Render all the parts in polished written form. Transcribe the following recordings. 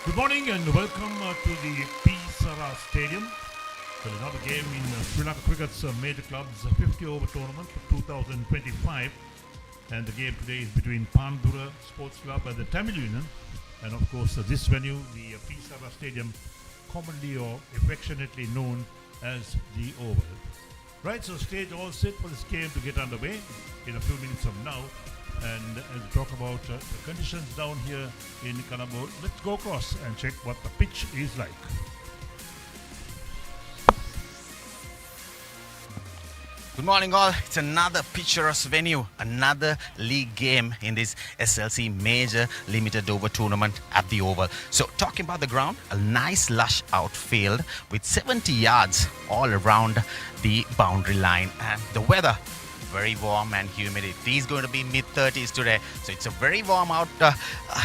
Good morning and welcome to the Pisara Stadium. Well, another game in Sri Lanka Cricket's Major Clubs 50-over tournament for 2025. And the game today is between Panadura Sports Club and the Tamil Union. And of course, this venue, the Pisara Stadium, commonly or affectionately known as the Oval. Right, so stage all set for this game to get underway in a few minutes from now. And as we talk about the conditions down here in Colombo, let's go across and check what the pitch is like. Good morning all. It's another picturesque venue, another league game in this SLC major limited over tournament at the Oval. So talking about the ground, a nice lush outfield with 70 yards all around the boundary line, and the weather very warm and humid. It is going to be mid-30s today, so it's a very warm out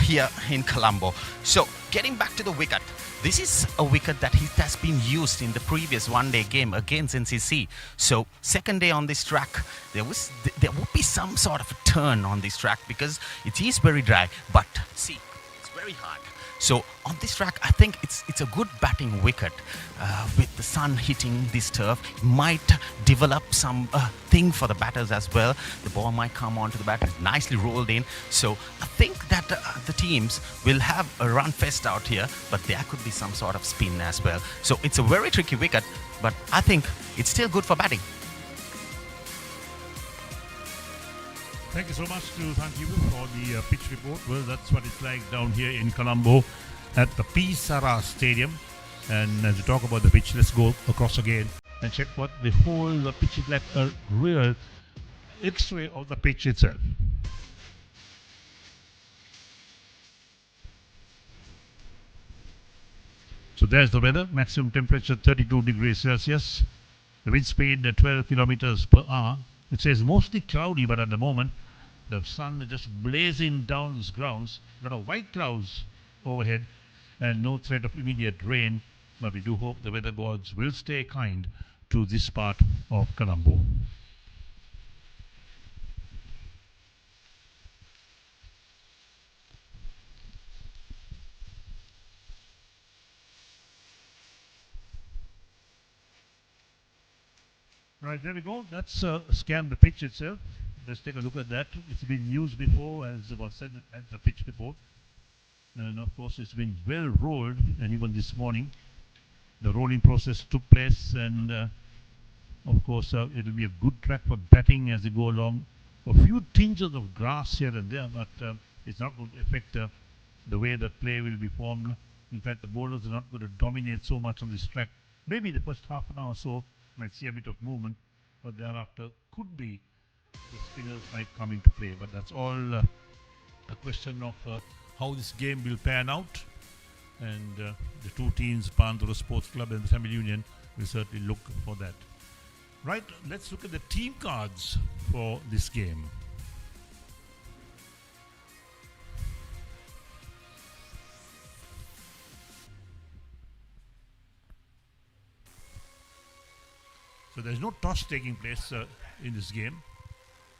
here in Colombo. So getting back to the wicket, this is a wicket that has been used in the previous one-day game against NCC. So second day on this track, there would be some sort of a turn on this track because it is very dry, but see, it's very hard. So on this track, I think it's a good batting wicket. With the sun hitting this turf, it might develop some thing for the batters as well. The ball might come onto the bat. It's nicely rolled in. So I think that the teams will have a run fest out here, but there could be some sort of spin as well. So it's a very tricky wicket, but I think it's still good for batting. Thank you so much to Thankibu for the pitch report. Well, that's what it's like down here in Colombo at the Pisara Stadium. And as we talk about the pitch, let's go across again and check what the whole pitch is like, a real X-ray of the pitch itself. So there's the weather, maximum temperature 32 degrees Celsius, the wind speed 12 kilometers per hour. It says mostly cloudy, but at the moment the sun is just blazing down these grounds. A lot of white clouds overhead and no threat of immediate rain. But we do hope the weather gods will stay kind to this part of Colombo. Right, there we go. Let's scan the pitch itself. Let's take a look at that. It's been used before, as was said at the pitch before. And of course, it's been well rolled, and even this morning, the rolling process took place, and of course, it will be a good track for batting as they go along. A few tinges of grass here and there, but it's not going to affect the way that play will be formed. In fact, the bowlers are not going to dominate so much on this track. Maybe the first half an hour or so might see a bit of movement, but thereafter could be the spinners might come into play. But that's all a question of how this game will pan out. And the two teams, Panadura Sports Club and the Tamil Union, will certainly look for that. Right, let's look at the team cards for this game. So there's no toss taking place in this game.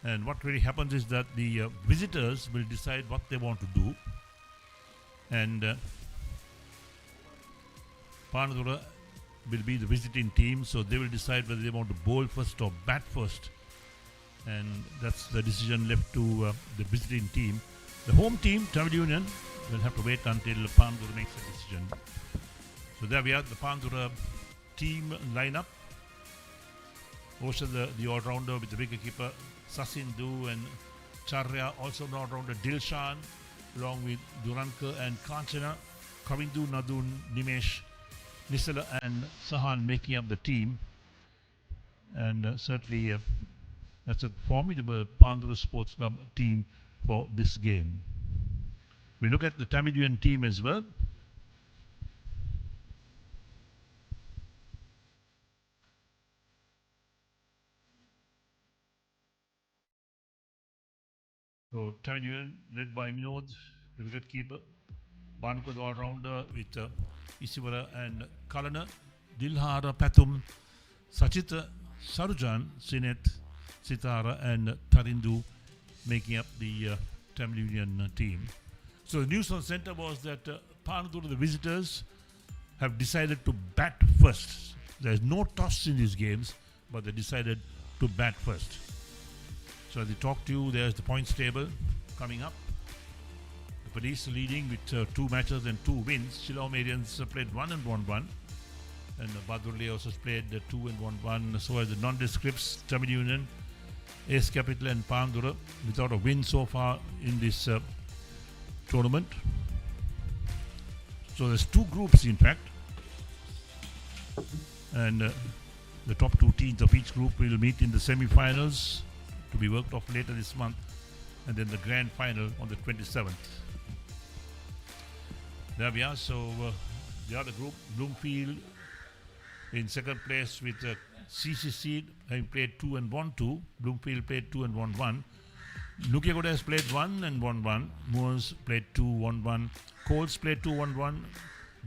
And what really happens is that the visitors will decide what they want to do. And Panadura will be the visiting team, so they will decide whether they want to bowl first or bat first. And that's the decision left to the visiting team. The home team, Tamil Union, will have to wait until Panadura makes a decision. So there we are, the Panadura team lineup. Also the all-rounder with the wicketkeeper Sasindu and Charya, also an all-rounder Dilshan, along with Duranka and Kanchana, Kavindu, Nadun, Nimesh, Nisala and Sahan making up the team. And certainly that's a formidable Panadura Sports Club team for this game. We look at the Tamil Union team as well. So Tamil Union led by Minod, the wicketkeeper, Banuka the all-rounder with Isiwara and Kalana, Dilhara Pathum, Sachita, Sarujan, Sinet, Sitara and Tarindu making up the Tamil Union team. So the news on centre was that Panadura, the visitors, have decided to bat first. There's no toss in these games, but they decided to bat first. So as I talk to you, there's the points table coming up. The Police leading with 2 matches and 2 wins. Shillong Marians played 1 and 1-1. And Badurli also played 2 and 1-1. So as the nondescripts, Tamil Union, Ace Capital and Panadura without a win so far in this tournament. So there's 2 groups in fact. And the top 2 teams of each group will meet in the semi-finals to be worked off later this month, and then the grand final on the 27th. There we are. So the other group, Bloomfield in second place with CCC having played 2 and 1-2. Bloomfield played 2 and 1-1. Nukiagoda has played 1 and 1-1. Moors played 2-1-1. Coles played 2-1-1.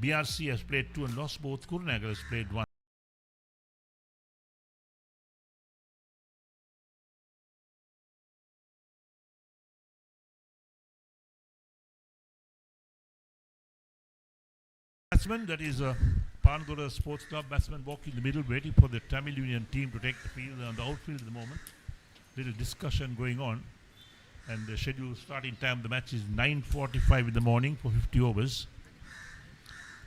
BRC has played 2 and lost both. Kurnagar has played 1. Batsman, that is Panadura Sports Club batsman walking in the middle, waiting for the Tamil Union team to take the field on the outfield at the moment. Little discussion going on, and the scheduled starting time of the match is 9:45 in the morning for 50 overs.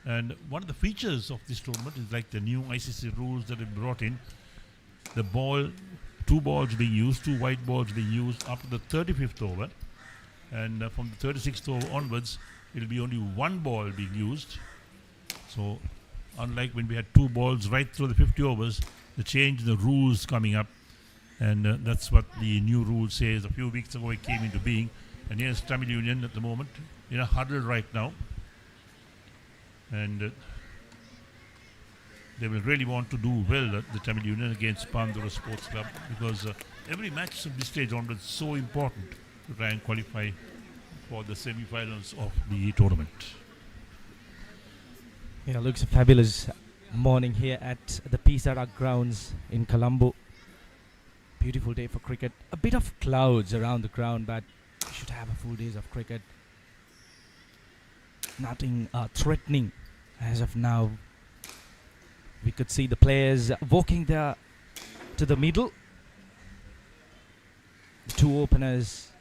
And one of the features of this tournament is like the new ICC rules that have brought in. The ball, 2 balls being used, 2 white balls being used after the 35th over, and from the 36th over onwards, it will be only 1 ball being used. So, unlike when we had 2 balls right through the 50 overs, the change in the rules coming up, and that's what the new rule says. A few weeks ago it came into being, and here's Tamil Union at the moment in a huddle right now, and they will really want to do well at the Tamil Union against Panadura Sports Club, because every match from this stage onwards is so important to try and qualify for the semi-finals of the tournament. Yeah, looks a fabulous morning here at the Pisara grounds in Colombo. Beautiful day for cricket. A bit of clouds around the ground, but we should have a full days of cricket. Nothing threatening as of now. We could see the players walking there to the middle. The 2 openers,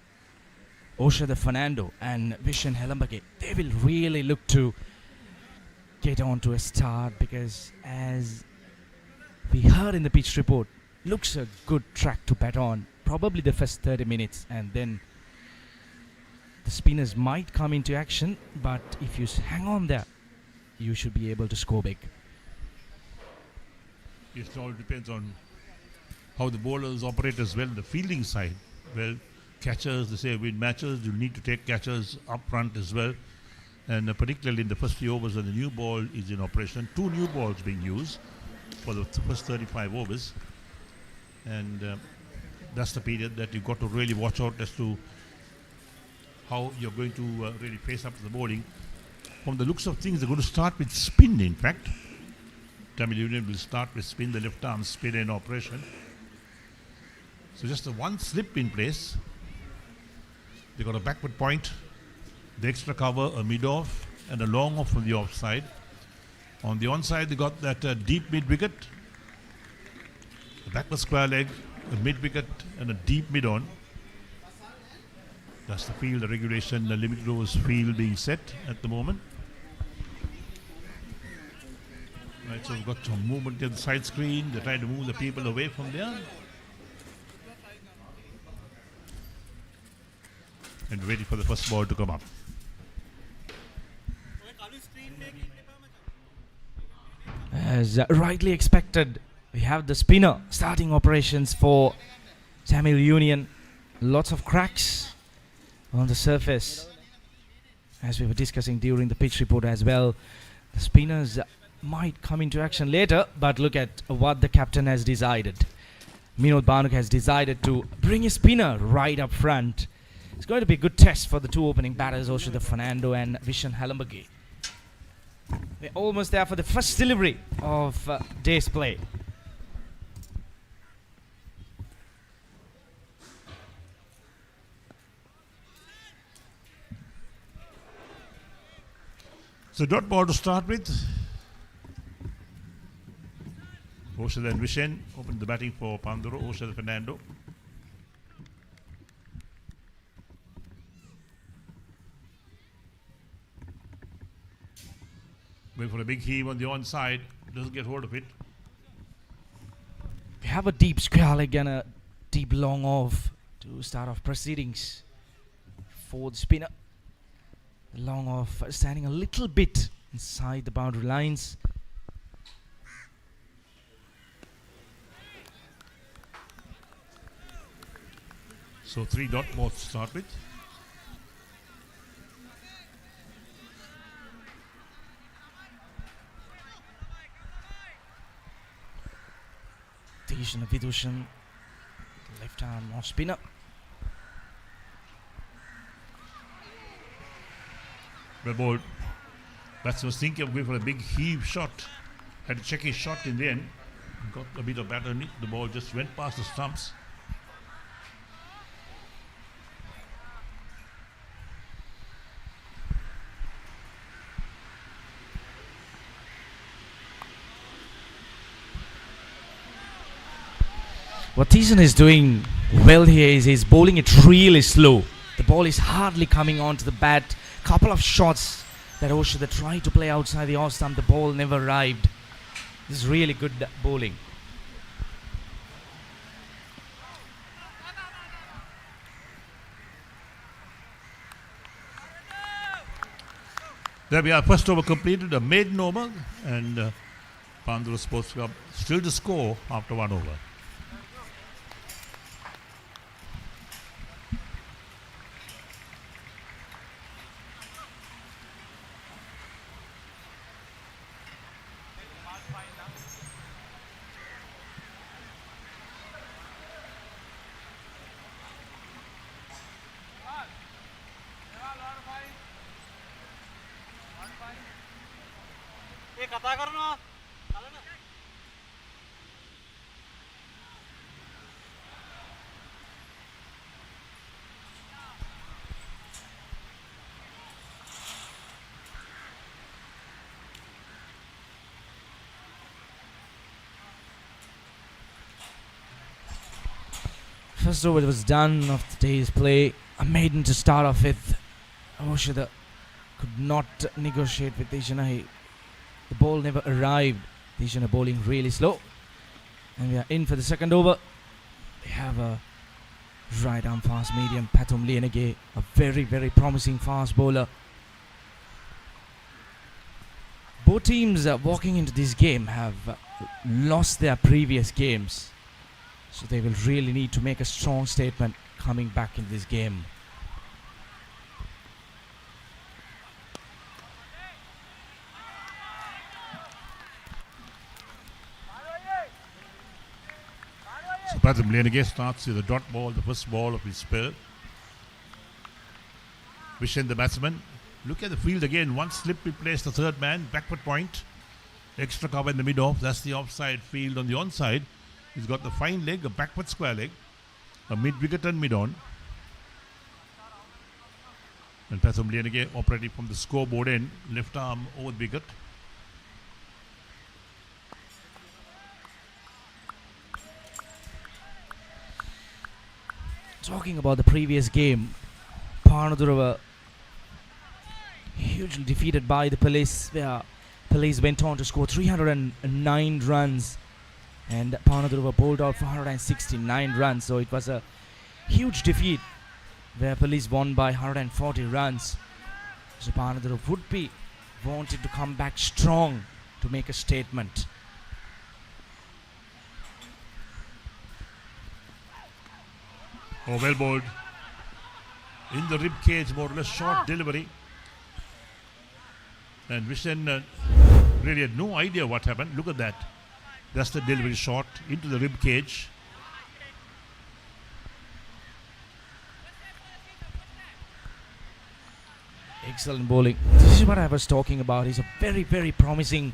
Oshada Fernando and Vishen Helambage, they will really look to get on to a start, because as we heard in the pitch report, looks a good track to bat on. Probably the first 30 minutes, and then the spinners might come into action, but if you hang on there, you should be able to score big. It all depends on how the bowlers operate as well. The fielding side, well, catchers, they say win matches, you need to take catchers up front as well. And particularly in the first few overs when the new ball is in operation, 2 new balls being used for the first 35 overs. And that's the period that you've got to really watch out as to how you're going to really face up to the bowling. From the looks of things, they're going to start with spin, in fact. Tamil Union will start with spin, the left arm spin in operation. So just the 1 slip in place. They got a backward point, the extra cover, a mid-off, and a long off from the offside. On the onside, they got that deep mid-wicket, a backward square leg, a mid-wicket, and a deep mid-on. That's the field, the regulation, the limited overs field being set at the moment. Right, so we've got some movement in the side screen. They're trying to move the people away from there. And waiting for the first ball to come up. As rightly expected, we have the spinner starting operations for Tamil Union. Lots of cracks on the surface, as we were discussing during the pitch report as well. The spinners might come into action later, but look at what the captain has decided. Minod Banuk has decided to bring a spinner right up front. It's going to be a good test for the 2 opening batters, Oshada Fernando and Vishen Helambage. We're almost there for the first delivery of day's play. So dot ball to start with. Oshad and Vishen opened the batting for Panadura. Oshad Fernando. Going for a big heave on the onside. Doesn't get hold of it. We have a deep square leg and a deep long off to start off proceedings for the spinner. The long off standing a little bit inside the boundary lines. So 3 dot balls to start with. Tishan Vidushan, left arm off spinner. Well bowled. Batsman was thinking of going for a big heave shot. Had to check his shot in the end. Got a bit of batter on it. The ball just went past the stumps. What Tishan is doing well here is he's bowling it really slow. The ball is hardly coming onto the bat. Couple of shots that Oshada tried to play outside the off stump. The ball never arrived. This is really good bowling. There we are. First over completed. A maiden over. And Panadura Sports Club still to score after 1 over. First over was done of the day's play. A maiden to start off with. Oshada could not negotiate with Tishan. The ball never arrived. Tishan bowling really slow. And we are in for the second over. We have a right arm fast medium, Powerplay, a very, very promising fast bowler. Both teams walking into this game have lost their previous games. So they will really need to make a strong statement coming back in this game. So Powerplay starts with a dot ball, the first ball of his spell. Vishen the batsman. Look at the field again. One slip, he placed the third man, backward point. Extra cover in the mid-off. That's the offside field on the onside. He's got the fine leg, a backward square leg, a mid-wicket and mid-on. And Powerplay operating from the scoreboard end, left arm over the wicket. Talking about the previous game, Panadura were hugely defeated by the police, where police went on to score 309 runs. And Panadura were bowled out for 169 runs, so it was a huge defeat where police won by 140 runs. So Panadura would be wanted to come back strong to make a statement. Oh, well bowled. In the rib cage, more or less short delivery. And Vishen really had no idea what happened. Look at that. That's the delivery shot into the rib cage. Excellent bowling. This is what I was talking about. He's a very, very promising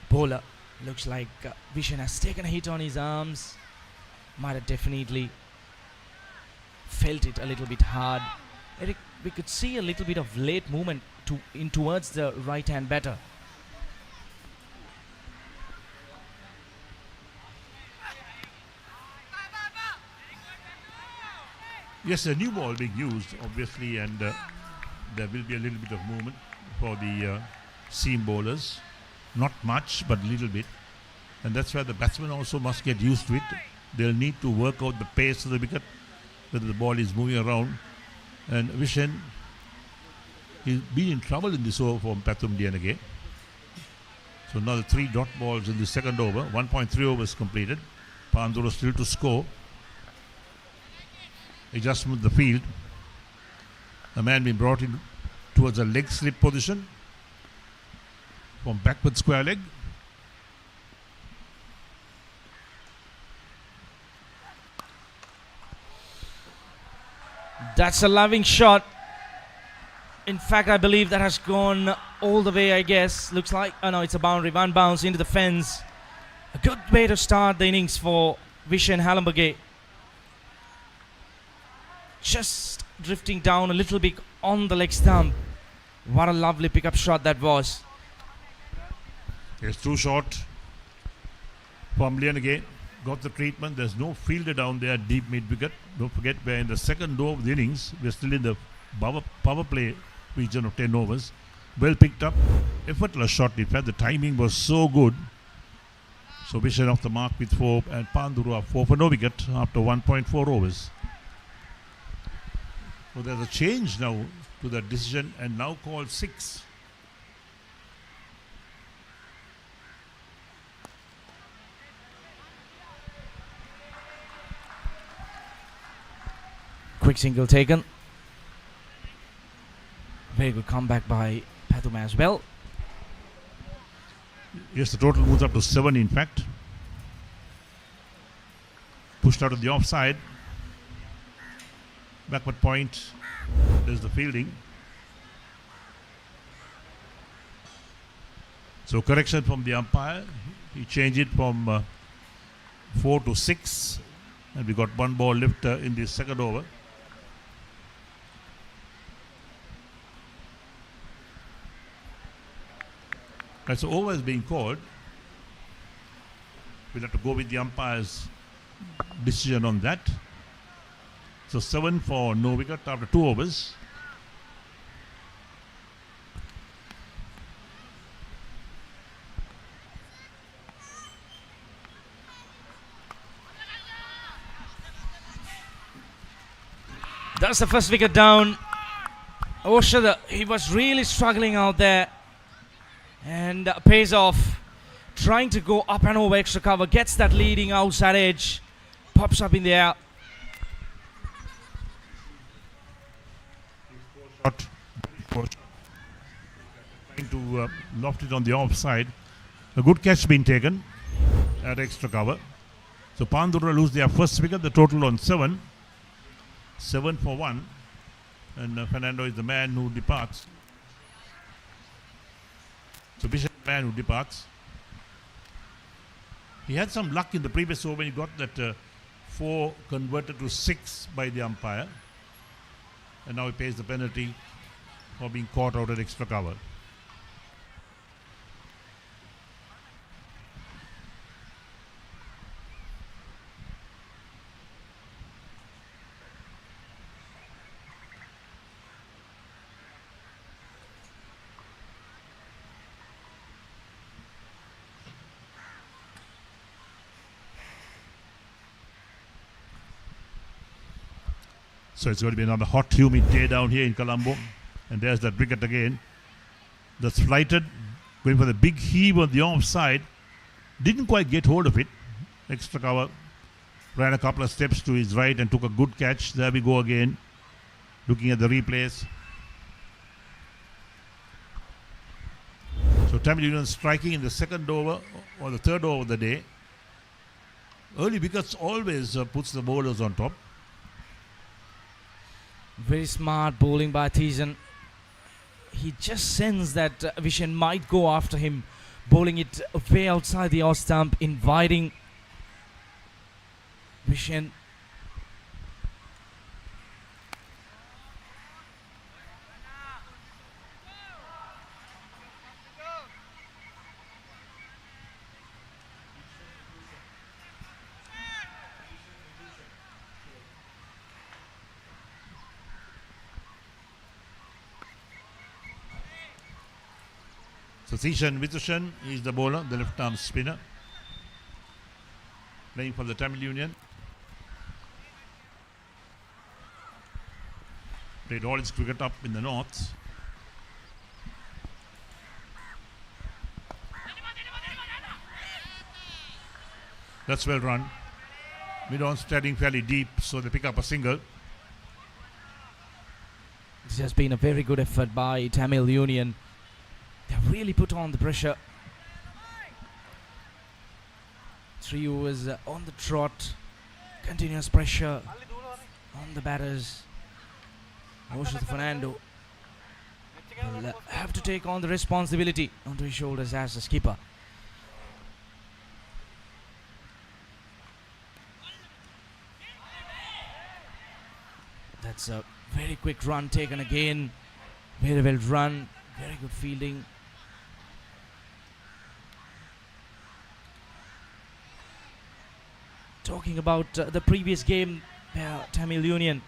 bowler. Looks like Vishen has taken a hit on his arms. Might have definitely felt it a little bit hard. Eric, we could see a little bit of late movement in towards the right hand batter. Yes, a new ball being used, obviously, and there will be a little bit of movement for the seam bowlers. Not much, but a little bit. And that's where the batsmen also must get used to it. They'll need to work out the pace of the wicket, whether the ball is moving around. And Vishen, he's been in trouble in this over from Pathum. So now the 3 dot balls in the second over. 1.3 overs completed. Panadura still to score. Adjustment of the field. A man being brought in towards a leg slip position from backward square leg. That's a loving shot. In fact, I believe that has gone all the way, I guess. Looks like, oh no, it's a boundary. One bounce into the fence. A good way to start the innings for Vishen Halambage. Just drifting down a little bit on the leg stump. What a lovely pickup shot that was. It's too short from Lianage. Got the treatment. There's no fielder down there deep mid wicket. Don't forget, we're in the second over of the innings. We're still in the power play region of 10 overs. Well picked up. Effortless shot. In fact, the timing was so good. So Vishen off the mark with 4 and Panadura 4 for no wicket after 1.4 overs. So there's a change now to that decision and now called 6. Quick single taken. Very good comeback by Pathum as well. Yes, the total moves up to 7 in fact. Pushed out of the offside. Backward point. There's the fielding. So correction from the umpire. He changed it from 4 to 6. And we got 1 ball left in the second over. Right, so over is being called. We'll have to go with the umpire's decision on that. So 7 for no wicket after 2 overs. That's the first wicket down. Oshada, he was really struggling out there. And pays off. Trying to go up and over extra cover. Gets that leading outside edge. Pops up in the air. Trying to loft it on the offside. A good catch being taken at extra cover. So Panadura lose their first wicket. The total on 7. 7 for 1. And Fernando is the man who departs. So Bishop is the man who departs. He had some luck in the previous over when he got that 4 converted to 6 by the umpire. And now he pays the penalty for being caught out at extra cover. So it's going to be another hot, humid day down here in Colombo. And there's that wicket again. That's flighted. Going for the big heave on the offside. Didn't quite get hold of it. Extra cover. Ran a couple of steps to his right and took a good catch. There we go again. Looking at the replays. So Tamil Union striking in the second over or the third over of the day. Early wickets always puts the bowlers on top. Very smart bowling by Thiessen. He just sensed that Vishen might go after him, bowling it way outside the off stump, inviting Vishen. Satishan Vitushan is the bowler, the left arm spinner, playing for the Tamil Union. Played all his cricket up in the north. That's well run. Mid-on standing fairly deep, so they pick up a single. This has been a very good effort by Tamil Union. They've really put on the pressure. 3 overs on the trot. Continuous pressure on the batters. Moshith Fernando will have to take on the responsibility onto his shoulders as the skipper. That's a very quick run taken again. Very well run. Very good fielding. Talking about the previous game, Tamil Union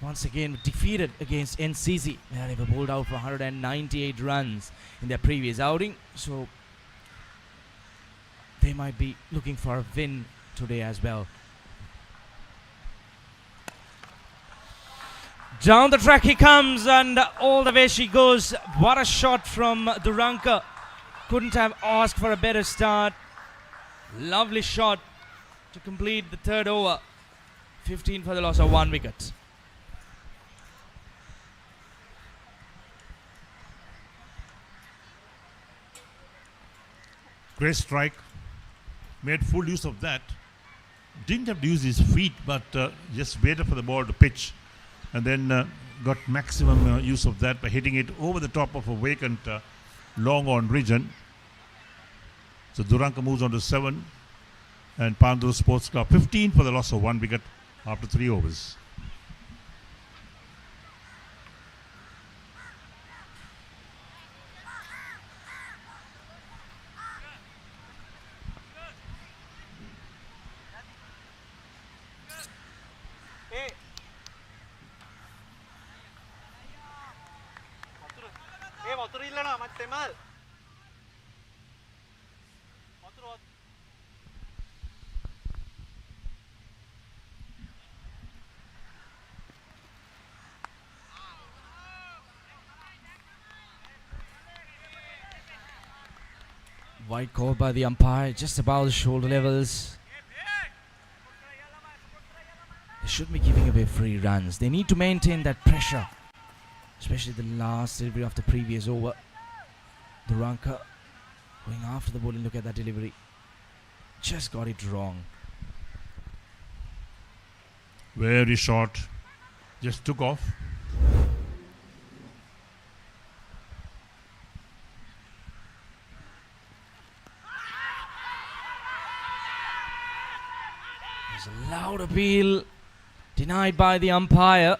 once again defeated against NCC. They were bowled out for 198 runs in their previous outing. So they might be looking for a win today as well. Down the track he comes and all the way she goes. What a shot from Duranka. Couldn't have asked for a better start. Lovely shot to complete the third over. 15 for the loss of 1 wicket. Great strike. Made full use of that. Didn't have to use his feet, but just waited for the ball to pitch. And then got maximum use of that by hitting it over the top of a vacant long on region. So Duranka moves on to 7 and Panadura Sports Club 15 for the loss of 1 wicket after 3 overs. Wide call by the umpire, just above the shoulder levels. They shouldn't be giving away free runs. They need to maintain that pressure, especially the last delivery of the previous over. Duranka going after the ball and look at that delivery. Just got it wrong. Very short. Just took off. There's a loud appeal denied by the umpire.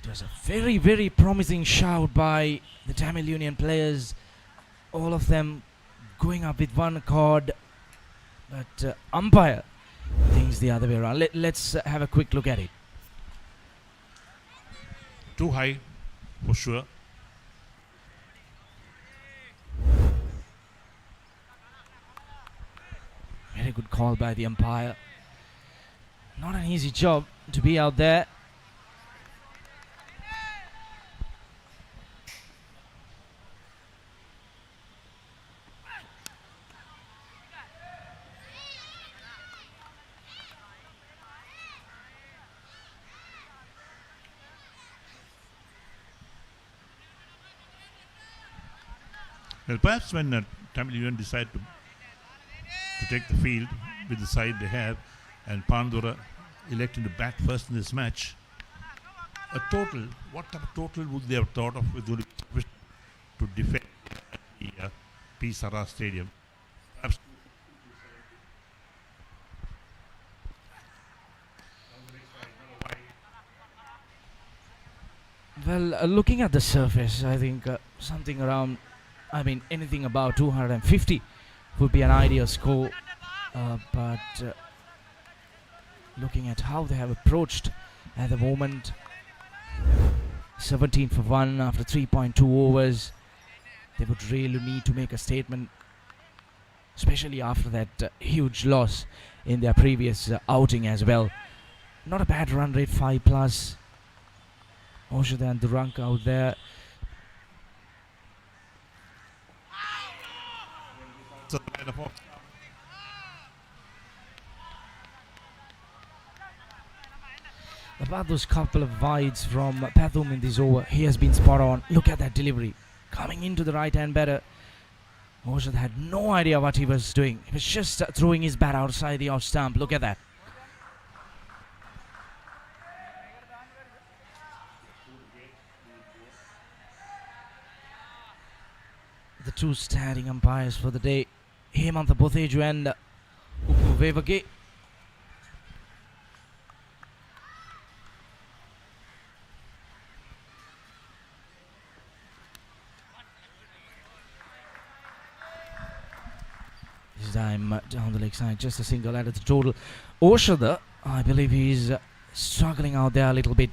It was a very, very promising shout by the Tamil Union players. All of them going up with one accord. But umpire thinks the other way around. Let's have a quick look at it. Too high, for sure. Very good call by the umpire. Not an easy job to be out there. Well, perhaps when Tamil Union decide to take the field with the side they have, and Panadura electing to bat first in this match, a total, what type of total would they have thought of with to defend the P. Sarra Stadium? Perhaps Well, looking at the surface, I think something around, anything about 250 would be an ideal score. But looking at how they have approached at the moment. 17 for 1 after 3.2 overs. They would really need to make a statement, especially after that huge loss in their previous outing as well. Not a bad run rate, 5 plus. Oshada and Duranka out there. About those couple of wides from Pathum in this over, he has been spot on. Look at that delivery. Coming into the right hand batter. Oshad had no idea what he was doing. He was just throwing his bat outside the off stump. Look at that. The two standing umpires for the day, Hemantha Botheju and Upu Vevage. This time down the leg side, just a single added to total. Oshada, I believe he's struggling out there a little bit.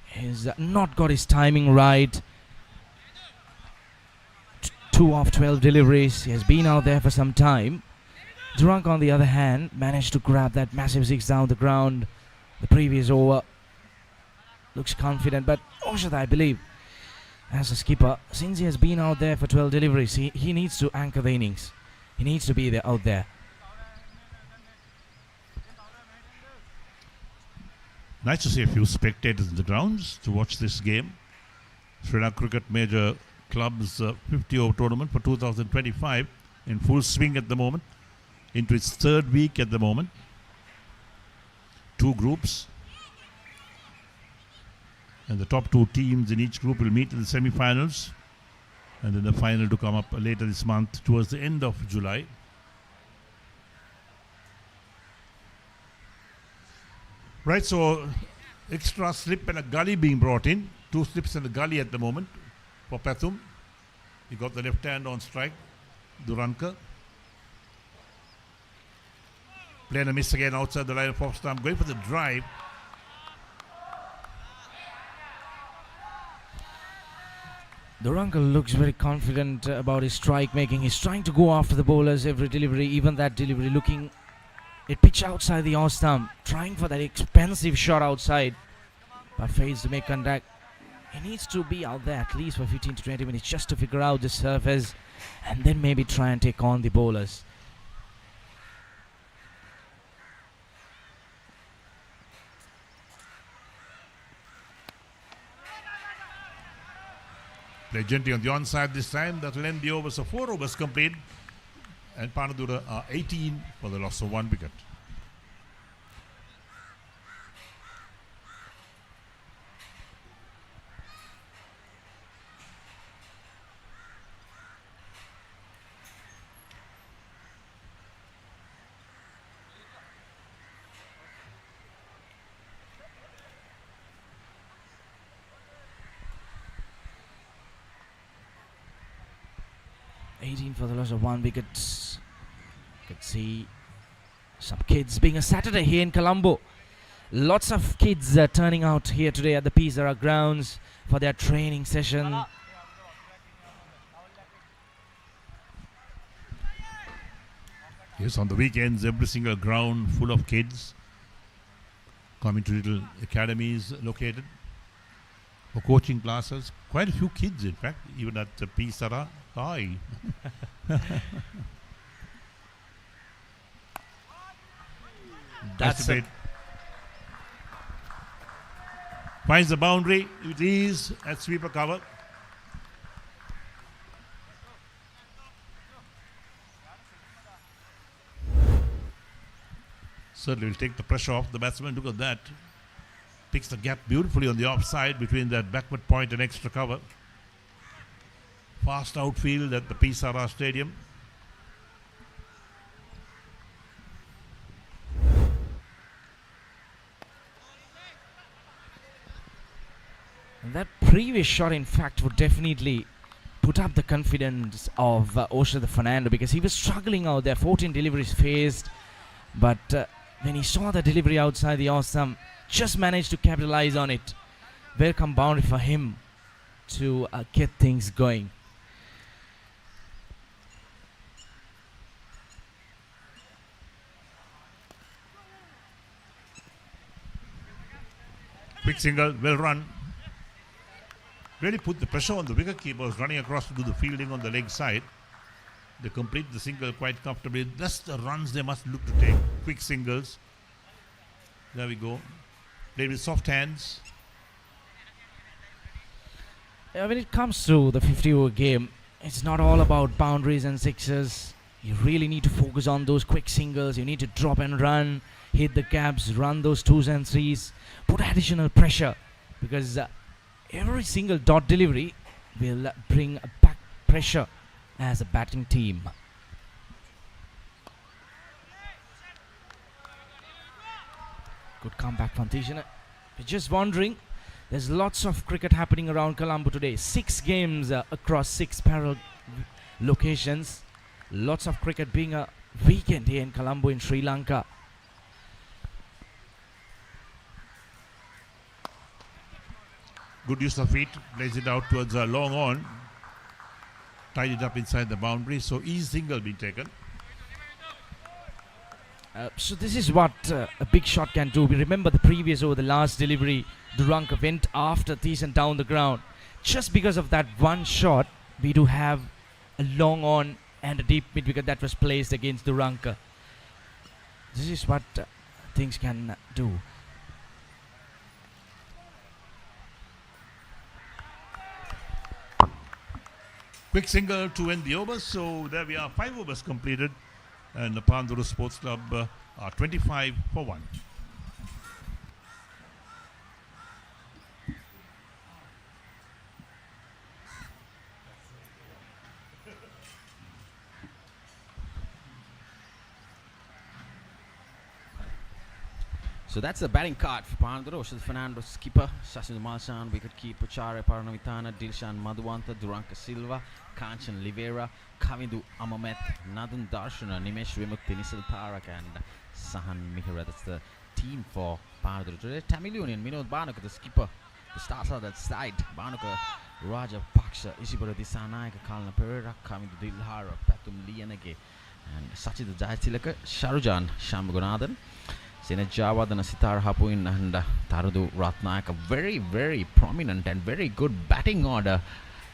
He's not got his timing right. 2 of 12 deliveries. He has been out there for some time. Durank, on the other hand, managed to grab that massive 6 down the ground. The previous over looks confident, but Oshada, I believe, as a skipper, since he has been out there for 12 deliveries, he needs to anchor the innings. He needs to be there out there. Nice to see a few spectators in the grounds to watch this game. Sri Lanka Cricket Major Club's 50-over tournament for 2025 in full swing at the moment, into its third week at the moment. 2 groups, and the top 2 teams in each group will meet in the semi-finals, and then the final to come up later this month towards the end of July. Right, so extra slip and a gully being brought in. 2 slips and a gully at the moment for Pathum. He got the left hand on strike. Duranka. Playing a miss again outside the line of off stump. Going for the drive. Duranka looks very confident about his strike making. He's trying to go after the bowlers every delivery, even that delivery looking at pitch outside the off stump. Trying for that expensive shot outside, but fails to make contact. He needs to be out there at least for 15 to 20 minutes just to figure out the surface and then maybe try and take on the bowlers. Play gently on the onside this time. That will end the overs. So 4 overs complete. And Panadura are 18 for the loss of 1 wicket. For the loss of 1 wicket. You can see some kids being a Saturday here in Colombo. Lots of kids turning out here today at the Pizarra grounds for their training session. Yes, on the weekends, every single ground full of kids coming to little academies located for coaching classes. Quite a few kids, in fact, even at the Pizarra. Hi. That's it. Finds the boundary. It is at sweeper cover. Certainly will take the pressure off the batsman. Look at that. Picks the gap beautifully on the offside between that backward point and extra cover. Fast outfield at the Pizarra Stadium. And that previous shot, in fact, would definitely put up the confidence of Oshada Fernando, because he was struggling out there. 14 deliveries faced, but when he saw the delivery outside the awesome, just managed to capitalize on it. Welcome boundary for him to get things going. Quick single, well run. Really put the pressure on the wicket keepers running across to do the fielding on the leg side. They complete the single quite comfortably. That's the runs they must look to take. Quick singles. There we go. Play with soft hands. When it comes to the 50-over game, it's not all about boundaries and sixes. You really need to focus on those quick singles. You need to drop and run, hit the gaps, run those 2s and 3s, put additional pressure, because every single dot delivery will bring back pressure as a batting team. Good comeback from Tishana. Just wondering, there's lots of cricket happening around Colombo today. 6 games across 6 parallel locations. Lots of cricket being a weekend here in Colombo in Sri Lanka. Good use of feet. Plays it out towards a long on. Tied it up inside the boundary. So easy single being taken. So this is what a big shot can do. We remember the previous over, the last delivery, Duranka went after Thiessen down the ground. Just because of that one shot, we do have a long on and a deep mid wicket that was placed against Duranka. This is what things can do. Quick single to end the overs. So there we are, 5 overs completed. And the Panadura Sports Club are 25 for 1. So that's the batting card for Panadura. Oshad Fernando, skipper. Sachin Malshan, wicket keeper. Chare Paranavithana, Dilshan Madhuvanta, Duranka Silva, Kanchan Livera, Kavindu Amamet, Nathan Darshana, Nimesh Vimukti, Nisal Tarak, and Sahan Mihira. That's the team for Panadura today. Tamil Union, Vinod Banuka, the skipper. The starter that side. Banuka, Raja Paksha, Ishibara Disanayaka, Kalna Pereira, Kavindu Dilhara, Patum Lianage, and Sachit Jayatilaka, Sharujan Shamagunathan. Sena Javadana Sitar Hapuin and Tarudu Ratnayak, a very, very prominent and very good batting order,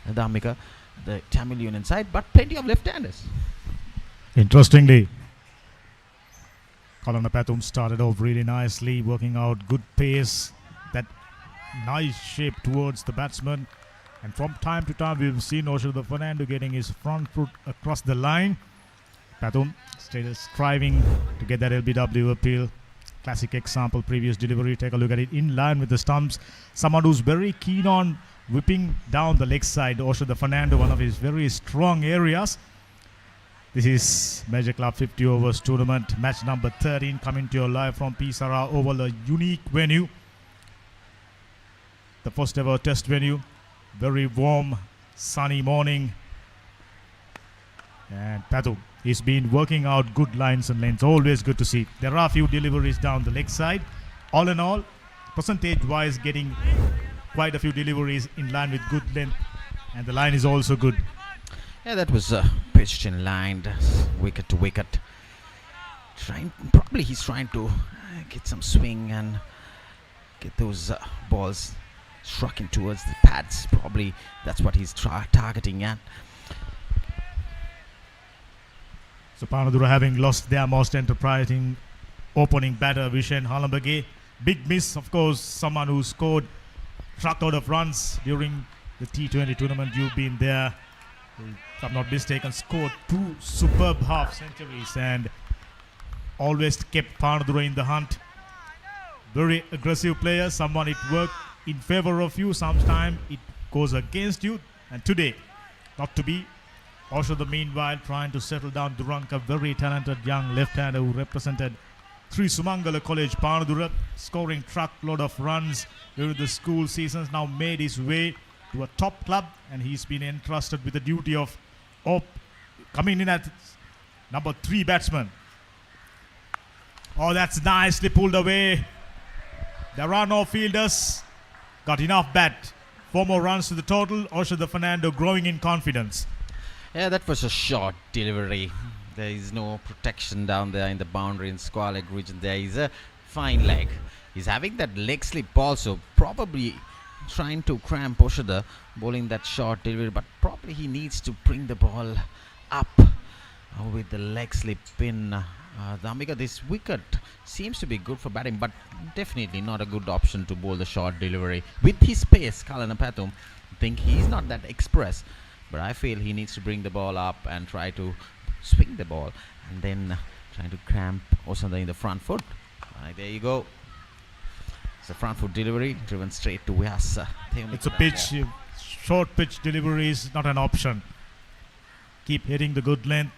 Damika, the Tamil Union side, but plenty of left-handers. Interestingly, Kalana Pathum started off really nicely, working out good pace, that nice shape towards the batsman. And from time to time, we've seen Oshada Fernando getting his front foot across the line. Pathum still striving to get that LBW appeal. Classic example, previous delivery. Take a look at it in line with the stumps. Someone who's very keen on whipping down the leg side. Oshada Fernando, one of his very strong areas. This is Major Club 50 overs tournament, match number 13, coming to you live from Pisara Oval, a unique venue. The first ever test venue. Very warm, sunny morning. And Pathum, he's been working out good lines and lanes. Always good to see. There are a few deliveries down the leg side. All in all, percentage-wise, getting quite a few deliveries in line with good length. And the line is also good. Yeah, that was pitched in line, wicket to wicket. Probably he's trying to get some swing and get those balls struck in towards the pads. Probably that's what he's targeting at. So Panadura having lost their most enterprising opening batter, Vishen Halambage. Big miss, of course, someone who scored truckload of runs during the T20 tournament. You've been there, if I'm not mistaken, scored 2 superb half centuries and always kept Panadura in the hunt. Very aggressive player, someone it worked in favor of you, sometimes it goes against you. And today, not to be. Also, the meanwhile, trying to settle down Duranka, very talented young left-hander who represented Sri Sumangala College, Panadura, scoring truckload of runs during the school seasons, now made his way to a top club, and he's been entrusted with the duty of coming in at number 3 batsman. Oh, that's nicely pulled away. There are no fielders. Got enough bat. 4 more runs to the total. Oshada Fernando growing in confidence. Yeah, that was a short delivery. There is no protection down there in the boundary in square leg region. There is a fine leg. He's having that leg slip also, probably trying to cramp Oshada, bowling that short delivery, but probably he needs to bring the ball up with the leg slip in. Dhamika, this wicket seems to be good for batting, but definitely not a good option to bowl the short delivery. With his pace, Kalanapathum, I think he's not that express, but I feel he needs to bring the ball up and try to swing the ball, and then trying to cramp Osanda in the front foot. Right, there you go. It's a front foot delivery driven straight to Vyasa. It's a pitch. Short pitch delivery is not an option. Keep hitting the good length.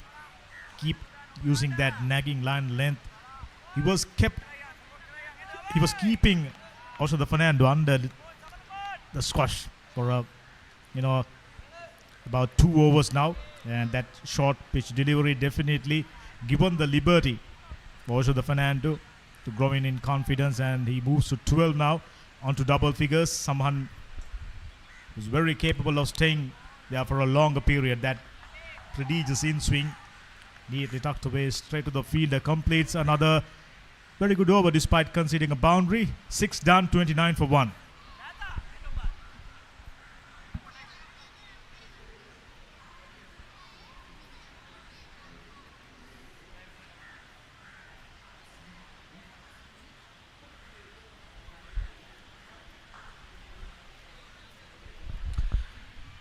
Keep using that nagging line length. He was keeping also the Fernando under the squash for about 2 overs now, and that short pitch delivery definitely given the liberty for also the Fernando to grow in confidence, and he moves to 12 now onto double figures. Someone who's very capable of staying there for a longer period. That prodigious in swing, neatly tucked away straight to the fielder, completes another very good over despite conceding a boundary. 6 done, 29 for 1.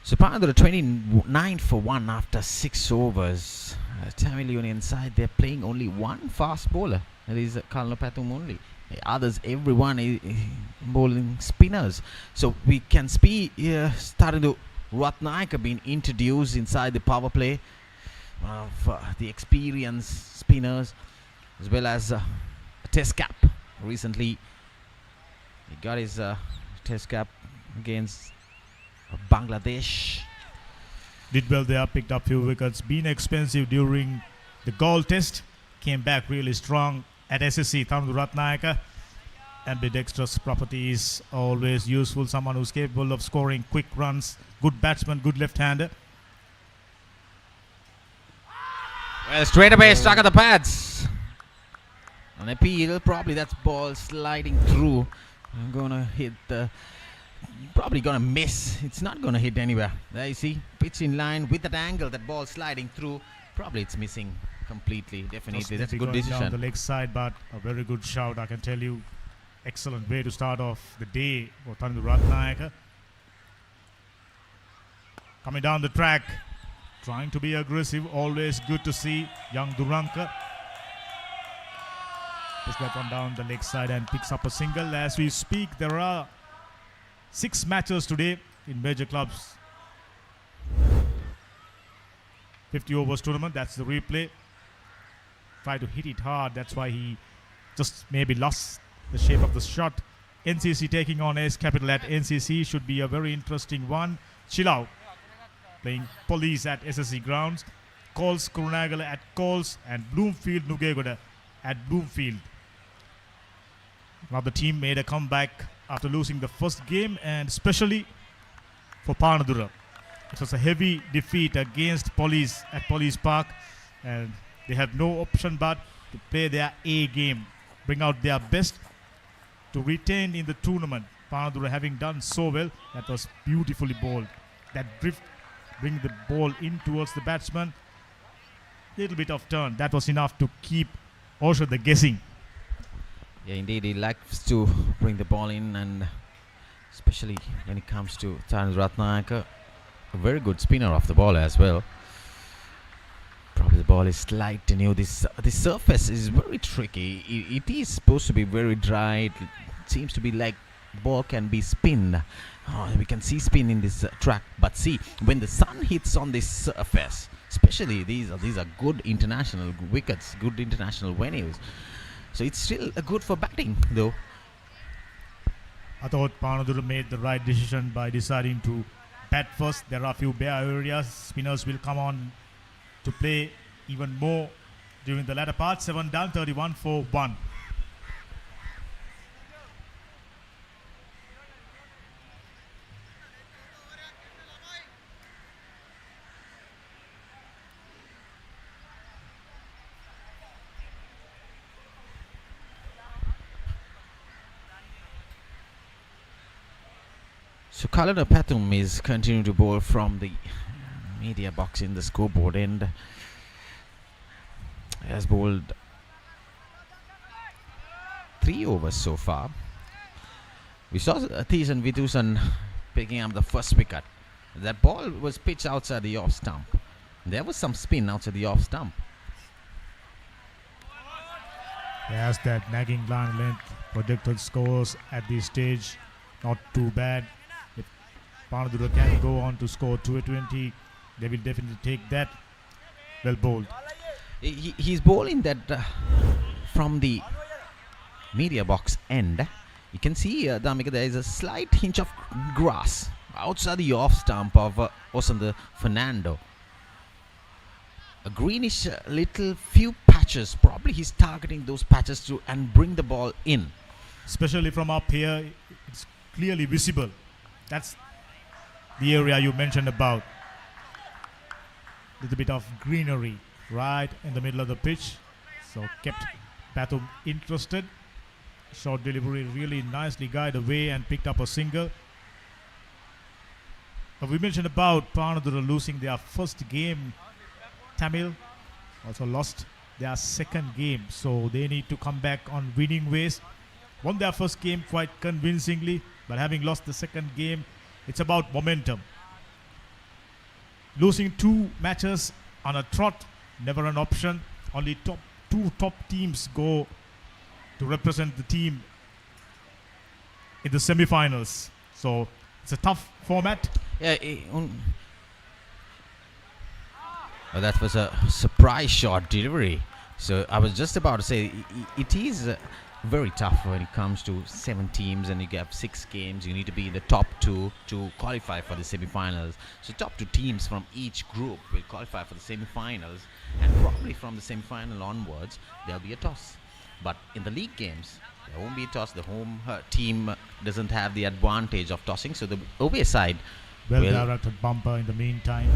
So Panadura 29 for 1 after 6 overs. Tamil Union side, they're playing only one fast bowler. That is Kalanapathum only. The others, everyone is bowling spinners. So we can see starting to Ratnayaka being introduced inside the power play. Of the experienced spinners, as well as a test cap. Recently, he got his test cap against Bangladesh. Did well there, picked up few wickets. Been expensive during the Gaul test. Came back really strong at SSC. Thamdu Ratnayaka. Ambidextrous property is always useful. Someone who's capable of scoring quick runs. Good batsman, good left-hander. Well, straight away stuck at the pads. An appeal, probably that's ball sliding through. I'm gonna hit the... Probably gonna miss. It's not gonna hit anywhere. There you see, pitch in line with that angle, that ball sliding through. Probably it's missing completely. Definitely, that's a good decision. Down the leg side, but a very good shout, I can tell you. Excellent way to start off the day for Thamdu Ratnayaka. Coming down the track, trying to be aggressive. Always good to see young Duranka. Push that one down the leg side and picks up a single. As we speak, there are 6 matches today in major clubs. 50 overs tournament, that's the replay. Try to hit it hard, that's why he just maybe lost the shape of the shot. NCC taking on Ace Capital at NCC should be a very interesting one. Chilau playing Police at SSC grounds. Coles Kurunagala at Coles, and Bloomfield Nugegoda at Bloomfield. Now the team made a comeback after losing the first game, and especially for Panadura. It was a heavy defeat against Police at Police Park, and they have no option but to play their A game, bring out their best to retain in the tournament. Panadura having done so well, that was beautifully bowled. That drift, bring the ball in towards the batsman. Little bit of turn, that was enough to keep Oshada guessing. Yeah, indeed, he likes to bring the ball in, and especially when it comes to Thamdu Ratnayaka, a very good spinner off the ball as well. Probably the ball is slight, and this surface is very tricky. It is supposed to be very dry. It seems to be like ball can be spinned. We can see spin in this track, but see, when the sun hits on this surface, especially these are good international wickets, good international venues. So it's still good for batting, though. I thought Panadura made the right decision by deciding to bat first. There are a few bare areas. Spinners will come on to play even more during the latter part. 7 done, 31 for 1. So Kalana Pathum is continuing to bowl from the media box in the scoreboard end. Has bowled 3 overs so far. We saw Thiesan Vitusan picking up the first wicket. That ball was pitched outside the off stump. There was some spin outside the off stump. Yes, that nagging line length. Projected scores at this stage, not too bad. If Panadura can go on to score 220, they will definitely take that. Well bowled. He's bowling that from the media box end. You can see, Damika, there is a slight hinge of grass outside the off stump of Osanda Fernando. A greenish little few patches. Probably he's targeting those patches to and bring the ball in. Especially from up here, it's clearly visible. That's the area you mentioned about. Little bit of greenery right in the middle of the pitch. So kept Pathum interested. Short delivery really nicely guided away and picked up a single. But we mentioned about Panadura losing their first game. Tamil also lost their second game, so they need to come back on winning ways. Won their first game quite convincingly, but having lost the second game, it's about momentum. Losing 2 matches on a trot, never an option. Only two top teams go to represent the team in the semi-finals. So it's a tough format. Yeah, well, that was a surprise shot delivery. So I was just about to say it is very tough when it comes to 7 teams and you have 6 games. You need to be in the top 2 to qualify for the semi-finals. So top 2 teams from each group will qualify for the semi-finals, and probably from the semi-final onwards there'll be a toss. But in the league games, there won't be a toss. The home team doesn't have the advantage of tossing, so the away side well directed bumper in the meantime,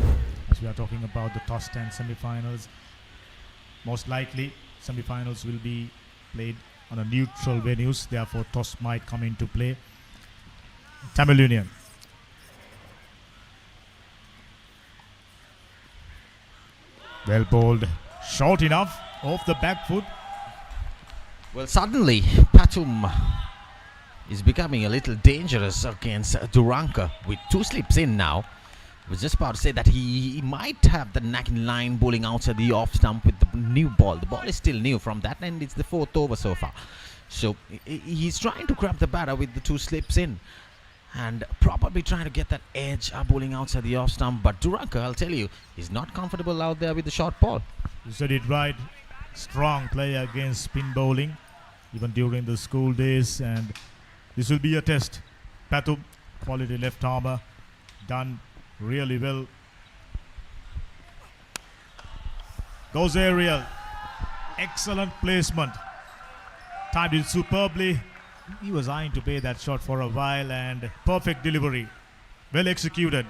as we are talking about the toss and semi-finals. Most likely semi-finals will be played on a neutral venues, therefore toss might come into play. Tamil Union. Well bowled, short enough, off the back foot. Well, suddenly Pathum is becoming a little dangerous against Duranka with 2 slips in now. I was just about to say that he might have the nagging line bowling outside the off stump with the new ball. The ball is still new from that end. It's the 4th over so far. So he's trying to grab the batter with the 2 slips in and probably trying to get that edge bowling outside the off stump. But Duranka, I'll tell you, is not comfortable out there with the short ball. You said it right. Strong player against spin bowling, even during the school days, and this will be a test. Pathum, quality left armour, done really well. Goes aerial. Excellent placement. Timed it superbly. He was eyeing to play that shot for a while, and perfect delivery. Well executed.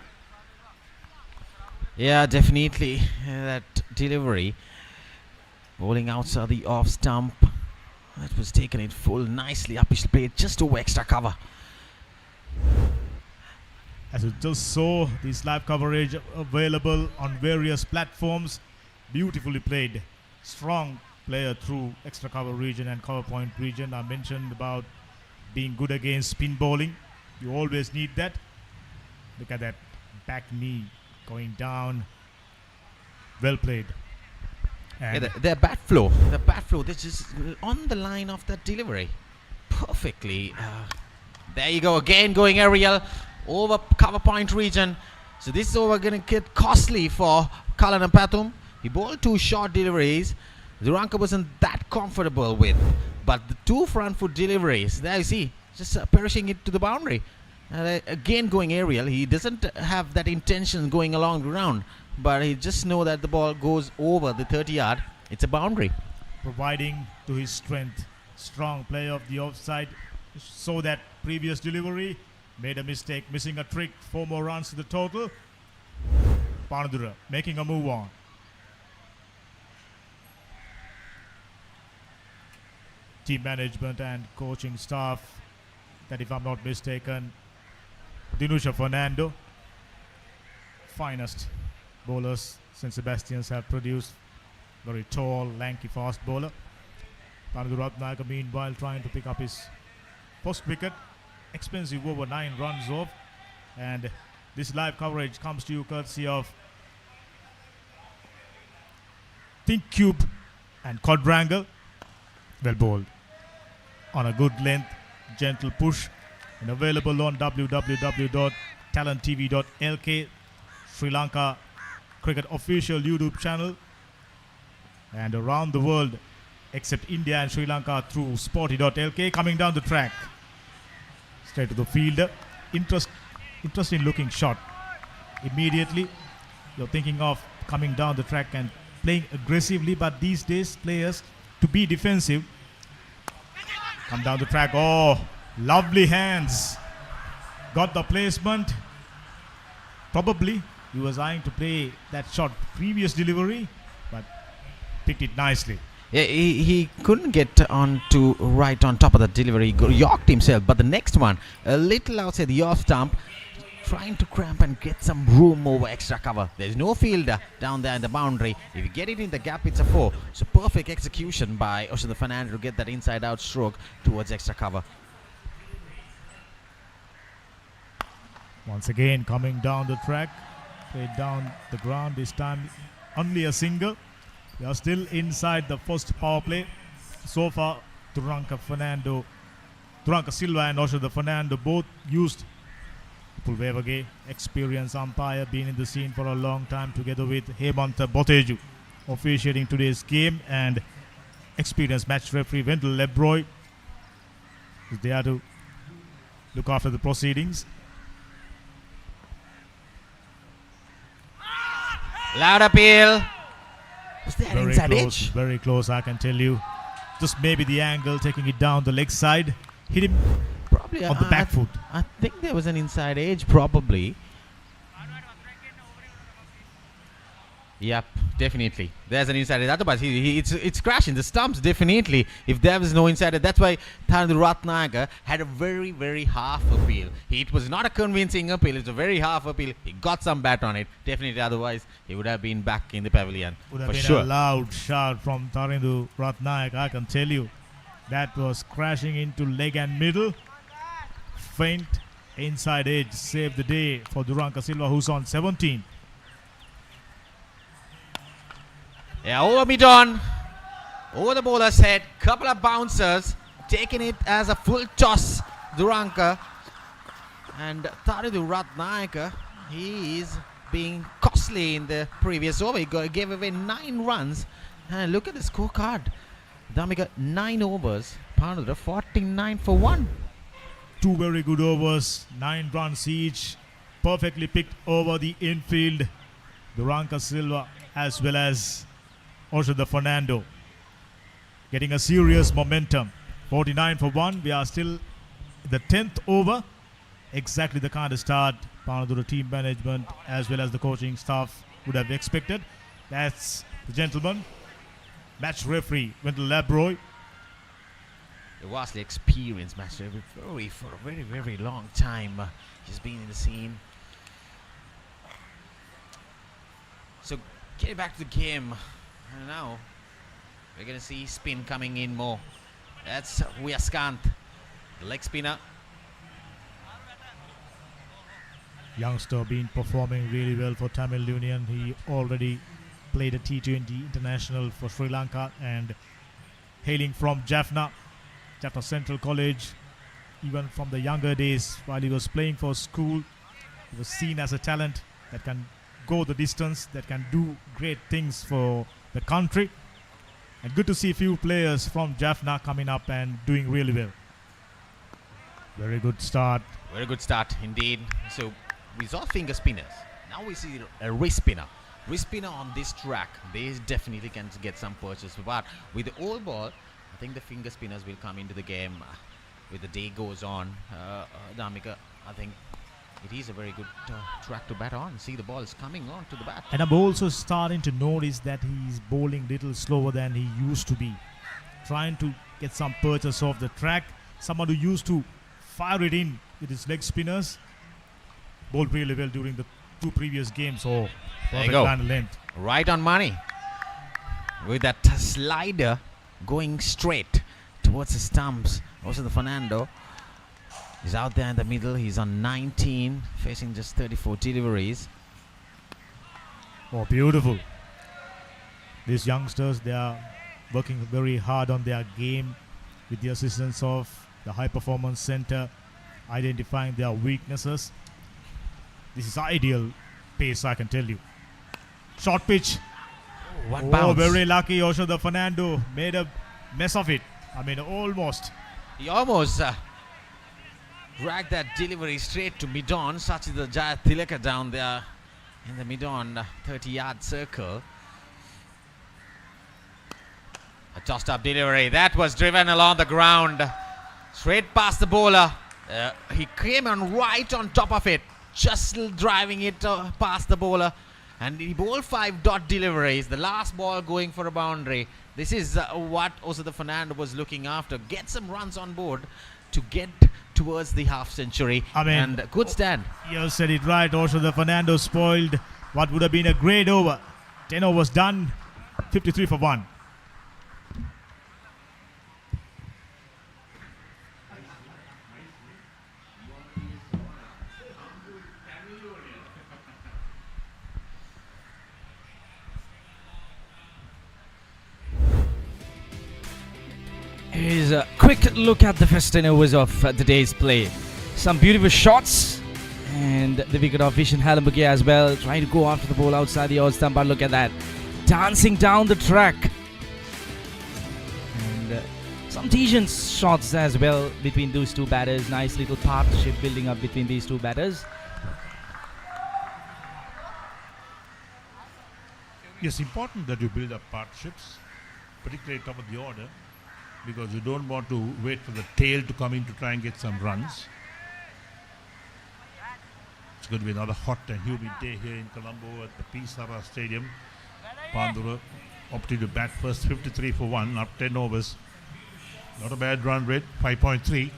Yeah, definitely. That delivery. Bowling outside the off stump. That was taken in full. Nicely uppish played just over extra cover. As you just saw, this live coverage available on various platforms. Beautifully played. Strong player through extra cover region and cover point region. I mentioned about being good against spin bowling. You always need that. Look at that back knee going down. Well played. Yeah, their bat flow, they're just on the line of that delivery. Perfectly. There you go, again going aerial over cover point region. So this is over going to get costly for Kalana Pathum. He bowled 2 short deliveries. Duranka wasn't that comfortable with. But the 2 front foot deliveries, there you see, just perishing it to the boundary. Again going aerial. He doesn't have that intention going along the ground, but he just know that the ball goes over the 30-yard. It's a boundary. Providing to his strength. Strong player of the offside. Saw that previous delivery. Made a mistake, missing a trick. 4 more runs to the total. Panadura making a move on. Team management and coaching staff, that if I'm not mistaken, Dinusha Fernando. Finest bowlers St. Sebastians have produced. Very tall, lanky, fast bowler. Panadura Ratnayaka meanwhile trying to pick up his first wicket. Expensive over 9 runs off. And this live coverage comes to you courtesy of Think Cube and Quadrangle. Well bowled. On a good length, gentle push. And available on www.talenttv.lk, Sri Lanka Cricket official YouTube channel. And around the world, except India and Sri Lanka, through Sporty.lk. Coming down the track. Straight to the fielder. Interesting looking shot. Immediately, you're thinking of coming down the track and playing aggressively, but these days, players, to be defensive, come down the track. Oh, lovely hands. Got the placement. Probably he was eyeing to play that shot previous delivery, but picked it nicely. Yeah, he couldn't get on to right on top of the delivery. He yorked himself, but the next one, a little outside the off stump, trying to cramp and get some room over extra cover. There's no fielder down there in the boundary. If you get it in the gap, it's a 4. So perfect execution by Oshada Fernando to get that inside out stroke towards extra cover. Once again, coming down the track, played down the ground. This time, only a single. We are still inside the first power play. So far, Turanka Silva and Oshada Fernando both used Pulvevage, experienced umpire, been in the scene for a long time, together with Hemanta Boteju officiating today's game, and experienced match referee Wendell Lebroy is there to look after the proceedings. Loud appeal. Was that Very inside close, edge? very close, I can tell you. Just maybe the angle, taking it down the leg side, hit him Probably on the back foot. I think there was an inside edge, probably. Yep, definitely. There's an inside edge. Otherwise, it's crashing. The stumps, definitely. If there was no inside edge, that's why Panadura Ratnayaka had a very, very half appeal. It was not a convincing appeal. It's a very half appeal. He got some bat on it. Definitely, otherwise, he would have been back in the pavilion. Would have for been sure. a loud shot from Tarindu Ratnayaka, I can tell you. That was crashing into leg and middle. Faint inside edge saved the day for Turanka Silva, who's on 17. Yeah, over mid-on. Over the bowler's head. Couple of bouncers. Taking it as a full toss. Turanka. And Tarindu Ratnayaka, he is being costly in the previous over. He gave away 9 runs. And look at the scorecard. Damika, 9 overs. Panadura, 49 for 1. 2 very good overs, 9 runs each. Perfectly picked over the infield. Turanka Silva as well as Oshada Fernando. Getting a serious momentum. 49 for 1. We are still the 10th over. Exactly the kind of start Panadura team management as well as the coaching staff would have expected. That's the gentleman, match referee Wendell Lebroy. A vastly experienced match referee for a very, very long time. He's been in the scene. So getting back to the game. And now we're going to see spin coming in more. That's Wiaskant, the leg spinner. Youngster been performing really well for Tamil Union. He already played a T20 international for Sri Lanka, and hailing from Jaffna Central College, even from the younger days while he was playing for school, he was seen as a talent that can go the distance, that can do great things for the country. And good to see a few players from Jaffna coming up and doing really well. Very good start. Very good start indeed. So we saw finger spinners. Now we see a wrist spinner. Wrist spinner on this track, they definitely can get some purchase. But with the old ball, I think the finger spinners will come into the game with the day goes on. Damika, I think it is a very good track to bat on. See the ball is coming on to the bat. And I'm also starting to notice that he's bowling little slower than he used to be. Trying to get some purchase off the track. Someone who used to fire it in with his leg spinners. bowled really well during the 2 previous games. So, There you perfect go. line length. Right on money. With that slider going straight towards the stumps. Also the Fernando is out there in the middle. He's on 19, facing just 34 deliveries. Oh, beautiful. These youngsters, they are working very hard on their game with the assistance of the high performance center, identifying their weaknesses. This is ideal pace, I can tell you. Short pitch. What Oh, bounce. very lucky. Also, the Fernando made a mess of it. I mean, almost. He almost dragged that delivery straight to mid-on. Such is the Jaya Tilaka down there in the mid-on 30-yard circle. A tossed-up delivery. That was driven along the ground. Straight past the bowler. He came on right on top of it. Just driving it past the bowler. And he bowled 5 dot deliveries. The last ball going for a boundary. This is what also the Fernando was looking after. Get some runs on board to get towards the half century. I mean, and good stand. You said it right. Also, the Fernando spoiled what would have been a great over. 10 overs done. 53 for 1. Here's a quick look at the first 10 overs of the day's play. Some beautiful shots, and the wicket of Vishen Hallenberg as well, trying to go after the ball outside the odd stump, but look at that, dancing down the track. And some decent shots as well between those two batters. Nice little partnership building up between these two batters. Yes, important that you build up partnerships, particularly top of the order, because you don't want to wait for the tail to come in to try and get some runs. It's going to be another hot and humid day here in Colombo at the P. Sara Stadium. Panadura opted to bat first, 53 for 1, up 10 overs. Not a bad run rate, 5.3.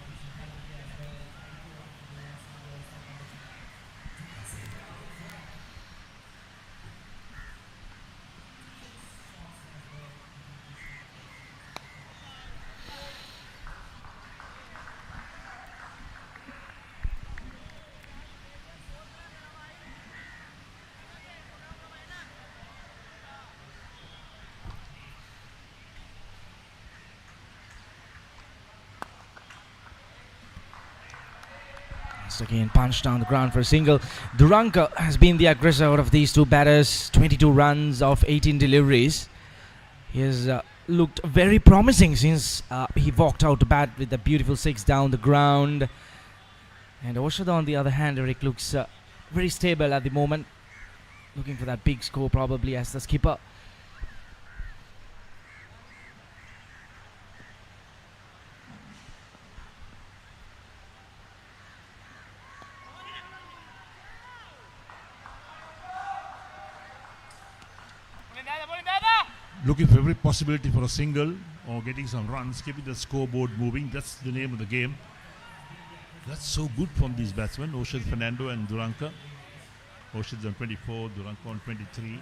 Once again, punched down the ground for a single. Duranka has been the aggressor out of these two batters. 22 runs of 18 deliveries. He has looked very promising since he walked out to bat with a beautiful 6 down the ground. And Oshada, on the other hand, Eric, looks very stable at the moment. Looking for that big score probably as the skipper. Looking for every possibility for a single or getting some runs, keeping the scoreboard moving. That's the name of the game. That's so good from these batsmen, Oshad, Fernando and Duranka. Oshad's on 24, Duranka on 23.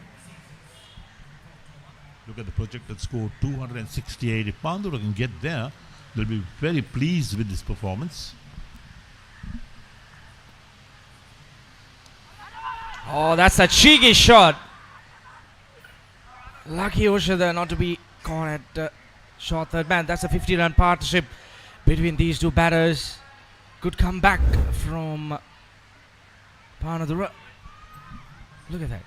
Look at the projected score, 268. If Pandura can get there, they'll be very pleased with this performance. Oh, that's a cheeky shot. Lucky Oshada not to be caught at short third man. That's a 50-run partnership between these two batters. Good comeback from Panadura. Look at that.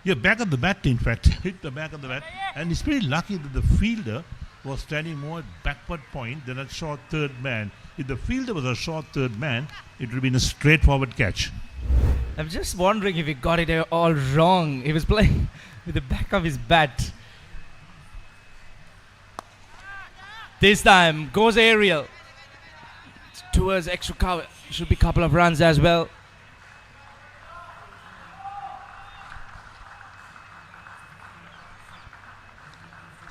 Yeah, back of the bat, in fact, hit the back of the bat. And it's pretty lucky that the fielder was standing more at backward point than at short third man. If the fielder was a short third man, it would have been a straightforward catch. I'm just wondering if he got it all wrong. He was playing with the back of his bat. This time goes aerial towards extra cover. Should be a couple of runs as well.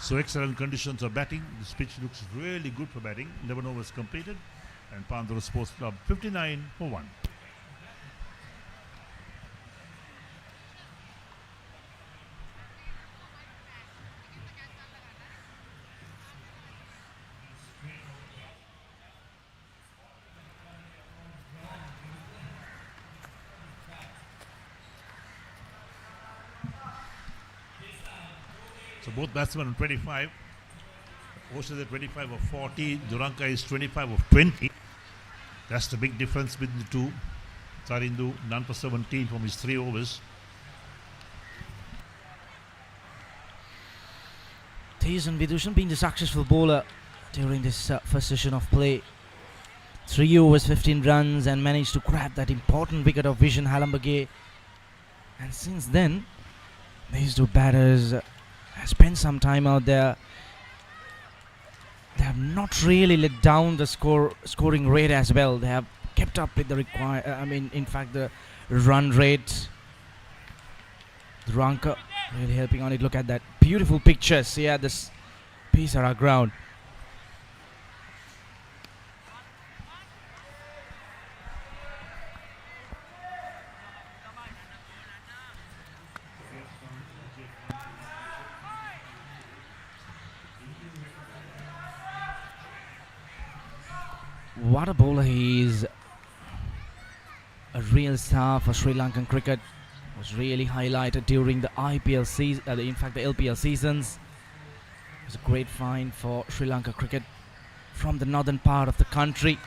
So excellent conditions of batting. This pitch looks really good for batting. 11 overs completed. And Pandura Sports Club 59 for 1. So both batsmen on 25. Ocean is at 25 of 40. Duranka is 25 of 20. That's the big difference between the two. Sarindu none for 17 from his 3 overs. Tejan Vidushan being the successful bowler during this first session of play. 3 overs, 15 runs, and managed to grab that important wicket of Vision Halambage. And since then, these two batters have spent some time out there. They have not really let down the scoring rate as well. They have kept up with the in fact, the run rate. Duranka really helping on it. Look at that beautiful pictures here at this piece of our ground. What a bowler he is. A real star for Sri Lankan cricket. Was really highlighted during the IPL season, in fact the LPL seasons. It was a great find for Sri Lanka cricket from the northern part of the country.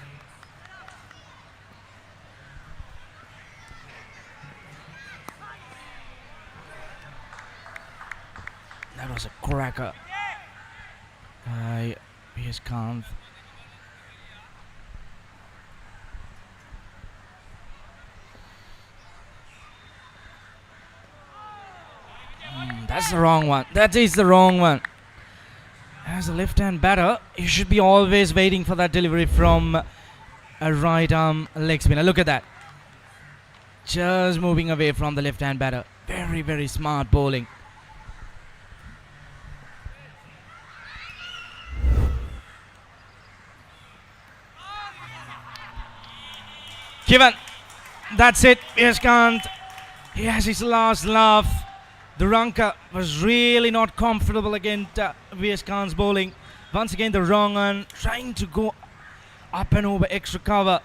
That was a cracker by P.S. Kant. That's the wrong one. That is the wrong one. As a left-hand batter, you should be always waiting for that delivery from a right-arm leg spinner. Look at that. Just moving away from the left-hand batter. Very, very smart bowling. Given. That's it. Yashkant. He has his last laugh. Duranka was really not comfortable against V.S. Khan's bowling. Once again the wrong one, trying to go up and over extra cover,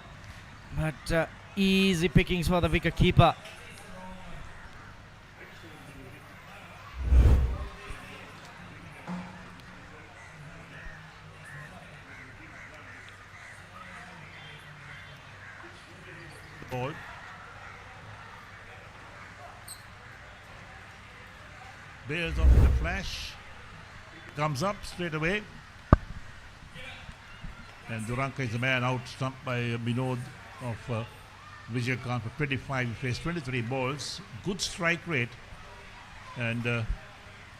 but easy pickings for the wicket keeper. Ball. Bails off the flash, comes up straight away, and Duranka is the man out, stumped by Binod of Vijay Khan for 25. He faced 23 balls, good strike rate, and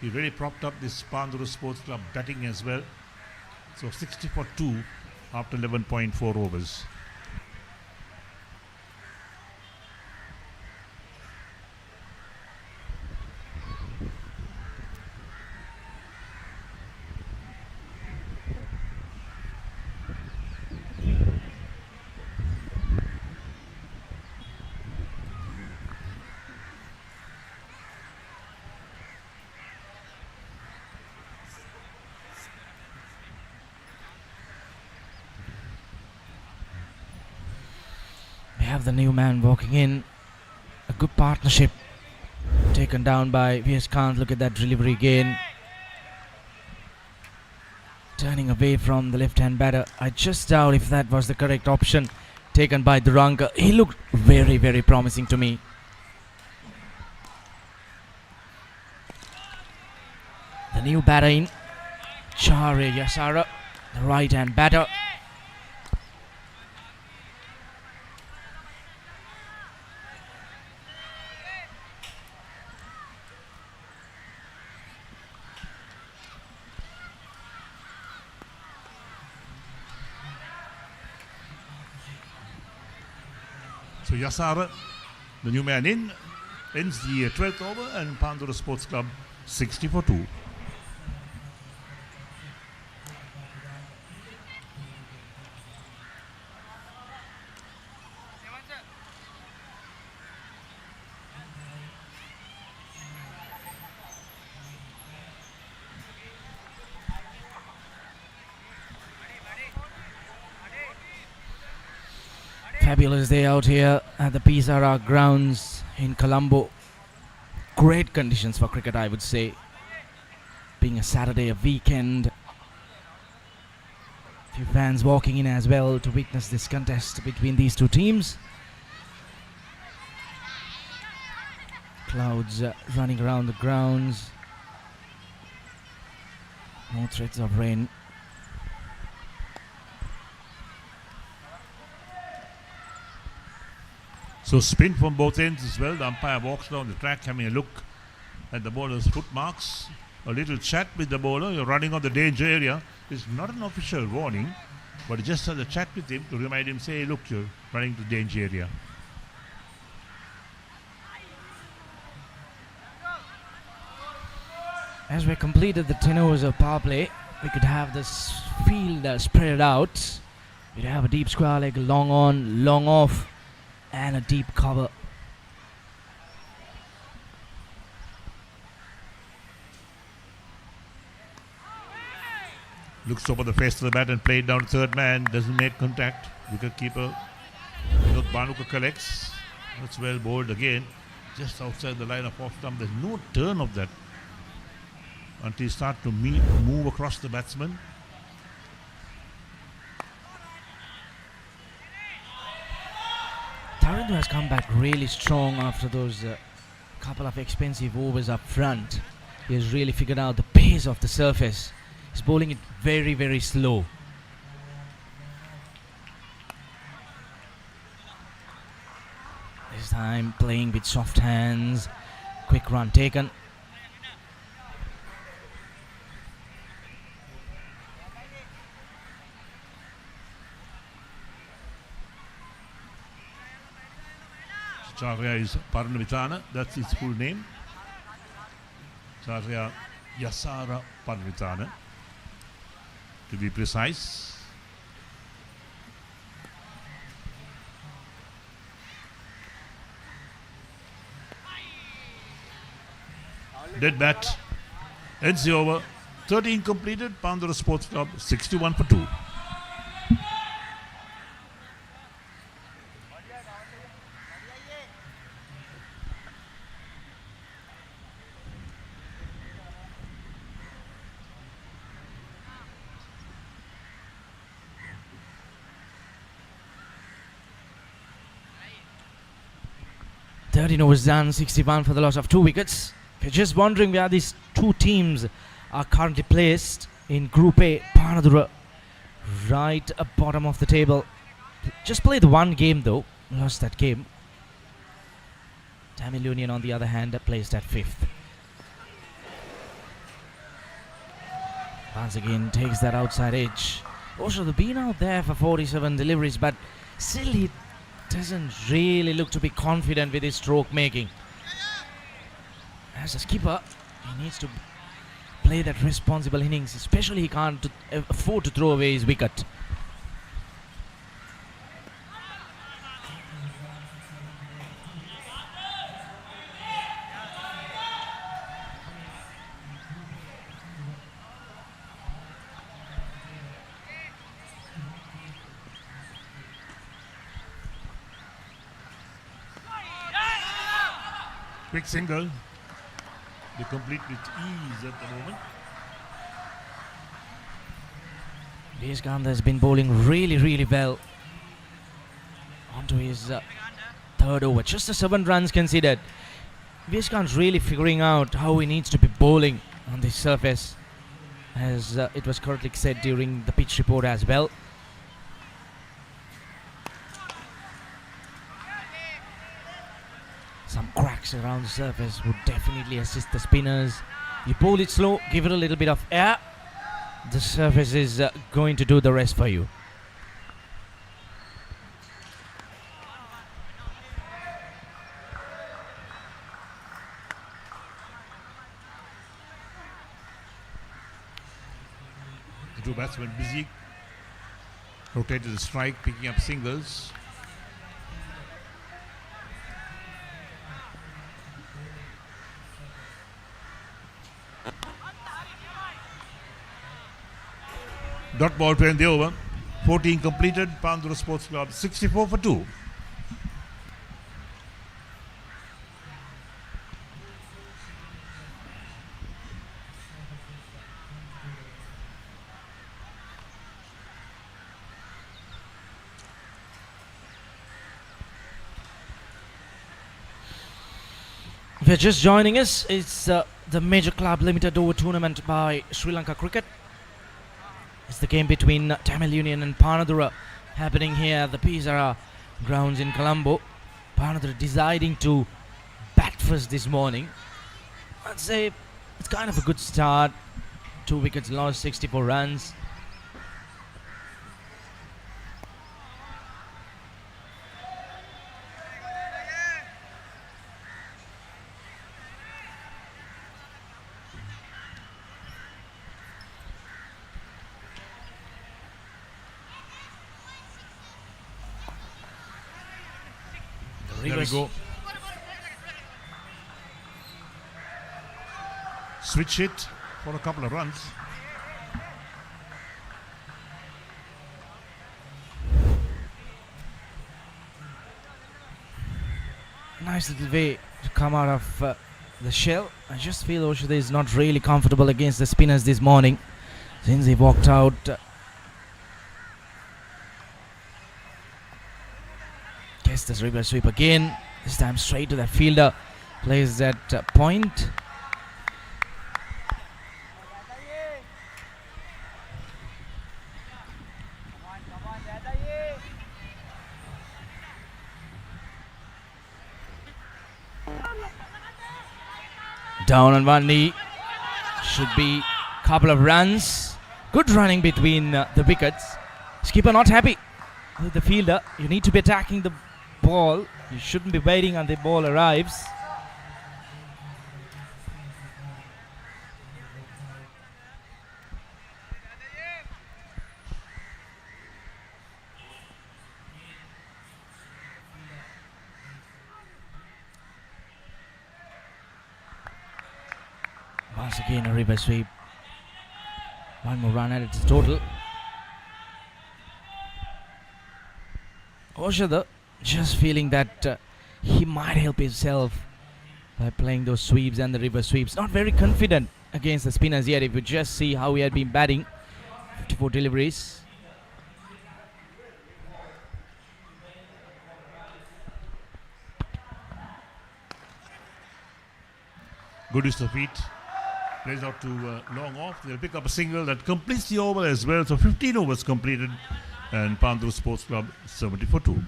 he really propped up this Panadura Sports Club batting as well. So 60 for 2 after 11.4 overs. Have the new man walking in. A good partnership taken down by V.S. Khan. Look at that delivery again. Turning away from the left-hand batter. I just doubt if that was the correct option taken by Duranka. He looked very, very promising to me. The new batter in. Chare Yasara, the right-hand batter. So Yasara, the new man in, ends the 12th over, and Panadura Sports Club 60 for 2. Fabulous day out here at the PSRR grounds in Colombo. Great conditions for cricket, I would say. being a Saturday, a weekend. Few fans walking in as well to witness this contest between these two teams. Clouds running around the grounds. No threats of rain. So spin from both ends as well. The umpire walks down the track having a look at the bowler's footmarks. A little chat with the bowler. You're running on the danger area. It's not an official warning, but just has a chat with him to remind him, say, look, you're running to the danger area. As we completed the 10 overs of power play, we could have this field spread out. We'd have a deep square leg, long on, long off, and a deep cover. Looks over the face of the bat and played down third man. Doesn't make contact. Wicketkeeper Vinod Banuka collects. That's well bowled again. Just outside the line of off stump. There's no turn of that until he starts to move across the batsman. Tourn has come back really strong after those couple of expensive overs up front. He has really figured out the pace of the surface. He's bowling it very, very slow. This time playing with soft hands. Quick run taken. Charya is Parnavitana, that's his full name. Charya Yasara Parnavitana, to be precise. Dead bat, ends the over. 13 completed, Panadura Sports Club 61 for 2. Was done, 61 for the loss of 2 wickets. If you're just wondering where these two teams are currently placed in Group A, Panadura right at bottom of the table. Just played one game though, lost that game. Tamil Union on the other hand placed at 5th. Once again takes that outside edge. Also they've been out there for 47 deliveries, but still he doesn't really look to be confident with his stroke making. As a skipper, he needs to play that responsible innings, especially he can't afford to throw away his wicket. Quick single. They complete with ease at the moment. Viskant has been bowling really well. Onto his third over. Just the 7 runs conceded. Viskant's really figuring out how he needs to be bowling on this surface, as it was correctly said during the pitch report as well. Some cracks around the surface would definitely assist the spinners. You bowl it slow, give it a little bit of air. The surface is going to do the rest for you. The two batsmen busy. Rotated the strike, picking up singles. Dot ball to end the over. 14 completed. Panadura Sports Club 64 for 2. you're just joining us, it's the Major Club Limited Over Tournament by Sri Lanka Cricket. It's the game between Tamil Union and Panadura happening here at the Pizarra grounds in Colombo. Panadura deciding to bat first this morning. I'd say it's kind of a good start. 2 wickets lost, 64 runs. There we go. Switch hit for a couple of runs. Nice little way to come out of the shell. I just feel Oshide is not really comfortable against the spinners this morning since he walked out. Gets this reverse sweep again. This time straight to the fielder. Plays that point. Down on one knee. Should be a couple of runs. Good running between the wickets. Skipper not happy with the fielder. You need to be attacking the ball. You shouldn't be waiting until the ball arrives. Once again a reverse sweep. One more run added to the total. Oshada just feeling that he might help himself by playing those sweeps and the reverse sweeps. Not very confident against the spinners yet. If you just see how he had been batting. 54 deliveries. Good use of feet. Plays out to long off. They'll pick up a single that completes the over as well. So 15 overs completed. And Panadura Sports Club 70 for 2.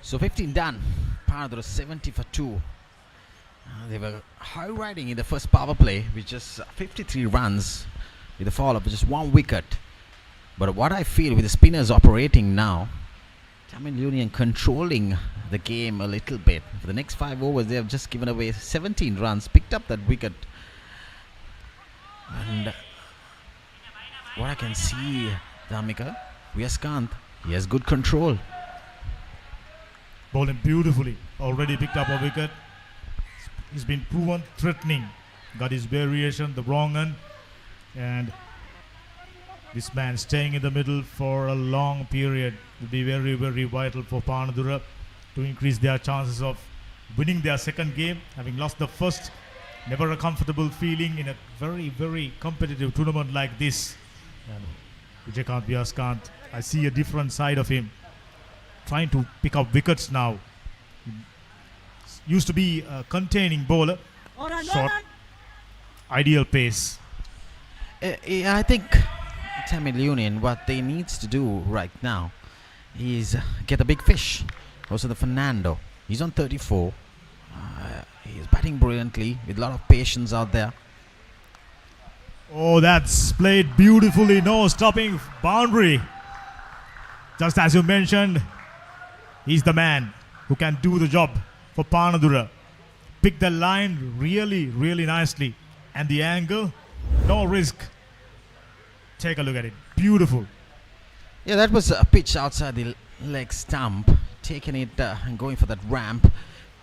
So 15 done. Panadura 70 for 2. They were high riding in the first power play with just 53 runs with a fall of just 1 wicket. But what I feel with the spinners operating now, Tamil Union controlling the game a little bit. For the next 5 overs, they have just given away 17 runs, picked up that wicket. And what I can see, Dhamika, Vyaskant, he has good control. Bowling beautifully. Already picked up a wicket. He's been proven threatening. Got his variation, the wrong end. And this man staying in the middle for a long period will be very, very vital for Panadura to increase their chances of winning their second game. Having lost the first, never a comfortable feeling in a very, very competitive tournament like this. And Vijaykanth Vyaskant, I see a different side of him. Trying to pick up wickets now. Used to be a containing bowler. Short, ideal pace. I think Tamil Union, what they needs to do right now is get a big fish. Also the Fernando. He's on 34. He's batting brilliantly with a lot of patience out there. Oh, that's played beautifully. No stopping boundary. Just as you mentioned, he's the man who can do the job for Panadura. Pick the line really, really nicely. And the angle, no risk. Take a look at it. Beautiful. Yeah, that was a pitch outside the leg stump. Taking it and going for that ramp.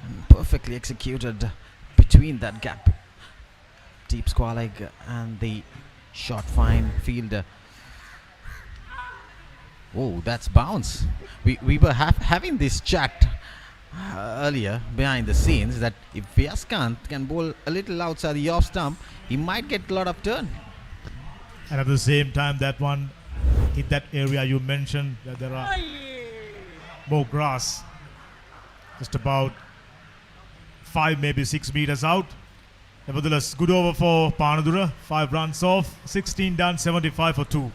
And perfectly executed between that gap. Deep square leg and the short fine fielder. Oh, that's bounce. We were having this chat earlier behind the scenes that if Vyaskanth can bowl a little outside the off stump, he might get a lot of turn. And at the same time, that one hit that area you mentioned that there are more grass, just about 5 maybe 6 meters out. Nevertheless, good over for Panadura. 5 runs off, 16 done, 75 for 2.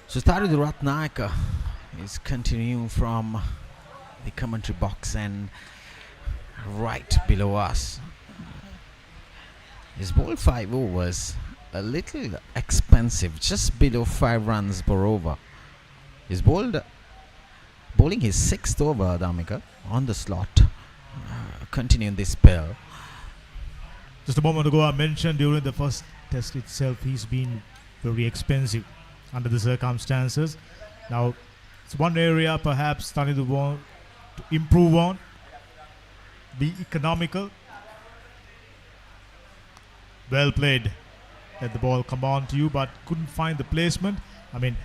So Taridu Ratnayaka is continuing from the commentary box and right below us. His ball 5 overs a little expensive, just below 5 runs per over. He's bowling his 6th over, Damika, on the slot, continuing this spell. Just a moment ago, I mentioned during the first test itself, he's been very expensive under the circumstances. Now, it's one area perhaps Tanidu want to improve on, be economical. Well played. Let the ball come on to you, but couldn't find the placement. I mean,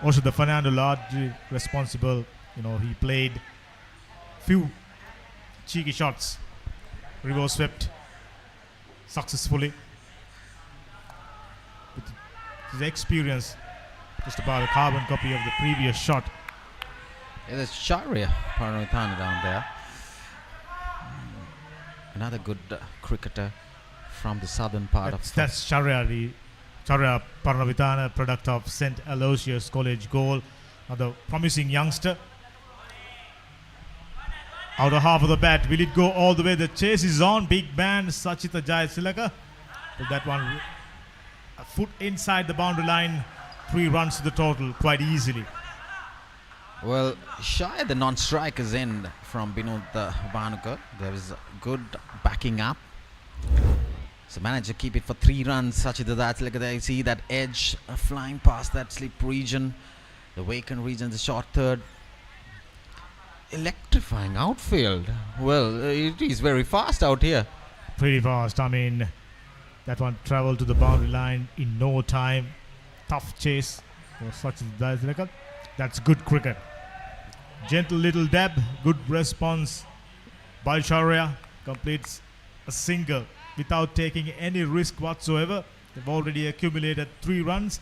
also the Fernando largely responsible. He played few cheeky shots, reverse swept successfully. With his experience, just about a carbon copy of the previous shot. Yeah, there's Charya Paramithana down there. Another good cricketer from the southern part of that's Charya Paramithana, product of St. Aloysius College Goal. Another promising youngster. Outer half of the bat, will it go all the way? The chase is on. Big man Sachita Jayatilaka. But that one, a foot inside the boundary line. 3 runs to the total quite easily. Well, shy the non-strikers end from Binod Bhanukar. There is good backing up. So manager keep it for 3 runs. Sachita Jayatilaka there. You see that edge flying past that slip region. The vacant region, the short third. Electrifying outfield. Well, it is very fast out here. Pretty fast. I mean, that one traveled to the boundary line in no time. Tough chase for Sachita. That's good cricket. Gentle little dab. Good response by Charya. Completes a single without taking any risk whatsoever. They've already accumulated 3 runs.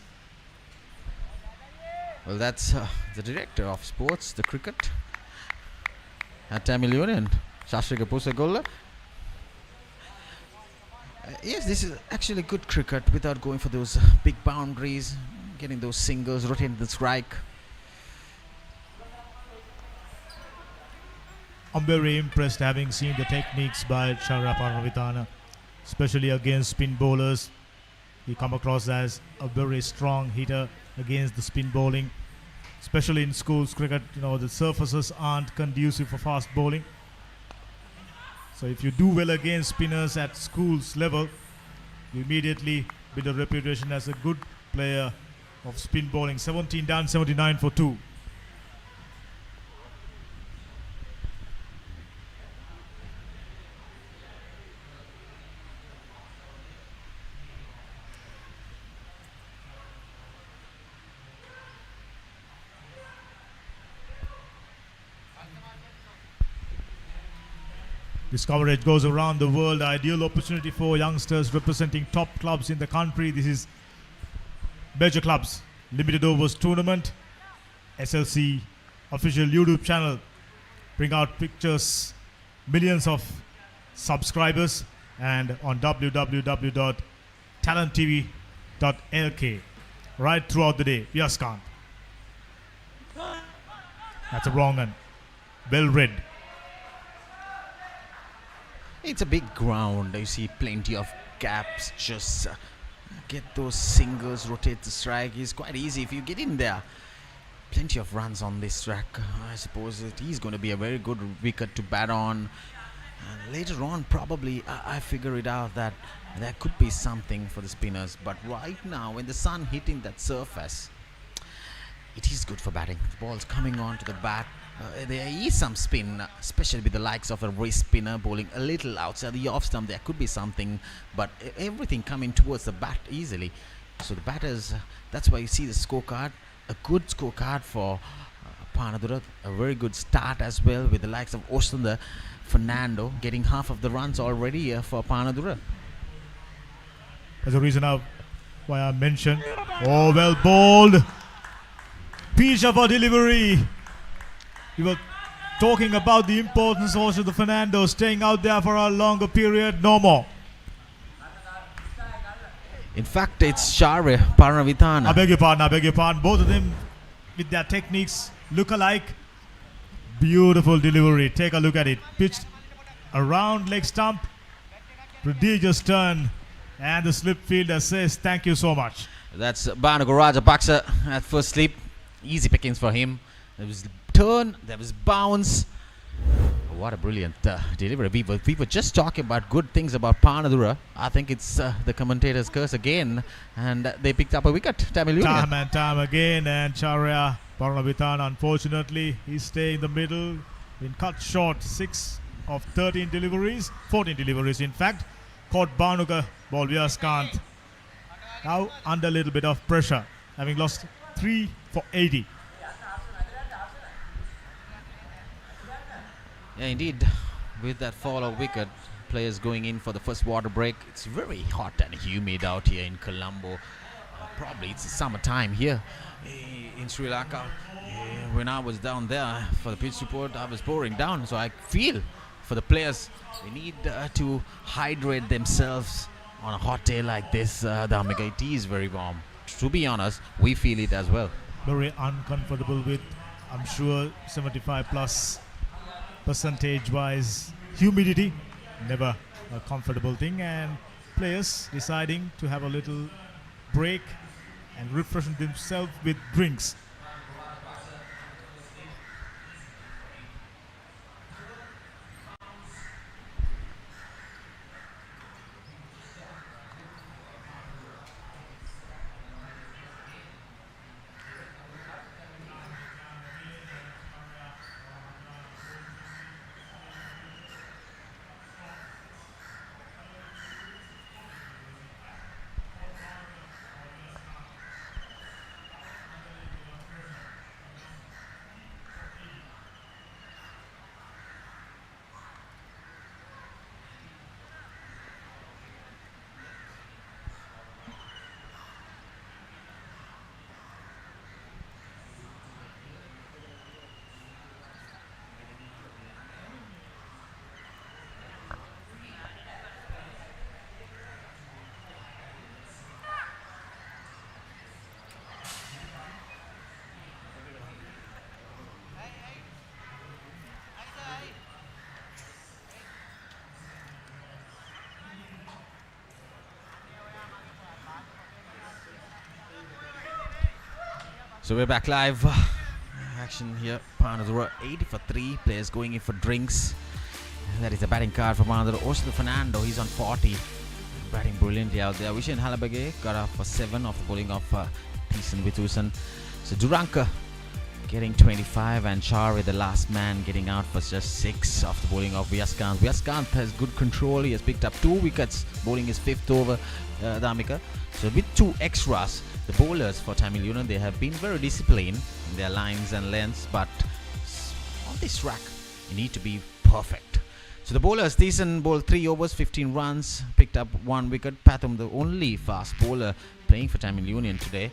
Well, that's the director of sports, the cricket at Tamil Union, Shashrika Pusagolla. Yes, this is actually good cricket without going for those big boundaries, getting those singles, rotating the strike. I'm very impressed having seen the techniques by Charya Paramithana, especially against spin bowlers. He come across as a very strong hitter against the spin bowling, especially in schools cricket. The surfaces aren't conducive for fast bowling. So if you do well against spinners at schools level, you immediately build a reputation as a good player of spin bowling. 17 done, 79 for 2. This coverage goes around the world. Ideal opportunity for youngsters representing top clubs in the country. This is Major Clubs Limited Overs Tournament. SLC official YouTube channel. Bring out pictures, millions of subscribers, and on www.talenttv.lk right throughout the day. Vyaskanth. That's a wrong one. Well read. It's a big ground. You see plenty of gaps. Just get those singles, rotate the strike. It's quite easy if you get in there. Plenty of runs on this track. I suppose it is going to be a very good wicket to bat on. And later on, probably, I figure it out that there could be something for the spinners. But right now, when the sun hitting that surface, it is good for batting. The ball's coming on to the bat. there is some spin, especially with the likes of a wrist spinner bowling a little outside the off stump. There could be something, but everything coming towards the bat easily. So the batters, that's why you see the scorecard, a good scorecard for Panadura, a very good start as well with the likes of Osunda Fernando getting half of the runs already for Panadura. That's the reason why I mentioned. Oh, well bowled. Pisha for delivery. We were talking about the importance also of the Fernando staying out there for a longer period. No more. In fact, it's Share Paranavithana. I beg your pardon. Both of them with their techniques look alike. Beautiful delivery. Take a look at it. Pitched around leg stump. Prodigious turn. And the slip fielder says thank you so much. That's Banagaraja Baksa at first slip. Easy pickings for him. There was turn, there was bounce. What a brilliant delivery. We were just talking about good things about Panadura. I think it's the commentator's curse again. And they picked up a wicket. Time and time again. And Charya Paranavithana, unfortunately, he stayed in the middle. Been cut short. 6 of 13 deliveries. 14 deliveries, in fact. Caught Banuka, ball Vyaskant. Now under a little bit of pressure. Having lost 3 for 80. Yeah, indeed. With that fall of wicket, players going in for the first water break. It's very hot and humid out here in Colombo. Probably it's summertime here in Sri Lanka. When I was down there for the pitch report, I was pouring down. So I feel for the players, they need to hydrate themselves on a hot day like this. The Omega tea is very warm. To be honest, we feel it as well. Very uncomfortable with, I'm sure, 75 plus percentage wise humidity. Never a comfortable thing, and players deciding to have a little break and refreshing themselves with drinks. So we're back live. Action here. Panadura 80 for 3. Players going in for drinks. That is a batting card for Panadura. Osunda Fernando, he's on 40. Batting brilliantly out there. Vishen Halabage got off for 7 off the bowling of Thiessen Withusen. So Duranka getting 25, and Char, the last man, getting out for just 6 off the bowling of Vyaskant. Vyaskant has good control. He has picked up 2 wickets, bowling his 5th over, Dhamika. So with 2 extras, the bowlers for Tamil Union, they have been very disciplined in their lines and lengths, but on this track, you need to be perfect. So the bowlers, Thiessen bowled 3 overs, 15 runs, picked up 1 wicket. Pathum, the only fast bowler playing for Tamil Union today,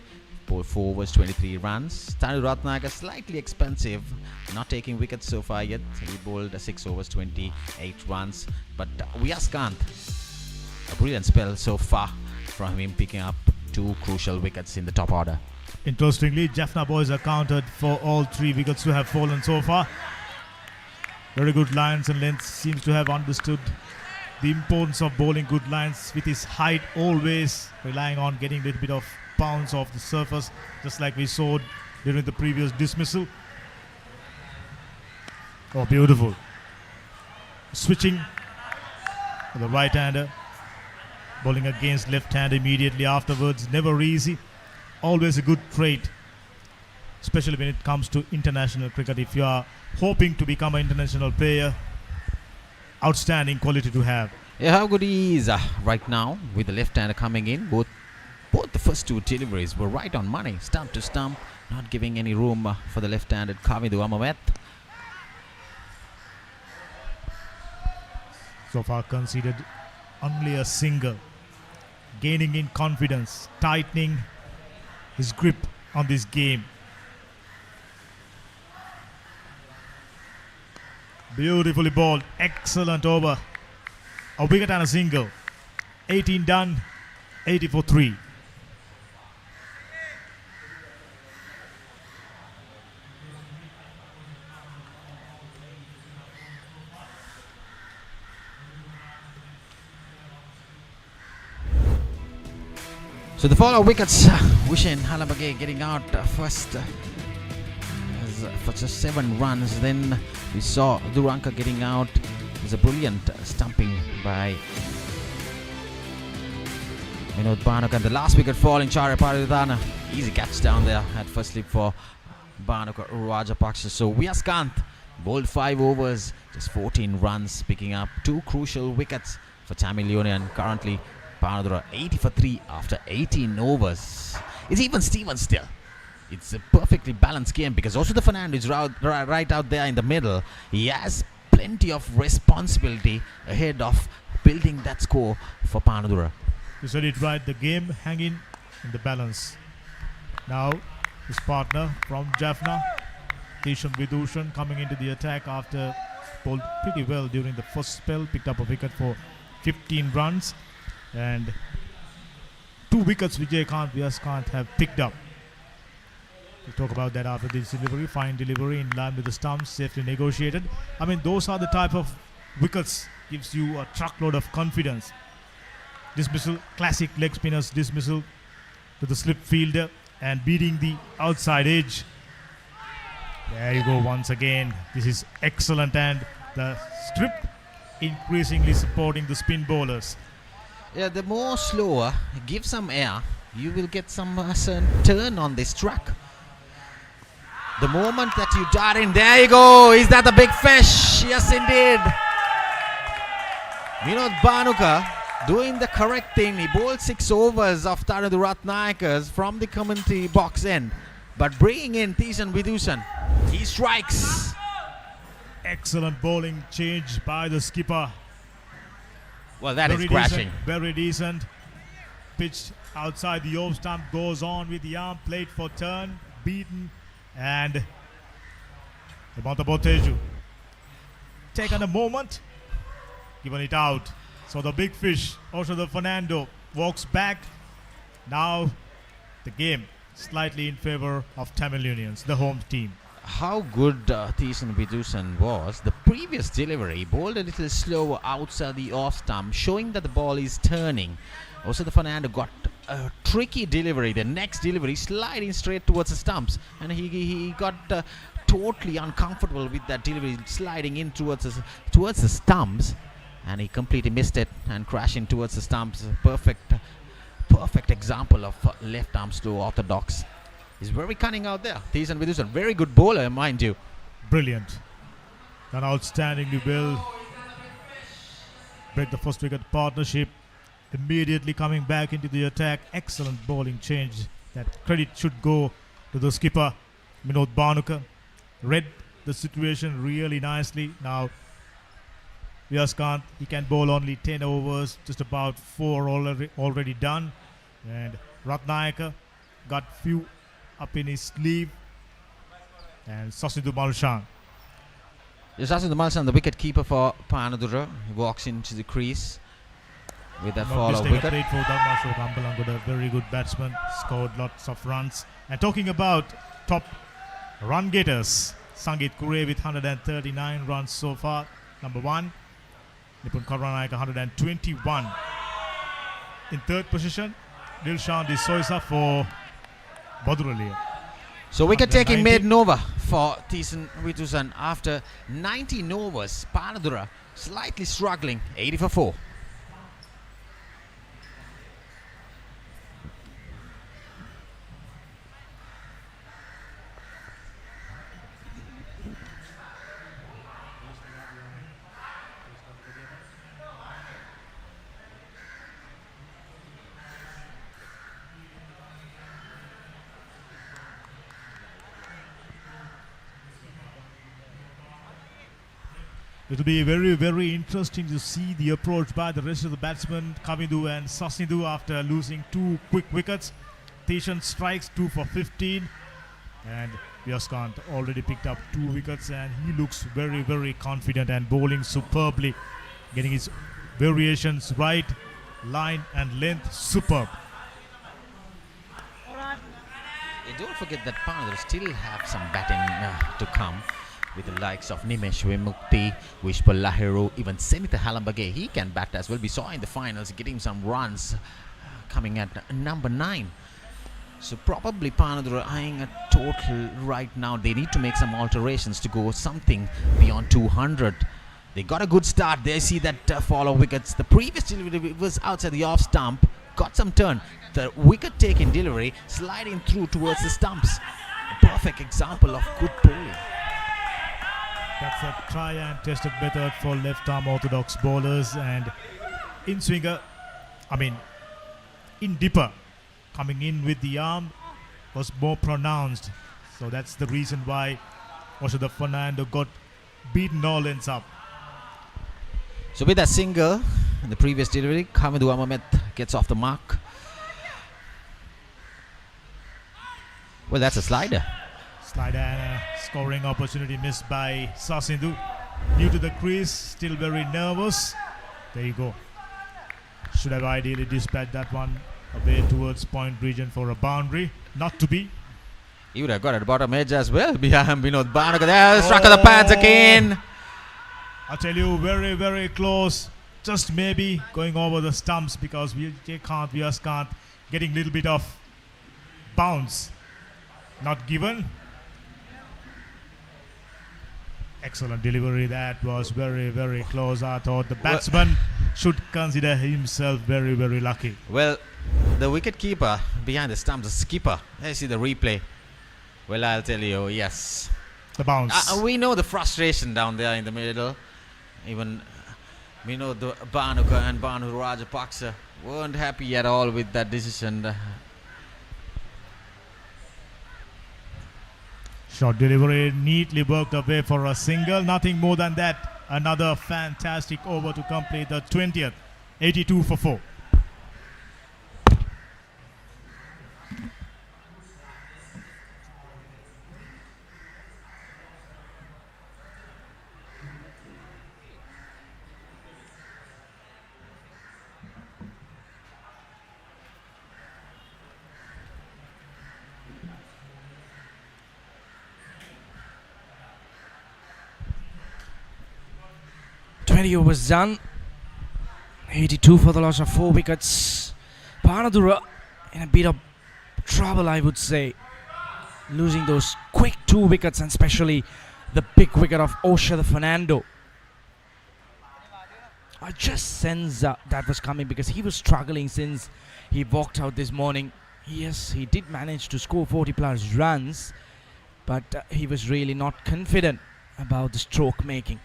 bowled 4 overs, 23 runs. Tanu Ratnaka, slightly expensive, not taking wickets so far yet. He bowled 6 overs, 28 runs. But Vyaskant, a brilliant spell so far from him, picking up 2 crucial wickets in the top order. Interestingly, Jaffna boys accounted for all 3 wickets to have fallen so far. Very good lines and lengths. Seems to have understood the importance of bowling good lines with his height, always relying on getting a little bit of bounce off the surface, just like we saw during the previous dismissal. Oh, beautiful. Switching to the right-hander. Bowling against left hand immediately afterwards. Never easy. Always a good trait. especially when it comes to international cricket. If you are hoping to become an international player, outstanding quality to have. Yeah, how good he is right now with the left-hander coming in. Both the first two deliveries were right on money, stump to stump, not giving any room for the left-handed Kavidu Amamet. So far conceded only a single, gaining in confidence, tightening his grip on this game. Beautifully bowled, excellent over. A wicket and a single. 18 done, 80 for 3. So the follow wickets, Vishen Halabage getting out first for just 7 runs. Then we saw Duranka getting out. It was a brilliant stumping by Vinod Bhanukar. And the last wicket falling, Charya Paridana. Easy catch down there at first slip for Bhanukar Rajapaksa. So Vyaskanth bowled 5 overs, just 14 runs, picking up 2 crucial wickets for Tamil Union. Currently Panadura 80 for 3 after 18 overs. It's even Steven still. It's a perfectly balanced game because also the Fernando is right out there in the middle. He has plenty of responsibility ahead of building that score for Panadura. You said it right, the game hanging in the balance. Now his partner from Jaffna, Tishan Vidushan, coming into the attack after bowled pretty well during the first spell, picked up a wicket for 15 runs. And 2 wickets Vijaykanth, Vyaskanth have picked up. We'll talk about that after this delivery. Fine delivery in line with the stumps, safely negotiated. I mean, those are the type of wickets gives you a truckload of confidence. Dismissal, classic leg spinners dismissal to the slip fielder and beating the outside edge. There you go once again. This is excellent, and the strip increasingly supporting the spin bowlers. Yeah, the more slower, give some air, you will get some certain turn on this track. The moment that you dart in, there you go. Is that a big fish? Yes, indeed. Vinod Bhanukar doing the correct thing. He bowled 6 overs of Panadura Ratnayakers from the commentary box end. But bringing in Tishan Vidushan, he strikes. Excellent bowling change by the skipper. Well, that is crashing. Very decent. Pitched outside the off stump, goes on with the arm, played for turn, beaten, and Himanta Boteju taken a moment, given it out. So the big fish, also the Fernando, walks back. Now the game slightly in favor of Tamil Unions, the home team. How good Tishan Vidushan was. The previous delivery bowled a little slower outside the off stump, showing that the ball is turning. Also the Fernando got a tricky delivery. The next delivery sliding straight towards the stumps, and he got totally uncomfortable with that delivery sliding in towards the stumps, and he completely missed it and crashing towards the stumps. Perfect example of left arm slow orthodox. He's very cunning out there. Tishan Vidushan, very good bowler, mind you. Brilliant. Done outstandingly well. Break the first wicket partnership. Immediately coming back into the attack. Excellent bowling change. That credit should go to the skipper, Vinod Bhanukar. Read the situation really nicely. Now, Vyaskanth, he can bowl only 10 overs, just about 4 already done. And Ratnayaka got few up in his sleeve. And Sasidhu Malshan. Sasidhu Malshan, the wicket keeper for Panadura, walks into the crease with a follow wicket. Played for Dharmashok Ambalangoda, very good batsman, scored lots of runs. And talking about top run getters, Sangeet Kure with 139 runs so far, number 1. Nipun Karunaika 121. In third position, Dilshan D'Souza for Baduralia. So wicket taking made Nova for Tishan Vidushan after 19 overs. Panadura slightly struggling, 80 for 4. It'll be very, very interesting to see the approach by the rest of the batsmen, Kavindu and Sasindu, after losing 2 quick wickets. Tishan strikes 2 for 15, and Yaskant already picked up 2 wickets, and he looks very, very confident and bowling superbly, getting his variations right, line and length superb. Don't forget that Panadura still have some batting to come, with the likes of Nimesh Vimukti, Wishpal Lahiro, even Senitha Halambage. He can bat as well. We saw in the finals getting some runs coming at number 9. So probably Panadura eyeing a total right now. They need to make some alterations to go something beyond 200. They got a good start. They see that fall of wickets. The previous delivery was outside the off stump. Got some turn. The wicket taking delivery sliding through towards the stumps. A perfect example of good bowling. That's a try and tested method for left arm orthodox bowlers, and in swinger, in dipper, coming in with the arm was more pronounced. So that's the reason why Oshada Fernando got beaten all ends up. So with that single in the previous delivery, Kavindu Amamet gets off the mark. Well, that's a slider. Slider and a scoring opportunity missed by Sasindu. New to the crease, still very nervous. There you go. Should have ideally dispatched that one away towards point region for a boundary. Not to be. He would have got at the bottom edge as well. Behind Vinod Bhanuka. There, struck the pads again. I tell you, very, very close. Just maybe going over the stumps, because we just can't getting a little bit of bounce. Not given. Excellent delivery. That was very, very close. I thought the batsman should consider himself very, very lucky. Well, the wicket keeper behind the stumps, the skipper. I see the replay. Well, I'll tell you, yes. The bounce. We know the frustration down there in the middle. Even we know the Bhanuka and Bhanu Rajapaksa weren't happy at all with that decision. Short delivery, neatly worked away for a single. Nothing more than that. Another fantastic over to complete the 20th. 82 for 4. Was done. 82 for the loss of 4 wickets. Panadura in a bit of trouble, I would say, losing those quick 2 wickets, and especially the big wicket of Oshada Fernando. I just sense that was coming, because he was struggling since he walked out this morning. Yes, he did manage to score 40 plus runs, but he was really not confident about the stroke making.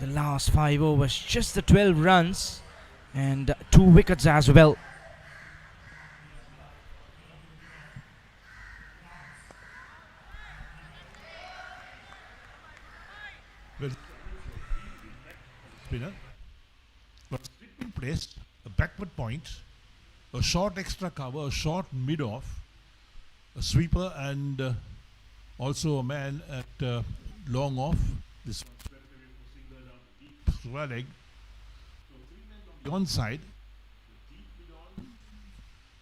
The last 5 overs, just the 12 runs and 2 wickets as well. Well, spinner, but in place, a backward point, a short extra cover, a short mid-off, a sweeper, and also a man at long off. This swelling. So 3 men on the onside, the deep mid-on,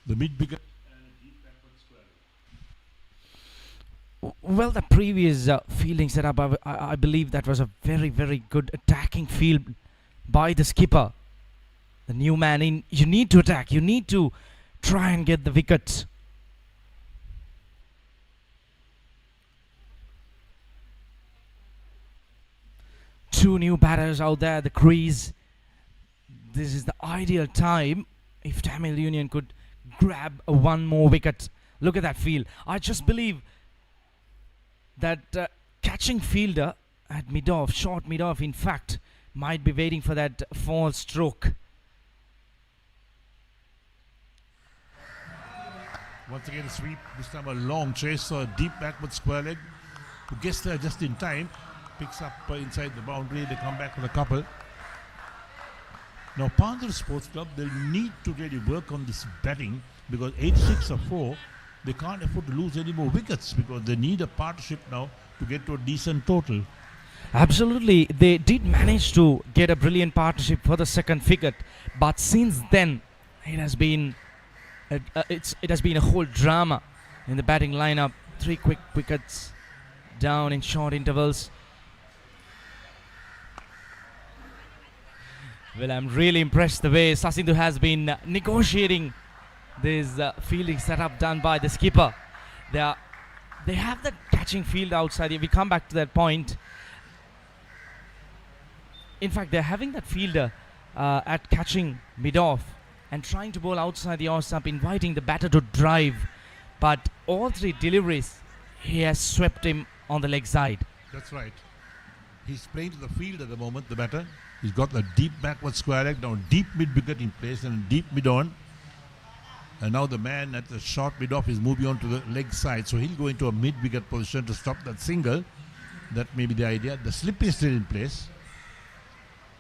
the mid-wicket, and a deep backward square. Well, the previous fielding setup, I believe that was a very, very good attacking field by the skipper. The new man in, you need to attack, you need to try and get the wickets. Two new batters out there, the crease. This is the ideal time if Tamil Union could grab one more wicket. Look at that field. I just believe that catching fielder at mid-off, short mid-off, in fact, might be waiting for that false stroke. Once again, a sweep. This time a long chase, so a deep backward square leg. Who gets there just in time. Picks up inside the boundary. They come back with a couple. Now, Panadura Sports Club, they'll need to really work on this batting because 86 or 4, they can't afford to lose any more wickets because they need a partnership now to get to a decent total. Absolutely, they did manage to get a brilliant partnership for the second wicket, but since then, it has been a whole drama in the batting lineup. 3 quick wickets down in short intervals. Well, I'm really impressed the way Sasindhu has been negotiating this fielding setup done by the skipper. They have that catching field outside. If we come back to that point, in fact, they're having that fielder at catching mid-off and trying to bowl outside the off stump, inviting the batter to drive. But all 3 deliveries, he has swept him on the leg side. That's right. He's playing to the field at the moment, the batter. He's got the deep backward square leg, now deep mid-wicket in place and deep mid-on. And now the man at the short mid-off is moving on to the leg side. So he'll go into a mid-wicket position to stop that single. That may be the idea. The slip is still in place.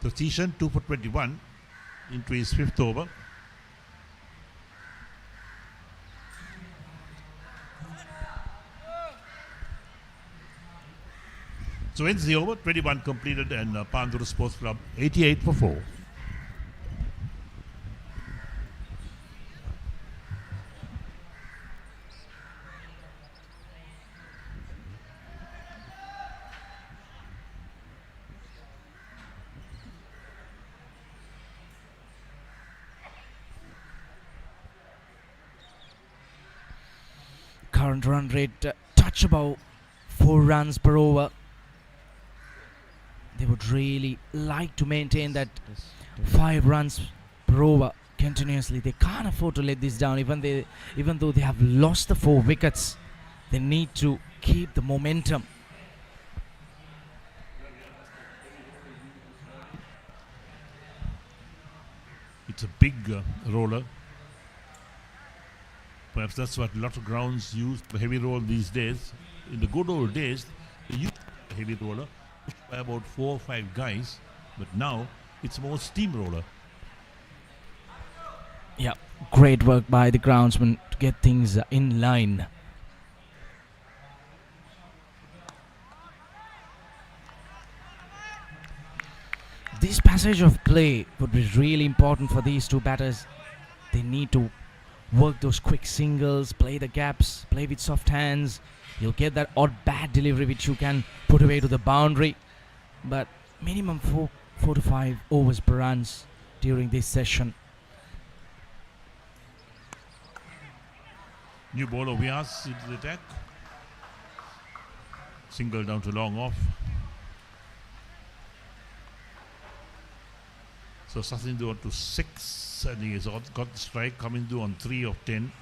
So Tishan, 2 for 21 into his 5th over. So ends the over, 21 completed, and Panadura Sports Club 88 for 4. Current run rate touch about 4 runs per over. They would really like to maintain that 5 runs per over continuously. They can't afford to let this down. Even though they have lost the 4 wickets, they need to keep the momentum. It's a big roller. Perhaps that's what a lot of grounds use for heavy roll these days. In the good old days, they used a heavy roller by about 4 or 5 guys, but now it's more steamroller. Yeah, great work by the groundsman to get things in line. This passage of play would be really important for these 2 batters. They need to work those quick singles, play the gaps, play with soft hands. You'll get that odd bad delivery which you can put away to the boundary. But minimum 4 to 5 overs per runs during this session. New bowler Vyas into the attack. Single down to long off. So Sasindhu on to 6, and he has got the strike. Kamindu on 3 of 10.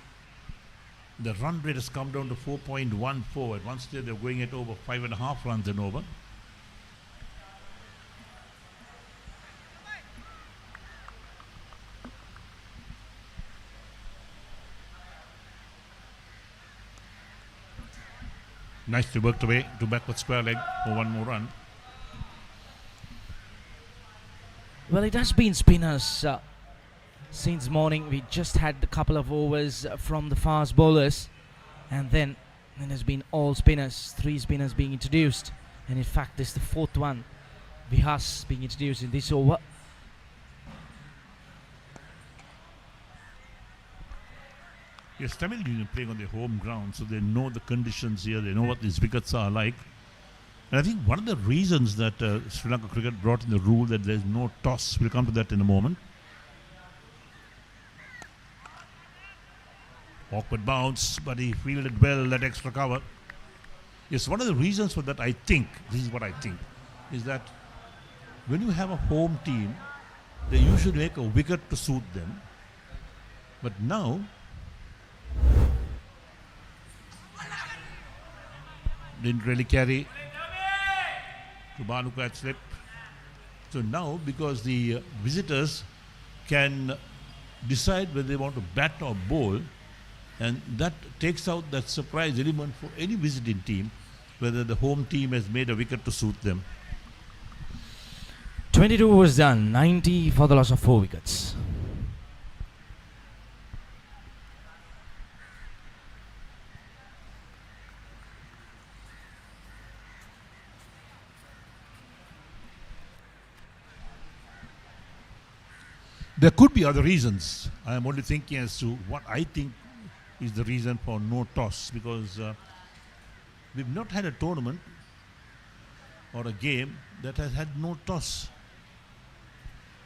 The run rate has come down to 4.14. At one stage they're going at over 5.5 runs and over. Nicely worked away to backward square leg for 1 more run. Well, it has been spinners since morning. We just had a couple of overs from the fast bowlers, and then it has been all spinners, 3 spinners being introduced, and in fact this is the 4th one, Vihas, being introduced in this over. Yes, Tamil Union playing on their home ground, so they know the conditions here, they know what these wickets are like. And I think one of the reasons that Sri Lanka cricket brought in the rule that there's no toss, we'll come to that in a moment. Awkward bounce, but he fielded well, that extra cover. Yes, one of the reasons for that, I think, this is what I think, is that when you have a home team, they usually make a wicket to suit them. But now, didn't really carry to Bhanuka at slip. So now, because the visitors can decide whether they want to bat or bowl, And that takes out that surprise element for any visiting team, whether the home team has made a wicket to suit them. 22 was done, 90 for the loss of 4 wickets. There could be other reasons. I am only thinking as to what I think is the reason for no toss, because we've not had a tournament or a game that has had no toss.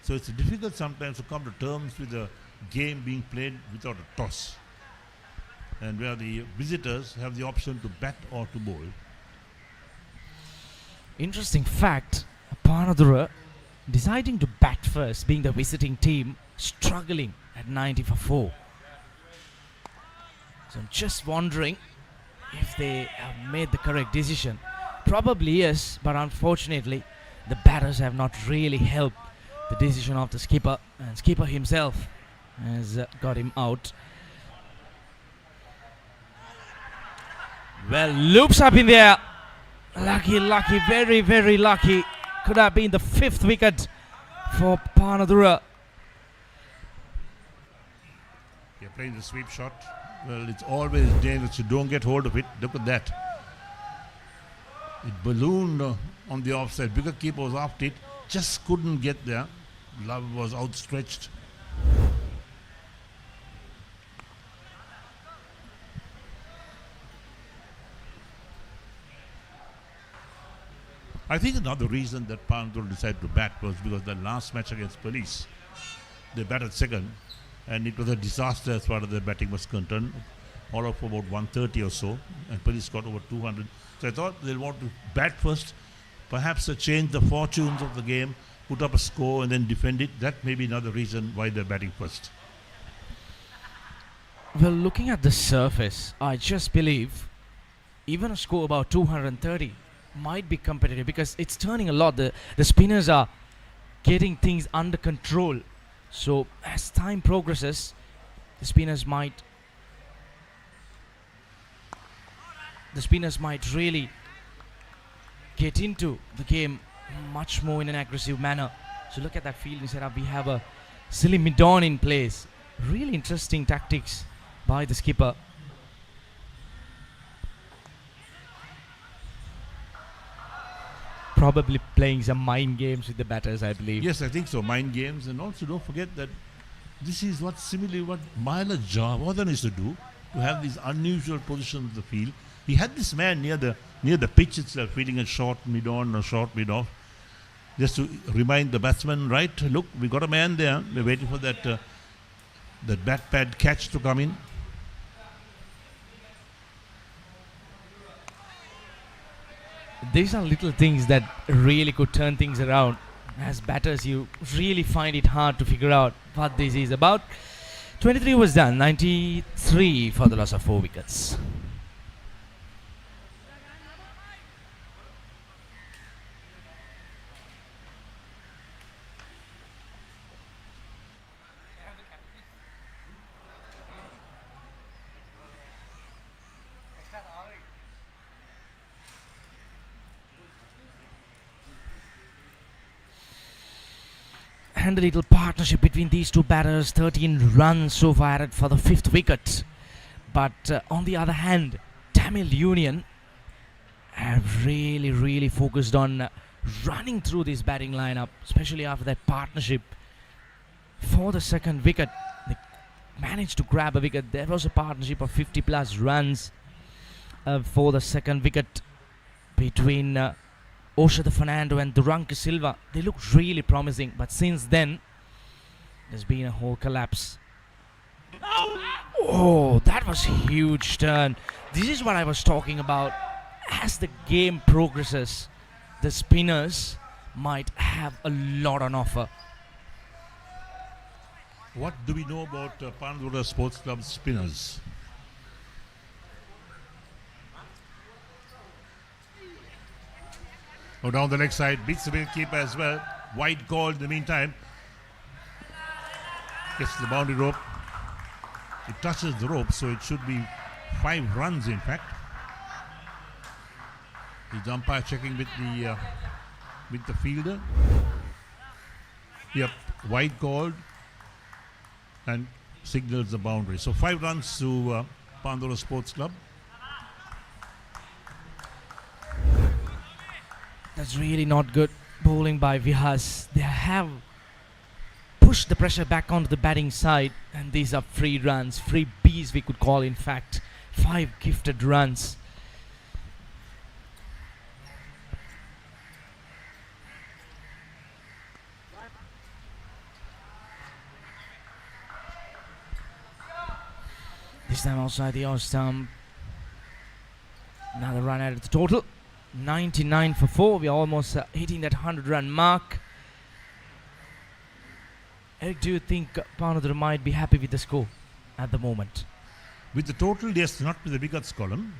So it's difficult sometimes to come to terms with a game being played without a toss, and where the visitors have the option to bat or to bowl. Interesting fact, Panadura deciding to bat first, being the visiting team, struggling at 90 for 4. So I'm just wondering if they have made the correct decision. Probably yes, but unfortunately the batters have not really helped the decision of the skipper, and skipper himself has got him out. Well, loops up in there. Lucky, very, very lucky. Could have been the 5th wicket for Panadura. You're playing the sweep shot. Well, it's always dangerous. You don't get hold of it. Look at that. It ballooned on the offside. Wicketkeeper was after it. Just couldn't get there. Glove was outstretched. I think another reason that Panadura decided to bat was because the last match against Police, they batted second, and it was a disaster as far as their batting was concerned. All of about 130 or so, and Police got over 200. So I thought they'll want to bat first, perhaps change the fortunes of the game, put up a score and then defend it. That may be another reason why they're batting first. Well, looking at the surface, I just believe even a score about 230 might be competitive, because it's turning a lot. The spinners are getting things under control. So as time progresses, the spinners might really get into the game much more in an aggressive manner. So look at that fielding setup. We have a silly mid-on in place. Really interesting tactics by the skipper. Probably playing some mind games with the batters, I believe. Yes, I think so. Mind games, and also don't forget that this is what Mahela Javadan used to do, to have these unusual positions of the field. He had this man near the pitch itself, feeding a short mid-on or short mid-off, just to remind the batsman, right, look, we got a man there. We're waiting for that bat pad catch to come in. These are little things that really could turn things around. As batters, you really find it hard to figure out what this is about. 23 was done, 93 for the loss of 4 wickets. And a little partnership between these two batters. 13 runs so far added for the 5th wicket. But on the other hand, Tamil Union have really focused on running through this batting lineup, especially after that partnership for the 2nd wicket. They managed to grab a wicket. There was a partnership of 50 plus runs for the 2nd wicket between Oshada Fernando and Duranque Silva. They looked really promising, but since then there's been a whole collapse. Oh, that was a huge turn. This is what I was talking about. As the game progresses, the spinners might have a lot on offer. What do we know about Panadura Sports Club spinners? Oh, down the leg side, beats the wicketkeeper as well. Wide call in the meantime. Gets the boundary rope. It touches the rope, so it should be 5 runs in fact. The umpire checking with the fielder. Yep, wide called and signals the boundary. So 5 runs to Panadura Sports Club. That's really not good bowling by Vihas. They have pushed the pressure back onto the batting side, and these are free runs, free Bs we could call in fact. 5 gifted runs. This time outside the off stump. Another run added to the total. 99 for 4. We're almost hitting that 100-run mark. Eric, do you think Panadura might be happy with the score at the moment? With the total, yes, not with the wickets column.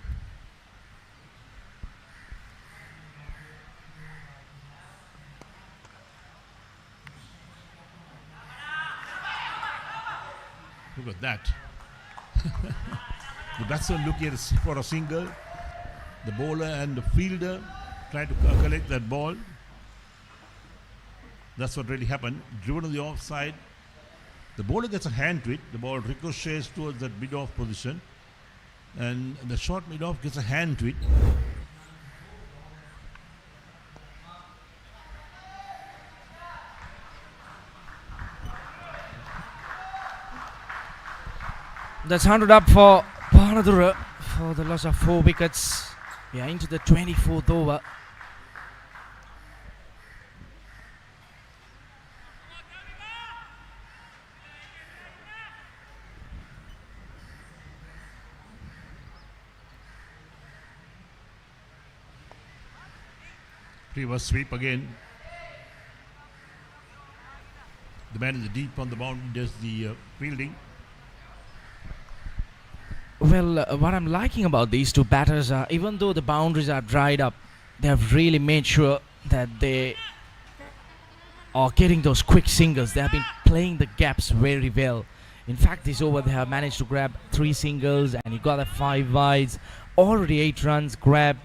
Look at that. The batsman looking for a single. The bowler and the fielder try to collect that ball. That's what really happened. Driven to the offside. The bowler gets a hand to it. The ball ricochets towards that mid-off position. And the short mid-off gets a hand to it. That's 100 up for Panadura for the loss of 4 wickets. We are into the 24th over. Reverse sweep again. The man is deep on the boundary, does the fielding. Well, what I'm liking about these two batters are, even though the boundaries are dried up, they have really made sure that they are getting those quick singles. They have been playing the gaps very well. In fact, this over they have managed to grab 3 singles, and you got a 5 wides, already 8 runs grabbed.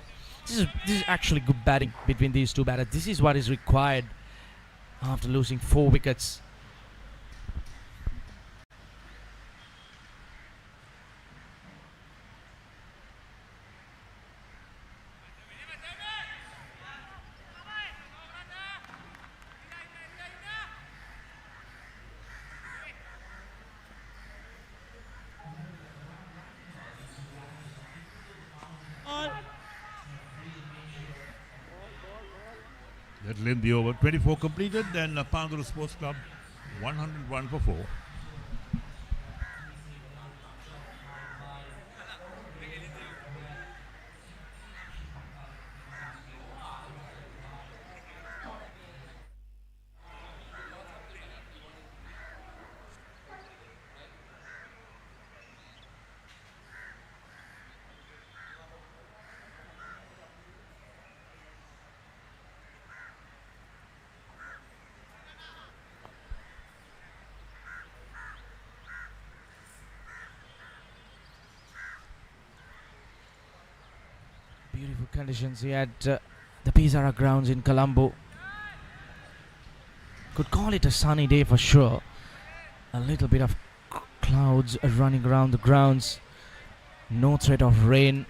This is actually good batting between these two batters. This is what is required after losing 4 wickets. That'll end the over. 24 completed, then Panadura Sports Club 101 for 4. Beautiful conditions here at the Pizarra grounds in Colombo. Could call it a sunny day for sure. A little bit of clouds running around the grounds. No threat of rain.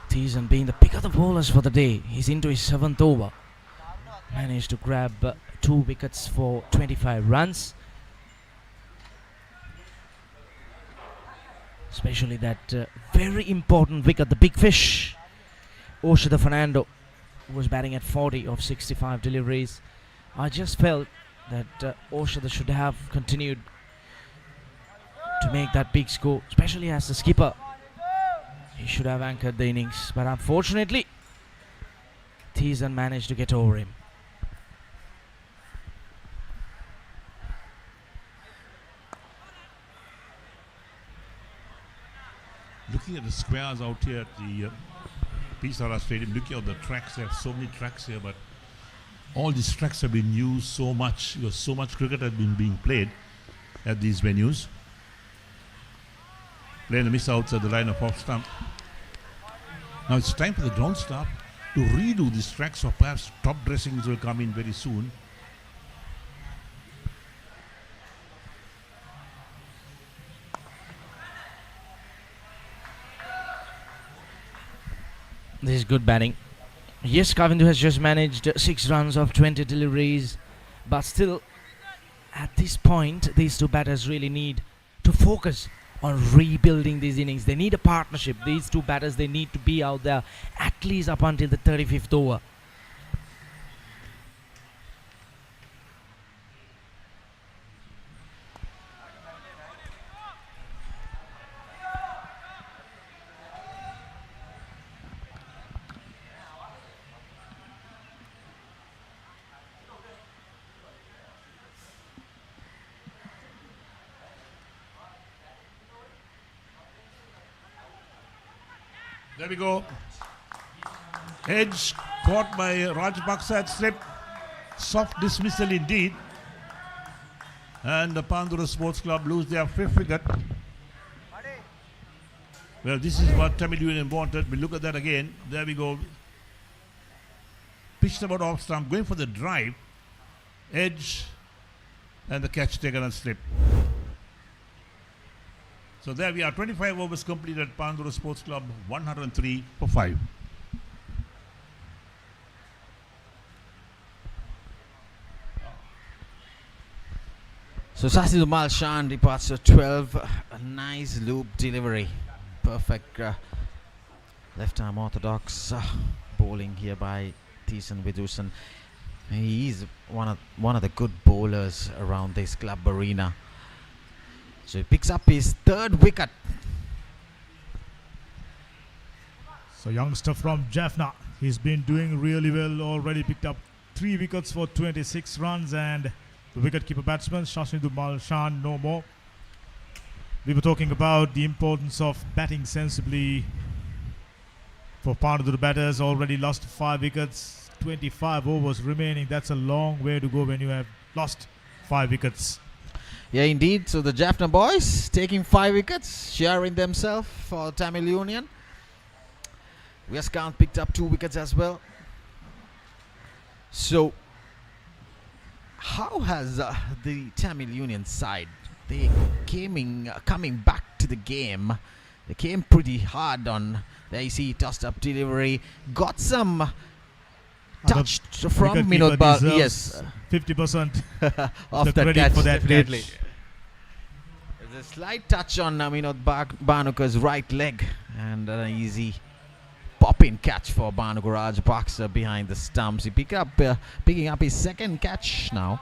Thiessen being the pick of the bowlers for the day. He's into his 7th over. Managed to grab 2 wickets for 25 runs. Especially that very important wicket, the big fish. Oshada Fernando was batting at 40 of 65 deliveries. I just felt that Oshada should have continued to make that big score, especially as the skipper. He should have anchored the innings, but unfortunately, Thiessen managed to get over him. Looking looking at the squares out here at the Pisara Stadium, looking at the tracks. There are so many tracks here, but all these tracks have been used so much because so much cricket has been being played at these venues. Playing the miss outs at the line of off stump. Now it's time for the ground staff to redo these tracks, or perhaps top dressings will come in very soon. This is good batting. Yes, Kavindu has just managed 6 runs of 20 deliveries, but still, at this point, these two batters really need to focus on rebuilding these innings. They need a partnership. These two batters, they need to be out there at least up until the 35th over. There we go. Edge caught by Rajapaksa at slip. Soft dismissal indeed. And the Panadura Sports Club lose their 5th wicket. Well, this is what Tamil Union wanted. We'll look at that again. There we go. Pitched about off stump, going for the drive. Edge and the catch taken on slip. So there we are, 25 overs completed at Panadura Sports Club, 103 for 5. So Sasi Dumal Shan departs to 12. A nice loop delivery. Perfect left arm orthodox bowling here by Thiessen Vidusan. He's one of the good bowlers around this club arena. So he picks up his 3rd wicket. So youngster from Jaffna, he's been doing really well, already picked up 3 wickets for 26 runs, and the wicket-keeper batsman Shashni Dumal Shan no more. We were talking about the importance of batting sensibly for Panadura batters. Already lost 5 wickets, 25 overs remaining. That's a long way to go when you have lost 5 wickets. Yeah, indeed. So the Jaffna boys taking 5 wickets, sharing themselves for Tamil Union. Westcount picked up 2 wickets as well. So how has the Tamil Union side, they coming back to the game? They came pretty hard on the AC tossed up delivery, got some touch from Minod Bal. Yes, 50% of the that credit catch, for that definitely. catch. There's a slight touch on Minod Banuka's right leg, and an easy pop-in catch for Banuka Rajapaksa behind the stumps. He picking up his 2nd catch now.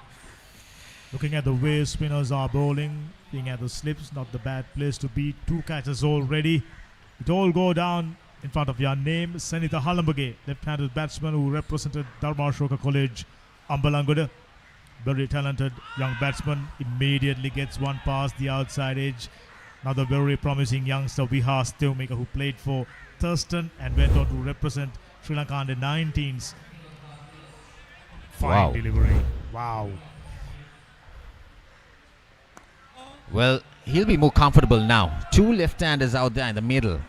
Looking at the way spinners are bowling, being at the slips, not the bad place to be. 2 catches already. It all go down in front of your name. Sanitha Halambage, left-handed batsman who represented Dharmashoka College, Ambalangoda. Very talented young batsman. Immediately gets one past the outside edge. Another very promising youngster, Vihas Theumika, who played for Thurston and went on to represent Sri Lanka under 19s. Fine Wow. delivery. Wow. Well, he'll be more comfortable now. 2 left-handers out there in the middle.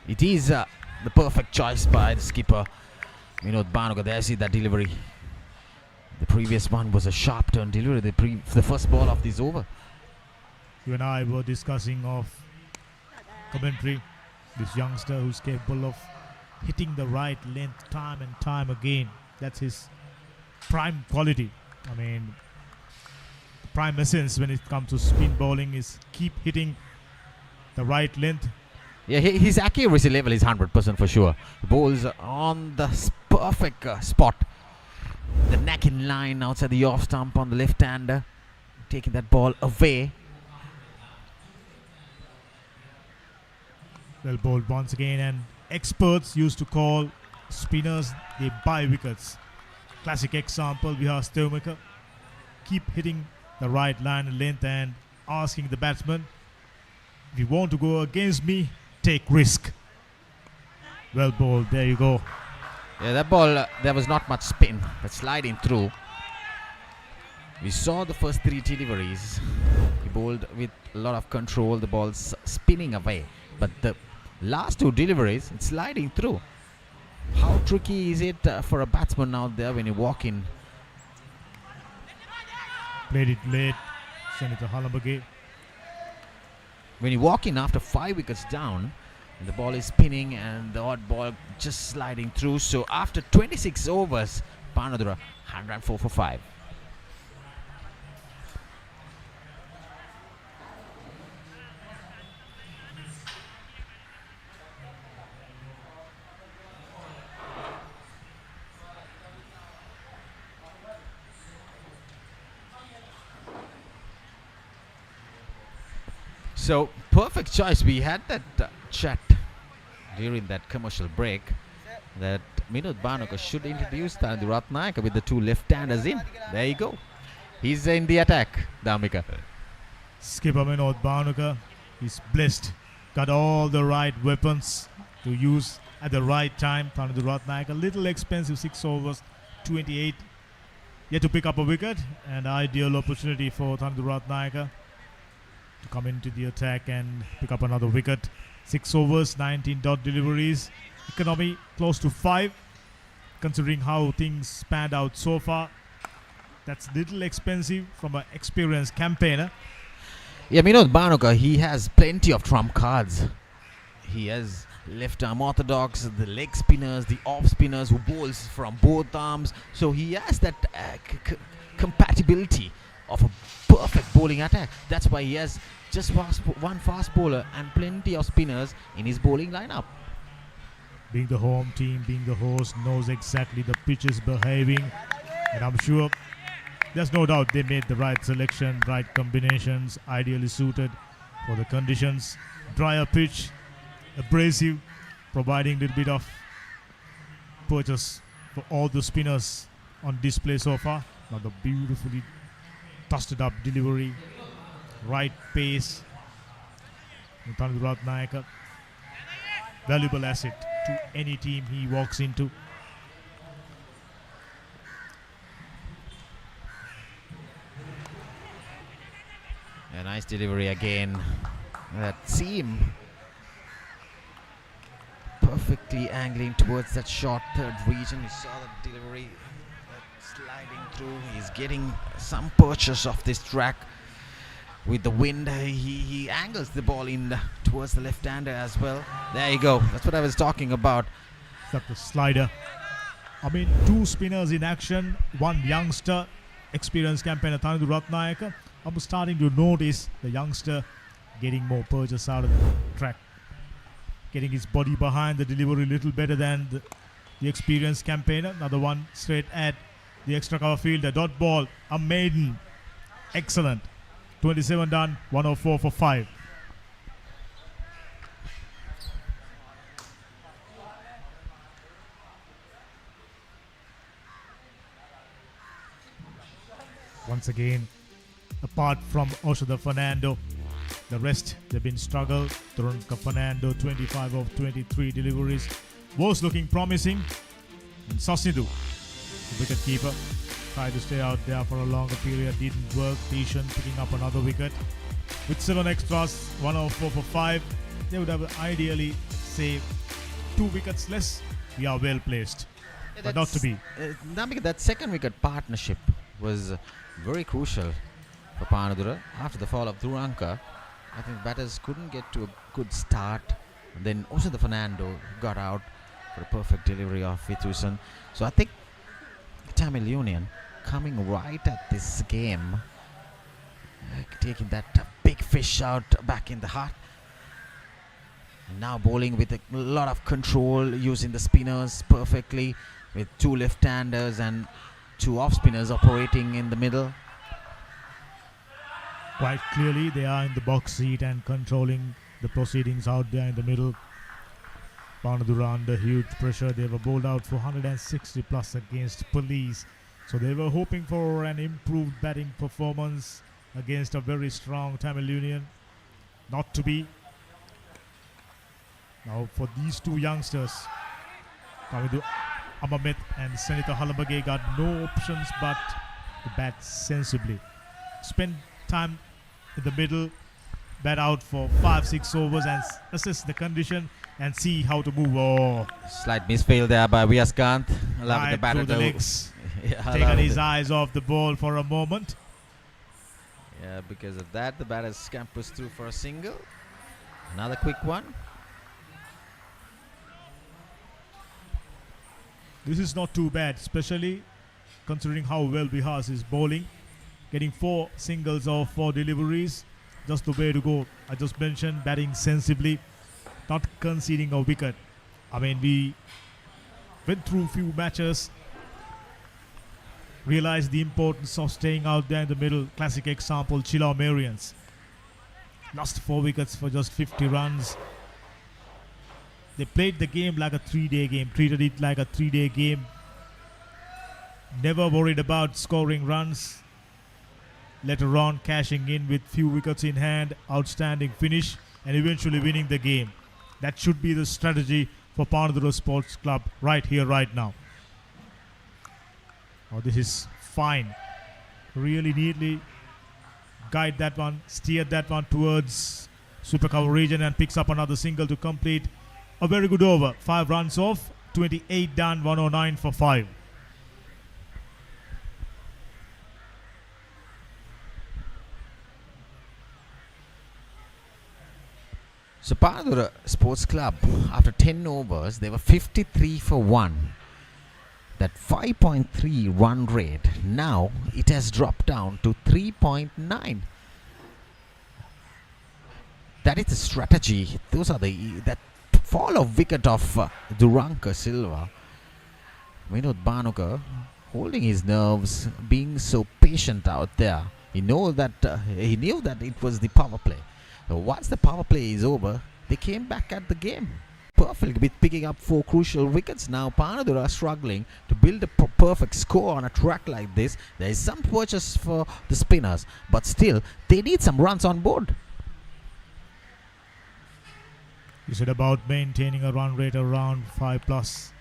It is the perfect choice by the skipper, Minod Banuka. There, see that delivery. The previous one was a sharp turn delivery, the first ball of this over. You and I were discussing of commentary, this youngster who's capable of hitting the right length time and time again. That's his prime quality. I mean, prime essence when it comes to spin bowling is keep hitting the right length. Yeah, his accuracy level is 100% for sure. Bowls on the perfect spot. The neck in line outside the off stump on the left-hander, taking that ball away. Well bowled once again, and experts used to call spinners, they buy wickets. Classic example, Vihas Theumika. Keep hitting the right line and length and asking the batsman, if you want to go against me, take risk. Well bowled. There you go. Yeah, that ball, there was not much spin, but sliding through. We saw the first 3 deliveries. He bowled with a lot of control, the ball's spinning away. But the last 2 deliveries, it's sliding through. How tricky is it for a batsman out there when you walk in? Played it late. Send it to Halambage. When you walk in after 5 wickets down, the ball is spinning and the odd ball just sliding through. So after 26 overs, Panadura 104 for 5. So perfect choice. We had that chat during that commercial break that Minod Bhanuka should introduce Panadura Ratnayaka with the 2 left-handers in. There you go. He's in the attack, Damika. Skipper Minod Bhanuka is blessed. Got all the right weapons to use at the right time. Panadura Ratnayaka, a little expensive, 6 overs, 28. Yet to pick up a wicket. An ideal opportunity for Panadura Ratnayaka to come into the attack and pick up another wicket. 6 overs, 19 dot deliveries. Economy close to 5. Considering how things panned out so far, that's little expensive from an experienced campaigner. Yeah, Minod Bhanuka, he has plenty of trump cards. He has left arm orthodox, the leg spinners, the off spinners who bowls from both arms. So he has that compatibility of a perfect bowling attack. That's why he has just one fast bowler and plenty of spinners in his bowling lineup. Being the home team, being the host, knows exactly the pitch is behaving. And I'm sure there's no doubt they made the right selection, right combinations, ideally suited for the conditions. Drier pitch, abrasive, providing a little bit of purchase for all the spinners on display so far. Another beautifully dusted up delivery, right pace. Panadura Ratnayaka, valuable asset to any team he walks into. A nice delivery again. That seam perfectly angling towards that short third region. You saw the delivery sliding through. He's getting some purchase of this track with the wind. He angles the ball in towards the left-hander as well. There you go. That's what I was talking about. That's the slider. I mean, 2 spinners in action, 1 youngster, experienced campaigner Panadura Ratnayaka. I'm starting to notice the youngster getting more purchase out of the track, getting his body behind the delivery a little better than the experienced campaigner. Another one straight at the extra cover fielder. Dot ball, a maiden. Excellent. 27 done, 104 for 5. Once again, apart from Oshada Fernando, the rest they've been struggle. Tourn Fernando, 25 of 23 deliveries, was looking promising. And Sasnidu, the wicket keeper, tried to stay out there for a longer period, didn't work. Tishan picking up another wicket. With 7 extras, 104 for 5. They would have ideally saved 2 wickets less. We are well placed, Yeah, but not to be. That second wicket partnership was very crucial for Panadura. After the fall of Duranka, I think batters couldn't get to a good start. And then also the Fernando got out for a perfect delivery of Vithusan. So I think Tamil Union coming right at this game, taking that big fish out back in the heart. And now bowling with a lot of control, using the spinners perfectly, with 2 left-handers and 2 off-spinners operating in the middle. Quite clearly, they are in the box seat and controlling the proceedings out there in the middle. Panadura under huge pressure. They were bowled out for 160 plus against Police. So they were hoping for an improved batting performance against a very strong Tamil Union. Not to be. Now for these two youngsters, coming to Amamit and Sanita Halabage, got no options but to bat sensibly. Spend time in the middle, bat out for 5-6 overs and assess the condition and see how to move. Oh, Slight misfield there by Viaskant. Allowing the right batter through the to legs. Yeah, Taken allowing his the- eyes off the ball for a moment. Yeah, because of that, the batter scampers through for a single. Another quick one. This is not too bad, especially considering how well Bihas is bowling. Getting 4 singles or 4 deliveries, just the way to go. I just mentioned batting sensibly, not conceding a wicket. I mean, we went through a few matches, realized the importance of staying out there in the middle. Classic example, Chilau Marians. Lost 4 wickets for just 50 runs. They played the game like a 3-day game, treated it like a 3-day game. Never worried about scoring runs. Later on, cashing in with few wickets in hand, outstanding finish, and eventually winning the game. That should be the strategy for Panadura Sports Club right here, right now. Oh, this is fine. Really neatly guide that one, steer that one towards super cover region and picks up another single to complete a very good over. 5 runs off, 28 done, 109 for 5. So Panadura Sports Club, after 10 overs, they were 53 for 1. That 5.3 run rate, now it has dropped down to 3.9. That is the strategy. Those are that fall of wicket of Duranka Silva. Vinod Banukar holding his nerves, being so patient out there. He knew that it was the power play. So once the power play is over, they came back at the game. Perfect with picking up 4 crucial wickets. Now Panadura are struggling to build a perfect score on a track like this. There is some purchase for the spinners, but still they need some runs on board. You said about maintaining a run rate around 5 plus.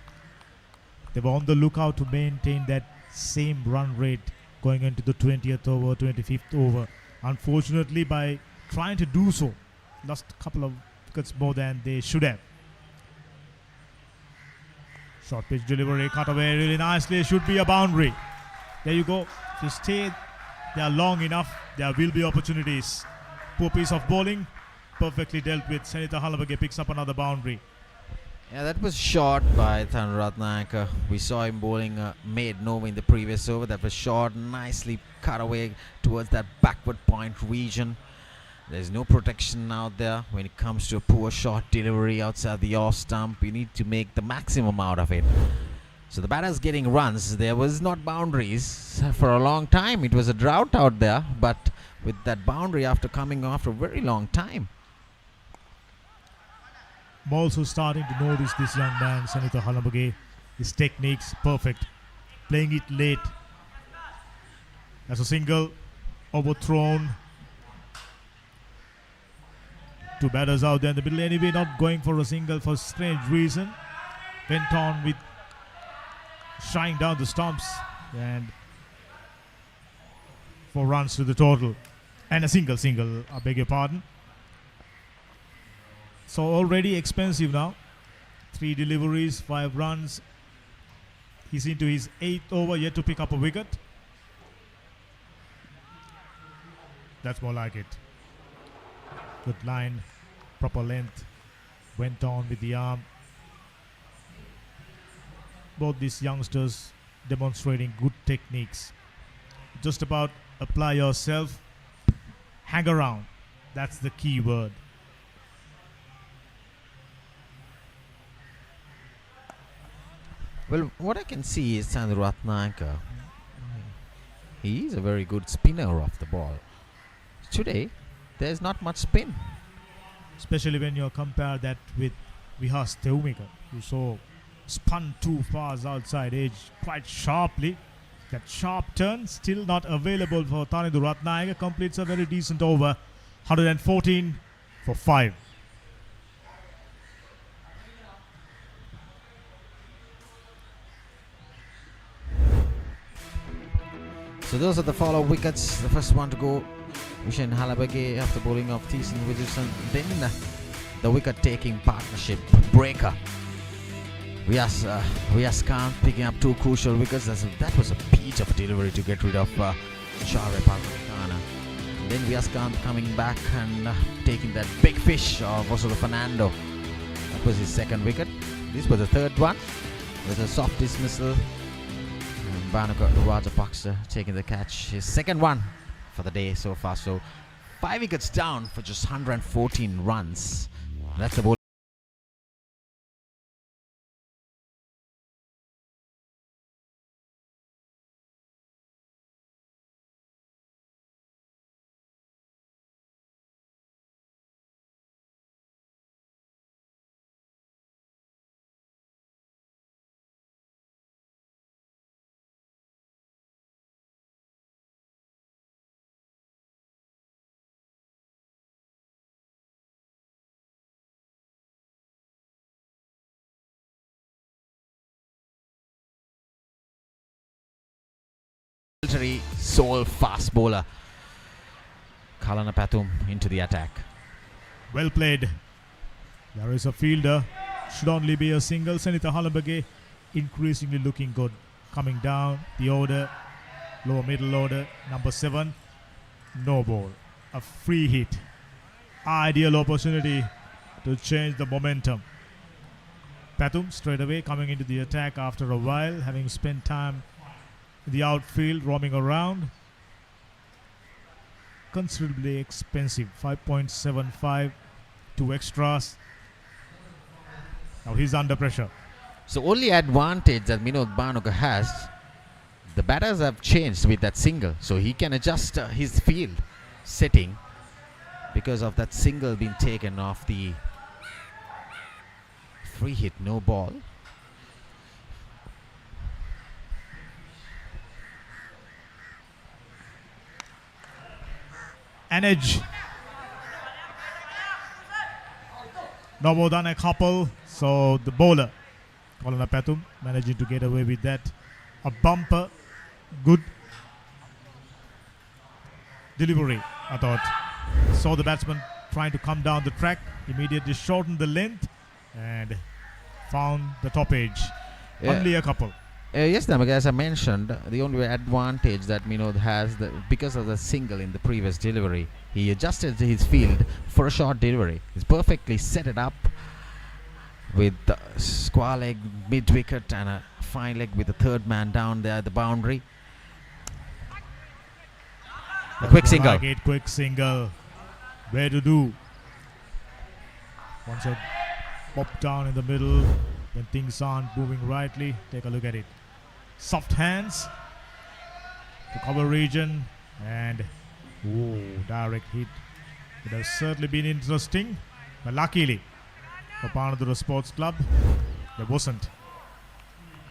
They were on the lookout to maintain that same run rate going into the 20th over, 25th over. Unfortunately, by trying to do so, lost a couple of wickets more than they should have. Short pitch delivery, cut away really nicely. Should be a boundary. There you go. If you stay there long enough, there will be opportunities. Poor piece of bowling, perfectly dealt with. Sanita Halabage picks up another boundary. Yeah, that was short by Thanuratnayaka. We saw him bowling made no in the previous over. That was short, nicely cut away towards that backward point region. There's no protection out there when it comes to a poor short delivery outside the off stump. You need to make the maximum out of it. So the batter's getting runs. There was not boundaries for a long time. It was a drought out there, but with that boundary after coming after a very long time. I'm also starting to notice this young man, Sanita Halabage. His techniques perfect. Playing it late. As a single, overthrown. 2 batters out there in the middle. Anyway, not going for a single for strange reason. Went on with shying down the stumps and 4 runs to the total. And a single, I beg your pardon. So already expensive now. 3 deliveries, 5 runs. He's into his 8th over, yet to pick up a wicket. That's more like it. Good line, proper length. Went on with the arm. Both these youngsters demonstrating good techniques. Just about apply yourself. Hang around. That's the key word. Well, what I can see is Thanuratnayaka. He is a very good spinner of the ball. Today, there's not much spin. Especially when you compare that with Vihas Teumika, who saw spun too far outside edge quite sharply. That sharp turn still not available for Thanuratnayaka. Completes a very decent over. 114 for 5. So those are the follow wickets. The first one to go, Vishen Halabage after bowling of Thiessen Wilson. Then the wicket taking partnership breaker. Riaz Khan picking up 2 crucial wickets. That was a beat of delivery to get rid of Share Pakistana. Then Riaz Khan coming back and taking that big fish of also Fernando. That was his second wicket. This was the third one with a soft dismissal. And Bhanuka Rajapaksa taking the catch. His second one for the day so far. So 5 wickets down for just 114 runs. That's the ball. Sole fast bowler Kalana Pathum into the attack. Well played. There is a fielder. Should only be a single. Senitha Halambage increasingly looking good. Coming down the order. Lower middle order. Number 7. No ball. A free hit. Ideal opportunity to change the momentum. Pathum straight away coming into the attack after a while, having spent time in the outfield, roaming around. Considerably expensive, 5.75, 2 extras. Now he's under pressure. So only advantage that Minod Bhanuka has, the batters have changed with that single, so he can adjust his field setting because of that single being taken off the free hit, no ball. An edge. No more than a couple. So the bowler, Kalana Pathum, managing to get away with that. A bumper. Good delivery, I thought. Saw the batsman trying to come down the track. Immediately shortened the length and found the top edge. Only a couple. Yes, Namika, as I mentioned, the only advantage that Minod has, because of the single in the previous delivery, he adjusted his field for a short delivery. He's perfectly set it up with the square leg mid-wicket and a fine leg with the third man down there at the boundary. A quick single. Quick single. Where to do? Once you pop down in the middle, when things aren't moving rightly, take a look at it. Soft hands to cover region and direct hit. It has certainly been interesting, but luckily for Panadura Sports Club, there wasn't.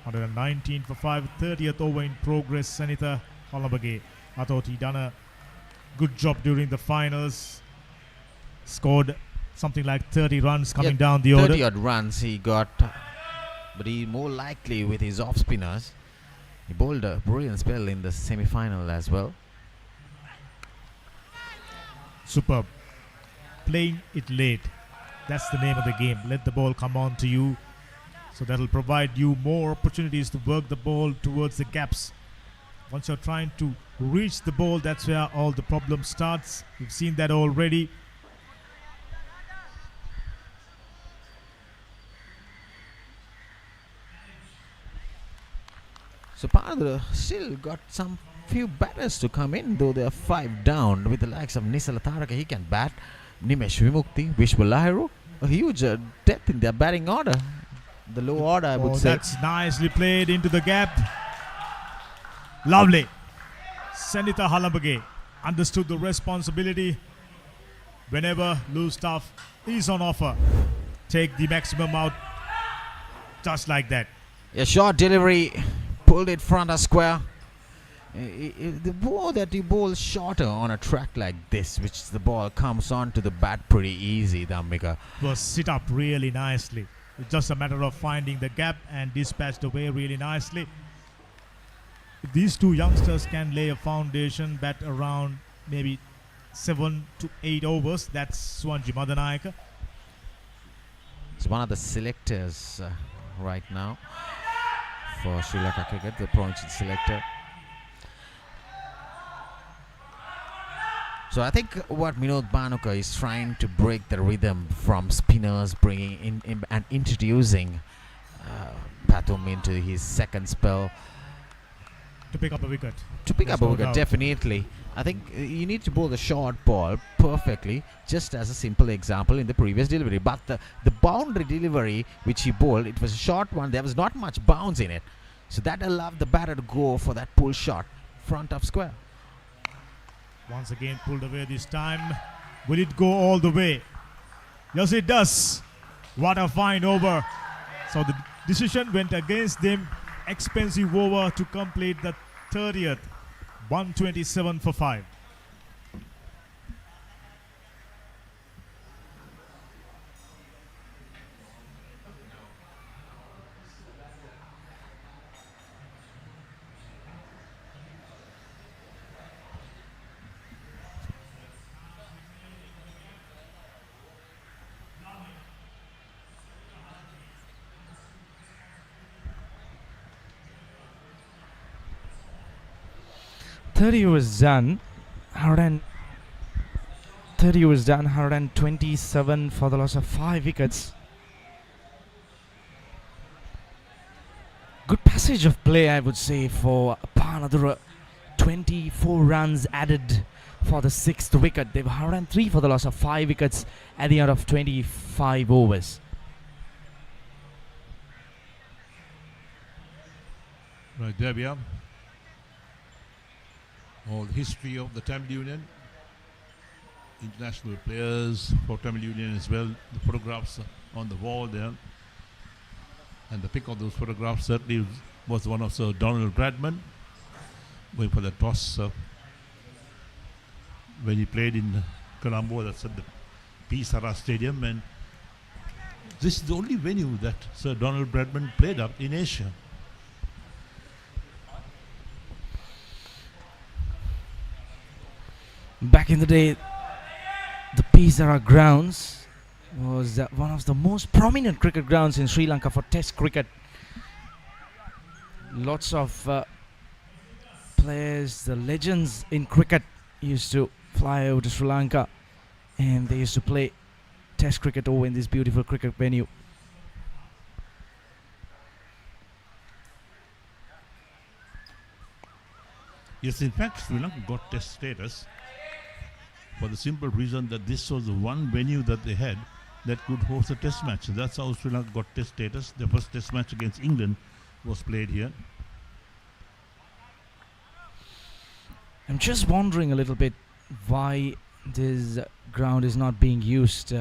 119 for 5, 30th over in progress. Senitha Halambage, I thought he done a good job during the finals. Scored something like 30 runs coming down the order. 30 odd runs he got, but he more likely with his off spinners. He bowled a brilliant spell in the semi-final as well. Superb. Playing it late. That's the name of the game. Let the ball come on to you. So that'll provide you more opportunities to work the ball towards the gaps. Once you're trying to reach the ball, that's where all the problem starts. We've seen that already. So Panadura still got some few batters to come in, though they are 5 down with the likes of Nisala Tharaka. He can bat. Nimesh Vimukti, Vishwa Lahiru, a huge depth in their batting order. The low order, I would say. That's nicely played into the gap. Lovely. Senitha Halambage understood the responsibility. Whenever loose stuff is on offer, take the maximum out, just like that. A short delivery, pulled it front of square. The ball that you bowl shorter on a track like this, which the ball comes on to the bat pretty easy, Dhammika. Was sit up really nicely. It's just a matter of finding the gap and dispatched away really nicely. if these two youngsters can lay a foundation, bat around maybe 7 to 8 overs, that's Swanji Madanayaka. He's one of the selectors right now for Sri Lanka cricket, the provincial selector. So I think what Minod Bhanuka is trying to break the rhythm from spinners, bringing in and introducing Pathum into his second spell. To pick up a wicket. To pick There's up a no wicket, doubt. definitely. I think you need to bowl the short ball perfectly, just as a simple example in the previous delivery. But the boundary delivery which he bowled, it was a short one. There was not much bounce in it. So that allowed the batter to go for that pull shot, front of square. Once again pulled away this time. Will it go all the way? Yes, it does. What a fine over. So the decision went against them. Expensive over to complete the 30th. 127 for 5. Thirty was done. 130 was done. 127 for the loss of 5 wickets. Good passage of play, I would say, for Panadura. 24 runs added for the 6th wicket. They were 103 for the loss of 5 wickets at the end of 25 overs. Right, there we are. All the history of the Tamil Union, international players for Tamil Union as well, the photographs on the wall there. And the pick of those photographs certainly was one of Sir Donald Bradman, going for the toss when he played in Colombo, that's at the P. Sarah Stadium. And this is the only venue that Sir Donald Bradman played up in Asia. Back in the day, the Pisara grounds was one of the most prominent cricket grounds in Sri Lanka for Test cricket. Lots of players, the legends in cricket, used to fly over to Sri Lanka, and they used to play Test cricket over in this beautiful cricket venue. Yes, in fact, Sri Lanka got Test status for the simple reason that this was the one venue that they had that could host a test match. So that's how Sri Lanka got test status. The first test match against England was played here. I'm just wondering a little bit why this ground is not being used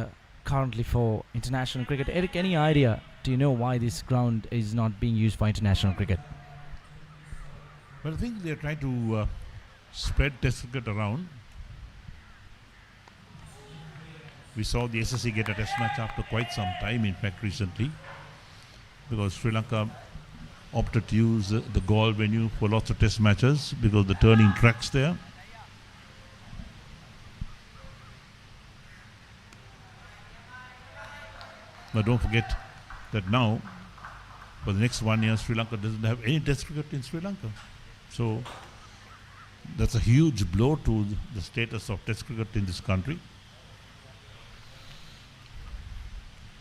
currently for international cricket. Eric, any idea? Do you know why this ground is not being used for international cricket? Well, I think they're trying to spread test cricket around. We saw the SLC get a test match after quite some time, in fact, recently, because Sri Lanka opted to use the Galle venue for lots of test matches because the turning tracks there. But don't forget that now, for the next 1 year, Sri Lanka doesn't have any test cricket in Sri Lanka. So that's a huge blow to the status of test cricket in this country.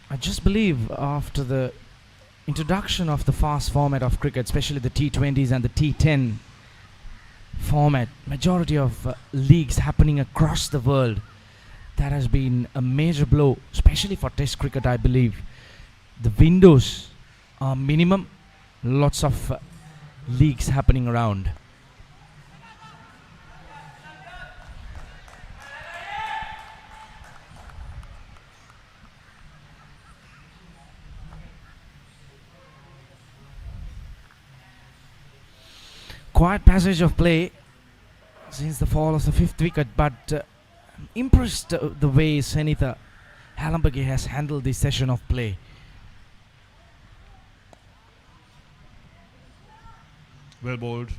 I just believe after the introduction of the fast format of cricket, especially the T20s and the T10 format, majority of leagues happening across the world, that has been a major blow, especially for Test cricket, I believe. The windows are minimum, lots of leagues happening around. Quiet passage of play since the fall of the 5th wicket, but impressed the way Senitha Halambagi has handled this session of play. Well bowled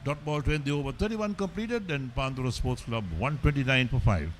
Dot ball to end the over. 31 completed, and Panadura Sports Club 129 for 5.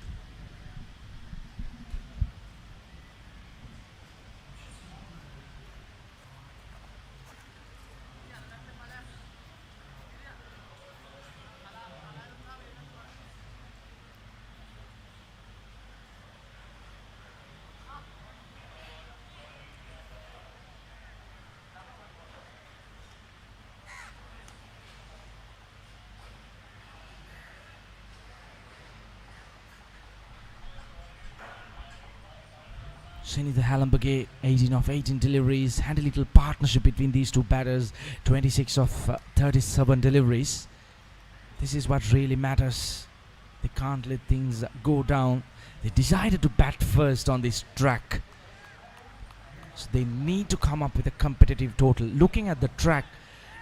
Shenny the Hallenberg, 18 of 18 deliveries, had a little partnership between these two batters, 26 of 37 deliveries. This is what really matters. They can't let things go down. They decided to bat first on this track. So they need to come up with a competitive total. Looking at the track,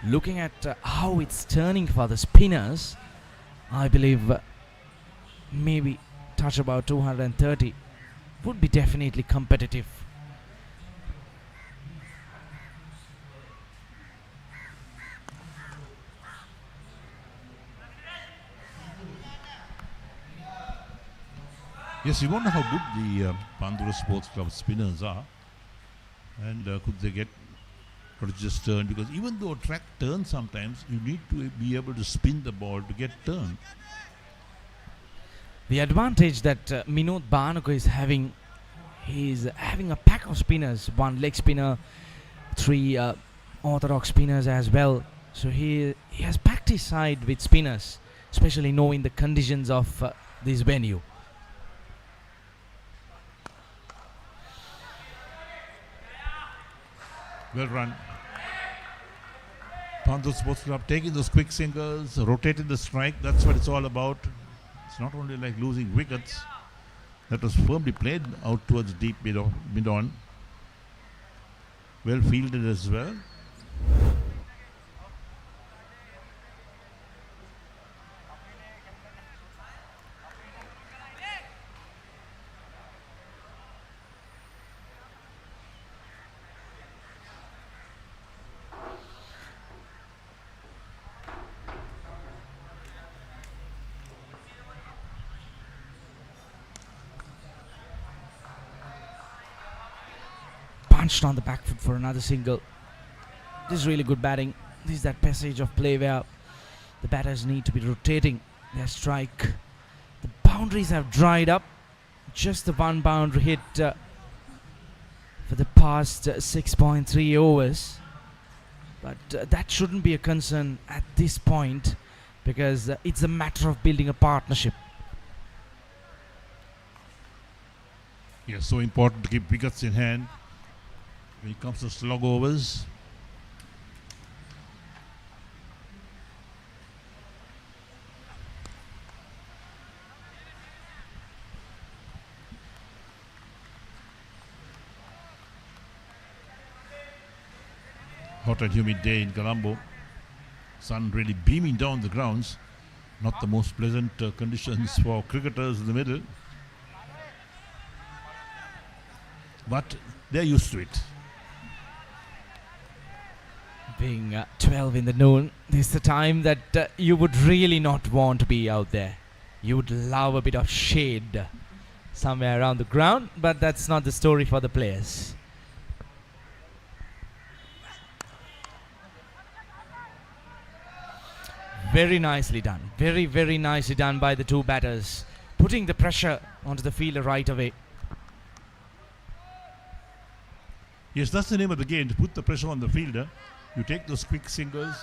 looking at how it's turning for the spinners, I believe maybe touch about 230 would be definitely competitive. Yes, you wonder how good the Panadura Sports Club spinners are, and could they get prodigious turn? Because even though track turns sometimes, you need to be able to spin the ball to get turn. The advantage that Minod Banuka is having, he's having a pack of spinners, one leg spinner, three orthodox spinners as well. So he has packed his side with spinners, especially knowing the conditions of this venue. Well run. Panadura Sports Club taking those quick singles, rotating the strike. That's what it's all about. It's not only like losing wickets. That was firmly played out towards deep mid-on. Well fielded as well. Punched on the back foot for another single. This is really good batting. This is that passage of play where the batters need to be rotating their strike. The boundaries have dried up. Just the one boundary hit for the past 6.3 overs. But that shouldn't be a concern at this point, because it's a matter of building a partnership. Yes, so important to keep wickets in hand when it comes to slog overs. Hot and humid day in Colombo. Sun really beaming down the grounds. Not the most pleasant conditions for cricketers in the middle. But they're used to it. Being 12 in the noon, this is the time that you would really not want to be out there. You would love a bit of shade somewhere around the ground, but that's not the story for the players. Very nicely done. Very, very nicely done by the two batters, putting the pressure onto the fielder right away. Yes, that's the name of the game, to put the pressure on the fielder. You take those quick singles,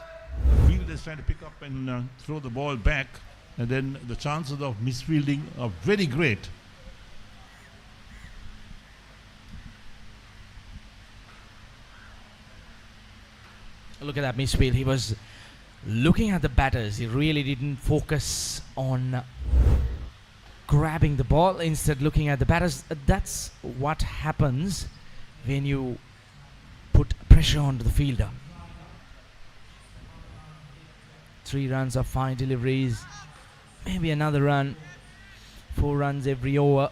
the fielder is trying to pick up and throw the ball back, and then the chances of misfielding are very great. Look at that misfield. He was looking at the batters. He really didn't focus on grabbing the ball, instead looking at the batters. That's what happens when you put pressure onto the fielder. 3 runs of 5 deliveries, maybe another run, 4 runs every over,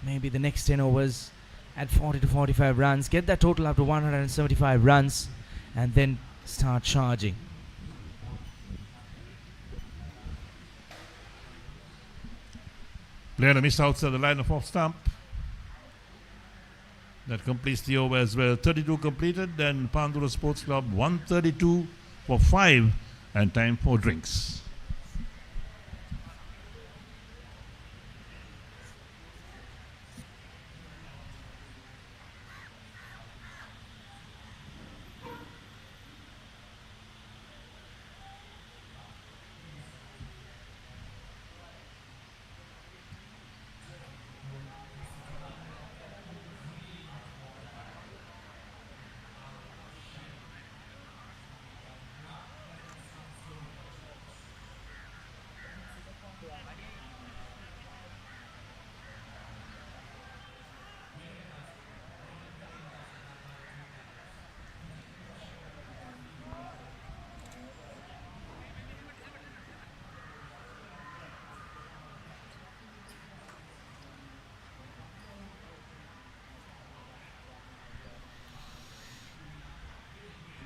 maybe the next 10 overs at 40 to 45 runs, get that total up to 175 runs, and then start charging. Player missed outside the line of off stump. That completes the over as well. 32 completed. Then Panadura Sports Club 132 for 5 and time for drinks.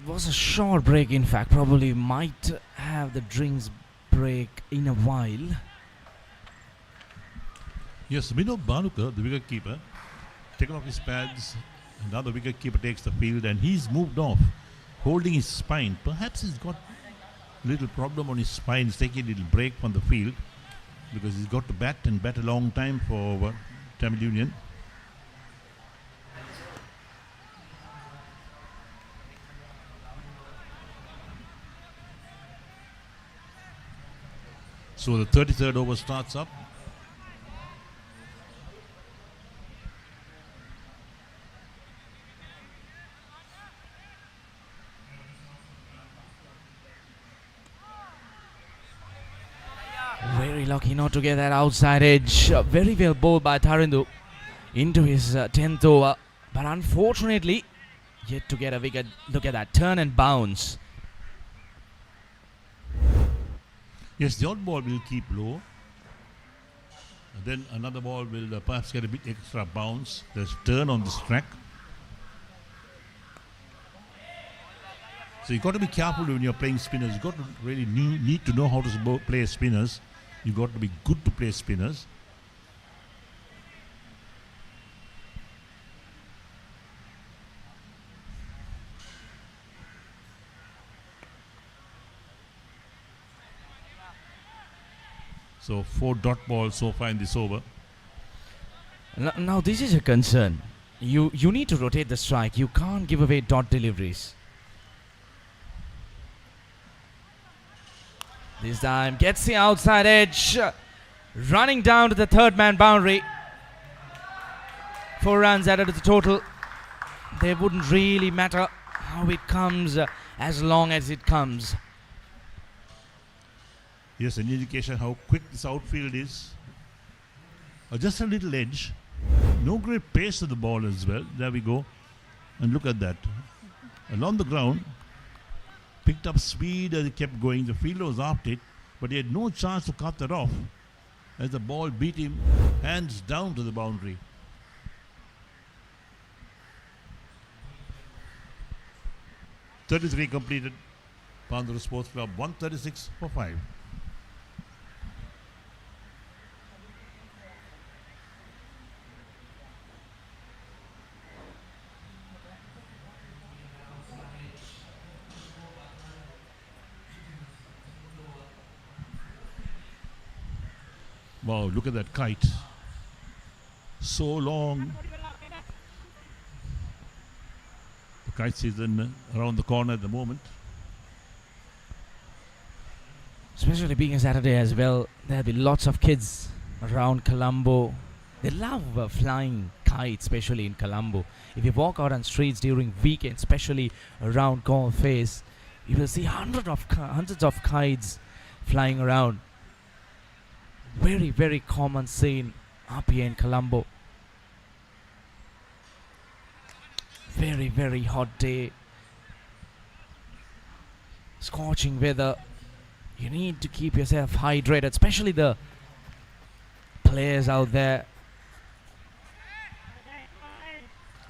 Was a short break, in fact. Probably might have the drinks break in a while. Yes, Mino Banuka, the wicket keeper, taken off his pads. Now the wicket keeper takes the field and he's moved off, holding his spine. Perhaps he's got a little problem on his spine. He's taking a little break from the field because he's got to bat and bat a long time for Tamil Union. So the 33rd over starts up. Very lucky not to get that outside edge. Very well bowled by Tharindu into his 10th over. But unfortunately, yet to get a wicket. Look at that turn and bounce. Yes, the odd ball will keep low. And then another ball will perhaps get a bit extra bounce. There's turn on this track. So you've got to be careful when you're playing spinners. You've got to really need to know how to play spinners. You've got to be good to play spinners. So 4 dot balls so far in this over. Now this is a concern. You need to rotate the strike. You can't give away dot deliveries. This time gets the outside edge. Running down to the third man boundary. 4 runs added to the total. They wouldn't really matter how it comes as long as it comes. Yes, an indication how quick this outfield is. Just a little edge. No great pace to the ball as well. There we go. And look at that. Along the ground, picked up speed as it kept going. The fielder was after it, but he had no chance to cut that off as the ball beat him hands down to the boundary. .33 completed. Panadura Sports Club 136 for 5. Wow, look at that kite. So long. The kite season around the corner at the moment. Especially being a Saturday as well, there'll be lots of kids around Colombo. They love flying kites, especially in Colombo. If you walk out on streets during weekends, especially around Golf Face, you will see hundreds of kites flying around. Very, very common scene up here in Colombo. Very, very hot day. Scorching weather. You need to keep yourself hydrated, especially the players out there.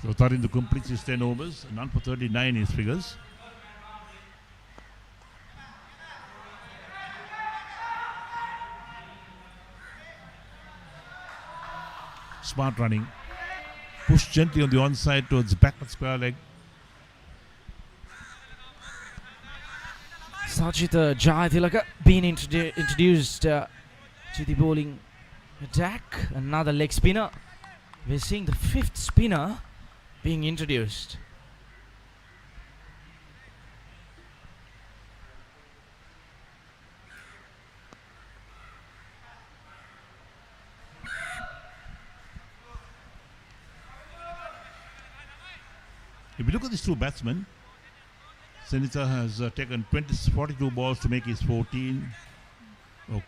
So Tharindu completes his 10 overs, none for 39 his figures. Smart running. Push gently on the onside towards the backward square leg. Sachita Jayathilaka being introduced to the bowling attack. Another leg spinner. We're seeing the 5th spinner being introduced. If you look at these two batsmen, Senator has taken 42 balls to make his 14.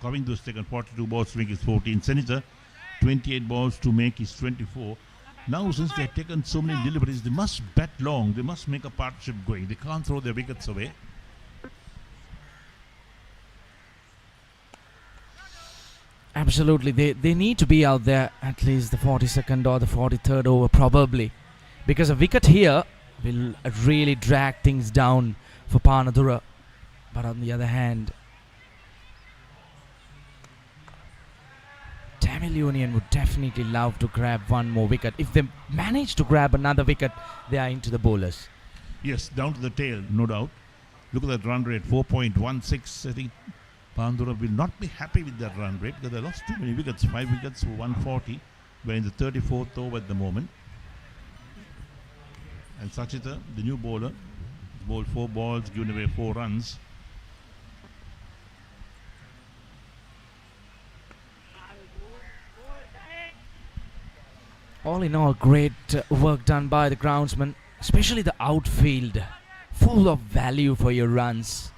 Kavindu has taken 42 balls to make his 14. Senator, 28 balls to make his 24. Now, since they have taken so many deliveries, they must bat long. They must make a partnership going. They can't throw their wickets away. Absolutely. They need to be out there at least the 42nd or the 43rd over probably. Because a wicket here will really drag things down for Panadura. But on the other hand, Tamil Union would definitely love to grab one more wicket. If they manage to grab another wicket, they are into the bowlers. Yes, down to the tail, no doubt. Look at that run rate, 4.16. I think Panadura will not be happy with that run rate because they lost too many wickets. 5 wickets for 140. We're in the 34th over at the moment. And Sachita, the new bowler, bowled 4 balls, given away 4 runs. All in all, great work done by the groundsman, especially the outfield, full of value for your runs.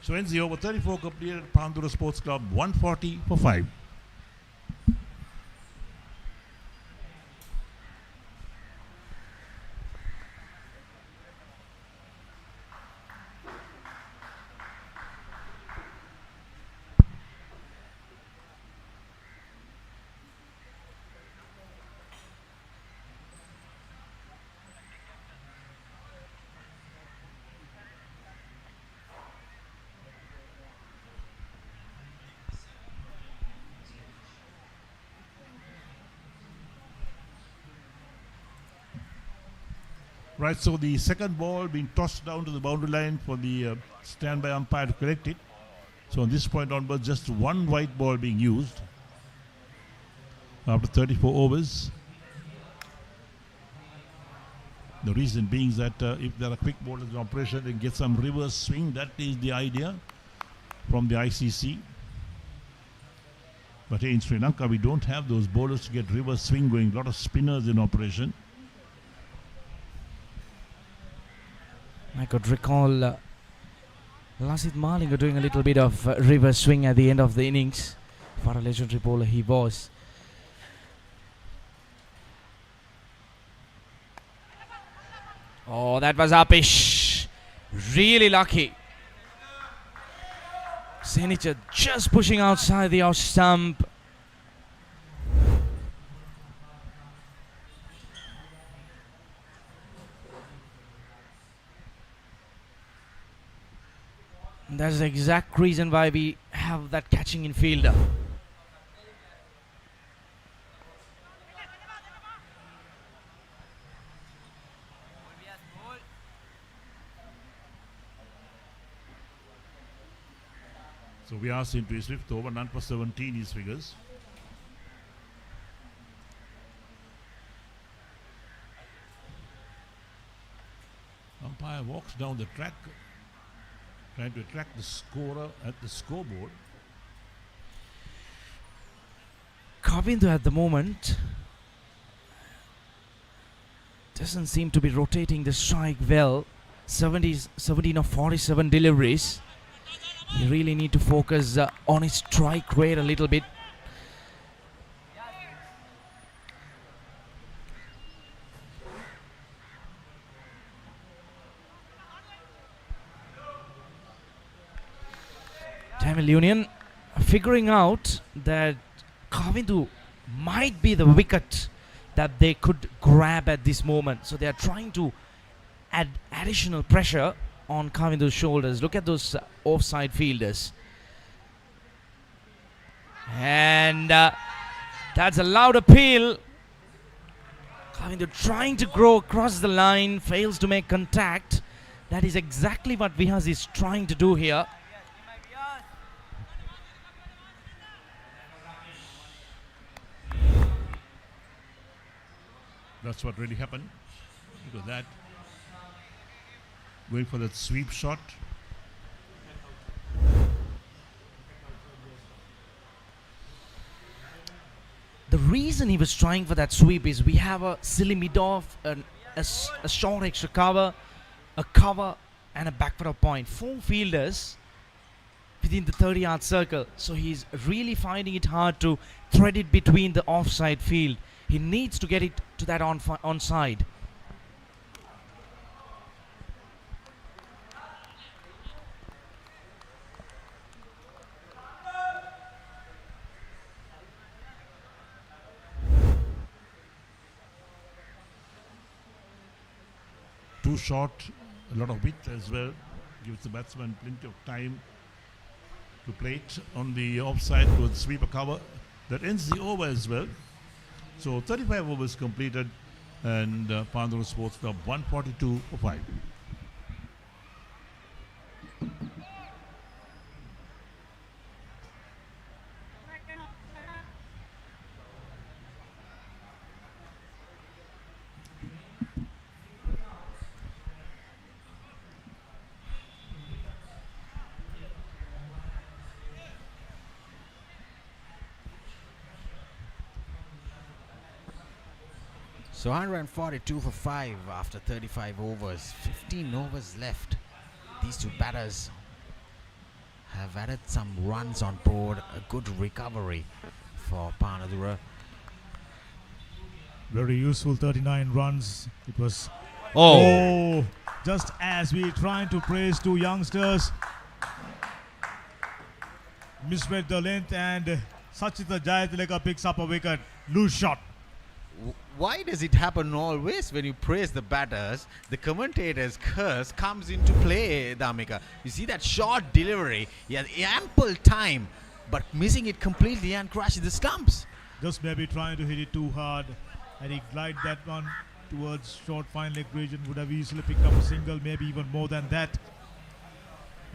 So ends the over. 34 completed. Panadura Sports Club 140 for 5. Right, so the second ball being tossed down to the boundary line for the standby umpire to collect it. So on this point onwards, just one white ball being used after 34 overs. The reason being is that if there are quick bowlers in operation, they can get some reverse swing. That is the idea from the ICC. But here in Sri Lanka, we don't have those bowlers to get reverse swing going. A lot of spinners in operation. I could recall Lasit Malinga doing a little bit of reverse swing at the end of the innings. For a legendary bowler he was. Oh, that was uppish. Really lucky. Senator just pushing outside the off stump. That's the exact reason why we have that catching in fielder. So we asked him to his fifth over, none for 17 his figures. Umpire walks down the track, trying to attract the scorer at the scoreboard. Kavindu at the moment doesn't seem to be rotating the strike well. 17 of 47 deliveries. You really need to focus on his strike rate a little bit. Tamil Union figuring out that Kavindu might be the wicket that they could grab at this moment. So they are trying to add additional pressure on Kavindu's shoulders. Look at those offside fielders. And that's a loud appeal. Kavindu trying to grow across the line, fails to make contact. That is exactly what Vihas is trying to do here. That's what really happened. Look at that. Going for that sweep shot. The reason he was trying for that sweep is we have a silly mid-off, a short extra cover, a cover, and a back foot of point. 4 fielders within the 30-yard circle. So he's really finding it hard to thread it between the offside field. He needs to get it to that onside. Too short, a lot of width as well. Gives the batsman plenty of time to play it on the offside to sweep a cover. That ends the over as well. So 35 overs completed, and Panadura Sports Club 142 for 5. So 142 for 5 after 35 overs. 15 overs left. These two batters have added some runs on board. A good recovery for Panadura. Very useful 39 runs. It was just as we trying to praise 2 youngsters. Misread the length and Sachita Jayatileka picks up a wicket. Loose shot. Why does it happen always when you praise the batters? The commentator's curse comes into play, Damika. You see that short delivery. He has ample time, but missing it completely and crashes the stumps. Just maybe trying to hit it too hard. And he glide that one towards short fine leg region. Would have easily picked up a single, maybe even more than that.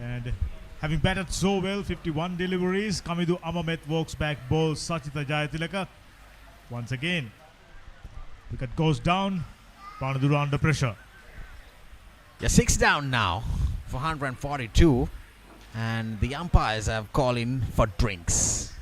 And having batted so well, 51 deliveries, Kamidu Amamet walks back, bowls Sachita Jayatileka. Once again, wicket goes down. Panadura under pressure. Yeah, 6 down now for 142. And the umpires have called in for drinks.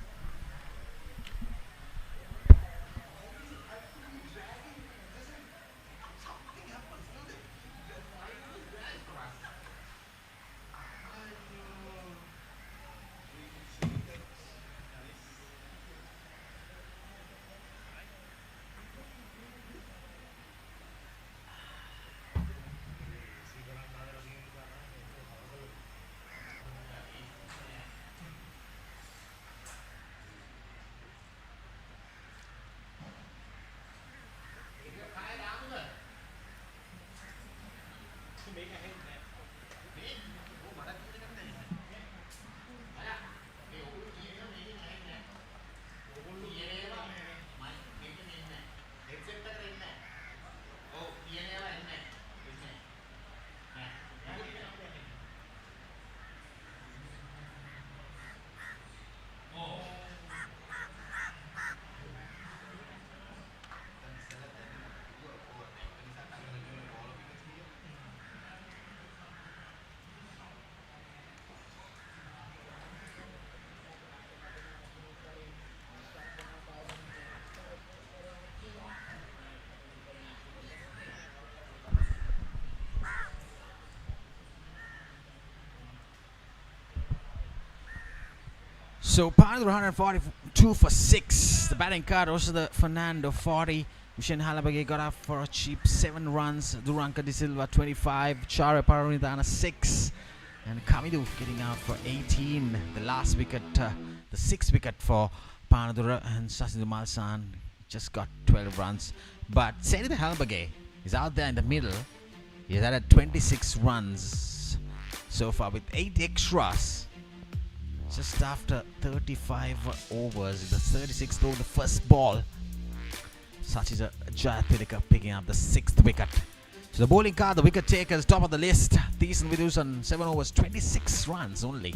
So Panadura 142 for 6. The batting card also the Fernando 40. Vishen Halabage got up for a cheap 7 runs. Duranka De Silva 25. Chare Paranidhana 6. And Kamidu getting out for 18. The last wicket, the 6th wicket for Panadura, and Sasindu Malsan just got 12 runs. But Senida Halabage is out there in the middle. He's added 26 runs so far with 8 extras. Just after 35 overs in the 36th over, the first ball. Sachita Jayatillaka picking up the 6th wicket. So the bowling card, the wicket takers, top of the list. Thiessen Widdowson, 7 overs, 26 runs only.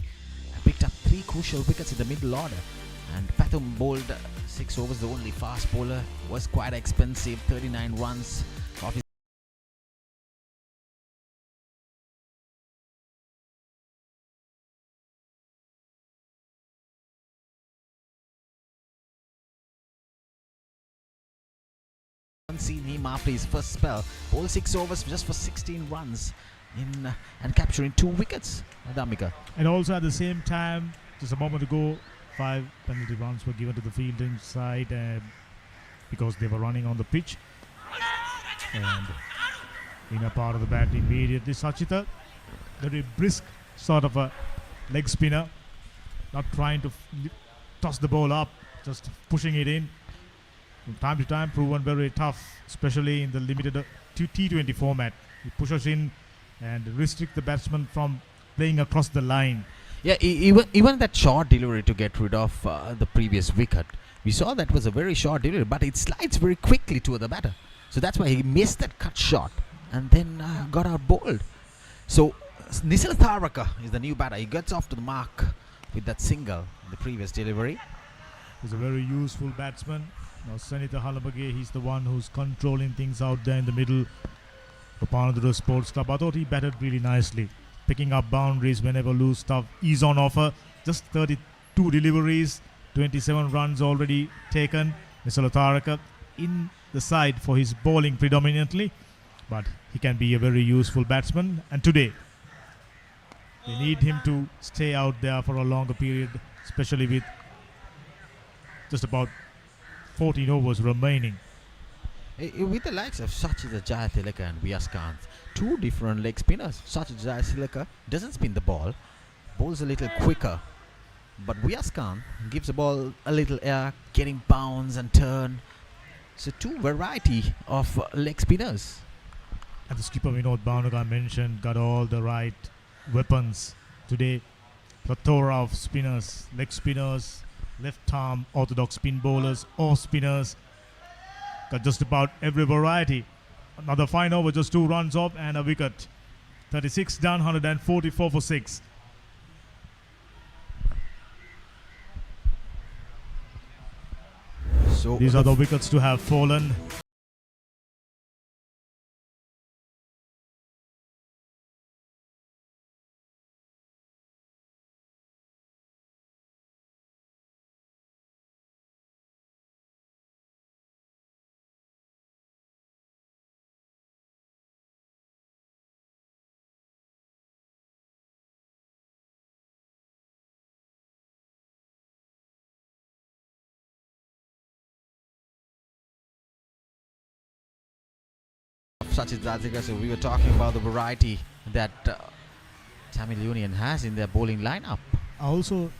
Picked up 3 crucial wickets in the middle order. And Pathum bowled 6 overs, the only fast bowler. Was quite expensive, 39 runs off his seen him after his first spell. Bowled 6 overs just for 16 runs in and capturing 2 wickets. Adamika. And also at the same time, just a moment ago, 5 penalty runs were given to the fielding side because they were running on the pitch. And in a part of the bat immediately, Sachita, very brisk sort of a leg spinner, not trying to toss the ball up, just pushing it in. From time to time, proven very tough, especially in the limited T20 format. He pushes in and restrict the batsman from playing across the line. Yeah, even that short delivery to get rid of the previous wicket, we saw that was a very short delivery, but it slides very quickly to the batter. So that's why he missed that cut shot and then got out bowled. So Nisal Tharaka is the new batter. He gets off to the mark with that single in the previous delivery. He's a very useful batsman. Now Sanitha Halabage, he's the one who's controlling things out there in the middle for Panadura Sports Club. I thought he batted really nicely, picking up boundaries whenever loose stuff is on offer. Just 32 deliveries, 27 runs already taken. Nisal Tharaka in the side for his bowling predominantly, but he can be a very useful batsman. And today, they need him to stay out there for a longer period, especially with just about 14 overs remaining. With the likes of Sachita Jayatillaka and Vyaskanth, 2 different leg spinners. Sachita Jayatillaka doesn't spin the ball, bowls a little quicker, but Vyaskanth gives the ball a little air, getting bounce and turn. So 2 variety of leg spinners. And the skipper Vinod Bhanuka mentioned got all the right weapons today. Plethora of spinners, leg spinners, left arm orthodox spin bowlers, off spinners. Got just about every variety. Another fine over, just 2 runs off and a wicket. 36 done, 144 for 6. So These are the wickets to have fallen. Sachit Jayatillaka, so we were talking about the variety that Tamil Union has in their bowling lineup. Also,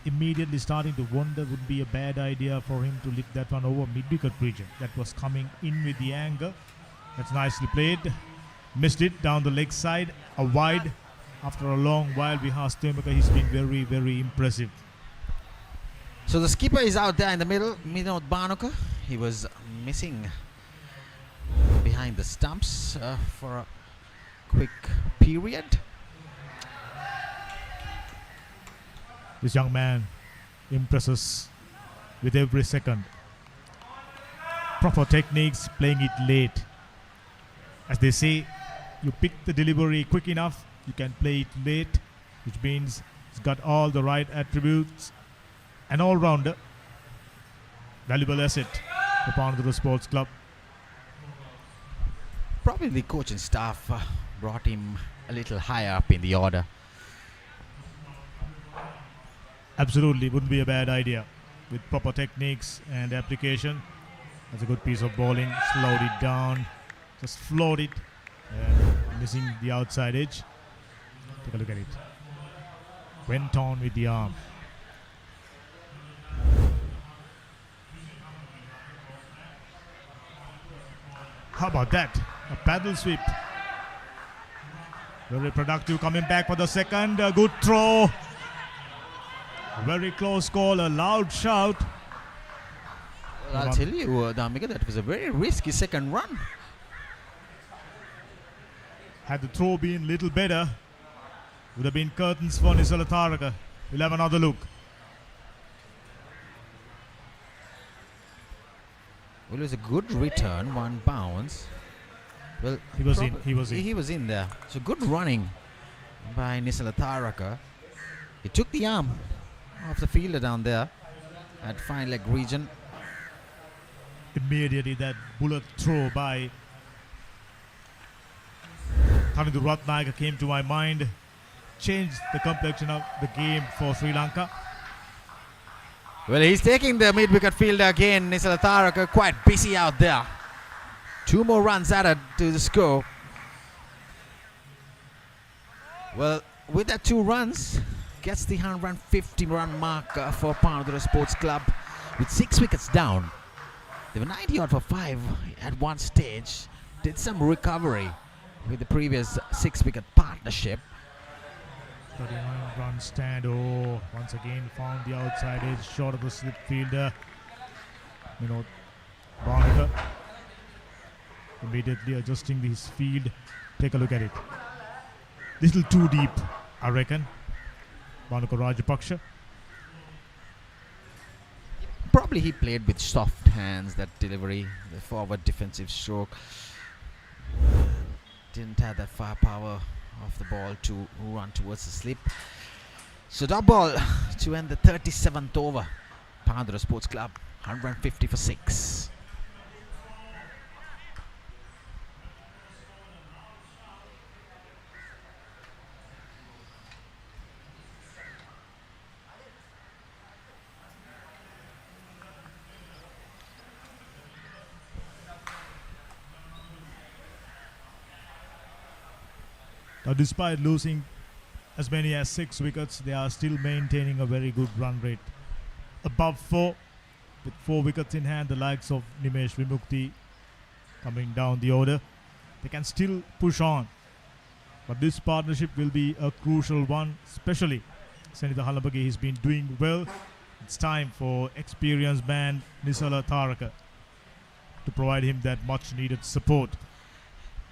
immediately starting to wonder would be a bad idea for him to lift that one over mid-wicket region. That was coming in with the anger. That's nicely played. Missed it down the leg side, a wide. After a long while, Vihas Temaka, he's been very, very impressive. So the skipper is out there in the middle, Vinod Bhanuka. He was missing behind the stumps for a quick period. This young man impresses with every second. Proper techniques, playing it late. As they say, you pick the delivery quick enough, you can play it late, which means it's got all the right attributes. An all-rounder, valuable asset for Panadura Sports Club. Probably the coaching staff brought him a little higher up in the order. Absolutely, wouldn't be a bad idea. With proper techniques and application, that's a good piece of bowling. Slowed it down, just floored it, missing the outside edge. Take a look at it. Went on with the arm. How about that? A paddle sweep. Very productive coming back for the second. A good throw. Very close call. A loud shout. Well, I'll tell you, Dhammika, that was a very risky second run. Had the throw been little better, would have been curtains for Nisala Tharaka. We'll have another look. Well, it was a good return, one bounce. Well, He was in. He was in. He was in there. So good running by Nisala Tharaka. He took the arm of the fielder down there at fine leg region. Immediately that bullet throw by Thanidhu Ratnayaka came to my mind. Changed the complexion of the game for Sri Lanka. Well, he's taking the mid-wicket fielder again. Nisala Tharaka quite busy out there. 2 more runs added to the score. Well, with that 2 runs, gets the 150 run mark for Panadura Sports Club with 6 wickets down. They were 90 odd for 5 at one stage. Did some recovery with the previous 6 wicket partnership. 39 run stand. Oh, once again found the outside edge, short of the slip fielder. Bhanuka immediately adjusting his field. Take a look at it. Little too deep, I reckon. Bhanuka Rajapaksha. Probably he played with soft hands, that delivery, the forward defensive stroke. Didn't have that firepower of the ball to run towards the slip. So dot ball to end the 37th over. Panadura Sports Club, 150 for 6. Now, despite losing as many as 6 wickets, they are still maintaining a very good run rate. Above 4, with 4 wickets in hand, the likes of Nimesh Vimukti coming down the order. They can still push on. But this partnership will be a crucial one, especially Senitha Halabagi has been doing well. It's time for experienced man Nisala Tharaka to provide him that much needed support.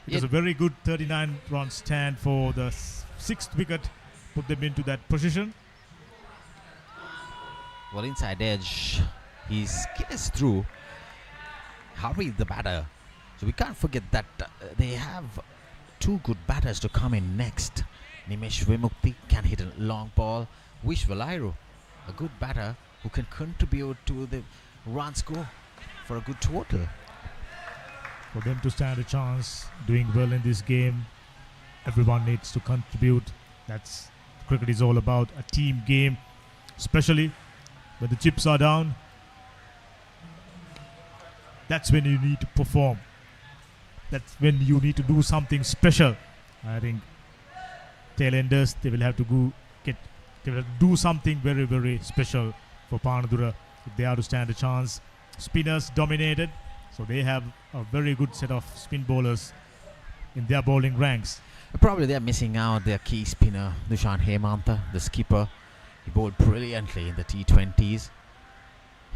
It was a very good 39 run stand for the 6th wicket, put them into that position. Well, inside edge, he skids through. Hurry the batter. So we can't forget that they have 2 good batters to come in next. Nimesh Vimukti can hit a long ball. Vish Valairu, a good batter who can contribute to the run score for a good total. For them to stand a chance, doing well in this game, everyone needs to contribute. That's cricket is all about, a team game, especially when the chips are down. That's when you need to perform. That's when you need to do something special. I think tailenders, they will have to do something very, very special for Panadura if they are to stand a chance. Spinners dominated, so they have a very good set of spin bowlers in their bowling ranks. Probably they're missing out their key spinner, Dushan Hemanta, the skipper. He bowled brilliantly in the T20s.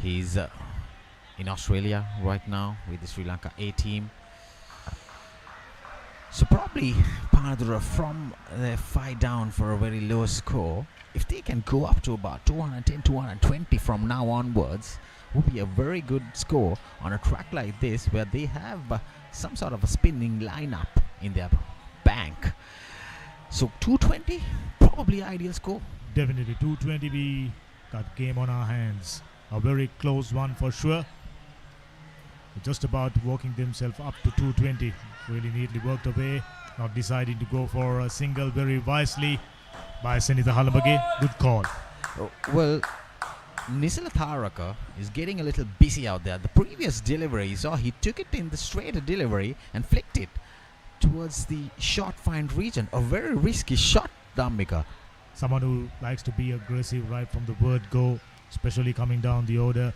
He's in Australia right now with the Sri Lanka A team. So probably Panadura, from their 5 down for a very low score, if they can go up to about 210, 220 from now onwards, would be a very good score on a track like this where they have some sort of a spinning lineup in their bank. So 220, probably ideal score. Definitely 220, we got game on our hands. A very close one for sure. Just about working themselves up to 220. Really neatly worked away. Not deciding to go for a single very wisely by Senitha Halabagi. Good call. Well, Nisala Tharaka is getting a little busy out there. The previous delivery, you saw he took it in the straight delivery and flicked it towards the short find region. A very risky shot, Dhammika. Someone who likes to be aggressive right from the word go, especially coming down the order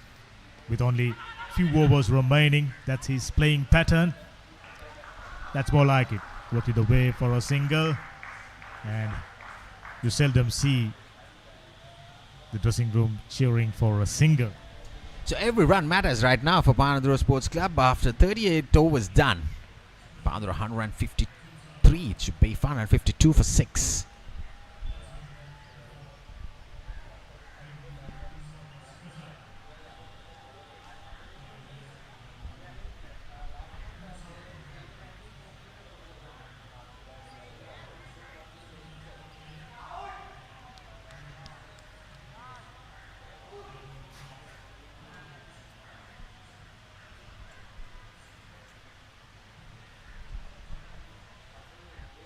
with only few overs remaining. That's his playing pattern. That's more like it. Worked it away for a single. And you seldom see the dressing room cheering for a single. So every run matters right now for Panadura Sports Club. After 38 overs done, Panadura 153. It should be 152 for 6.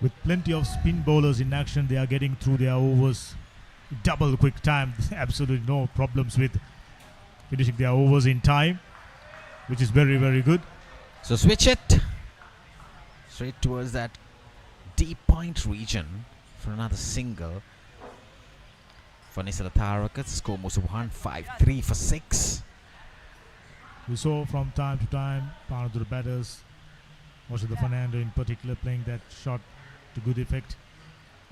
With plenty of spin bowlers in action, they are getting through their overs double quick time. Absolutely no problems with finishing their overs in time, which is very, very good. So switch it straight towards that deep point region for another single. For Nisala Tharaka, the score moves to 153 for 6. We saw from time to time Panadura batters, most of the Fernando in particular, playing that shot to good effect,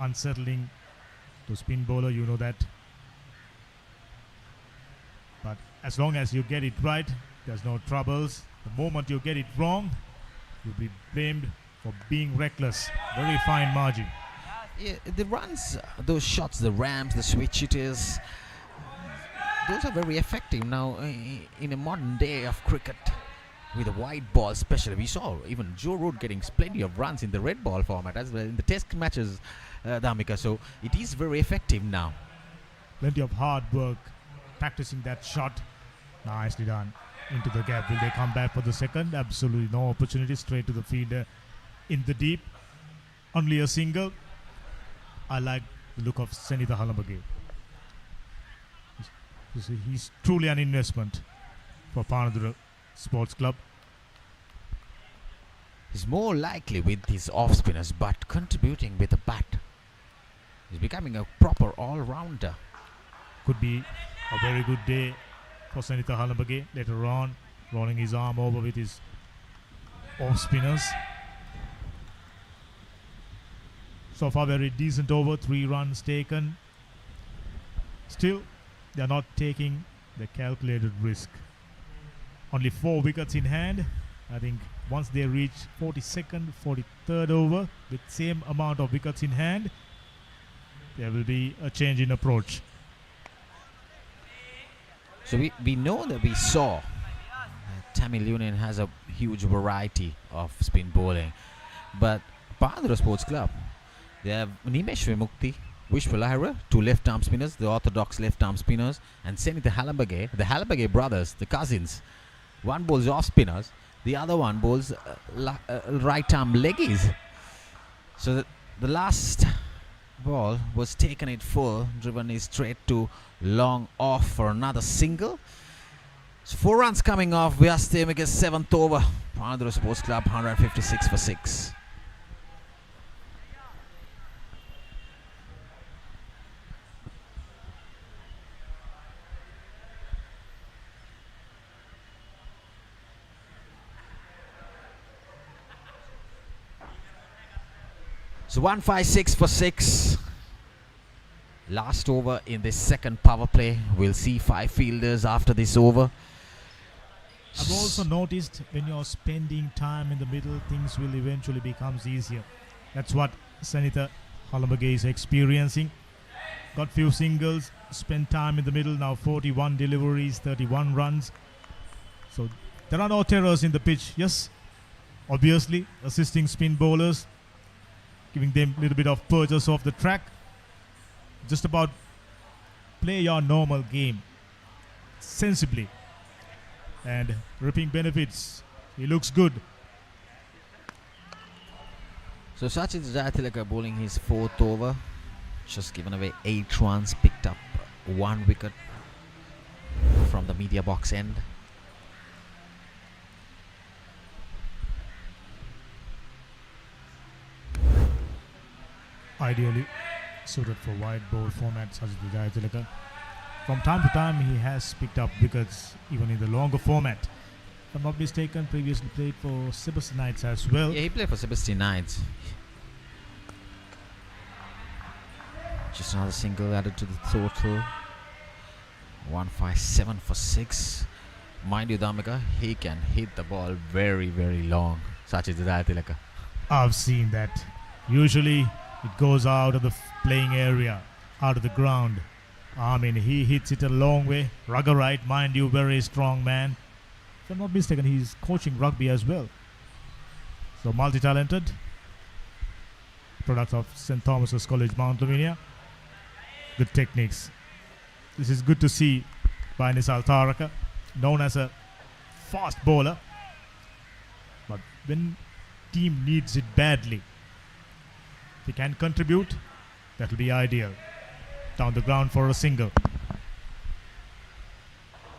unsettling to spin bowler, you know that. But as long as you get it right, there's no troubles. The moment you get it wrong, you'll be blamed for being reckless. Very fine margin. Yeah, the runs, those shots, the rams, the switch hitters, those are very effective now in a modern day of cricket. With a white ball especially, we saw even Joe Root getting plenty of runs in the red ball format as well in the test matches, Dhamika. So it is very effective now. Plenty of hard work practicing that shot. Nicely done. Into the gap. Will they come back for the second? Absolutely no opportunity. Straight to the fielder in the deep. Only a single. I like the look of Senitha Halambage. He's truly an investment for Panadura Sports Club. He's more likely with his off spinners, but contributing with a bat. He's becoming a proper all-rounder. Could be a very good day for Senitha Halambage later on, rolling his arm over with his off spinners. So far, very decent over, 3 runs taken. Still, they're not taking the calculated risk. Only 4 wickets in hand. I think once they reach 42nd, 43rd over with same amount of wickets in hand, there will be a change in approach. So we know that we saw Tamil Union has a huge variety of spin bowling, but Panadura Sports Club, they have Nimesh Vimukti, Vishwa Lahira, 2 left-arm spinners, the orthodox left-arm spinners, and Senitha Halambage, the Halambage brothers, the cousins. One bowls off spinners, the other one bowls right-arm leggies. So the last ball was taken it full, driven it straight to long off for another single. So 4 runs coming off. Vyastemika's 7th over. Panadura Sports Club 156 for 6. So 156 for 6. Last over in this second power play. We'll see 5 fielders after this over. I've also noticed when you're spending time in the middle, things will eventually become easier. That's what Senitha Halambage is experiencing. Got few singles, spent time in the middle, now 41 deliveries, 31 runs. So there are no terrors in the pitch. Yes, obviously assisting spin bowlers, giving them a little bit of purchase off the track. Just about play your normal game sensibly and reaping benefits. He looks good. So Sachin Jayatilaka bowling his 4th over. Just given away 8 runs, picked up 1 wicket from the media box end. Ideally suited for wide ball format such as the Jayatilaka. From time to time he has picked up wickets even in the longer format. If I'm not mistaken, previously played for Sebastian Knights as well. Yeah, he played for Sebastian Knights. Just another single added to the total. 157 for 6. Mind you, Damika, he can hit the ball very, very long. Such is Tilaka. I've seen that. Usually it goes out of the playing area, out of the ground. I mean, he hits it a long way. Rugger right, mind you, very strong man. If I'm not mistaken, he's coaching rugby as well. So multi-talented. Product of St. Thomas's College, Mount Lavinia. Good techniques. This is good to see by Nisal Taraka, known as a fast bowler. But when team needs it badly, if he can contribute, that will be ideal. Down the ground for a single.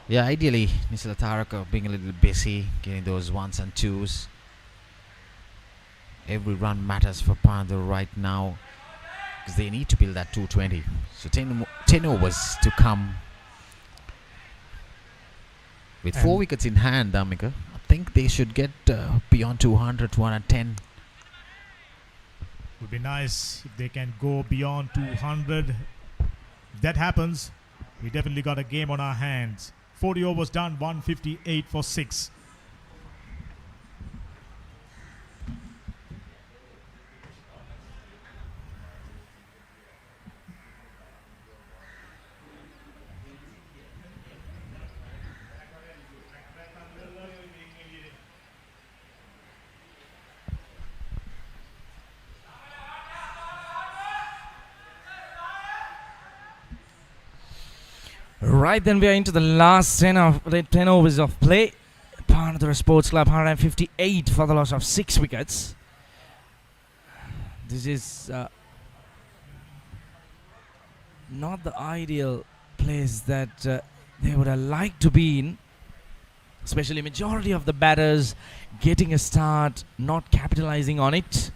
Yeah, ideally, Nisal Taraka being a little busy, getting those ones and twos. Every run matters for Panadura right now, because they need to build that 220. So 10 overs to come. With 4 wickets in hand, Damika, I think they should get beyond 200, 210. Would be nice if they can go beyond 200. If that happens, we definitely got a game on our hands. 40 overs done, 158 for 6. Right, then we are into the last 10 overs of play. Panadura Sports Club 158 for the loss of 6 wickets. This is not the ideal place that they would have liked to be in. Especially majority of the batters getting a start, not capitalizing on it.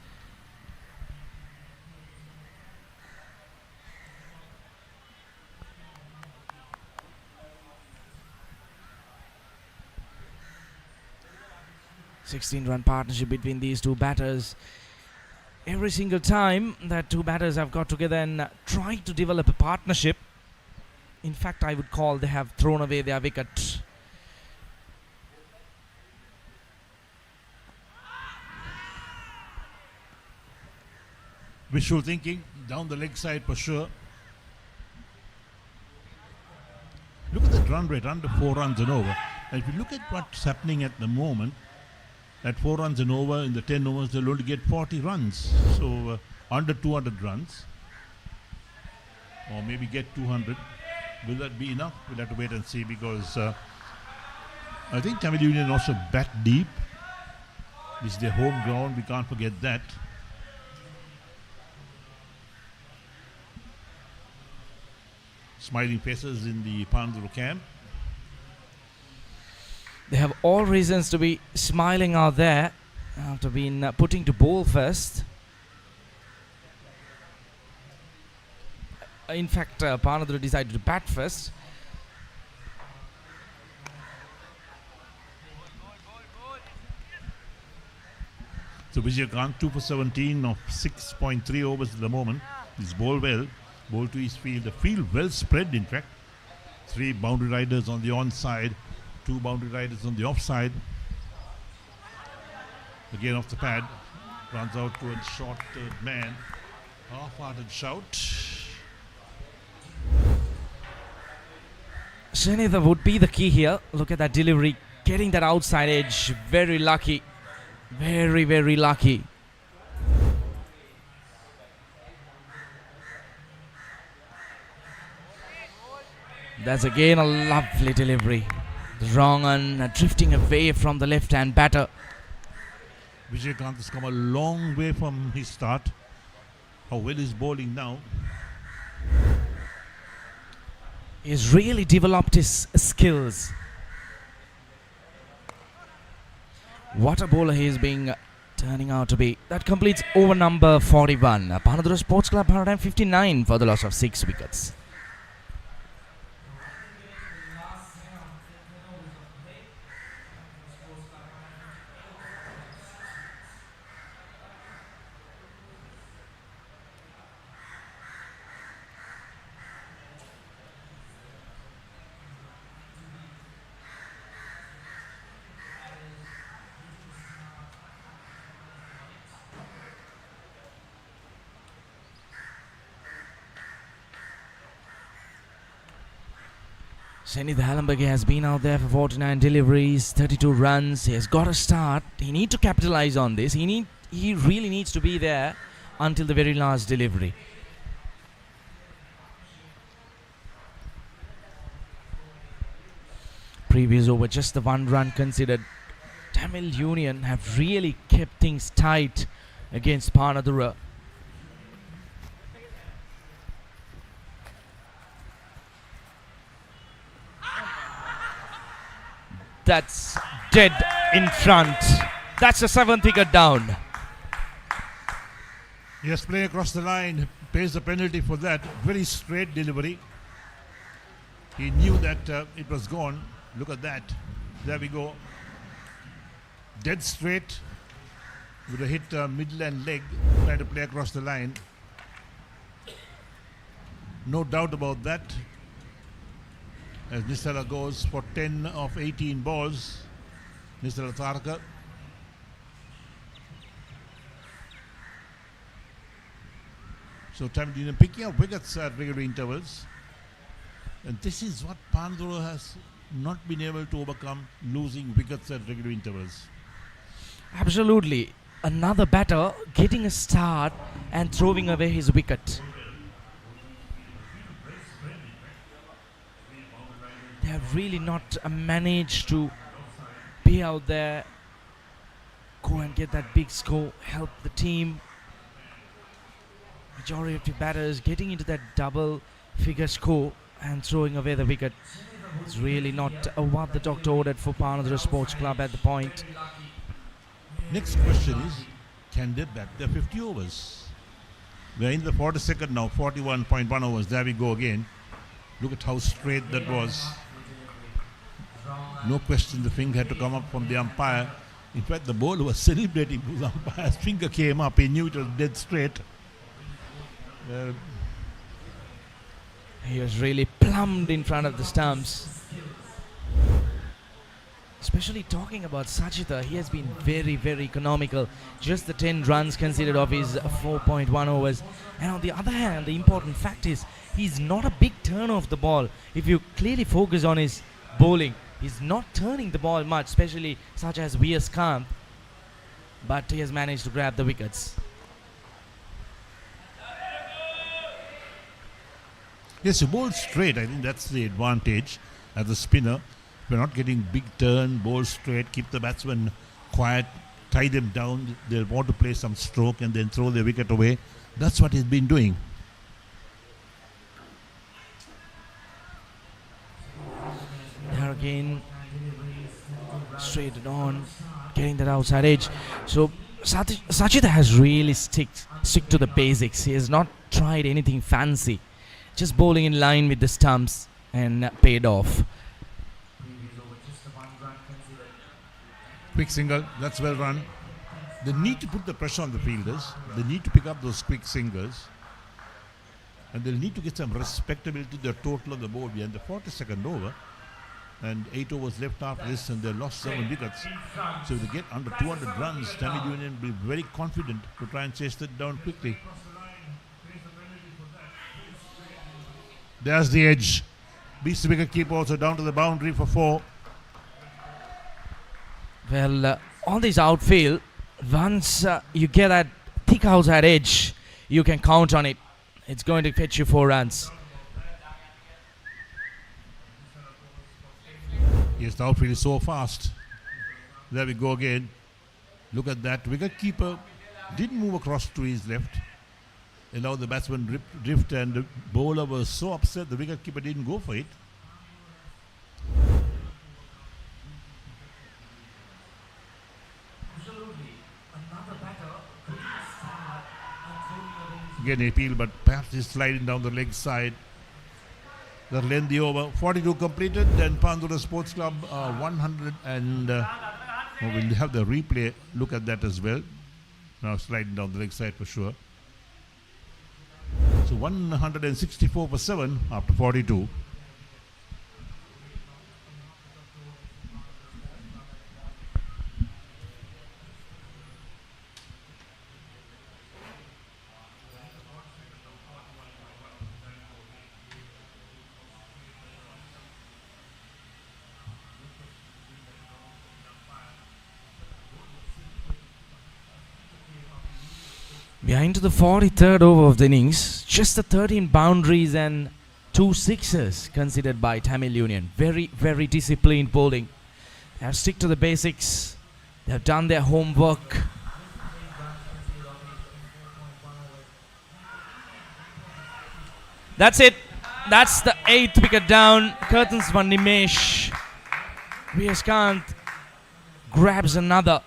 Run partnership between these two batters. Every single time that two batters have got together and tried to develop a partnership, in fact I would call they have thrown away their wicket. Wishful thinking down the leg side for sure. Look at the run rate, under 4 runs and over. And if you look at what's happening at the moment, at 4 runs and over, in the 10 overs, they'll only get 40 runs. So under 200 runs. Or maybe get 200. Will that be enough? We'll have to wait and see, because I think Tamil Union also bat deep. This is their home ground. We can't forget that. Smiling faces in the Panadura camp. They have all reasons to be smiling out there after being putting to bowl first. In fact, Panadura decided to bat first. So Vijayakant 2 for 17 of 6.3 overs at the moment. He's bowled well. Bowled to his field. The field well spread, in fact. 3 boundary riders on the onside. 2 boundary riders on the offside. Again off the pad. Runs out to a short third man. Half-hearted shout. Shanitha would be the key here. Look at that delivery. Getting that outside edge. Very lucky. Very, very lucky. That's again a lovely delivery. Wrong on drifting away from the left-hand batter. Vijayakant has come a long way from his start. How well is bowling now? He's really developed his skills. What a bowler he is being turning out to be. That completes over number 41. Panadura Sports Club 159 for the loss of 6 wickets. Zenith Hallenberg has been out there for 49 deliveries, 32 runs. He has got a start. He needs to capitalize on this. He really needs to be there until the very last delivery. Previous over, just the 1 run considered. Tamil Union have really kept things tight against Panadura. That's dead in front. That's the 7th wicket down. Yes, play across the line, pays the penalty for that. Very straight delivery. He knew that it was gone. Look at that. There we go. Dead straight with a hit middle and leg. Trying to play across the line. No doubt about that. As Nisala goes for 10 of 18 balls. Nisala Tarka. So Tamil Union picking up wickets at regular intervals. And this is what Panadura has not been able to overcome, losing wickets at regular intervals. Absolutely. Another batter getting a start and throwing away his wicket. They have really not managed to be out there, go and get that big score, help the team. Majority of the batters getting into that double figure score and throwing away the wicket. It's really not what the doctor ordered for Panadura Sports Club at the point. Next question is, can they bat their 50 overs? We're in the 42nd now, 41.1 overs. There we go again. Look at how straight that was. No question the finger had to come up from the umpire. In fact, the bowler was celebrating because the umpire's finger came up. He knew it was dead straight. He was really plumbed in front of the stumps. Especially talking about Sachita, he has been very, very economical. Just the 10 runs considered of his 4.1 overs. And on the other hand, the important fact is he's not a big turner of the ball. If you clearly focus on his bowling, he's not turning the ball much, especially such as V.S. Kamp. But he has managed to grab the wickets. Yes, you bowl straight. I think that's the advantage as a spinner. We're not getting big turn, bowl straight, keep the batsman quiet, tie them down. They'll want to play some stroke and then throw the wicket away. That's what he's been doing. There again, straight on, getting that outside edge. So Sachita has really stick to the basics. He has not tried anything fancy. Just bowling in line with the stumps and paid off. Quick single, that's well run. They need to put the pressure on the fielders. They need to pick up those quick singles. And they'll need to get some respectability to the total of the ball. We're in the 42nd over. And 8 overs left after this, and they lost 7 wickets. So if they get under 200 runs, Tamil Union will be very confident to try and chase that down quickly. There's the edge. Beats the wicket keeper also down to the boundary for 4. Well, on this outfield, once you get that thick outside edge, you can count on it. It's going to fetch you 4 runs. Yes, the outfield is so fast. There we go again. Look at that. Wicket keeper didn't move across to his left. Allowed the batsman drift, and the bowler was so upset the wicket keeper didn't go for it. Again appeal, but perhaps he's sliding down the leg side. That'll end the over. 42 completed, and Panadura Sports Club 100 and we'll have the replay look at that as well. Now sliding down the leg side for sure. So 164 for 7 after 42. We are into the 43rd over of the innings. Just the 13 boundaries and 2 sixes considered by Tamil Union. Very, very disciplined bowling. They have stick to the basics. They have done their homework. That's it. That's the 8th wicket down. Curtains for Nimesh. Viyaskant grabs another.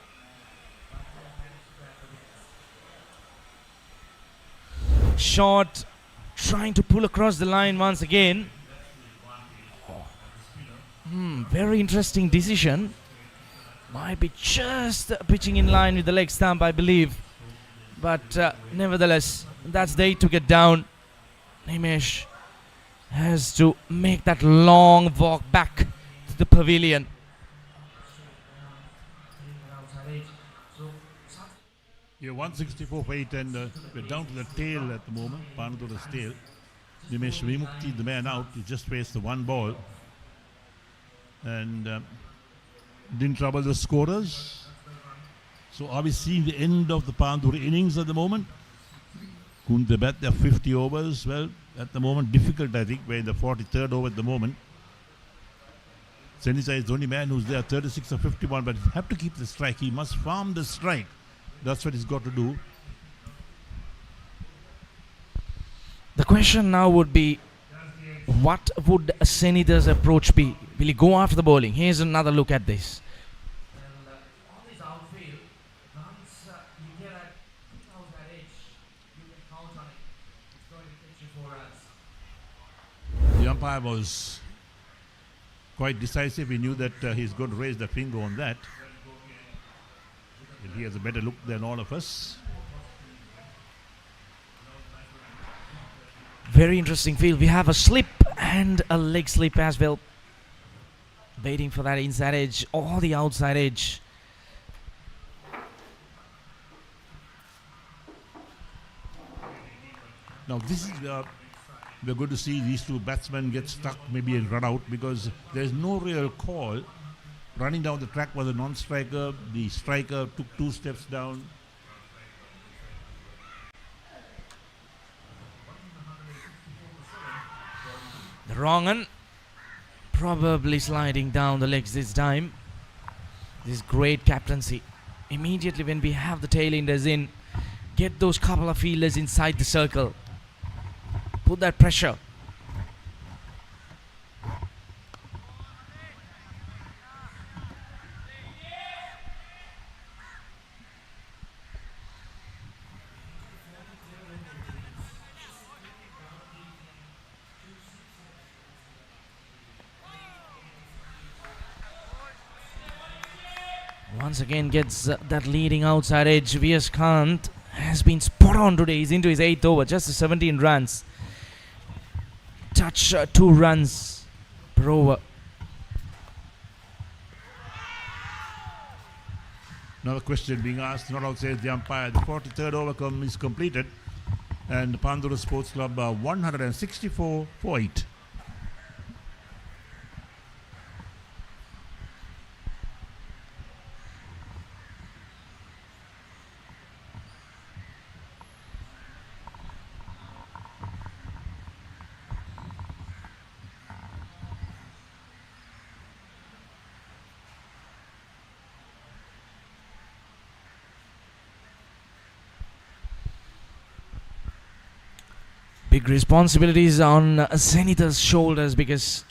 Shot, trying to pull across the line once again. Very interesting decision. Might be just pitching in line with the leg stump, I believe. But nevertheless, that's the 8th wicket down. Nimesh has to make that long walk back to the pavilion. Yeah, 164 for 8, and we're down to the tail at the moment, Panadura's tail. Nimesh Vimukti, the man out, he just faced the one ball. And didn't trouble the scorers. So are we seeing the end of the Panadura innings at the moment? Couldn't they bat their 50 overs? Well, at the moment, difficult, I think. We're in the 43rd over at the moment. Senisa is the only man who's there, 36 or 51, but have to keep the strike. He must farm the strike. That's what he's got to do. The question now would be, what would Senitha's approach be? Will he go after the bowling? Here's another look at this. The umpire was quite decisive. He knew that he's going to raise the finger on that. And he has a better look than all of us. Very interesting field. We have a slip and a leg slip as well. Waiting for that inside edge or the outside edge. Now this is we're going to see these two batsmen get stuck maybe and run out, because there's no real call. Running down the track was a non-striker. The striker took 2 steps down. The wrong one. Probably sliding down the legs this time. This is great captaincy. Immediately when we have the tail-enders in, get those couple of fielders inside the circle. Put that pressure. Once again gets that leading outside edge. Viyaskant has been spot on today. He's into his 8th over, just 17 runs. Touch 2 runs per over. Another question being asked, not out says the umpire. The 43rd over is completed, and Panadura Sports Club 164 for 8. Big responsibilities on Senitha's shoulders, because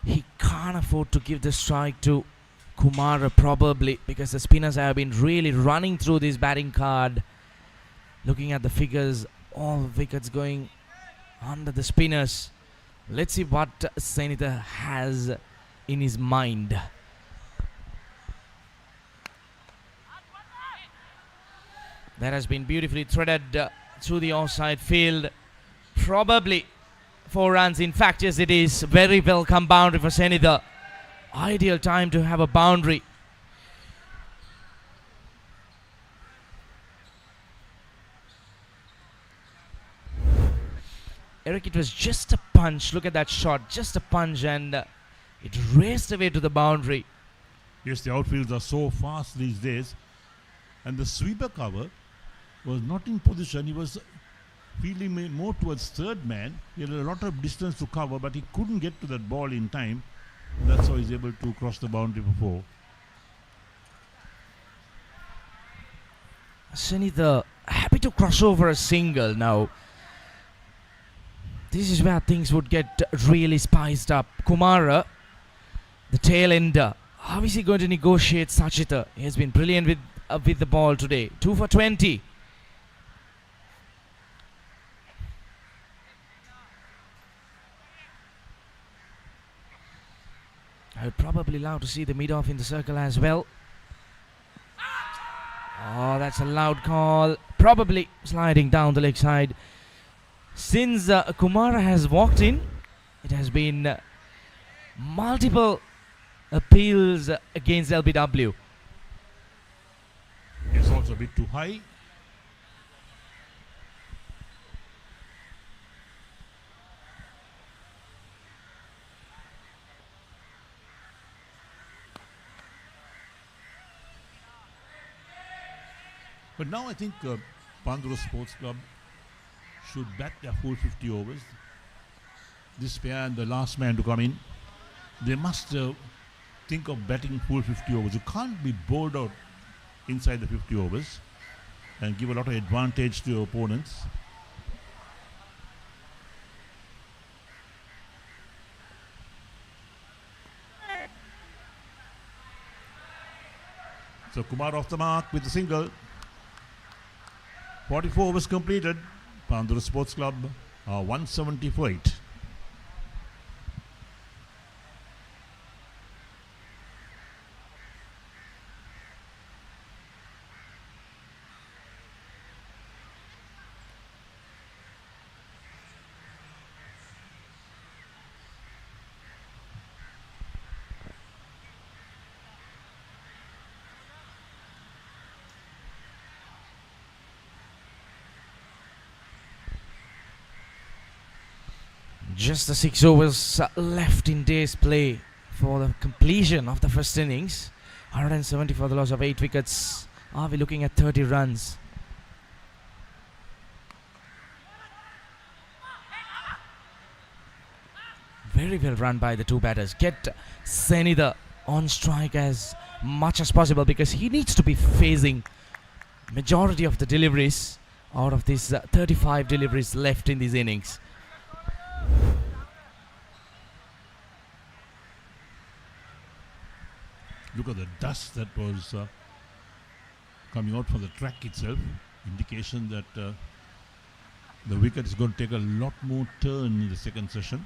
he can't afford to give the strike to Kumara, probably because the spinners have been really running through this batting card. Looking at the figures, all wickets going under the spinners. Let's see what Senitha has in his mind. That has been beautifully threaded through the offside field. Probably 4 runs. In fact, yes, it is. Very welcome boundary for Senitha. Ideal time to have a boundary. Eric, it was just a punch. Look at that shot. Just a punch, and it raced away to the boundary. Yes, the outfields are so fast these days. And the sweeper cover was not in position. He was fielding more towards third man. He had a lot of distance to cover, but he couldn't get to that ball in time. That's how he's able to cross the boundary for 4. Sunitha happy to cross over a single now. This is where things would get really spiced up. Kumara, the tail ender. How is he going to negotiate Sachita? He has been brilliant with the ball today. 2 for 20. I would probably love to see the mid-off in the circle as well. Oh, that's a loud call. Probably sliding down the leg side. Since Kumara has walked in, it has been multiple appeals against LBW. It's also a bit too high. But now I think Panadura Sports Club should bat their full 50 overs. This pair and the last man to come in, they must think of batting full 50 overs. You can't be bowled out inside the 50 overs and give a lot of advantage to your opponents. So Kumar off the mark with a single. 44 overs completed. Panadura Sports Club 170 for 8. Just the 6 overs left in day's play for the completion of the first innings. 170 for the loss of 8 wickets. Are we looking at 30 runs? Very well run by the two batters. Get Senitha on strike as much as possible because he needs to be facing majority of the deliveries out of these 35 deliveries left in these innings. Look at the dust that was coming out from the track itself. Indication that the wicket is going to take a lot more turn in the second session.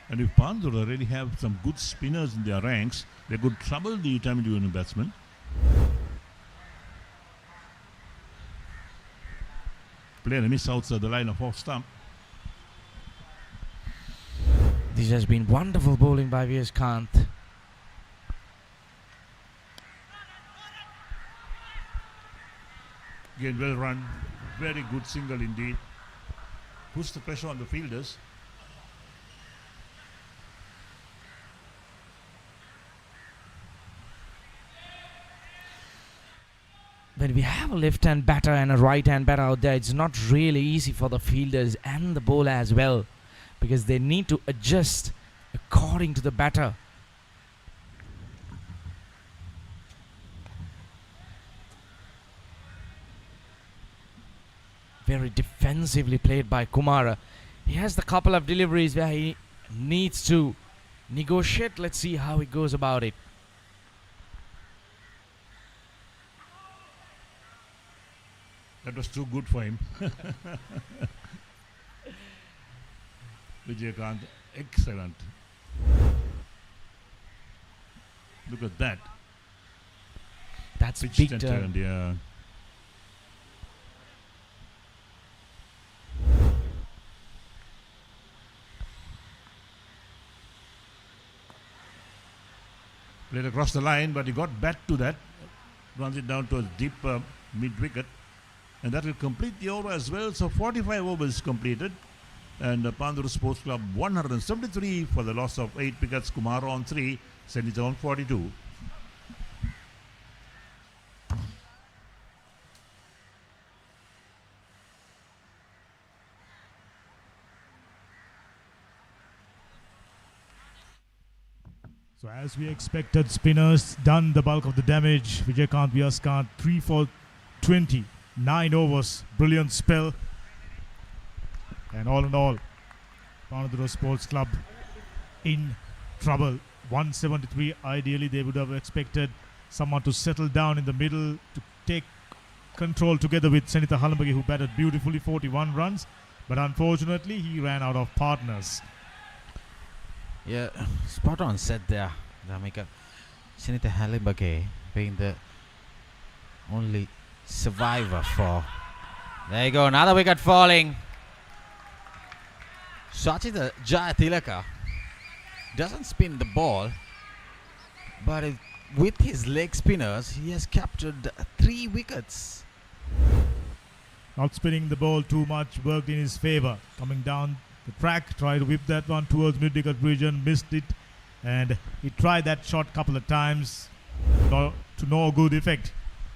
And if Panadura really have some good spinners in their ranks, they could trouble the Tamil Union batsmen. Player miss outside the line of off stump. This has been wonderful bowling by V.S. Kant. Again, well run. Very good single indeed. Puts the pressure on the fielders. When we have a left-hand batter and a right-hand batter out there, it's not really easy for the fielders and the bowler as well because they need to adjust according to the batter. Very defensively played by Kumara. He has the couple of deliveries where he needs to negotiate. Let's see how he goes about it. That was too good for him. Vijayakant, excellent. Look at that. That's Pitched big and turn. turned, yeah. Played across the line, but he got back to that. Runs it down to a deep mid-wicket. And that will complete the over as well. So 45 overs completed. And Panadura Sports Club 173 for the loss of 8 wickets. Kumar on 3, Senita on 42. So as we expected, spinners done the bulk of the damage. Vijaykanth Vyaskanth 3 for 20, 9 overs, brilliant spell. And all in all, Panadura Sports Club in trouble. 173, ideally they would have expected someone to settle down in the middle to take control together with Senita Halambagi, who batted beautifully, 41 runs. But unfortunately, he ran out of partners. Yeah, spot on said there, Dhamika. Senita Halambagi being the only survivor for. There you go, another wicket falling. Sachita Jayatilaka doesn't spin the ball, but with his leg spinners, he has captured 3 wickets. Not spinning the ball too much worked in his favor. Coming down the track, tried to whip that one towards mid-wicket region, missed it, and he tried that shot couple of times to no good effect.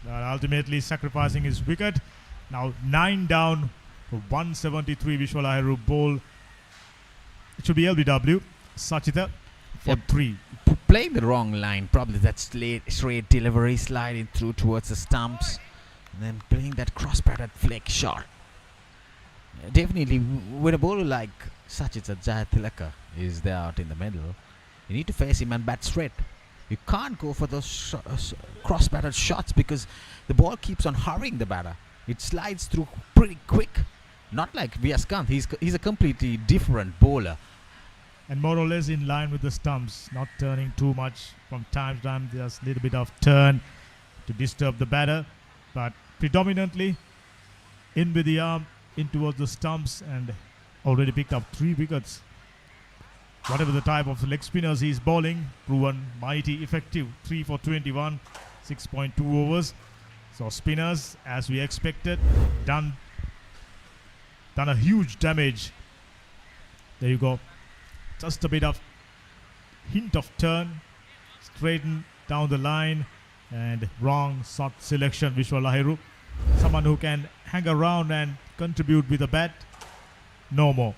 Ultimately sacrificing his wicket. Now 9 down for 173. Vishwal Ahiru ball. It should be LBW. Sachita for 3. Playing the wrong line, probably that straight delivery, sliding through towards the stumps, and then playing that cross-batted flick shot. Definitely, when a bowler like Sachita Jayatilaka is there out in the middle, you need to face him and bat straight. You can't go for those cross-batted shots because the ball keeps on hurrying the batter. It slides through pretty quick. Not like Vyaskanth, he's a completely different bowler. And more or less in line with the stumps, not turning too much. From time to time, there's a little bit of turn to disturb the batter, but predominantly in with the arm, in towards the stumps, and already picked up 3 wickets. Whatever the type of leg spinners he's bowling, proven mighty effective. 3 for 21, 6.2 overs. So spinners, as we expected, done a huge damage. There you go. Just a bit of hint of turn, straighten down the line, and wrong shot selection. Vishwal Ahiru, someone who can hang around and contribute with a bat, no more.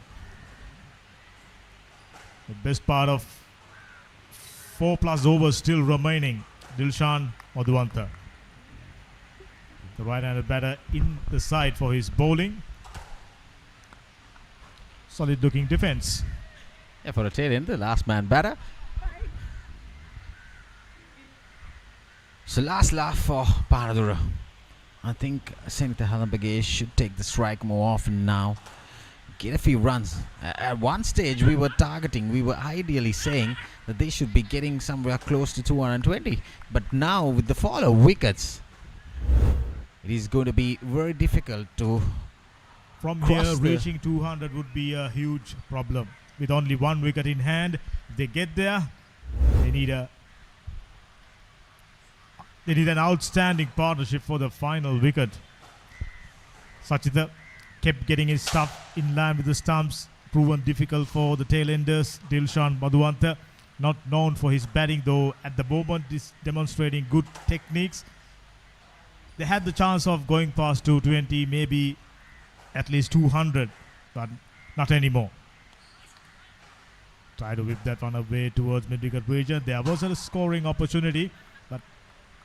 The best part of 4+ overs still remaining. Dilshan Madhuwantha, the right-handed batter, in the side for his bowling. Solid looking defense. Yeah, for a tail end, the last man batter. So last laugh for Panadura. I think Senita Halambagi should take the strike more often now. Get a few runs. At one stage we were ideally saying that they should be getting somewhere close to 220. But now with the fall of wickets, it is going to be very difficult to From cross here, the- reaching 200 would be a huge problem. With only 1 wicket in hand, if they get there, they need an outstanding partnership for the final wicket. Sachita kept getting his stuff in line with the stumps, proven difficult for the tail-enders. Dilshan Madhuwantha, not known for his batting, though at the moment is demonstrating good techniques. They had the chance of going past 220, maybe at least 200, but not anymore. Try to whip that one away towards mid-wicket region. There was a scoring opportunity, but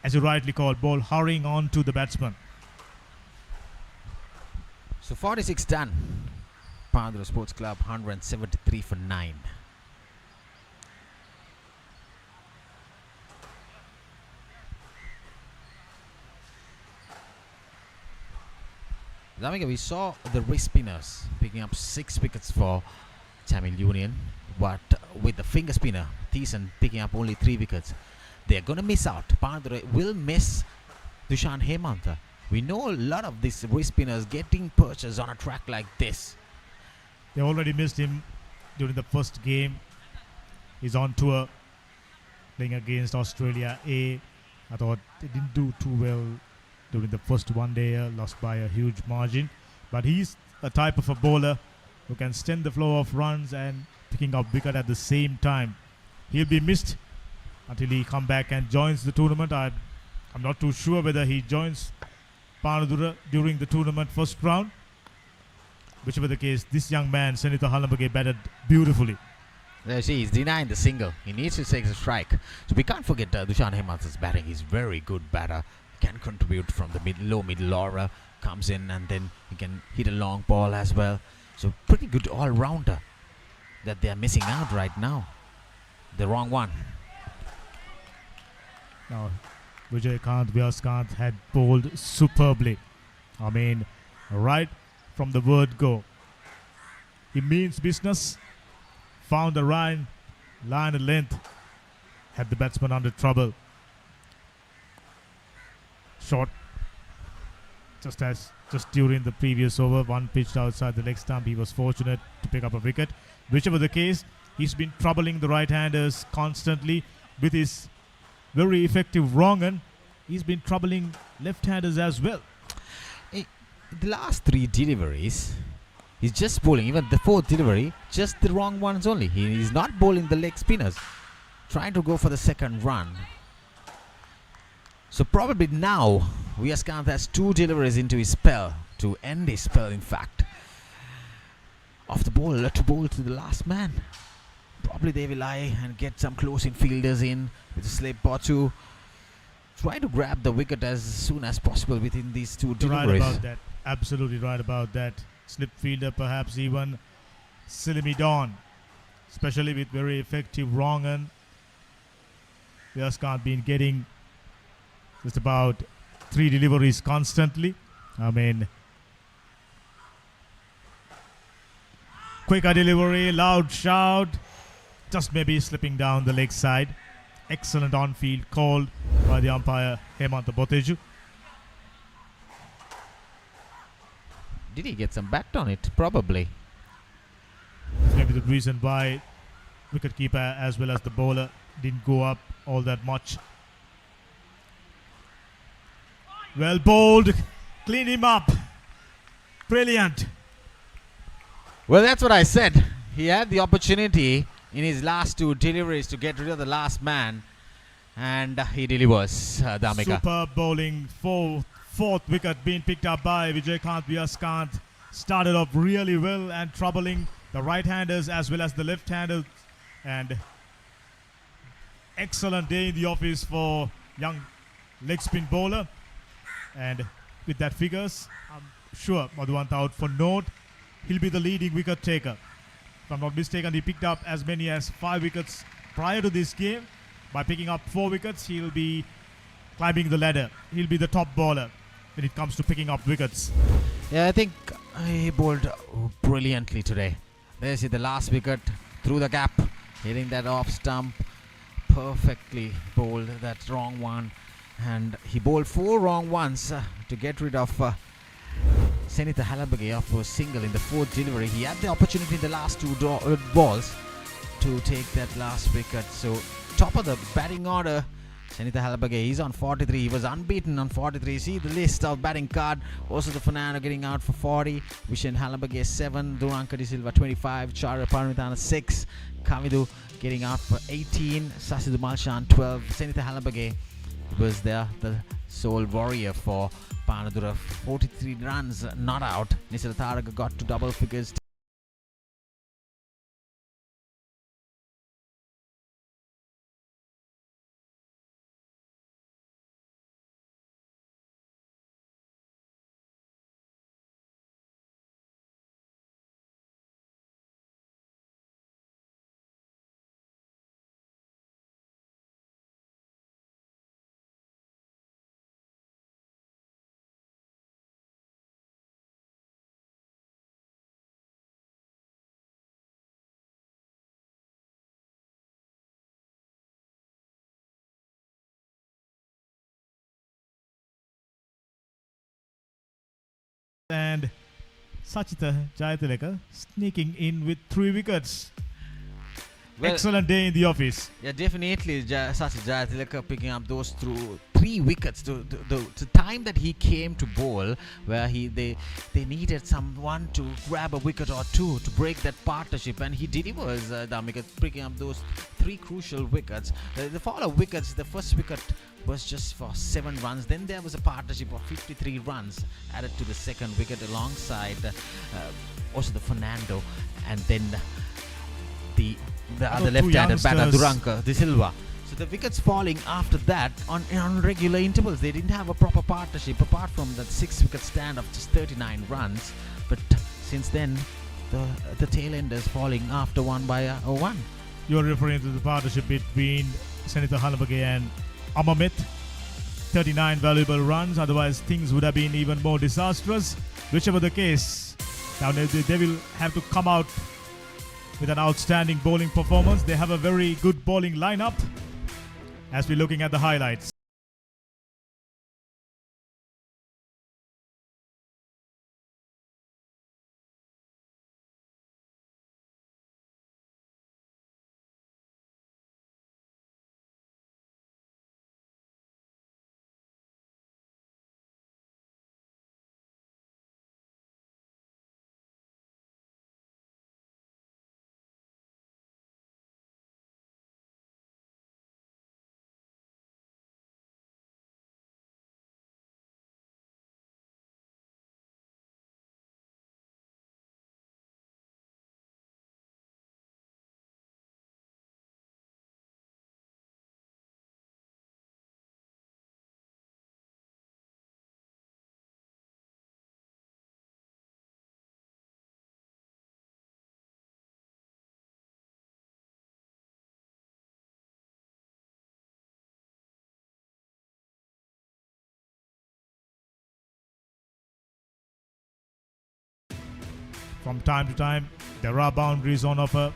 as you rightly called, ball hurrying on to the batsman. So 46 done. Panadura Sports Club 173 for 9. Dhamika, we saw the wrist spinners picking up 6 wickets for Tamil Union, but with the finger spinner Thiessen picking up only 3 wickets. They're going to miss out. Panadura will miss Dushan Hemantha. We know a lot of these wrist spinners getting perches on a track like this. They already missed him during the first game. He's on tour playing against Australia A. I thought they didn't do too well during the first one day, lost by a huge margin. But he's a type of a bowler who can stem the flow of runs and picking up wicket at the same time. He'll be missed until he come back and joins the tournament. I'm not too sure whether he joins Panadura during the tournament first round. Whichever the case, this young man, Senitha Halambage, batted beautifully. There see, he's denying the single. He needs to take a strike. So we can't forget Dushan Hemant's batting. He's very good batter. Can contribute from the low middle order. Comes in and then he can hit a long ball as well. So pretty good all-rounder that they are missing out right now. The wrong one. Now, Vijaykanth Vyaskant had bowled superbly. I mean, right from the word go. He means business. Found the line and length. Had the batsman under trouble. Short. Just during the previous over, one pitched outside the leg stump. He was fortunate to pick up a wicket. Whichever the case, he's been troubling the right-handers constantly with his very effective wrong, and he's been troubling left-handers as well. The last three deliveries, he's just bowling. Even the fourth delivery, just the wrong ones only. He's not bowling the leg spinners. Trying to go for the second run. So probably now, Vyaskant has two deliveries into his spell. To end his spell, in fact. Off the ball, to bowl to the last man. Probably they will lie and get some close-in fielders in with a slip or two. Try to grab the wicket as soon as possible within these two deliveries. Right about that. Absolutely right about that. Slip fielder, perhaps even Silimi Dawn. Especially with very effective wrong, and Vyaskant been getting just about 3 deliveries constantly. I mean, quicker delivery, loud shout, just maybe slipping down the leg side. Excellent on-field call by the umpire Hemanta Boteju. Did he get some bat on it? Probably. That's maybe the reason why wicketkeeper as well as the bowler didn't go up all that much. Well bowled, clean him up. Brilliant. Well, that's what I said. He had the opportunity in his last two deliveries to get rid of the last man, and he delivers. Damika. Superb bowling. Fourth wicket being picked up by Vijaykanth Vyaskant. Started off really well and troubling the right-handers as well as the left-handers. And excellent day in the office for young leg spin bowler. And with that figures, I'm sure Madhuvant out for note. He'll be the leading wicket taker. If I'm not mistaken, he picked up as many as 5 wickets prior to this game. By picking up 4 wickets, he'll be climbing the ladder. He'll be the top bowler when it comes to picking up wickets. Yeah, I think he bowled brilliantly today. There's the last wicket through the gap, hitting that off stump. Perfectly bowled that wrong one. And he bowled 4 wrong ones to get rid of Senitha Halambage off a single in the 4th delivery. He had the opportunity in the last 2 balls to take that last wicket. So top of the batting order, Senitha Halambage, he's on 43. He was unbeaten on 43. See the list of batting card. Also the Fernando getting out for 40. Vishen Halambage 7. Duranka De Silva 25. Chara Parmitana 6. Kamidu getting out for 18. Sasidu Malshan 12. Senitha Halambage was there, the sole warrior for Panadura. 43 runs not out. Nisila Taraga got to double figures. And Sachita Jayatileka sneaking in with 3 wickets. Well, excellent day in the office. Yeah, definitely Sachita Jayatileka picking up those 3 wickets. The time that he came to bowl, where they needed someone to grab a wicket or two to break that partnership, and he delivers, Damika, picking up those 3 crucial wickets. The follow wickets, the first wicket was just for 7 runs. Then there was a partnership of 53 runs added to the second wicket alongside also the Fernando, and then the other left-handed batter Duranka De Silva. So the wickets falling after that on regular intervals. They didn't have a proper partnership apart from that 6-wicket stand of just 39 runs. But since then, the tail enders falling after 1 by 1. You're referring to the partnership between Senator Halabage and Amamit. 39 valuable runs, otherwise things would have been even more disastrous. Whichever the case, now they will have to come out with an outstanding bowling performance. They have a very good bowling lineup as we're looking at the highlights. From time to time, there are boundaries on offer.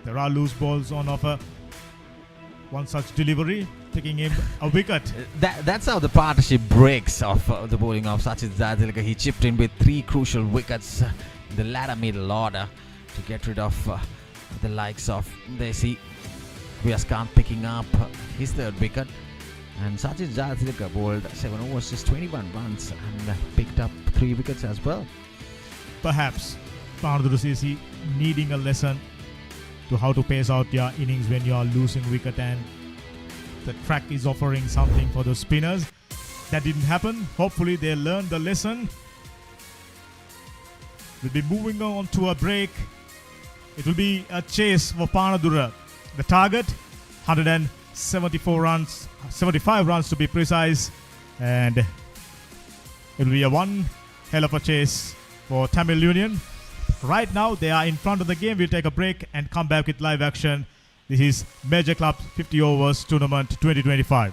There are loose balls on offer. One such delivery, taking him a wicket. That's how the partnership breaks of the bowling of Sachin Jayaswalia. He chipped in with 3 crucial wickets in the latter middle order to get rid of the likes of Desi. Vyaskanth picking up his 3rd wicket. And Sachin Jayaswalia bowled 7 overs, just 21 runs, and picked up 3 wickets as well. Perhaps Panadura CC needing a lesson to how to pace out your innings when you are losing wicket, and the track is offering something for the spinners. That didn't happen. Hopefully they learned the lesson. We'll be moving on to a break. It will be a chase for Panadura. The target, 174 runs, 75 runs to be precise, and it will be a one hell of a chase for Tamil Union. Right now, they are in front of the game. We'll take a break and come back with live action. This is Major Club 50 Overs Tournament 2025.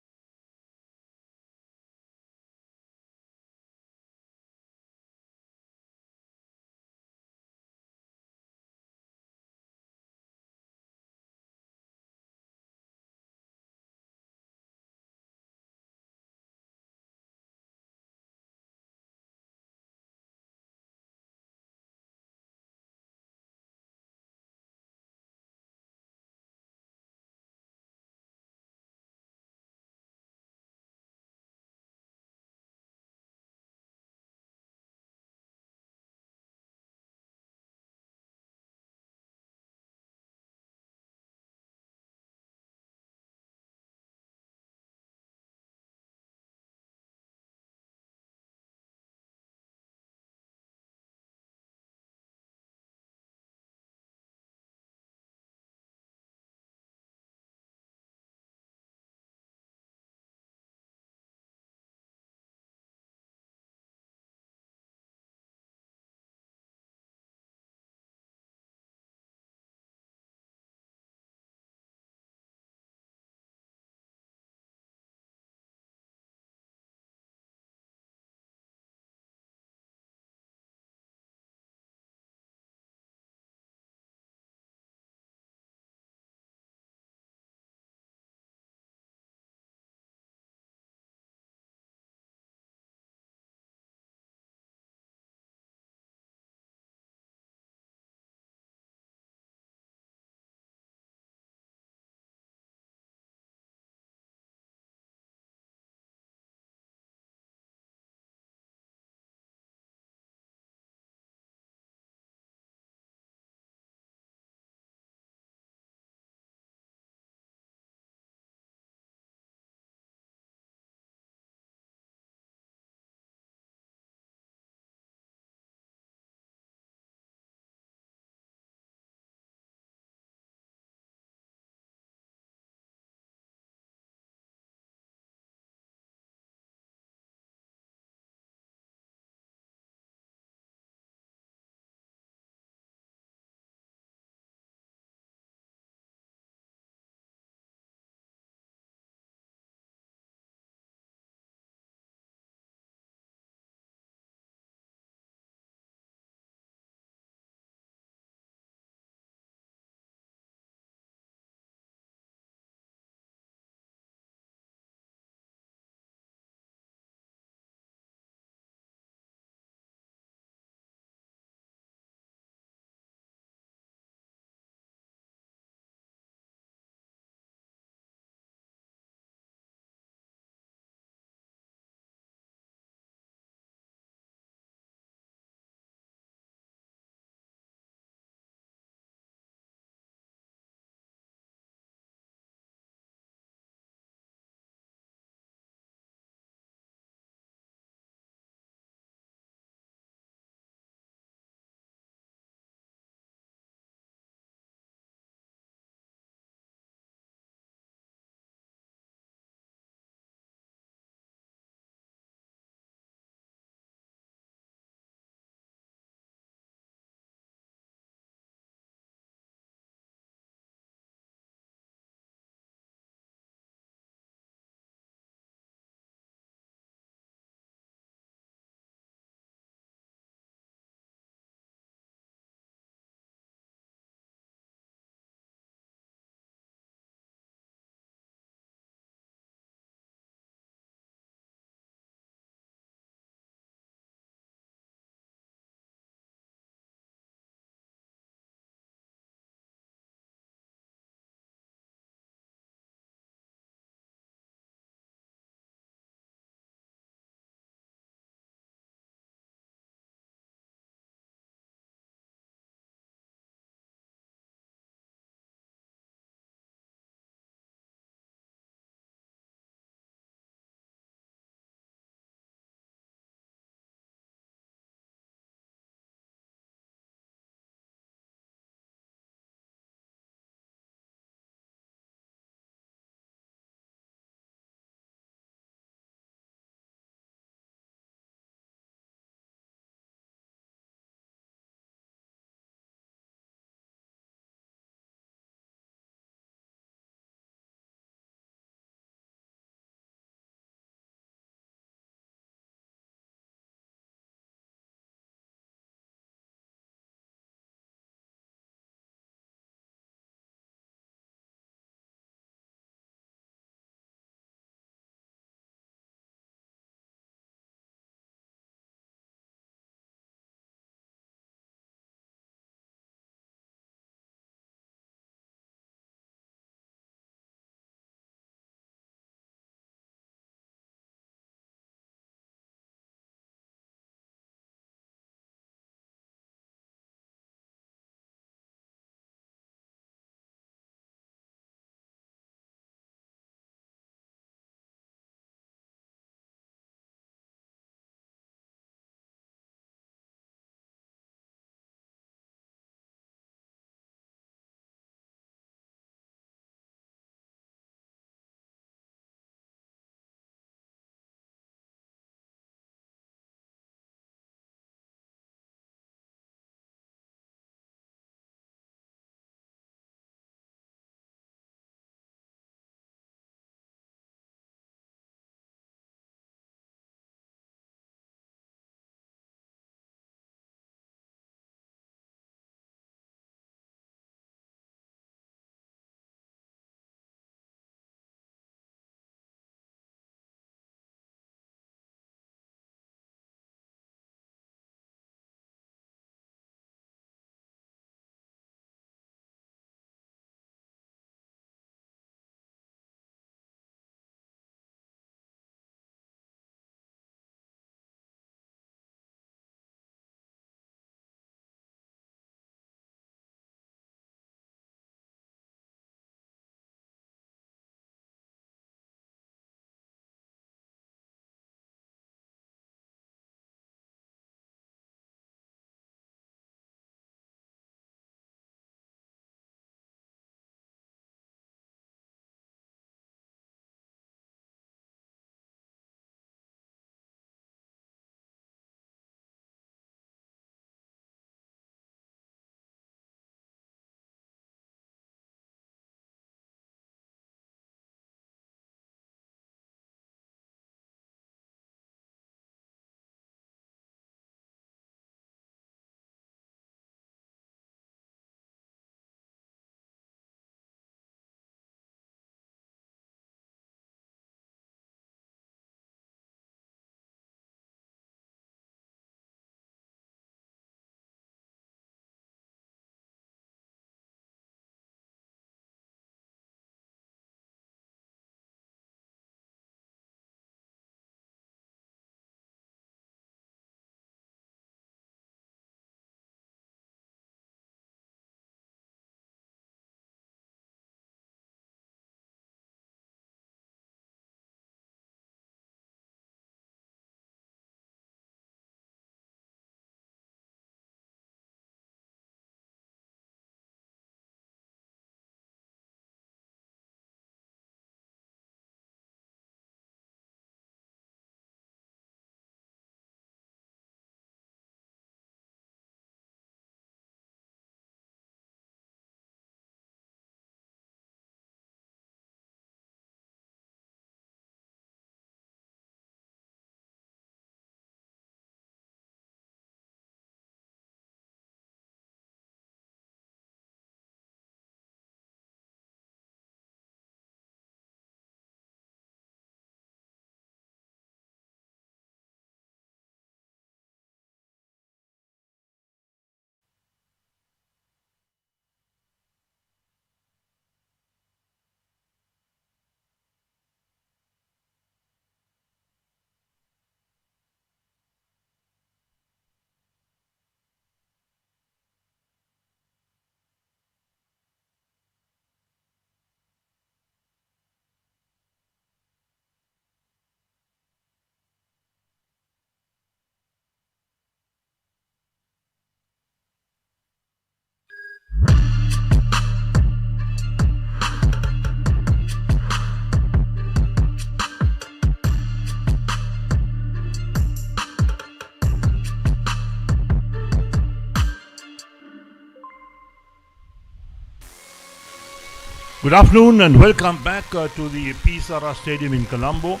Good afternoon and welcome back to the Pisara Stadium in Colombo.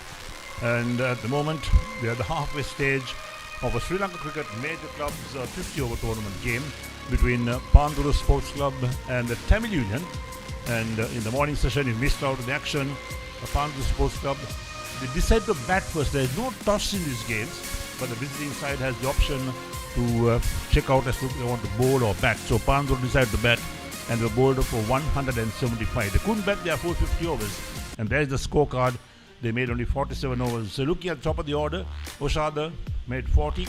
And at the moment, we are at the halfway stage of a Sri Lanka Cricket Major Club's 50-over tournament game between Panadura Sports Club and the Tamil Union. And in the morning session, you missed out on the action. Panadura Sports Club, they decided to bat first. There is no toss in these games, but the visiting side has the option to check out as to if they want to bowl or bat. So Panadura decided to bat, and they bowled for 175. They couldn't bat their 450 overs, and there's the scorecard. They made only 47 overs. So looking at the top of the order, Oshada made 40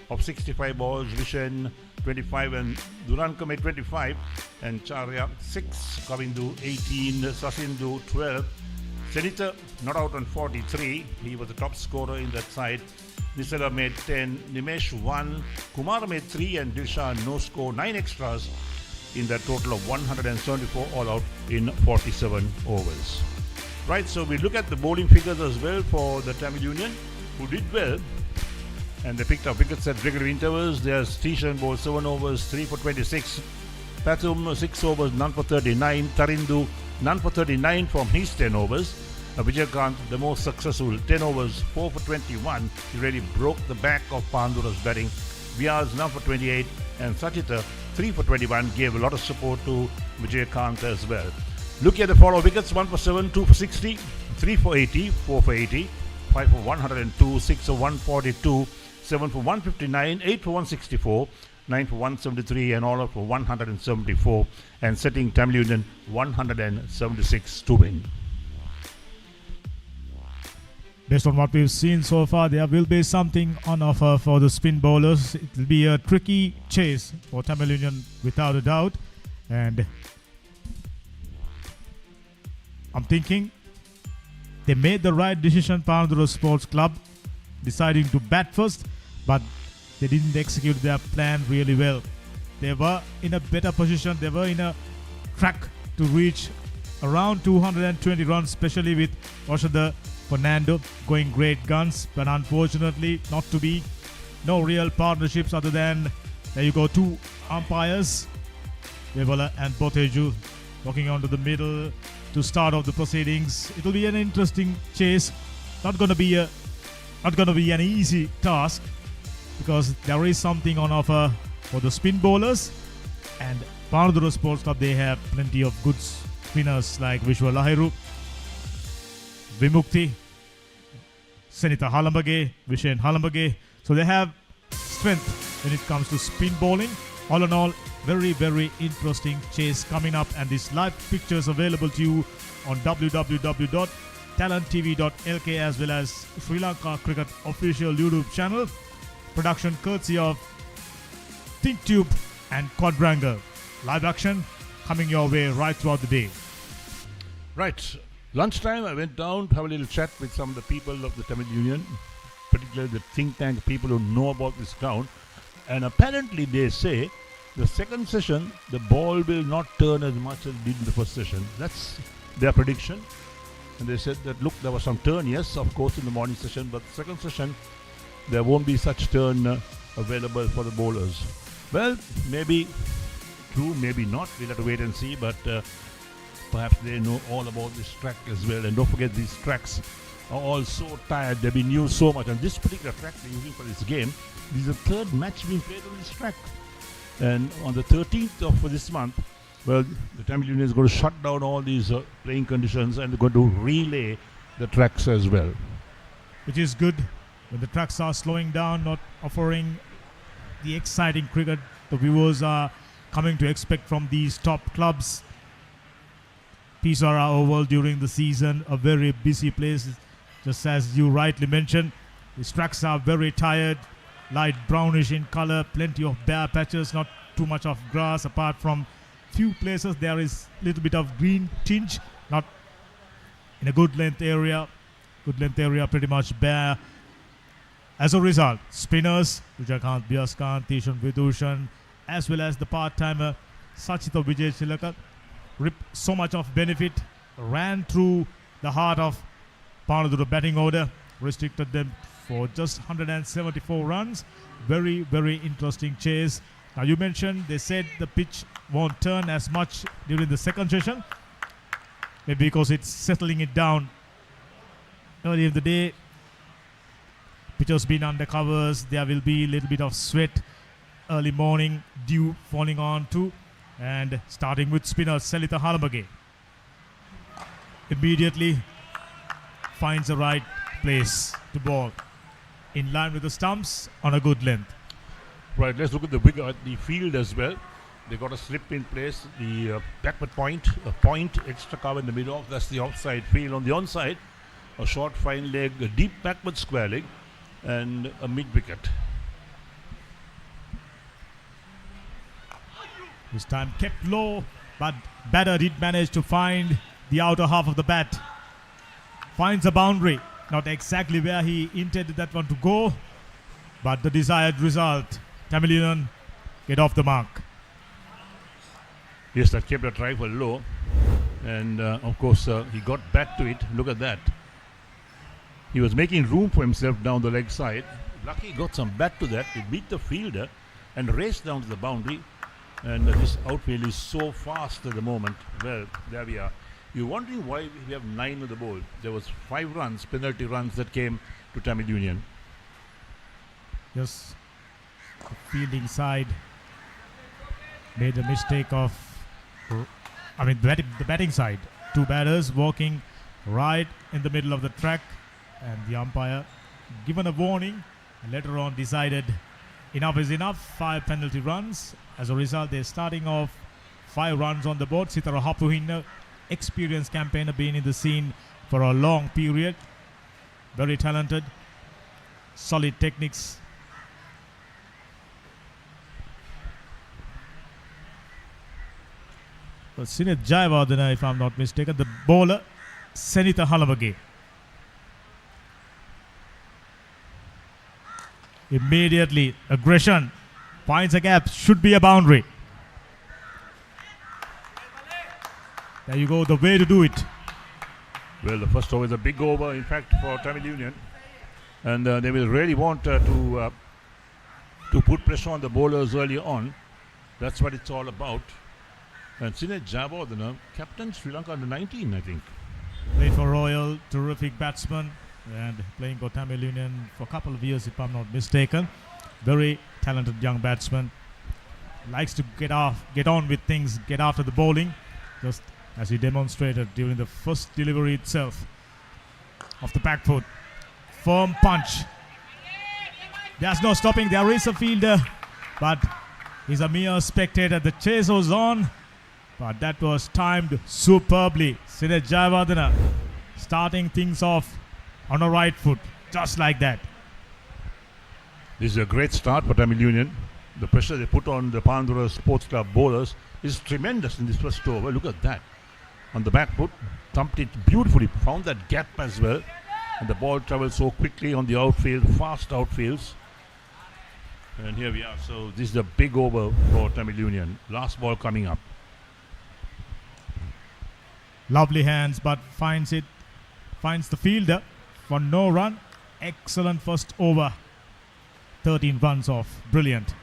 of 65 balls, Vishen 25, and Duranka made 25, and Charya 6, Kavindu 18, Sasindu 12. Senita not out on 43. He was the top scorer in that side. Nisala made 10, Nimesh 1, Kumar made 3, and Dilshan no score, 9 extras in that total of 174 all out in 47 overs. Right, so we look at the bowling figures as well for the Tamil Union, who did well, and they picked up wickets at regular intervals. There's Tishan bowled 7 overs, 3 for 26. Pathum 6 overs, none for 39. Tarindu none for 39 from his 10 overs. Vijaykant, the most successful, 10 overs, 4 for 21. He really broke the back of Pandura's batting. Vyas none for 28, and Sachita 3 for 21 gave a lot of support to Vijaykant as well. Look at the follow wickets: 1 for 7, 2 for 60, 3 for 80, 4 for 80, 5 for 102, 6 for 142, 7 for 159, 8 for 164, 9 for 173, and all out for 174, and setting Tamil Union 176 to win. Based on what we've seen so far, there will be something on offer for the spin bowlers. It will be a tricky chase for Tamil Union without a doubt. And I'm thinking they made the right decision, Panadura Sports Club, deciding to bat first, but they didn't execute their plan really well. They were in a better position. They were in a track to reach around 220 runs, especially with Oshada Fernando going great guns, but unfortunately not to be. No real partnerships other than, there you go, 2 umpires, Devala and Boteju, walking onto the middle to start off the proceedings. It will be an interesting chase. Not going to be an easy task, because there is something on offer for the spin bowlers, and Panadura Sports Club, they have plenty of good spinners like Vishwa Lahiru, Vimukti, Senita Halambage, Vishen Halambage. So they have strength when it comes to spin bowling. All in all, very, very interesting chase coming up, and this live pictures available to you on www.talenttv.lk as well as Sri Lanka Cricket official YouTube channel. Production courtesy of ThinkTube and Quadrangle. Live action coming your way right throughout the day. Right. Lunchtime, I went down to have a little chat with some of the people of the Tamil Union, particularly the think tank people who know about this ground. And apparently they say the second session, the ball will not turn as much as it did in the first session. That's their prediction. And they said that, look, there was some turn, yes, of course, in the morning session, but the second session, there won't be such turn available for the bowlers. Well, maybe true, maybe not. We'll have to wait and see, but perhaps they know all about this track as well. And don't forget, these tracks are all so tired. They've been used so much. And this particular track they're using for this game, this is the third match being played on this track. And on the 13th of this month, well, the Tamil Union is going to shut down all these playing conditions, and they're going to relay the tracks as well. Which is good when the tracks are slowing down, not offering the exciting cricket the viewers are coming to expect from these top clubs. Pisara Oval during the season, a very busy place, just as you rightly mentioned. These tracks are very tired, light brownish in color, plenty of bare patches, not too much of grass. Apart from few places, there is a little bit of green tinge, not in a good length area. Good length area, pretty much bare. As a result, spinners, Vijaykant, Byaskant, Tishan Vidushan, as well as the part-timer Sachita Vijay Chilaka, ripped so much of benefit, ran through the heart of Panadura batting order, restricted them for just 174 runs. Very, very interesting chase. Now you mentioned they said the pitch won't turn as much during the second session. maybe because it's settling it down. Early in the day, pitcher's been under covers. There will be a little bit of sweat. Early morning, dew falling on too. And starting with spinner Selita Halamage. Immediately finds the right place to ball. In line with the stumps on a good length. Right, let's look at the field as well. They got a slip in place, the backward point, a point, extra cover in the middle off. That's the offside field. On the onside, a short fine leg, a deep backward square leg, and a mid wicket. This time kept low, but batter did manage to find the outer half of the bat. Finds a boundary. Not exactly where he intended that one to go, but the desired result. Tamil Union get off the mark. Yes, that kept a trifle low. And of course, he got back to it. Look at that. He was making room for himself down the leg side. Lucky got some back to that. He beat the fielder and raced down to the boundary. And this outfield is so fast at the moment. Well, there we are. You're wondering why we have 9 on the board. There was 5 runs, penalty runs that came to Tamil Union. Yes, the fielding side made a mistake of, the batting side. 2 batters walking right in the middle of the track, and the umpire given a warning and later on decided enough is enough. 5 penalty runs. As a result, they're starting off 5 runs on the board. Sitara Hapuhinna, experienced campaigner, been in the scene for a long period. Very talented, solid techniques. Well, Sinet Jayawardena, if I'm not mistaken, the bowler, Senitha Halamage. Immediately, aggression, finds a gap, should be a boundary. There you go, the way to do it. Well, the first over is a big over, in fact, for Tamil Union. And they will really want to put pressure on the bowlers early on. That's what it's all about. And Sinet Jayawardena, captain Sri Lanka under 19, I think. Played for Royal, terrific batsman, and playing for Tamil Union for a couple of years, if I'm not mistaken. Very talented young batsman. Likes to get on with things, get after the bowling, just as he demonstrated during the first delivery itself. Off the back foot. Firm punch. There's no stopping. There is a fielder, but he's a mere spectator. The chase was on, but that was timed superbly. Sinet Jayawardena starting things off on a right foot, just like that. This is a great start for Tamil Union. The pressure they put on the Panadura Sports Club bowlers is tremendous in this first over. Look at that. On the back foot, thumped it beautifully, found that gap as well. And the ball travels so quickly on the outfield, fast outfields. And here we are. So this is a big over for Tamil Union. Last ball coming up. Lovely hands, but finds the fielder for no run. Excellent first over. 13 runs off. Brilliant.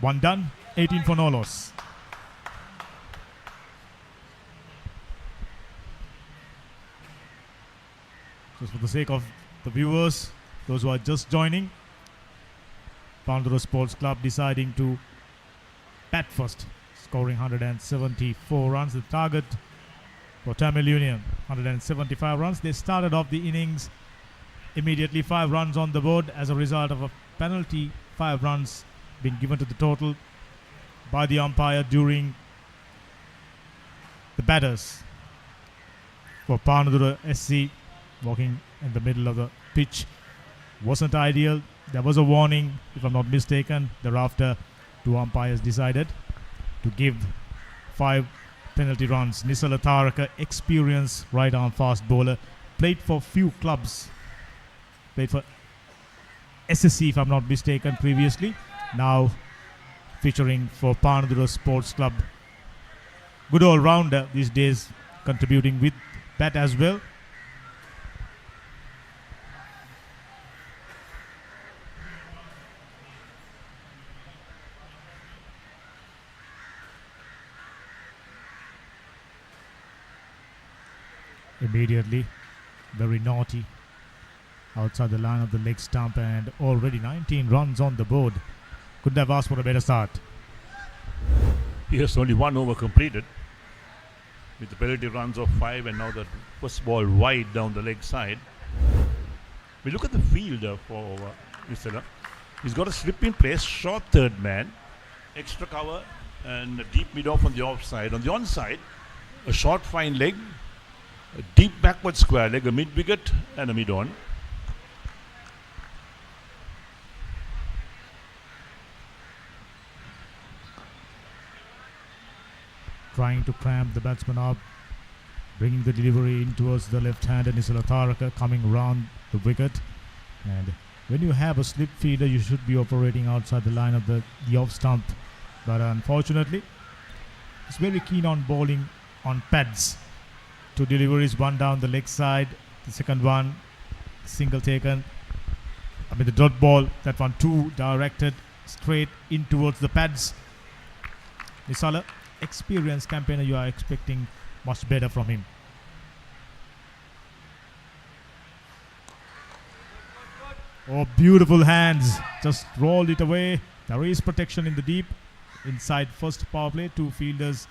1 done, 18 for no loss. Just for the sake of the viewers, those who are just joining, Panadura Sports Club deciding to bat first, scoring 174 runs. The target for Tamil Union, 175 runs. They started off the innings immediately 5 runs on the board as a result of a penalty. 5 runs being given to the total by the umpire during the batters for Panadura SC. Walking in the middle of the pitch wasn't ideal. There was a warning, if I'm not mistaken. Thereafter, 2 umpires decided to give 5 penalty runs. Nisala Tharaka, experienced right arm fast bowler, played for few clubs. Played for SSC, if I'm not mistaken, previously. Now featuring for Panadura Sports Club. Good all-rounder these days, contributing with bat as well. immediately. Very naughty. Outside the line of the leg stump, and already 19 runs on the board. Couldn't have asked for a better start. Yes, only 1 over completed with the penalty runs of 5, and now the first ball wide down the leg side. We look at the fielder for Nisala. He's got a slip in place, short third man, extra cover, and a deep mid off on the offside. On the onside, a short fine leg, a deep backward square leg, a mid wicket, and a mid on. Trying to cramp the batsman up, bringing the delivery in towards the left-hander Nisala Tharaka, coming round the wicket. And when you have a slip feeder, you should be operating outside the line of the off stump. But unfortunately, he's very keen on bowling on pads. 2 deliveries, one down the leg side, the second one single taken. The dot ball, that one 2 directed straight in towards the pads. Nisala, experienced campaigner, you are expecting much better from him. Oh, beautiful hands, just rolled it away. There is protection in the deep inside first power play. 2 fielders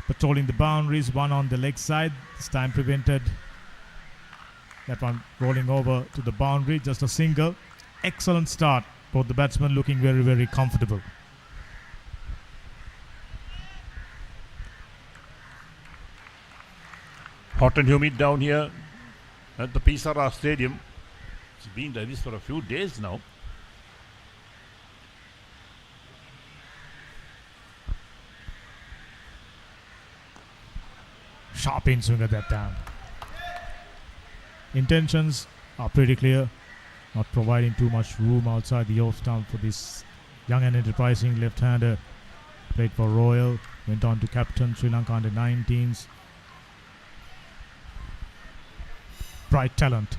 patrolling the boundaries, one on the leg side, this time prevented. That one rolling over to the boundary, just a single. Excellent start, both the batsmen looking very, very comfortable. Hot and humid down here at the Pisara Stadium. It's been like this for a few days now. Sharp in swing at that time. Intentions are pretty clear. Not providing too much room outside the off stump for this young and enterprising left-hander. Played for Royal, went on to captain Sri Lanka under 19s. Bright talent.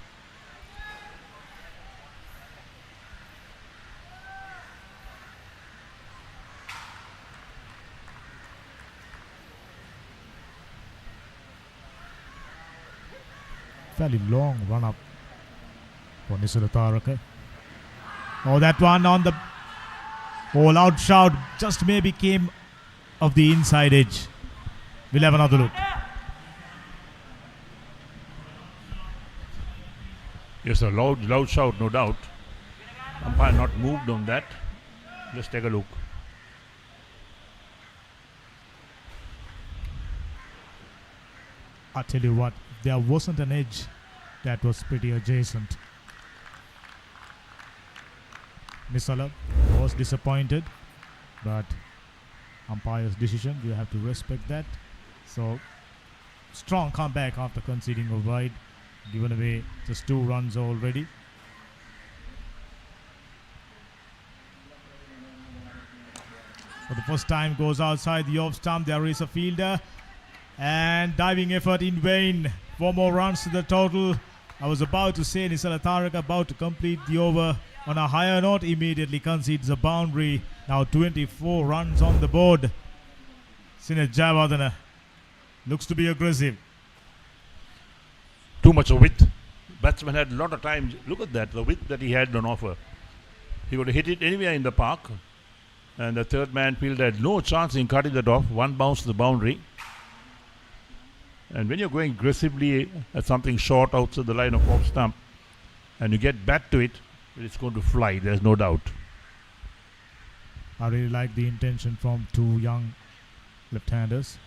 Fairly long run up for Nisala Tharaka. Oh, that one on the all out shout just maybe came of the inside edge. We'll have another look. Yes, a loud shout, no doubt. Umpire not moved on that. Let's take a look. I tell you what, there wasn't an edge that was pretty adjacent. Nisala was disappointed, but umpire's decision, we have to respect that. So, strong comeback after conceding a wide, given away just 2 runs already. For the first time goes outside the off stump. There is a fielder, and diving effort in vain. 4 more runs to the total. I was about to say Nisala Tharaka about to complete the over on a higher note, immediately concedes a boundary. Now 24 runs on the board. Sinet Jayawardena looks to be aggressive. Too much of width. Batsman had a lot of time. Look at that, the width that he had on offer. He would have hit it anywhere in the park. And the third man fielder had no chance in cutting that off. 1 bounce to the boundary. And when you're going aggressively at something short outside the line of off stump, and you get back to it, it's going to fly, there's no doubt. I really like the intention from 2 young left-handers.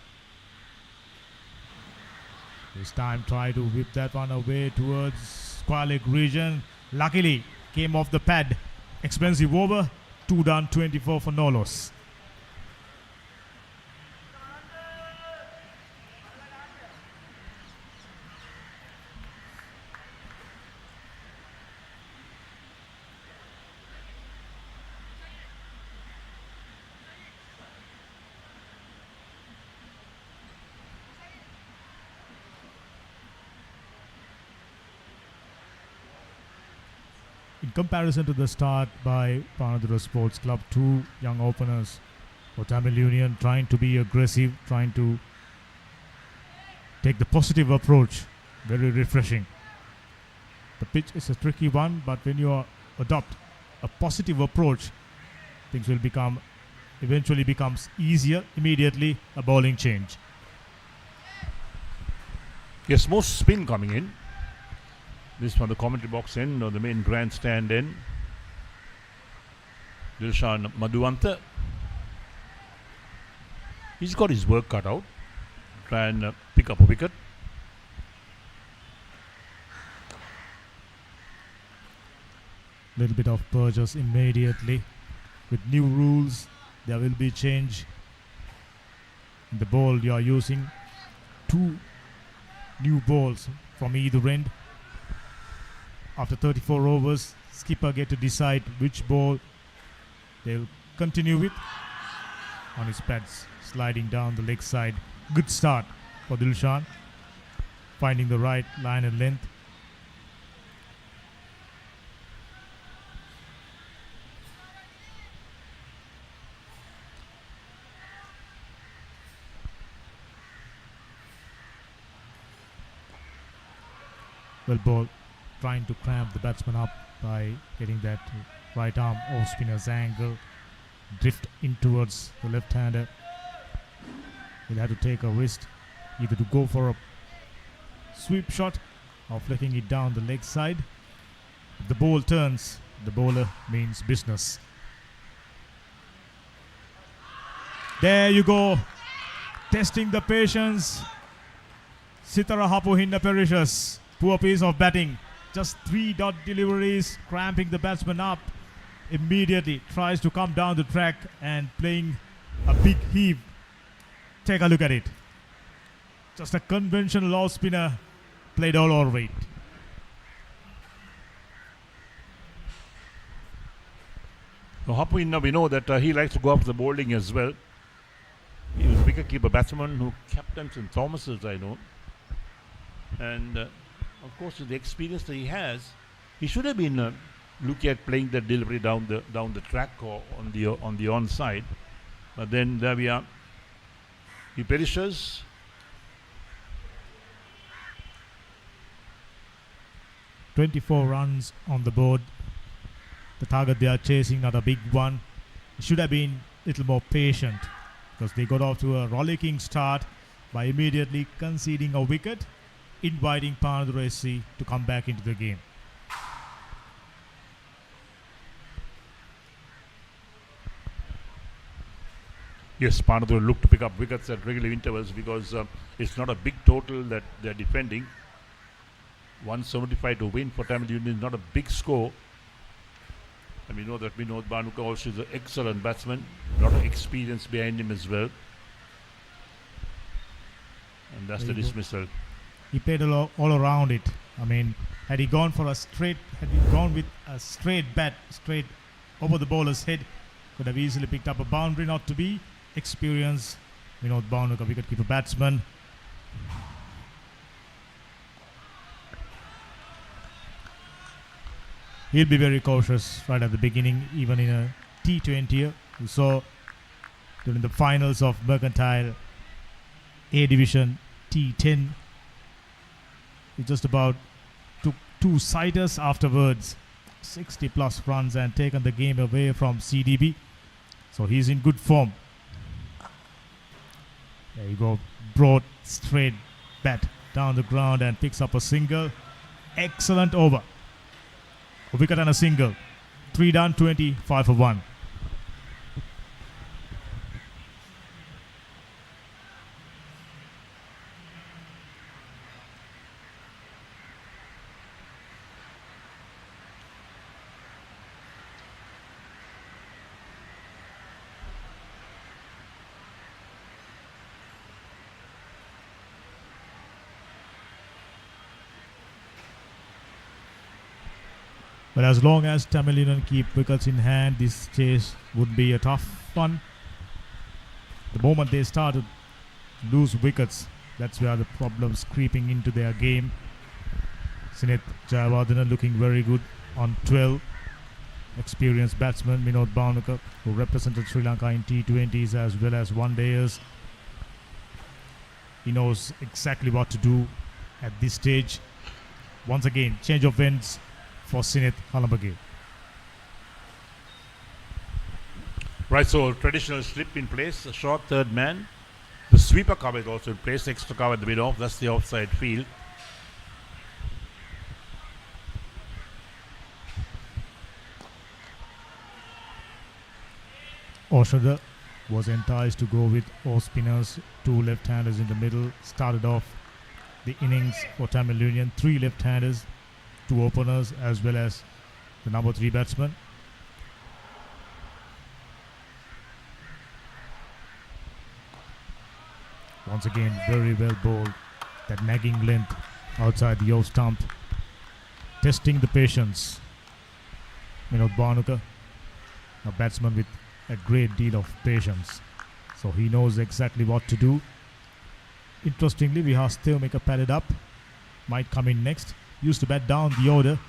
This time try to whip that one away towards square leg region. Luckily came off the pad. Expensive over. 2 done, 24 for no loss. In comparison to the start by Panadura Sports Club, 2 young openers for Tamil Union trying to be aggressive, trying to take the positive approach. Very refreshing. The pitch is a tricky one, but when you adopt a positive approach, things will eventually becomes easier. Immediately a bowling change. Yes, more spin coming in. This from the commentary box end or the main grandstand end. Dilshan Madhuwanta. He's got his work cut out. Try and pick up a wicket. Little bit of purges immediately. With new rules, there will be change. In the ball, you are using 2 new balls from either end. After 34 overs, skipper get to decide which ball they'll continue with. On his pads, sliding down the leg side. Good start for Dilshan, finding the right line and length. Well ball, trying to clamp the batsman up by getting that right arm off spinner's angle, drift in towards the left-hander. He'll have to take a risk, either to go for a sweep shot or flicking it down the leg side. If the ball turns, the bowler means business. There you go, testing the patience. Sitara Hapuhinda perishes. Poor piece of batting. Just 3 dot deliveries, cramping the batsman up. Immediately tries to come down the track and playing a big heave. Take a look at it. Just a conventional off spinner, played all over it. So Hapuinna, we know that he likes to go up the bowling as well. He was a wicket-keeper batsman who captains in Thomas's, I know. And of course, with the experience that he has, he should have been looking at playing that delivery down the track or on the onside. But then there we are. He perishes. "24 runs on the board. The target they are chasing, not a big one. Should have been a little more patient because they got off to a rollicking start by immediately conceding a wicket, inviting Panadura SC to come back into the game. Yes, Panadura look to pick up wickets at regular intervals because it's not a big total that they're defending. 175 to win for Tamil Union is not a big score. And we know that Vinod Bhanuka also is an excellent batsman. A lot of experience behind him as well. And that's the dismissal. He played all around it. I mean, had he gone with a straight bat, straight over the bowler's head, could have easily picked up a boundary. Not to be. Experienced Vinod Bhanuka, wicketkeeper batsman. He'll be very cautious right at the beginning, even in a T20. We saw during the finals of Mercantile A Division T10. He just about took 2 siders afterwards, 60 plus runs, and taken the game away from CDB. So he's in good form. There you go, broad, straight bat down the ground and picks up a single. Excellent over. A wicket and a single. 3 done, 20, 5 for 1. But as long as Tamil Union keep wickets in hand, this chase would be a tough one. The moment they start to lose wickets, that's where the problems creeping into their game. Sineth Jayawardena looking very good on 12. Experienced batsman Vinod Bhanuka, who represented Sri Lanka in T20s as well as one-dayers. He knows exactly what to do at this stage. Once again, change of ends for Sinith Halambage. Right, so traditional slip in place, a short third man. The sweeper cover is also in place, extra cover at the mid-off, that's the offside field. Oshada was enticed to go with all spinners, 2 left-handers in the middle. Started off the innings for Tamil Union, 3 left-handers, 2 openers as well as the number 3 batsman. Once again, very well bowled. That nagging length outside the off stump. Testing the patience. Vinod Bhanuka, a batsman with a great deal of patience. So he knows exactly what to do. Interestingly, Vihastev make a padded up. Might come in next. Used to bat down the order.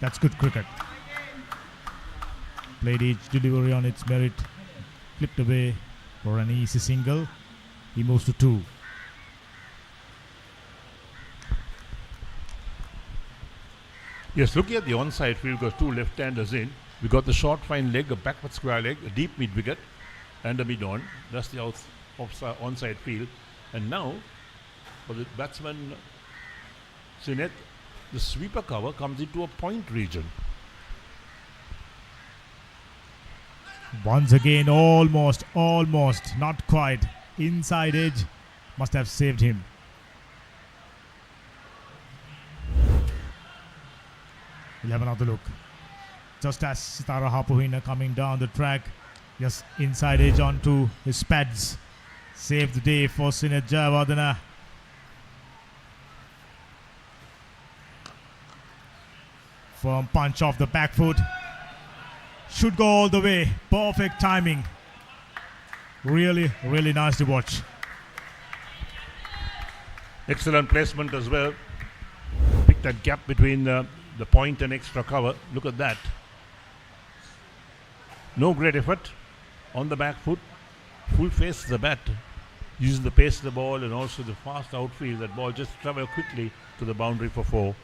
That's good cricket. Played each delivery on its merit. Flipped away for an easy single. He moves to 2. Yes, looking at the onside field, we've got 2 left-handers in. We got the short fine leg, a backward square leg, a deep mid wicket, and a mid-on. That's the onside field. And now, for the batsman Sineth, the sweeper cover comes into a point region. Once again, almost, not quite. Inside edge must have saved him. We'll have another look. Just as Sitara Hapuhina coming down the track, just inside edge onto his pads. Saved the day for Sineth Jayawardena. Firm punch off the back foot. Should go all the way. Perfect timing. Really, really nice to watch. Excellent placement as well. Pick that gap between the point and extra cover. Look at that. No great effort on the back foot. Full face the bat. Using the pace of the ball and also the fast outfield. That ball just traveled quickly to the boundary for 4.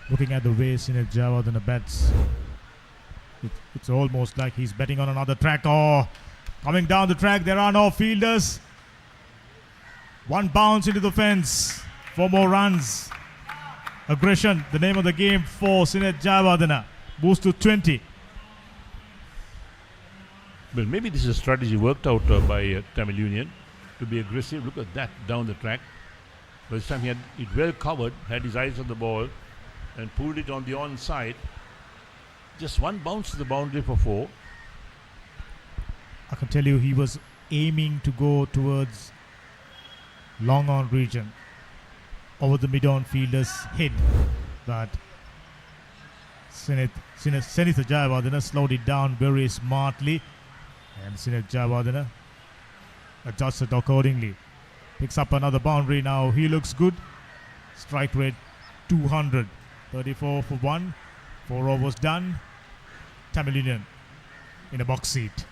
Looking at the way Sineth Jayawardena bats, it's almost like he's betting on another track. Oh, coming down the track, there are no fielders. 1 bounce into the fence. 4 more runs. Aggression, the name of the game for Sineth Jayawardena. Boost to 20. Well, maybe this is a strategy worked out by Tamil Union to be aggressive. Look at that down the track. By this time he had it well covered, had his eyes on the ball and pulled it on the onside. Just 1 bounce to the boundary for 4. I can tell you he was aiming to go towards long on region over the mid-on fielder's head, but Sineth Jayawardena slowed it down very smartly, and Sineth Jayawardena adjusted accordingly. Picks up another boundary now. He looks good. Strike rate 200. 34 for 1. 4 overs done. Tamil Union in a box seat.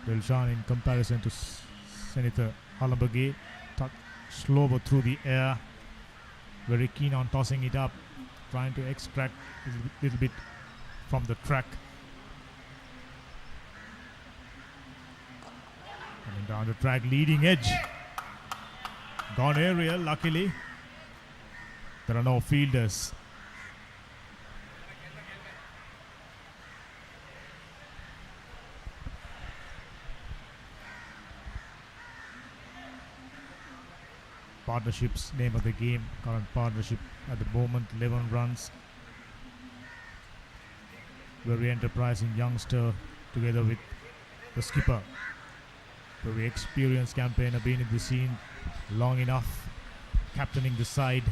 Dilshan in comparison to Senator Halambage, slower through the air, very keen on tossing it up, trying to extract a little bit from the track. Coming down the track, leading edge. Gone aerial, luckily. There are no fielders. Partnerships, name of the game. Current partnership at the moment, 11 runs. Very enterprising youngster together with the skipper. Very experienced campaigner, been in the scene long enough. Captaining the side,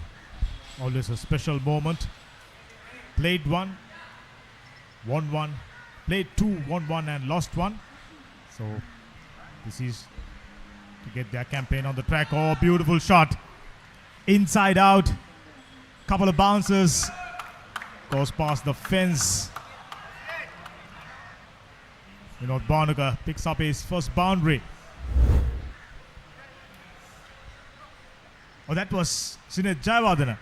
always a special moment. Played 1, won 1. Played 2, won 1 and lost 1. So this is to get their campaign on the track. Oh, beautiful shot. Inside out. Couple of bounces. Goes past the fence. Barnaker picks up his first boundary. Oh, that was Sinet Jayawardena.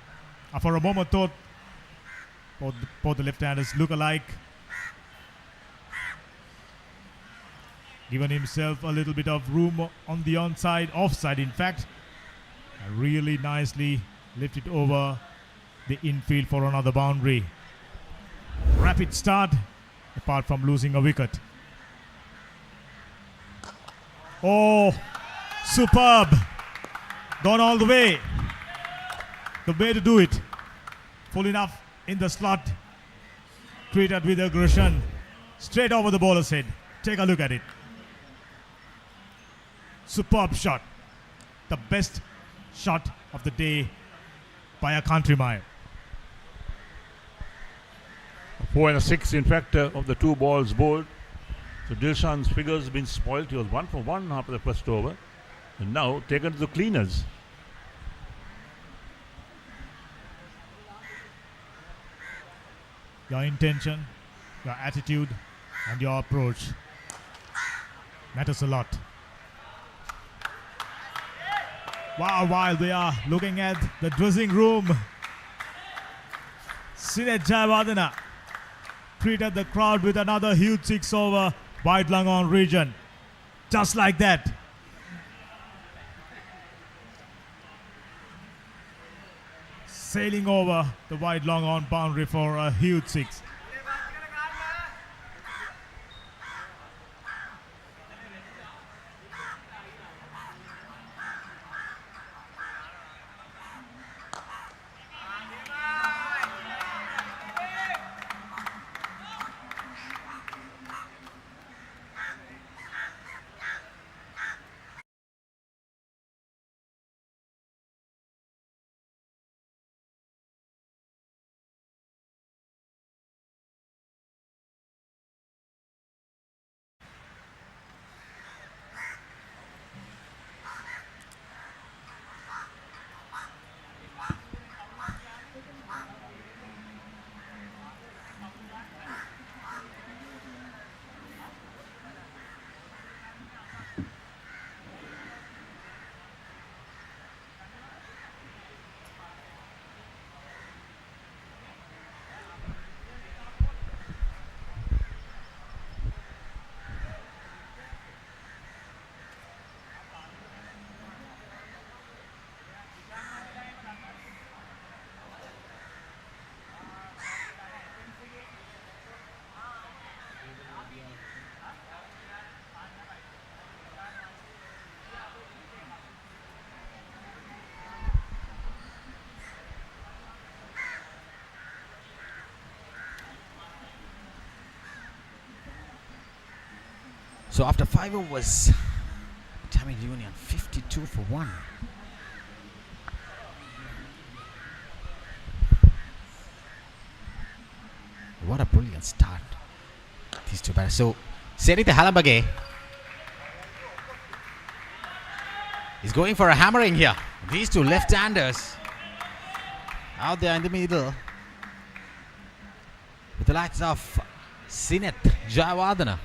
For a moment thought both the left-handers look alike. Given himself a little bit of room on the offside in fact. And really nicely lifted over the infield for another boundary. Rapid start, apart from losing a wicket. Oh, superb. Gone all the way. The way to do it. Full enough in the slot. Treated with aggression. Straight over the bowler's head. Take a look at it. Superb shot. The best shot of the day by a country mile. 4 and a 6, in fact, of the 2 balls bowled. So Dilshan's figures have been spoilt. He was 1 for 1 after the first over. And now taken to the cleaners. Your intention, your attitude, and your approach matters a lot. Wow, while we are looking at the dressing room, Sinet Jayawardena treated the crowd with another huge 6 over wide long on region. Just like that. Sailing over the wide long on boundary for a huge 6. So after 5 overs, Tamil Union 52 for 1. What a brilliant start. These two batters. So Serita Halambage is going for a hammering here. These two left-handers out there in the middle with the likes of Sinet Jayawardena.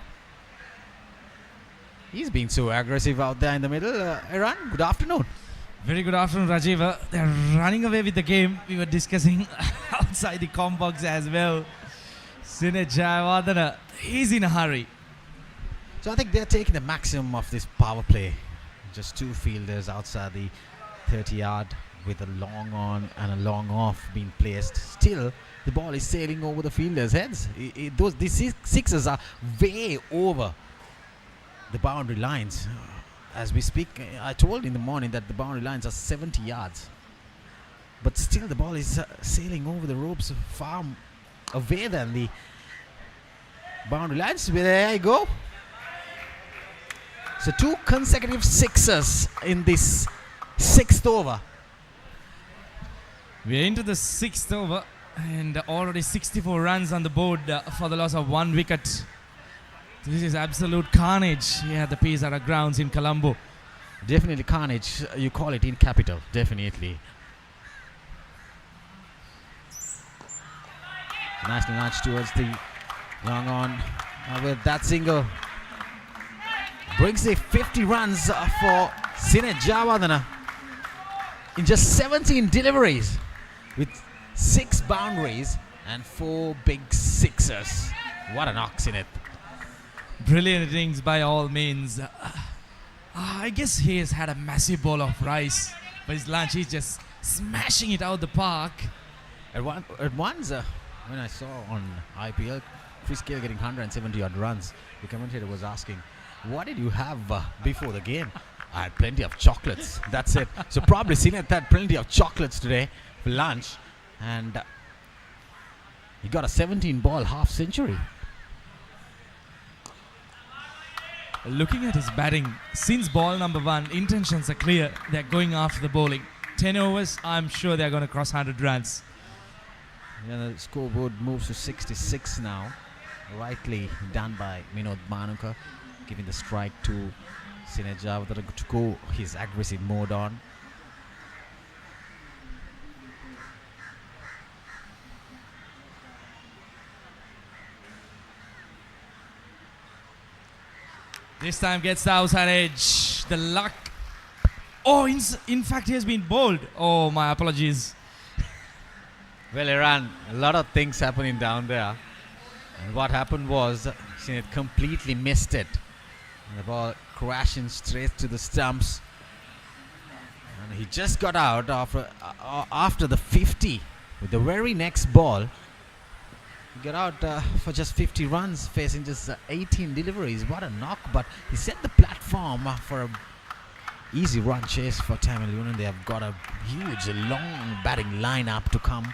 He's been so aggressive out there in the middle. Iran, good afternoon. Very good afternoon, Rajiv. They're running away with the game. We were discussing outside the comm box as well. Sinet Jayawardena, he's in a hurry. So I think they're taking the maximum of this power play. Just 2 fielders outside the 30-yard with a long on and a long off being placed. Still, the ball is sailing over the fielders' heads. These sixes are way over the boundary lines. As we speak, I told in the morning that the boundary lines are 70 yards. But still the ball is sailing over the ropes far away than the boundary lines. There you go. So 2 consecutive sixes in this 6th over. We're into the 6th over and already 64 runs on the board for the loss of 1 wicket. This is absolute carnage here at the Pizarra grounds in Colombo. Definitely carnage. You call it in capital. Definitely. Nice nudge towards the long on with that single. Brings the 50 runs for Sinet Javadana in just 17 deliveries with 6 boundaries and 4 big sixers. What a knock, Sinet. Brilliant innings by all means. I guess he has had a massive bowl of rice for his lunch. He's just smashing it out the park. At once, when I saw on IPL, Chris Gale getting 170 odd runs, the commentator was asking, what did you have before the game? I had plenty of chocolates. That's it. So probably Sinet had plenty of chocolates today for lunch, and he got a 17-ball half century. Looking at his batting, since ball number 1, intentions are clear. They're going after the bowling. 10 overs, I'm sure they're going to cross 100 runs. Yeah, the scoreboard moves to 66 now. Rightly done by Minod Manuka, giving the strike to Sinet Javadana to go his aggressive mode on. This time gets the outside edge. The luck. Oh, in fact, he has been bowled. Oh, my apologies. Well, Iran, a lot of things happening down there. And what happened was, Sinet completely missed it. And the ball crashing straight to the stumps. And he just got out after the 50 with the very next ball. He got out for just 50 runs, facing just 18 deliveries. What a knock, but he set the platform for a easy run chase for Tamil Union. They have got a huge, long batting lineup to come.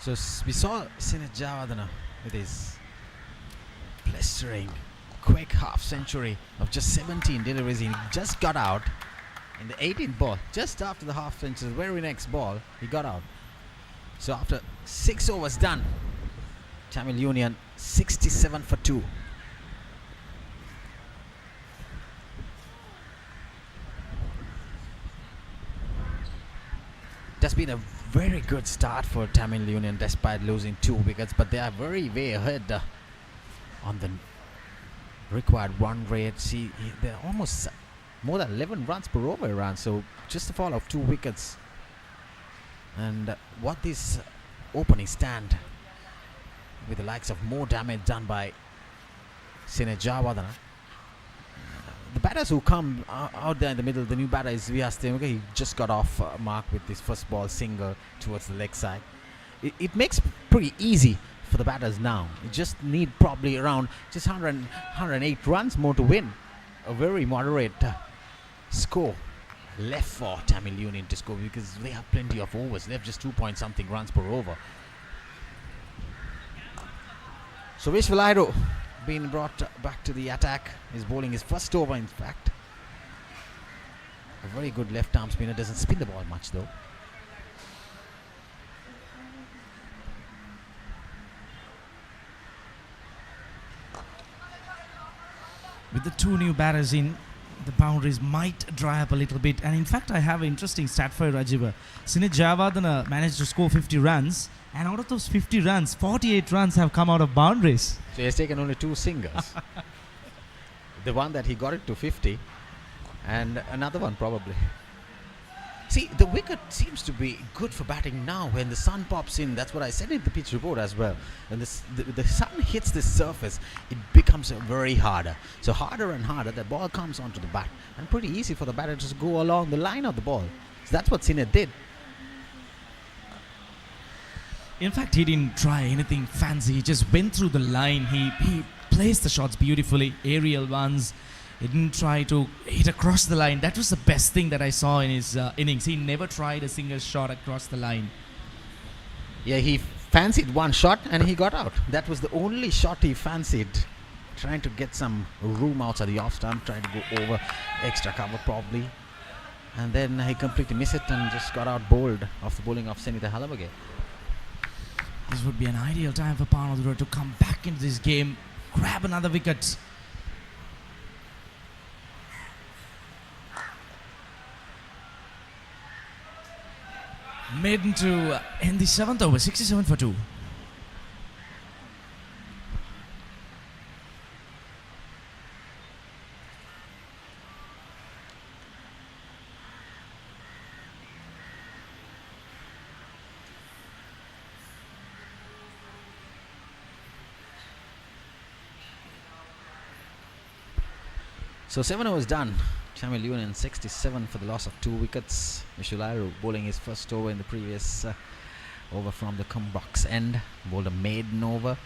So we saw Sinet Javadana with his blistering quick half century of just 17 deliveries. He just got out in the 18th ball, just after the half century, the very next ball, he got out. So after 6 overs done, Tamil Union 67 for 2. That's been a very good start for Tamil Union despite losing 2 wickets, but they are very way ahead on the required run rate. See, they're almost more than 11 runs per over run, so just a fall of 2 wickets. And what this opening stand with the likes of more damage done by Sinet Javadana. The batters who come out there in the middle, the new batter is Vyas. He just got off mark with his first ball single towards the leg side. It makes pretty easy for the batters now. You just need probably around just 108 runs more to win. A very moderate score left for Tamil Union to score because they have plenty of overs. They have just 2 point something runs per over. So Vishwalairo being brought back to the attack. He's bowling his first over, in fact. A very good left arm spinner. Doesn't spin the ball much though. With the two new batters in, the boundaries might dry up a little bit. And in fact, I have an interesting stat for you, Rajiva. Sinit Jayawardene managed to score 50 runs. And out of those 50 runs, 48 runs have come out of boundaries. So he has taken only 2 singles. The one that he got it to 50 and another one probably. See, the wicket seems to be good for batting now when the sun pops in. That's what I said in the pitch report as well. When the sun hits this surface, it becomes very harder. So harder and harder, the ball comes onto the bat. And pretty easy for the batter to just go along the line of the ball. So that's what Sinit did. In fact, he didn't try anything fancy. He just went through the line. He placed the shots beautifully, aerial ones. He didn't try to hit across the line. That was the best thing that I saw in his innings. He never tried a single shot across the line. Yeah, he fancied one shot and he got out. That was the only shot he fancied. Trying to get some room outside the off stump, trying to go over extra cover probably. And then he completely missed it and just got out bowled off the bowling of Senitha Halabage. This would be an ideal time for Panadura to come back into this game, grab another wicket. Made into in the 7th over, 67 for 2. So 7 overs done. Tamil Union 67 for the loss of 2 wickets. Vishwalairo bowling his first over in the previous over from the box end. Bowled a maiden over.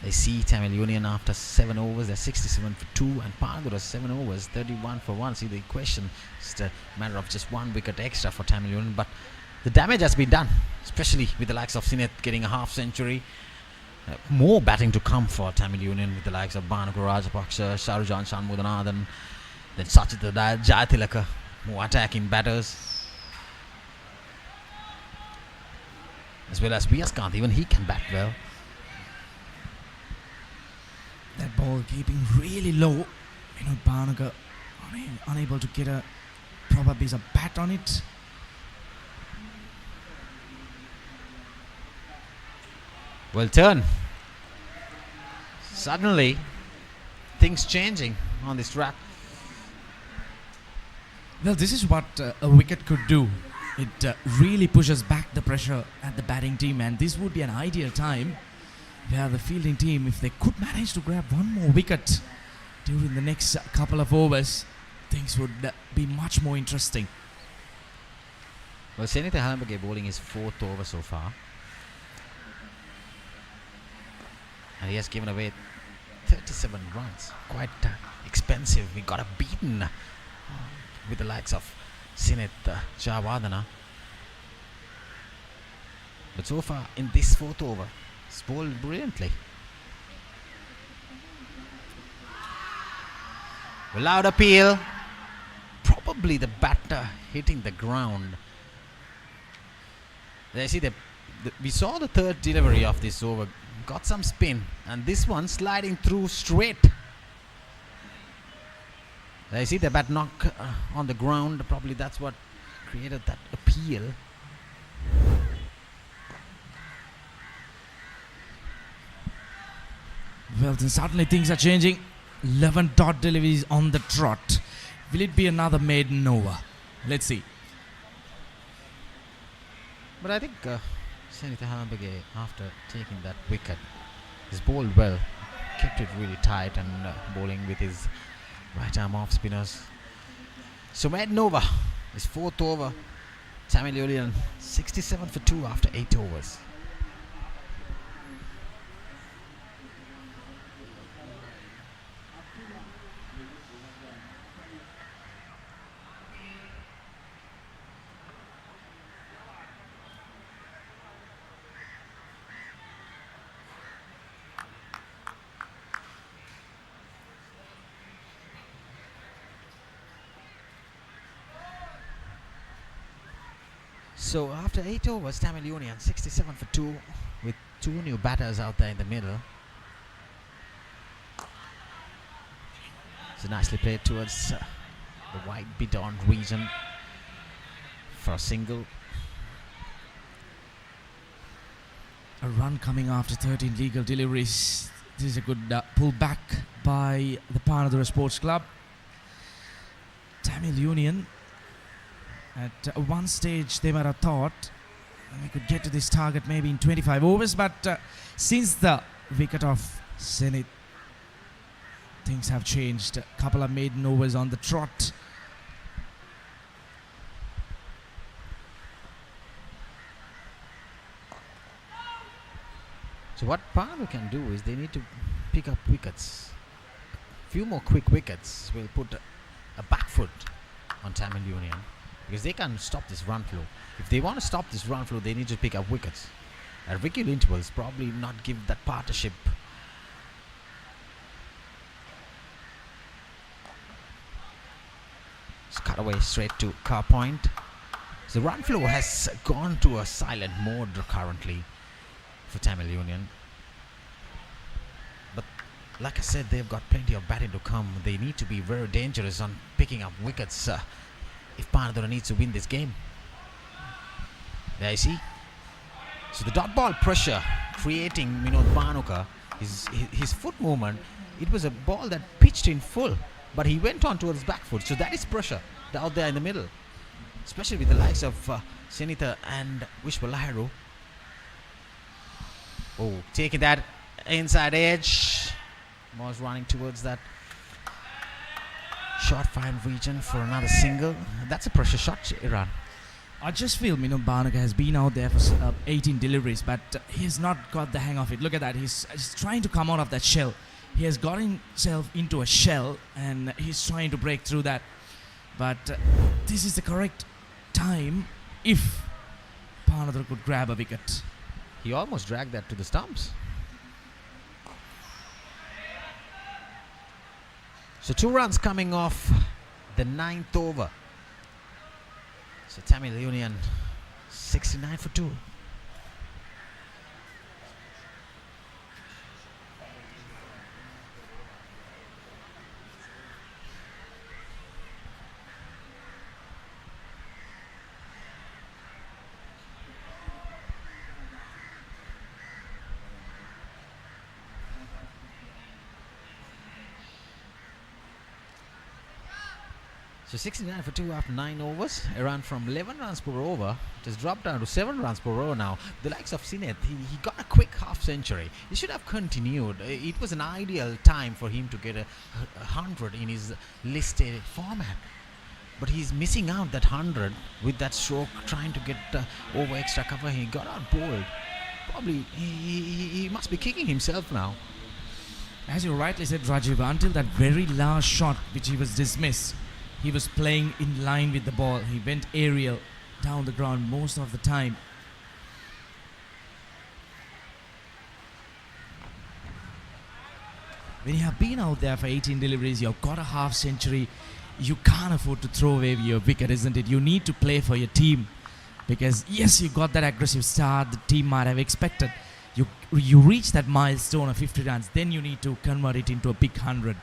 They see Tamil Union after 7 overs. They're 67 for 2. And Panadura 7 overs, 31 for 1. See the equation. It's a matter of just 1 wicket extra for Tamil Union. But the damage has been done. Especially with the likes of Sinit getting a half century. More batting to come for Tamil Union with the likes of Bhanuka Rajapaksa, Sharujan Shanmudanathan, then Sachita Jayatilaka, more attacking batters. As well as Viyaskant, even he can bat well. That ball keeping really low. Bhanuka unable to get a proper piece of bat on it. Well, Tourn. Suddenly, things changing on this track. Well, this is what a wicket could do. It really pushes back the pressure at the batting team, and this would be an ideal time where the fielding team, if they could manage to grab one more wicket during the next couple of overs, things would be much more interesting. Well, Senitha Halabage bowling his 4th over so far. And he has given away 37 runs. Quite expensive. He got a beaten with the likes of Sinit Jayawardene. But so far in this 4th over, he's bowled brilliantly. Loud appeal. Probably the batter hitting the ground. There, see, we saw the 3rd delivery of this over. Got some spin, and this one sliding through straight. I see the bat knock on the ground. Probably that's what created that appeal. Well, then suddenly things are changing. 11 dot deliveries on the trot. Will it be another maiden over? Let's see. But I think Senitha Halabage, after taking that wicket, has bowled well. Kept it really tight and bowling with his right arm off spinners. So maiden over, his 4th over. Tamil Union 67 for 2 after 8 overs. So after 8 overs, Tamil Union 67 for 2 with 2 new batters out there in the middle. So nicely played towards the white bidon region for a single. A run coming after 13 legal deliveries. This is a good pullback by the Panadura Sports Club. Tamil Union, at one stage they might have thought we could get to this target maybe in 25 overs, but since the wicket of Zenith, things have changed. A couple of maiden overs on the trot. So what Panadura can do is they need to pick up wickets. Few more quick wickets will put a back foot on Tamil Union, because they can stop this run flow. If they want to stop this run flow, they need to pick up wickets. At regular intervals, probably not give that partnership. Just cut away straight to car point. So the run flow has gone to a silent mode currently for Tamil Union. But like I said, they've got plenty of batting to come. They need to be very dangerous on picking up wickets if Panadura needs to win this game. There you see. So the dot ball pressure creating Minod Bhanuka, his foot movement, it was a ball that pitched in full, but he went on towards back foot. So that is pressure out there in the middle, especially with the likes of Senitha and Vishwa Lahuru. Oh, taking that inside edge. Was running towards that short fine region for another single. That's a pressure shot, Iran. I just feel Minod Bhanuka has been out there for 18 deliveries, but he has not got the hang of it. Look at that. He's trying to come out of that shell. He has got himself into a shell and he's trying to break through that. But this is the correct time if Panadura could grab a wicket. He almost dragged that to the stumps. So 2 runs coming off the 9th over. So Tamil Union 69 for 2. So 69 for 2 after 9 overs. A run from 11 runs per over. It has dropped down to 7 runs per over now. The likes of Sineth, he got a quick half century. He should have continued. It was an ideal time for him to get a 100 in his listed format. But he's missing out that 100 with that stroke, trying to get over extra cover. He got out bowled. Probably he must be kicking himself now. As you rightly said, Rajiv, until that very last shot which he was dismissed, he was playing in line with the ball. He went aerial down the ground most of the time. When you have been out there for 18 deliveries, you've got a half century, you can't afford to throw away your wicket, isn't it? You need to play for your team. Because yes, you got that aggressive start the team might have expected. You reach that milestone of 50 runs, then you need to convert it into a big 100.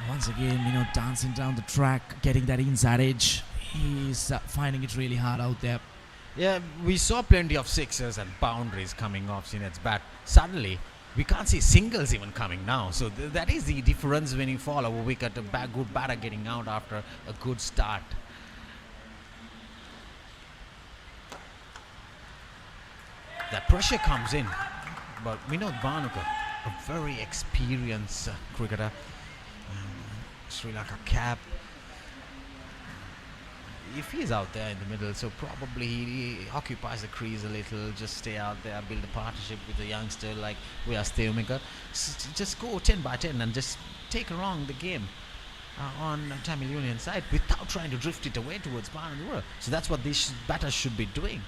Once again, dancing down the track, getting that inside edge. He's finding it really hard out there. Yeah, we saw plenty of sixes and boundaries coming off Sineth's bat. Suddenly, we can't see singles even coming now. So that is the difference when you fall over wicket. A good batter getting out after a good start. That pressure comes in. But Minod Bhanuka, a very experienced cricketer. Sri Lanka cap. If he's out there in the middle, so probably he occupies the crease a little, just stay out there, build a partnership with a youngster like Vyas Theumika. Just go 10 by 10 and just take along the game on Tamil Union side without trying to drift it away towards Panadura. So that's what these batters should be doing.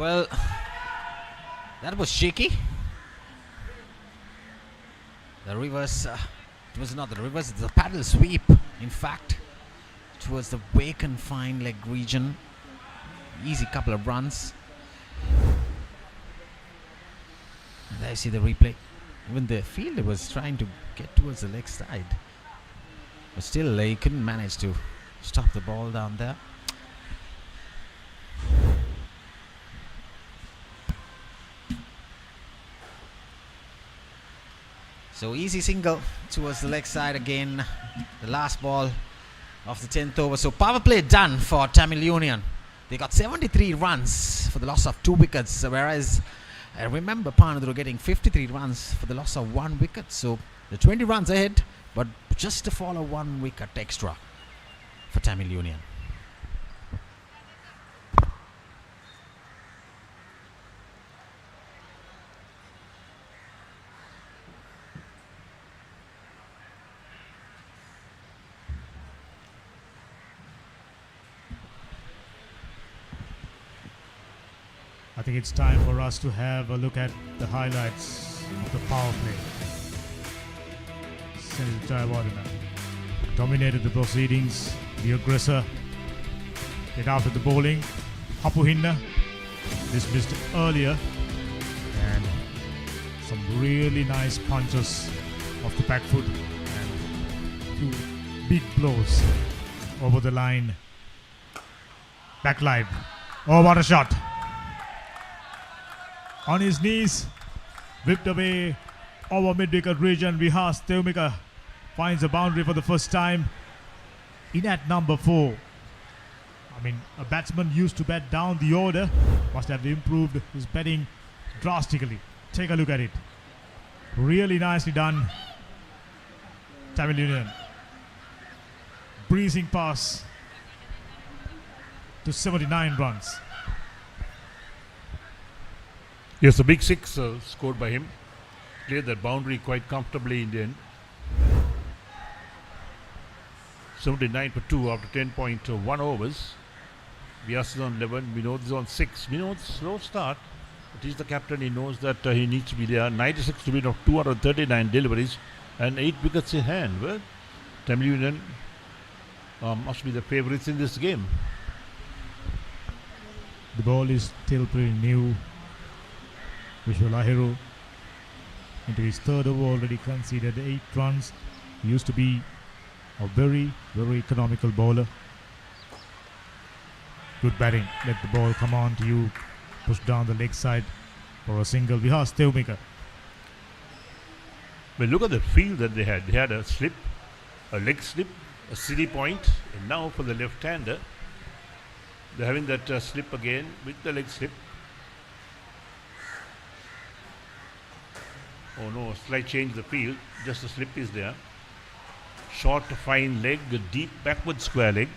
Well, that was shaky. The reverse, it was not the reverse, it's the paddle sweep, in fact, towards the vacant fine leg region. Easy couple of runs. And there you see the replay. Even the fielder was trying to get towards the leg side, but still he couldn't manage to stop the ball down there. So easy single towards the leg side again. The last ball of the 10th over. So power play done for Tamil Union. They got 73 runs for the loss of 2 wickets, whereas I remember Panadura getting 53 runs for the loss of 1 wicket. So the 20 runs ahead, but just to follow 1 wicket extra for Tamil Union. I think it's time for us to have a look at the highlights of the power play. Senator Jayawardena dominated the proceedings. The aggressor get after the bowling. Hapuhinna dismissed earlier, and some really nice punches off the back foot and 2 big blows over the line. Back live. Oh, what a shot! On his knees, whipped away over mid-wicket region. Vihas Teumika finds a boundary for the first time in at number 4. I mean, a batsman used to bat down the order must have improved his batting drastically. Take a look at it. Really nicely done, Tamil Union. Breezing pass to 79 runs. Yes, a big 6 scored by him. Cleared that boundary quite comfortably in the end. 79 for 2 after 10.1 overs. Vyas is on 11. Vinod is on 6. Vinod, slow start. But he's the captain. He knows that he needs to be there. 96 to win of 239 deliveries and 8 wickets in hand. Well, Tamil Union must be the favourites in this game. The ball is still pretty new. Vishwalahiru into his 3rd over already conceded 8 runs. He used to be a very, very economical bowler. Good batting. Let the ball come on to you. Push down the leg side for a single. Vihas Teumika. Well, look at the field that they had. They had a slip, a leg slip, a city point, and now for the left-hander, they're having that slip again with the leg slip. Oh no, slight change the field, just a slip is there. Short, fine leg, a deep backward square leg.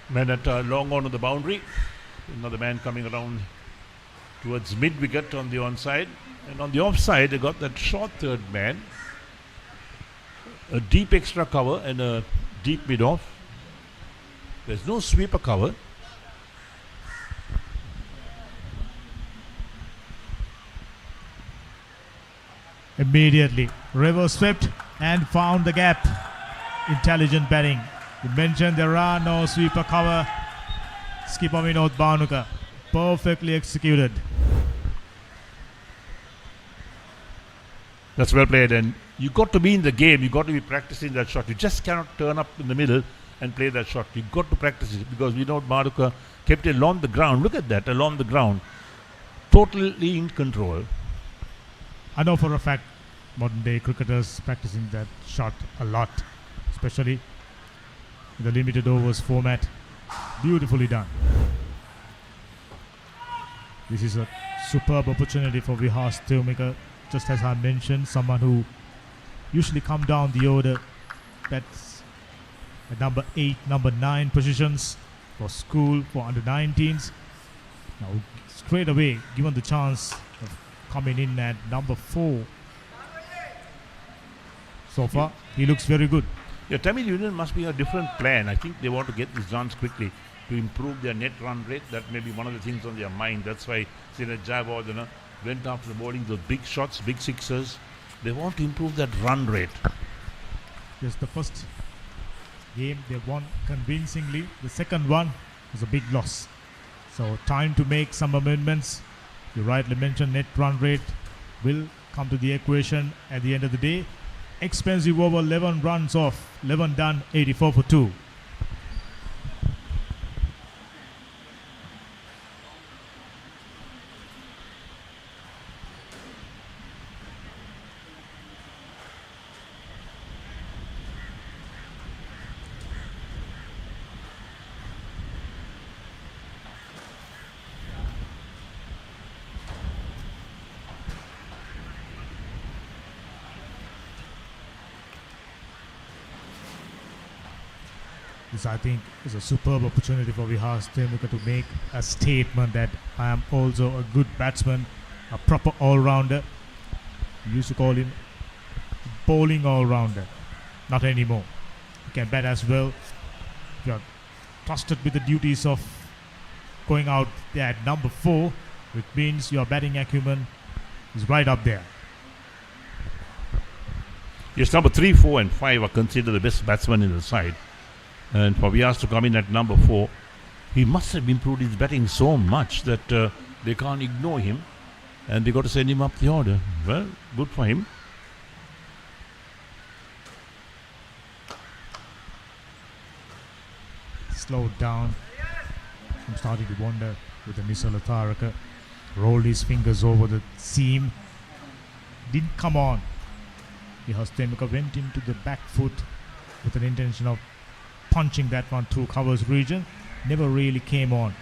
Man at long on to the boundary. Another man coming around towards mid-wicket on the onside. And on the offside, they got that short 3rd man. A deep extra cover and a deep mid-off. There's no sweeper cover. Immediately, reverse swept and found the gap. Intelligent batting. You mentioned there are no sweeper cover. Skipper Vinod Bhanuka, perfectly executed. That's well played, and you got to be in the game. You got to be practicing that shot. You just cannot turn up in the middle and play that shot. You got to practice it because Vinod Bhanuka kept it along the ground. Look at that, along the ground, totally in control. I know for a fact modern day cricketers practicing that shot a lot, especially in the limited overs format. Beautifully done. This is a superb opportunity for Vihas Teumika. Just as I mentioned, someone who usually come down the order, bats at number 8, number 9 positions for school, for under-19s. Now straight away given the chance of coming in at number 4. So far, he looks very good. Yeah, Tamil Union must be a different plan. I think they want to get these runs quickly. to improve their net run rate. That may be one of the things on their mind. That's why Jayawardene went after the bowling those big shots, big sixers. They want to improve that run rate. Yes, the first game they won convincingly. The second one was a big loss. So time to make some amendments. You rightly mentioned net run rate will come to the equation at the end of the day. Expensive over 11 runs off, 11 done, 84 for 2. This, I think, is a superb opportunity for Vihar Stemuka to make a statement that I am also a good batsman, a proper all-rounder. We used to call him bowling all-rounder. Not anymore. You can bat as well. You are trusted with the duties of going out there at number 4, which means your batting acumen is right up there. Yes, number 3, 4 and 5 are considered the best batsmen in the side. And for Vyas to come in at number 4, he must have improved his batting so much that they can't ignore him. And they got to send him up the order. Well, good for him. Slowed down. I'm starting to wonder with the Nisala Tharaka. Rolled his fingers over the seam. Didn't come on. Vihar Stemuka went into the back foot with an intention of punching that one through covers region. Never really came on.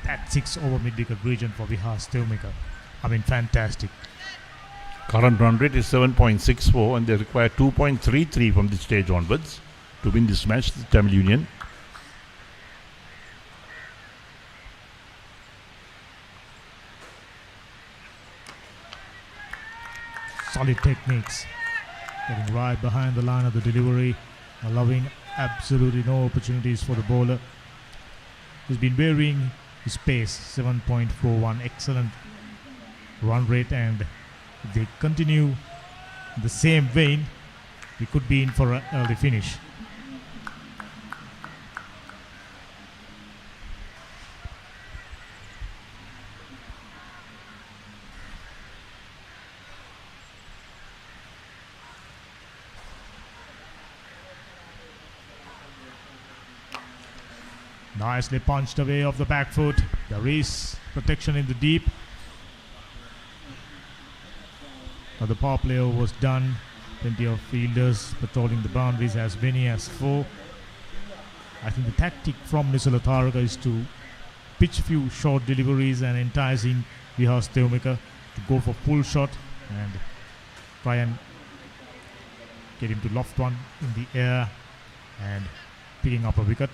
That 6 over mid-wicket region for Vihar Stemuka. I mean, fantastic. Current run rate is 7.64 and they require 2.33 from this stage onwards to win this match, the Tamil Union. Solid techniques. Getting right behind the line of the delivery. Allowing absolutely no opportunities for the bowler. He's been varying his pace. 7.41. Excellent run rate, and if they continue in the same vein, we could be in for an early finish. Nicely punched away off the back foot. There is protection in the deep. Now the power play was done. Plenty of fielders patrolling the boundaries, as many as 4. I think the tactic from Nisala Tharaka is to pitch few short deliveries and enticing Vihar Stemuka to go for full shot and try and get him to loft one in the air and picking up a wicket.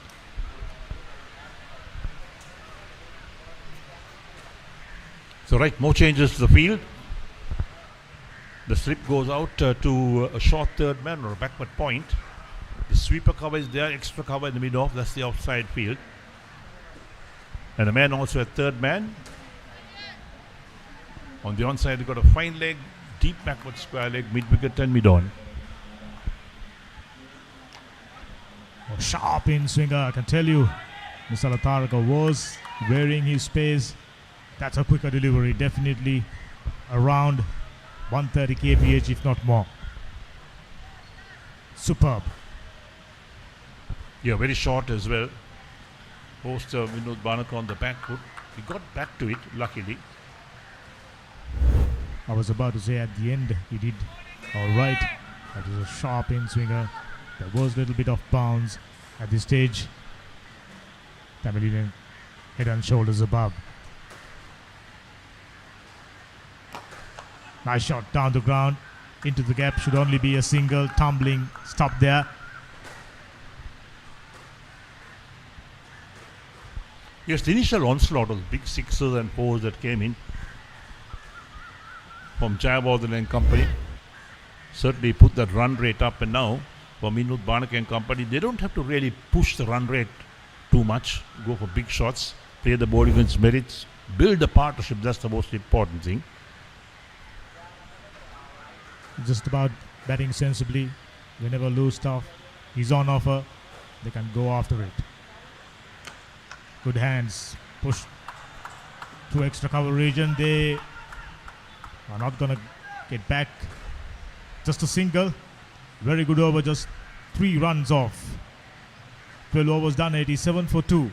So right, more changes to the field. The slip goes out to a short third man or a backward point. The sweeper cover is there, extra cover in the mid-off. That's the offside field. And the man also at third man. On the onside, you've got a fine leg, deep backward square leg, mid-wicket and mid-on. A sharp in-swinger, I can tell you. Nisala Tharaka was varying his pace. That's a quicker delivery, definitely around 130 kph, if not more. Superb. Yeah, very short as well. Post Vinod Banaka on the back foot. He got back to it, luckily. I was about to say at the end, he did all right. That was a sharp in-swinger. There was a little bit of bounce at this stage. Tamil Union head and shoulders above. Nice shot down the ground, into the gap, should only be a single, tumbling, stop there. Yes, the initial onslaught of big 6s and 4s that came in from Jayawardene and company certainly put that run rate up, and now for Vinod Banaka and company, they don't have to really push the run rate too much, go for big shots, play the ball against merits, build a partnership. That's the most important thing. Just about batting sensibly. Whenever loose stuff is on offer, they can go after it. Good hands, push through extra cover region. They are not going to get back. Just a single. Very good over, just 3 runs off. 12 overs done, 87 for 2.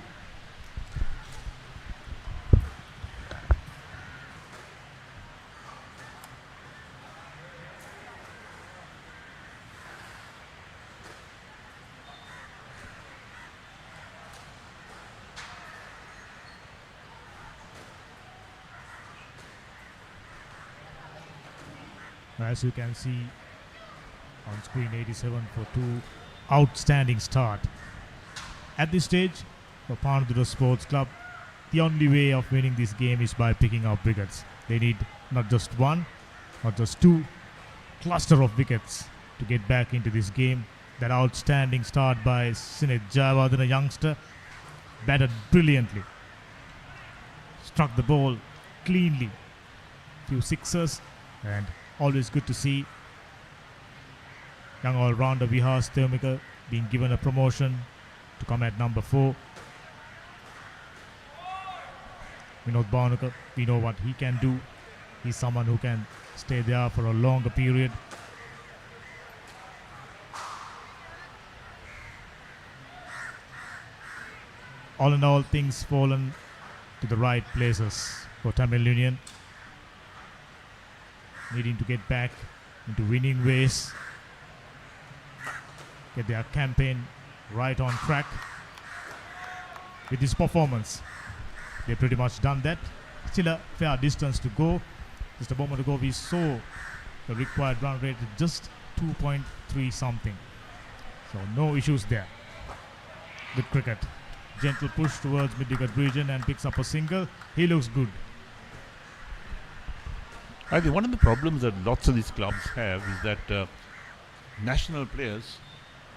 As you can see on screen, 87 for 2. Outstanding start. At this stage, for Panadura Sports Club, the only way of winning this game is by picking up wickets. They need not just 1, not just 2, cluster of wickets to get back into this game. That outstanding start by Sinet Jayawardene, a youngster, batted brilliantly. Struck the ball cleanly. Few sixers, and always good to see young all-rounder Vihar Steumika being given a promotion to come at number 4. Vinod Bhanuka, we know what he can do. He's someone who can stay there for a longer period. All in all, things fallen to the right places for Tamil Union. Needing to get back into winning ways, get their campaign right on track. With this performance, they've pretty much done that. Still a fair distance to go. Just a moment ago we saw the required run rate at just 2.3 something. So no issues there. Good cricket. Gentle push towards mid-wicket region and picks up a single. He looks good. I think one of the problems that lots of these clubs have is that national players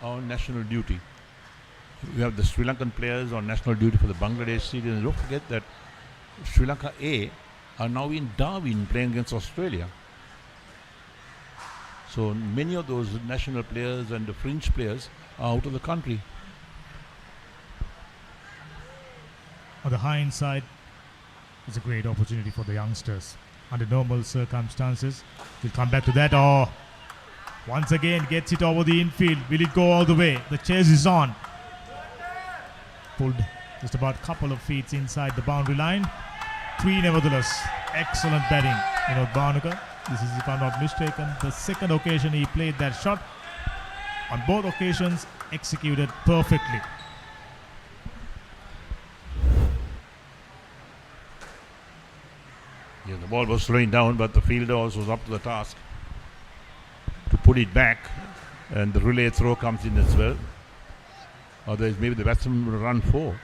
are on national duty. We have the Sri Lankan players on national duty for the Bangladesh series. And don't forget that Sri Lanka A are now in Darwin playing against Australia. So many of those national players and the fringe players are out of the country. On the hindsight, it's a great opportunity for the youngsters. Under normal circumstances, we'll come back to that. Oh, once again gets it over the infield. Will it go all the way? The chase is on. Pulled just about a couple of feet inside the boundary line. 3 nevertheless. Excellent batting. Vinod Bhanuka. This is, if I'm not mistaken, the second occasion he played that shot. On both occasions, executed perfectly. Yeah, the ball was slowing down, but the fielder also was up to the task to put it back, and the relay throw comes in as well. Otherwise, maybe the batsman will run 4.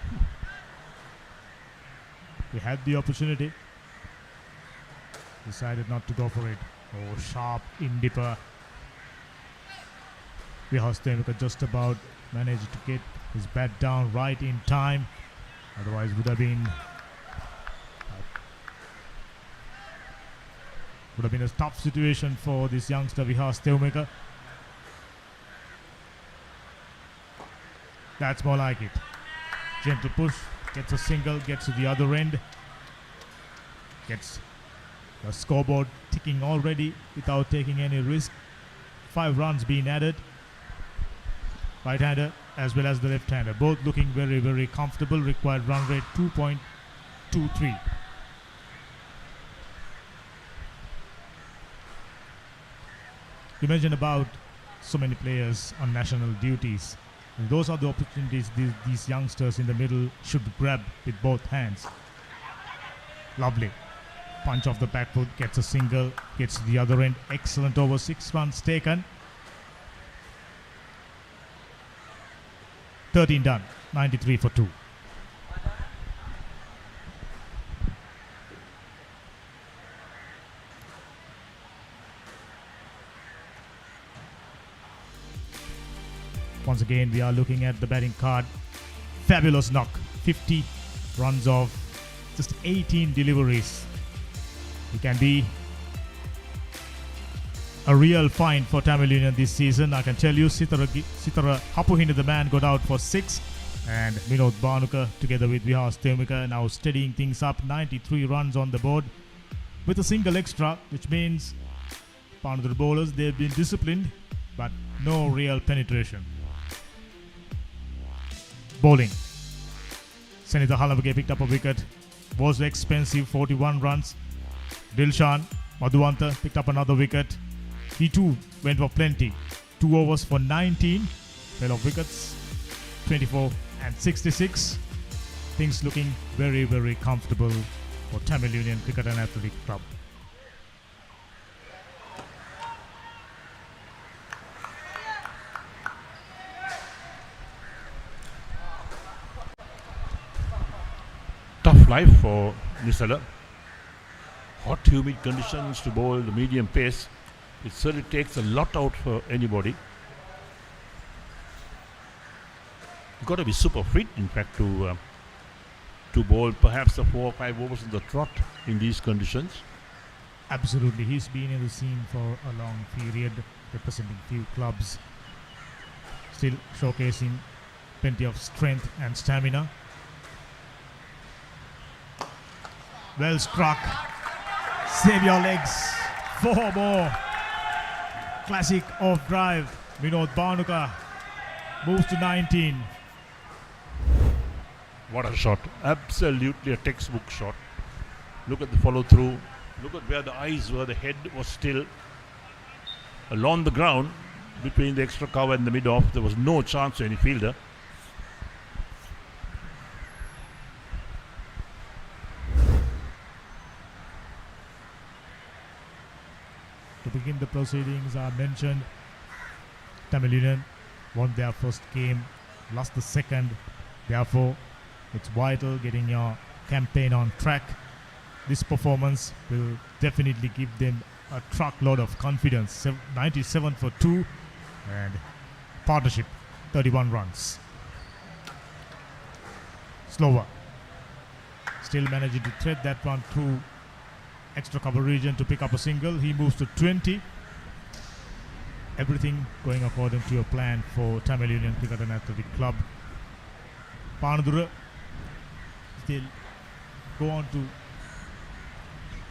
He had the opportunity. Decided not to go for it. Oh, sharp in dipper. Vihar Steumika just about managed to get his bat down right in time. Otherwise, would have been a tough situation for this youngster Vihar Steumika. That's more like it. Gentle push, gets a single, gets to the other end. Gets the scoreboard ticking already without taking any risk. 5 runs being added. Right-hander as well as the left-hander, both looking very, very comfortable. Required run rate 2.23. You mentioned about so many players on national duties. And those are the opportunities these youngsters in the middle should grab with both hands. Lovely. Punch off the back foot, gets a single, gets to the other end. Excellent over, 6 runs taken. 13 done, 93 for 2. Once again, we are looking at the batting card fabulous knock. 50 runs off just 18 deliveries. He can be a real find for Tamil Union this season. I can tell you, Sitara Hapuhinda, the man, got out for 6. And Vinod Bhanuka together with Vihas Temika now steadying things up. 93 runs on the board with a single extra, which means Panadura bowlers, they've been disciplined, but no real penetration. Bowling. Senitha Halambage picked up a wicket. Was expensive, 41 runs. Dilshan Madhuvanta picked up another wicket. He too went for plenty. 2 overs for 19. Fell off wickets. 24 and 66. Things looking very, very comfortable for Tamil Union Cricket and Athletic Club. Tough life for Nisala. Hot, humid conditions to bowl the medium pace. It certainly takes a lot out for anybody. You've got to be super fit, in fact, to bowl perhaps the 4 or 5 overs in the trot in these conditions. Absolutely, he's been in the scene for a long period, representing few clubs, still showcasing plenty of strength and stamina. Well struck. Save your legs. 4 more. Classic off drive. Vinod Bhanuka moves to 19. What a shot. Absolutely a textbook shot. Look at the follow through. Look at where the eyes were. The head was still along the ground between the extra cover and the mid off. There was no chance to any fielder. To begin the proceedings, I mentioned Tamil Union won their first game, lost the second. Therefore, it's vital getting your campaign on track. This performance will definitely give them a truckload of confidence. 97 for 2 and partnership 31 runs. Slower. Still managing to thread that one through extra cover region to pick up a single. He moves to 20. Everything going according to your plan for Tamil Union Cricket and Athletic Club. Panadura still go on to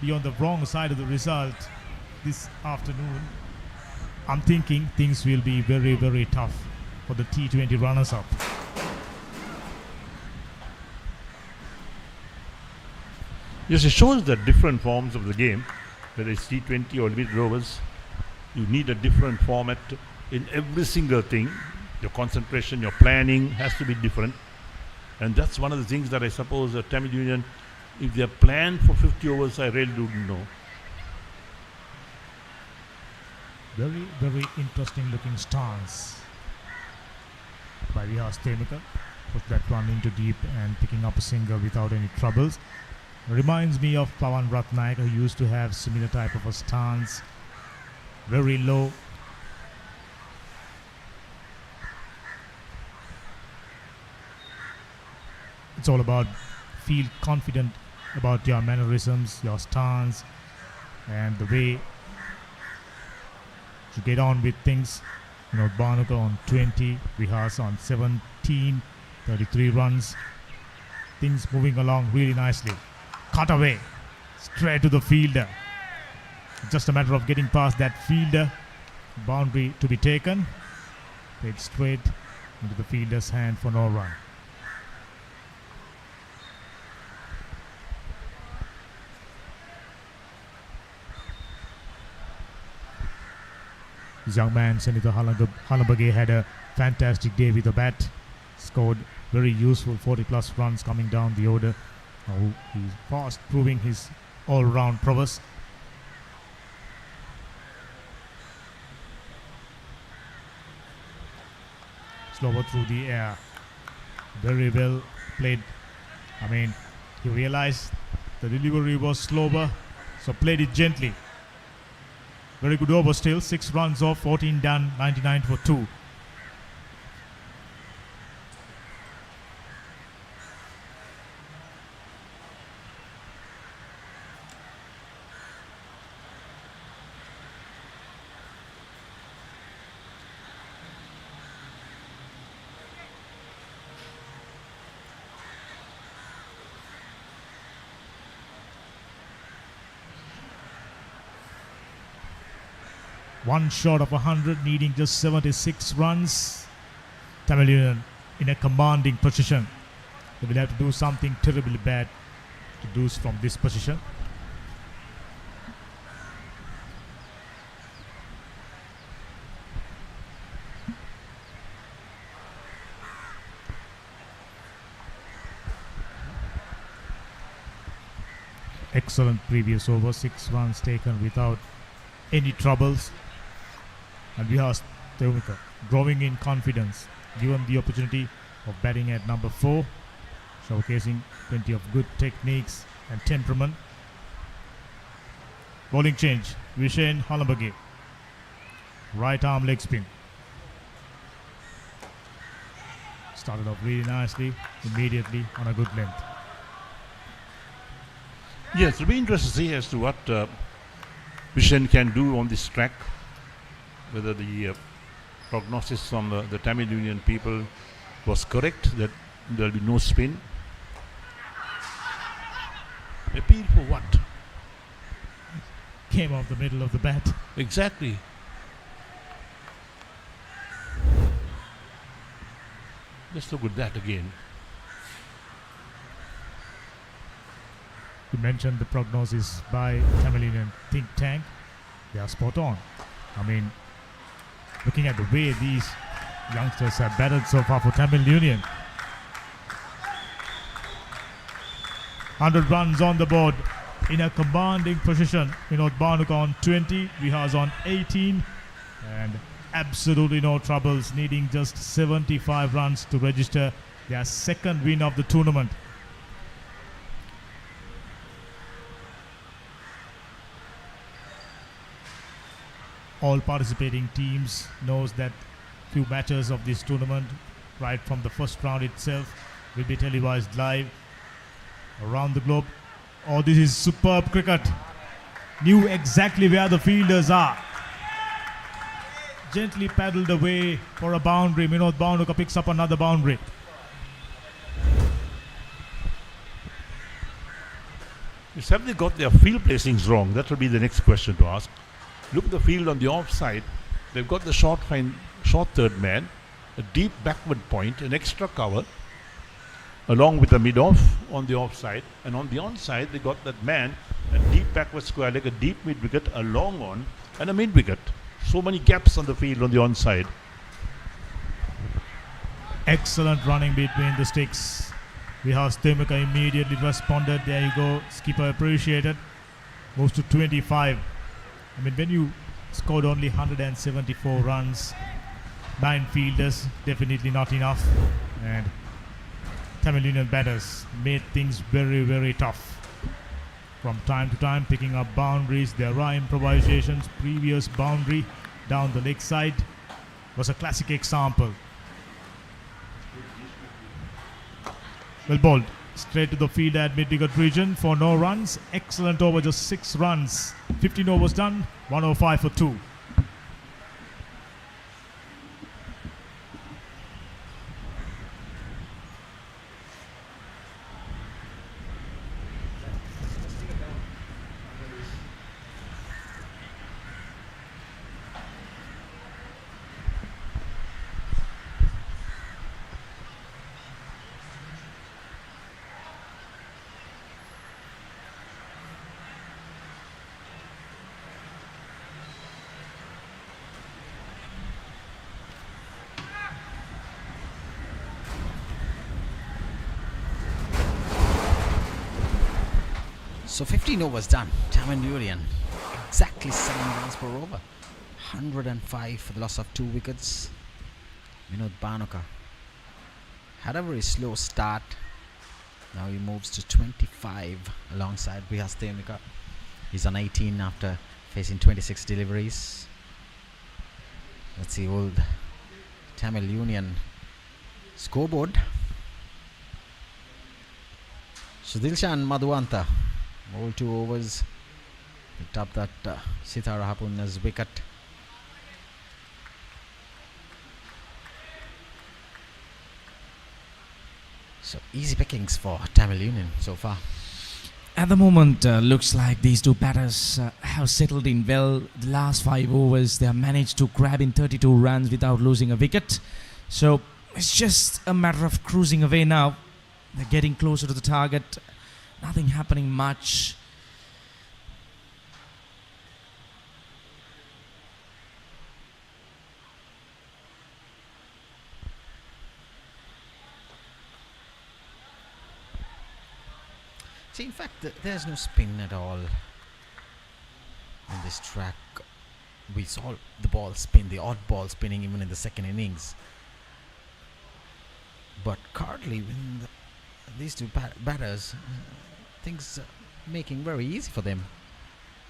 be on the wrong side of the result this afternoon. I'm thinking things will be very, very tough for the T20 runners-up. Yes, it shows the different forms of the game, whether it's T20 or limited overs. You need a different format in every single thing. Your concentration, your planning has to be different. And that's one of the things that I suppose Tamil Union, if they are planned for 50 overs, I really don't know. Very, very interesting looking stance by Vihas Temika. Put that one into deep and picking up a single without any troubles. Reminds me of Pawan Ratnaik, who used to have similar type of a stance. Very low. It's all about feel confident about your mannerisms, your stance, and the way to get on with things. You know, Bhanuka on 20, Vihas on 17, 33 runs. Things moving along really nicely. Cut away, straight to the fielder. Just a matter of getting past that fielder. Boundary to be taken. Played straight into the fielder's hand for no run. This young man, Senitha Halambage, had a fantastic day with the bat. Scored very useful 40 plus runs coming down the order. Now he's fast proving his all-round prowess. Slower through the air. Very well played. I mean, he realized the delivery was slower, so played it gently. Very good over still. 6 runs off, 14 done, 99 for 2. One short of 100, needing just 76 runs. Tamil Union in a commanding position. They will have to do something terribly bad to do from this position. Excellent previous over, 6 runs taken without any troubles. And Vihas Teumika growing in confidence, given the opportunity of batting at number 4, showcasing plenty of good techniques and temperament. Bowling change, Vishen Halambage. Right arm leg spin. Started off really nicely, immediately on a good length. Yes, it'll be interesting to see as to what Vishen can do on this track. Whether the prognosis from the Tamil Union people was correct, that there will be no spin. Appeal for what? Came off the middle of the bat. Exactly. Let's look at that again. You mentioned the prognosis by Tamil Union think tank. They are spot on. I mean, looking at the way these youngsters have batted so far for Tamil Union. 100 runs on the board in a commanding position. Vinod Bhanuka on 20, Vihas on 18, and absolutely no troubles, needing just 75 runs to register their second win of the tournament. All participating teams knows that few matches of this tournament right from the first round itself will be televised live around the globe. Oh, this is superb cricket. Knew exactly where the fielders are. Gently paddled away for a boundary. Vinod Bhanuka picks up another boundary. Have they got their field placings wrong? That will be the next question to ask. Look at the field on the offside. They've got the short third man, a deep backward point, an extra cover, along with the mid-off on the offside. And on the onside, they got that man, a deep backward square leg, a deep mid-wicket, a long on, and a mid-wicket. So many gaps on the field on the onside. Excellent running between the sticks. Vihas Temika immediately responded. There you go. Skipper appreciated. Moves to 25. I mean, when you scored only 174 runs, 9 fielders, definitely not enough. And Tamil Union batters made things very, very tough. From time to time, picking up boundaries. There are improvisations. Previous boundary down the leg side was a classic example. Well bowled. Straight to the field at mid-wicket region for no runs. Excellent over, just 6 runs. 15 overs done, 105 for 2. So 15 overs done. Tamil Union exactly 7 runs per over. 105 for the loss of 2 wickets. Vinod Bhanuka had a very slow start. Now he moves to 25 alongside Vihas Temika. He's on 18 after facing 26 deliveries. Let's see old Tamil Union scoreboard. Sudilshan Madhuanta, all 2 overs, picked up that Sitara Hapunna's wicket. So easy pickings for Tamil Union so far. At the moment, looks like these two batters have settled in well. The last 5 overs, they have managed to grab in 32 runs without losing a wicket. So it's just a matter of cruising away now. They're getting closer to the target. Nothing happening much. See, in fact, there's no spin at all on this track. We saw the ball spin, the odd ball spinning even in the second innings. But currently, with these two batters, things making very easy for them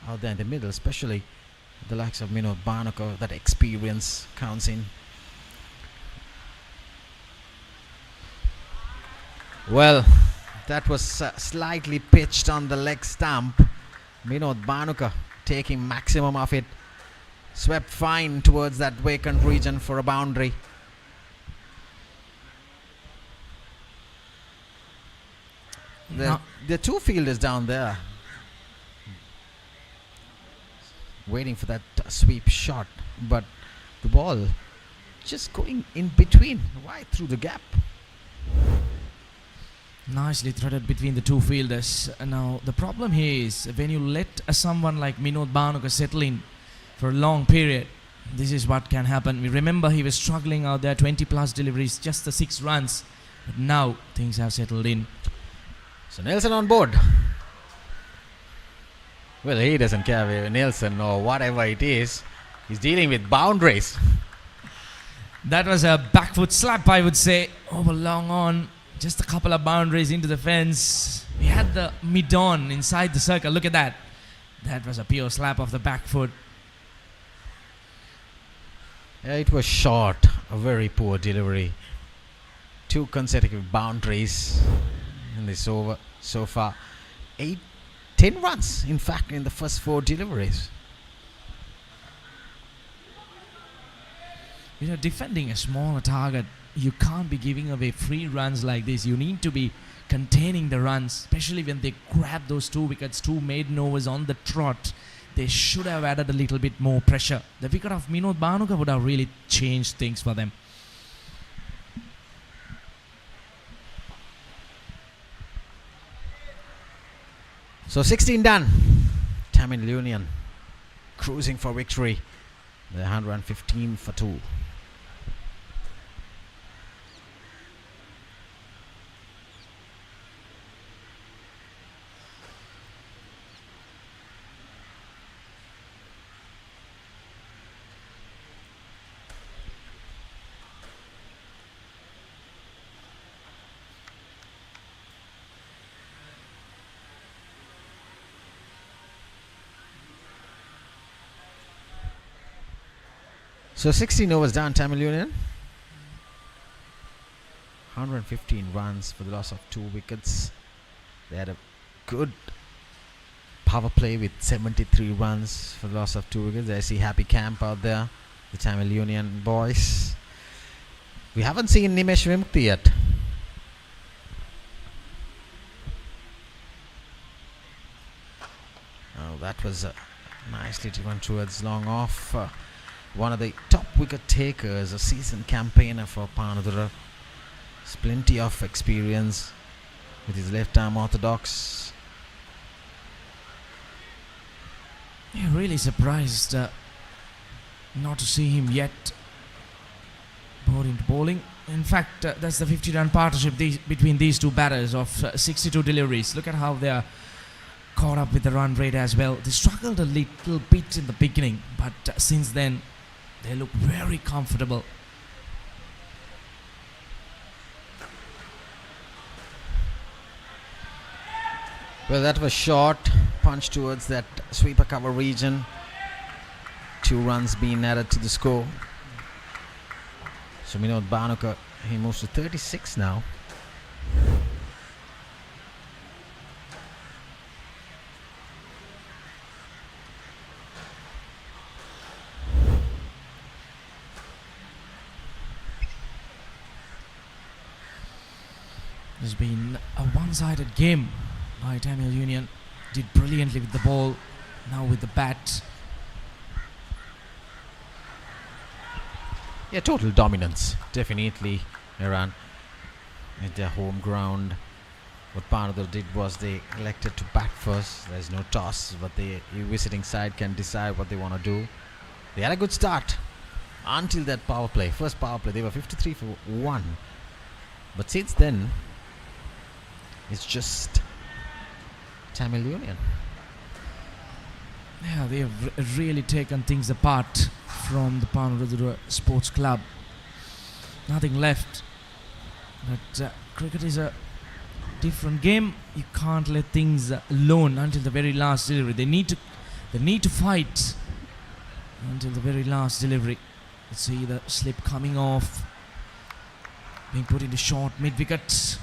out there in the middle, especially the likes of Bhanuka. That experience counts in. Well, that was slightly pitched on the leg stump. Bhanuka taking maximum of it. Swept fine towards that vacant region for a boundary. The two fielders down there waiting for that sweep shot, but the ball just going in between, right through the gap. Nicely threaded between the two fielders. Now the problem here is when you let someone like Bhanuka settle in for a long period, this is what can happen. We remember he was struggling out there, 20 plus deliveries, just the 6 runs. But now things have settled in. So Nelson on board. Well, he doesn't care whether Nelson or whatever it is. He's dealing with boundaries. That was a back foot slap, I would say, over long on. Just a couple of boundaries into the fence. We had the mid-on inside the circle. Look at that. That was a pure slap of the back foot. Yeah, it was short. A very poor delivery. 2 consecutive boundaries in this over so far. 10 runs, in fact, in the first 4 deliveries. Defending a smaller target, you can't be giving away free runs like this. You need to be containing the runs, especially when they grab those 2 wickets, 2 maiden overs on the trot. They should have added a little bit more pressure. The wicket of Bhanuka would have really changed things for them. So 16 done. Tamil Union cruising for victory. They're 115 for 2. So 16 overs down, Tamil Union. 115 runs for the loss of 2 wickets. They had a good power play with 73 runs for the loss of 2 wickets. I see happy camp out there, the Tamil Union boys. We haven't seen Nimesh Vimukti yet. Oh, that was nicely driven towards long off. One of the top wicket takers, a seasoned campaigner for Panadura. Has plenty of experience with his left arm orthodox. You're really surprised not to see him yet bowling to bowling. In fact, that's the 50-run partnership between these two batters of 62 deliveries. Look at how they are caught up with the run rate as well. They struggled a little bit in the beginning, but since then they look very comfortable. Well, that was short. Punch towards that sweeper cover region. 2 runs being added to the score. So Bhanuka, he moves to 36 now. It's been a one-sided game by Tamil Union. did brilliantly with the ball. Now with the bat. Yeah, total dominance, definitely, Iran, at their home ground. What Panadura did was they elected to bat first. There's no toss, but the visiting side can decide what they want to do. They had a good start until that power play. First power play, they were 53 for 1. But since then, it's just Tamil Union. Yeah, they have really taken things apart from the Panadura Sports Club. Nothing left. But cricket is a different game. You can't let things alone until the very last delivery. They need to fight until the very last delivery. Let's see the slip coming off, being put into short mid-wicket.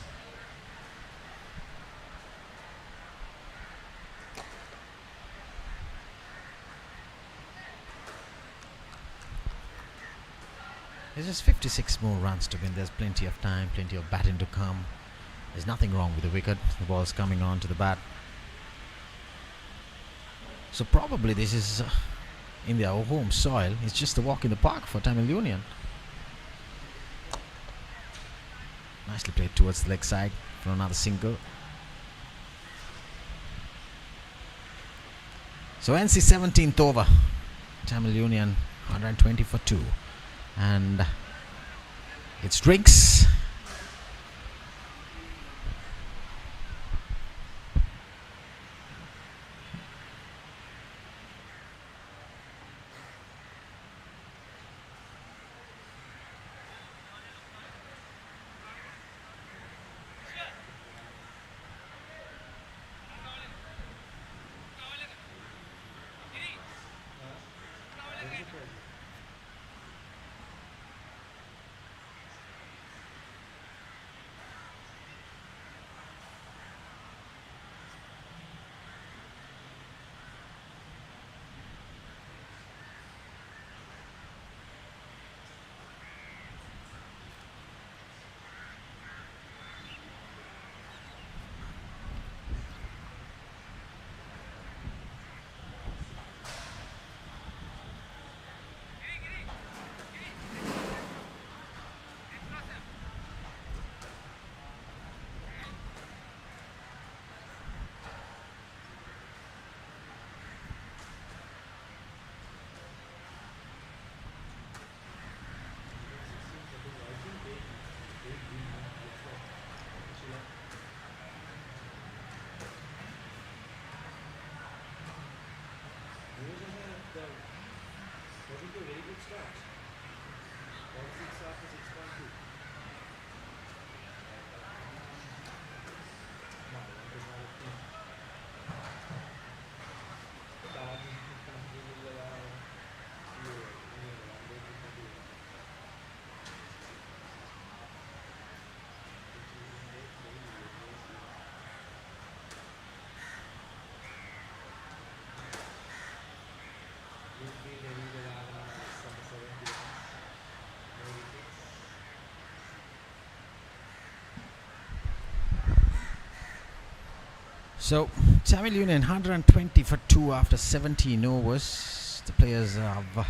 There's just 56 more runs to win. There's plenty of time, plenty of batting to come. There's nothing wrong with the wicket. The ball's coming on to the bat. So probably this is in their home soil. It's just a walk in the park for Tamil Union. Nicely played towards the leg side for another single. So NC 17th over. Tamil Union 120 for 2. And it's drinks. So Tamil Union 120 for 2 after 17 overs. The players have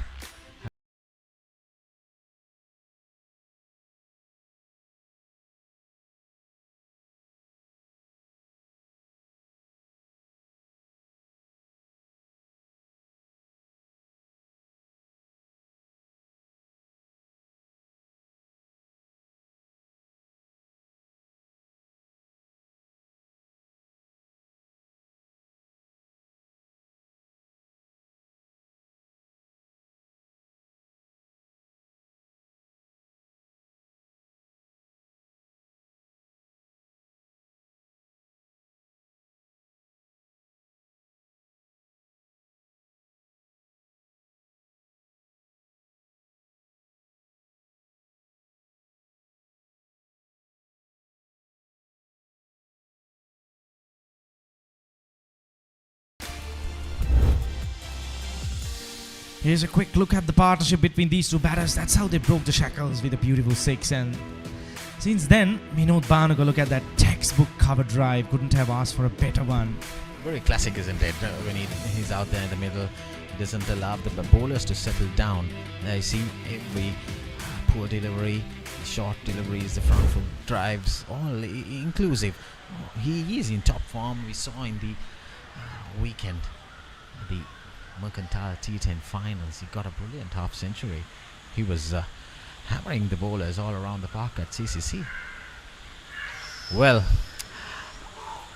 Here's a quick look at the partnership between these two batters. That's how they broke the shackles with a beautiful 6. And since then, Vinod Bhanuka, look at that textbook cover drive. Couldn't have asked for a better one. very classic, isn't it? When he's out there in the middle, he doesn't allow the bowlers to settle down. I see every poor delivery, short deliveries, the front foot drives, all inclusive. He is in top form. We saw in the weekend, the Mercantile T10 finals, he got a brilliant half century. He was hammering the bowlers all around the park at CCC. Well,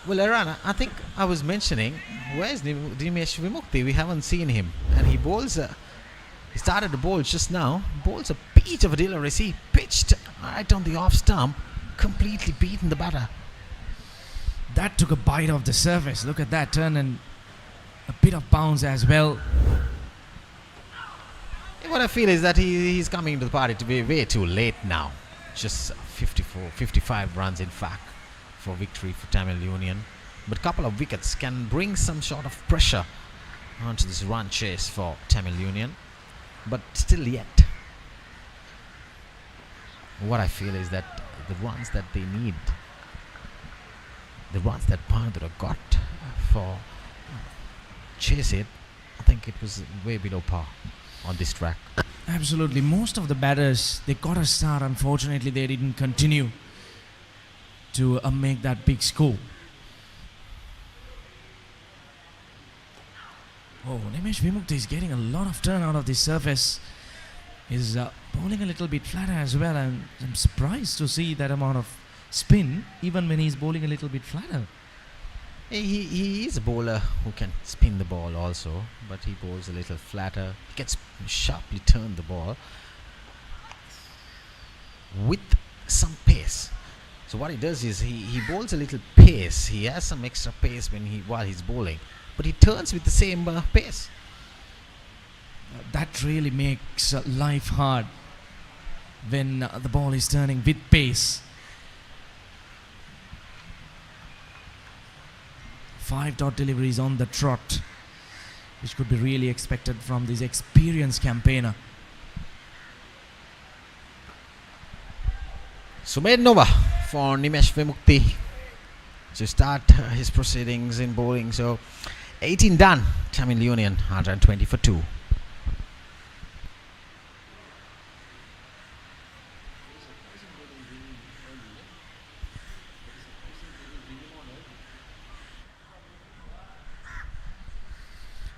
Iran, I think I was mentioning, where's Nimesh Vimukti? We haven't seen him, and he bowls. He started to bowl just now. Bowls a beat of a delivery. He pitched right on the off stump, completely beaten the batter. That took a bite off the surface. Look at that turn and a bit of bounce as well. What I feel is that he's coming into the party to be way too late now. Just 55 runs in fact for victory for Tamil Union. But a couple of wickets can bring some sort of pressure onto this run chase for Tamil Union. But still yet, what I feel is that the runs that they need, the runs that Panadura got for chase it, I think it was way below par on this track. Absolutely. Most of the batters, they got a start. Unfortunately, they didn't continue to make that big score. Oh, Nimesh Vimukti is getting a lot of turn out of the surface. He's bowling a little bit flatter as well, and I'm surprised to see that amount of spin even when he's bowling a little bit flatter. He is a bowler who can spin the ball also, but he bowls a little flatter. He gets sharply turn the ball with some pace. So what he does is he bowls a little pace. He has some extra pace while he's bowling, but he turns with the same pace. That really makes life hard when the ball is turning with pace. 5 dot deliveries on the trot, which could be really expected from this experienced campaigner. So maiden over for Nimesh Vimukti to start his proceedings in bowling. So 18 done. Tamil Union 120 for 2.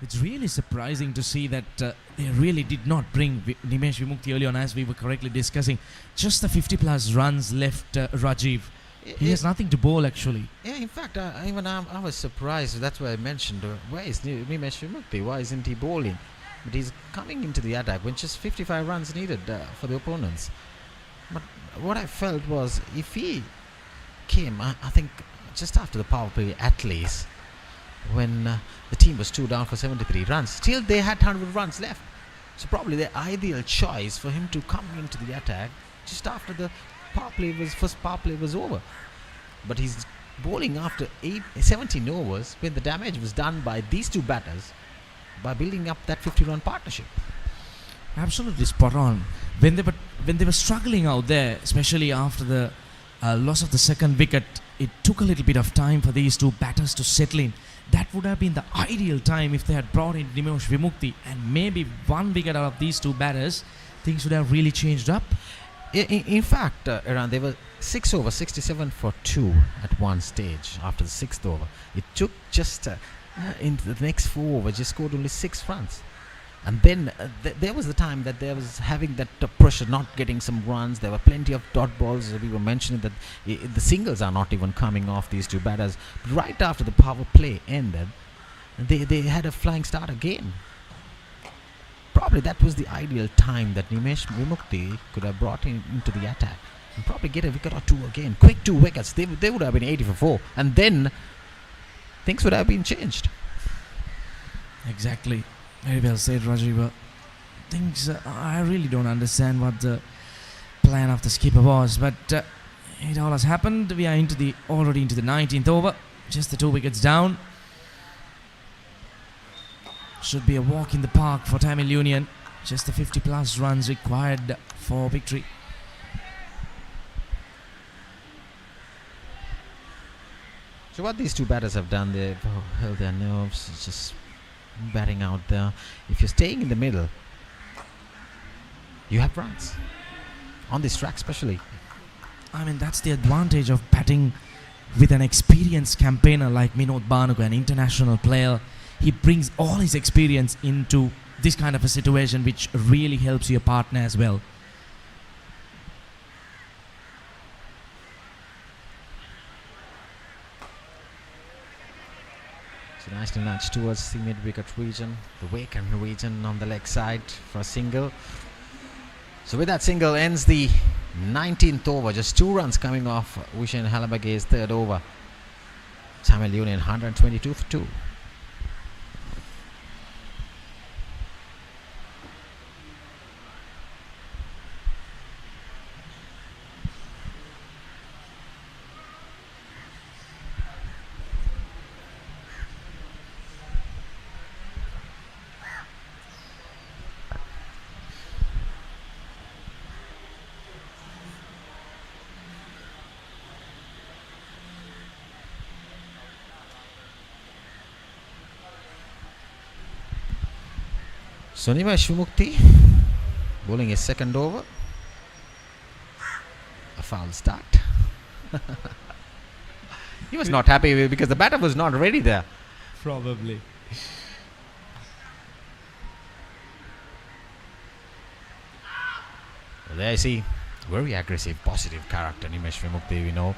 It's really surprising to see that they really did not bring Nimesh Vimukti early on, as we were correctly discussing. Just the 50 plus runs left, Rajiv. He has nothing to bowl actually. Yeah, in fact, I was surprised. That's why I mentioned, where is Nimesh Vimukti? Why isn't he bowling? But he's coming into the attack when just 55 runs needed for the opponents. But what I felt was, if he came, I think, just after the power play at least, when the team was 2 down for 73 runs, still they had 100 runs left. So probably the ideal choice for him to come into the attack just after the first power play was over. But he's bowling after 17 overs when the damage was done by these two batters by building up that 50-run partnership. Absolutely spot on. When they were struggling out there, especially after the loss of the second wicket, it took a little bit of time for these two batters to settle in. That would have been the ideal time if they had brought in Nimesh Vimukti, and maybe one wicket out of these two batters, things would have really changed up. In fact, Iran, they were 6 over 67 for 2 at one stage after the 6th over. It took just into the next 4 overs, just scored only 6 runs. And then there was the time that there was having that pressure, not getting some runs. There were plenty of dot balls. We were mentioning that the singles are not even coming off these two batters. But right after the power play ended, they had a flying start again. Probably that was the ideal time that Nimesh Vimukti could have brought him into the attack and probably get a wicket or 2 again. Quick 2 wickets. They would have been 80 for 4. And then things would have been changed. Exactly. Very well said, Rajiv. Things, I really don't understand what the plan of the skipper was, but it all has happened. We are already into the 19th over. Just the 2 wickets down. Should be a walk in the park for Tamil Union. Just the 50 plus runs required for victory. So what these two batters have done, they've held their nerves, it's just batting out there. If you're staying in the middle, you have runs. On this track especially. I mean, that's the advantage of batting with an experienced campaigner like Minod Banuka, an international player. He brings all his experience into this kind of a situation, which really helps your partner as well. So nicely nudged towards the mid-wicket region, the vacant region on the leg side for a single. So with that single ends the 19th over. Just 2 runs coming off Vishen Halabaga's third over. Tamil Union 122 for 2. Nimesh Vimukti bowling his second over. A foul start. He was not happy with because the batter was not ready there. Probably. Well, there I see very aggressive, positive character Nimesh Vimukti, we know.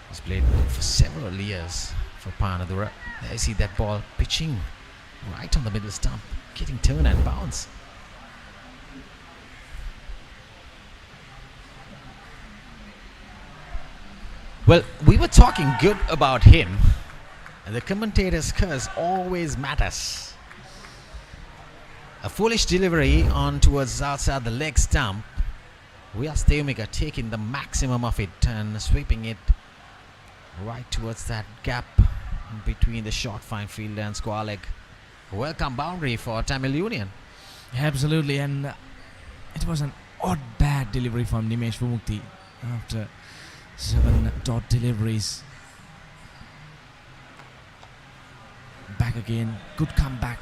He's played for several years for Panadura. There I see that ball pitching right on the middle stump, getting turn and bounce. Well, we were talking good about him, and the commentator's curse always matters. A foolish delivery on towards outside the leg stump. Vyas Devmika taking the maximum of it and sweeping it right towards that gap in between the short fine field and square leg. Welcome boundary for Tamil Union. Absolutely, and it was an odd bad delivery from Nimesh Vimukti after 7 dot deliveries. Back again, good comeback.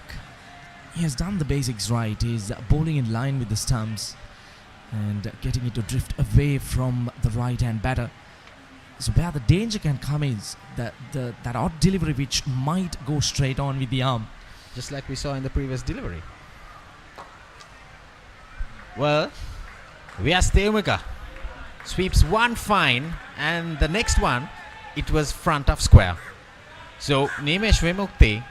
He has done the basics right. He's bowling in line with the stumps and getting it to drift away from the right hand batter. So where the danger can come is that odd delivery which might go straight on with the arm. Just like we saw in the previous delivery. Well, Vyas Devmika sweeps one fine, and the next one, it was front of square. So Nimesh Vimukti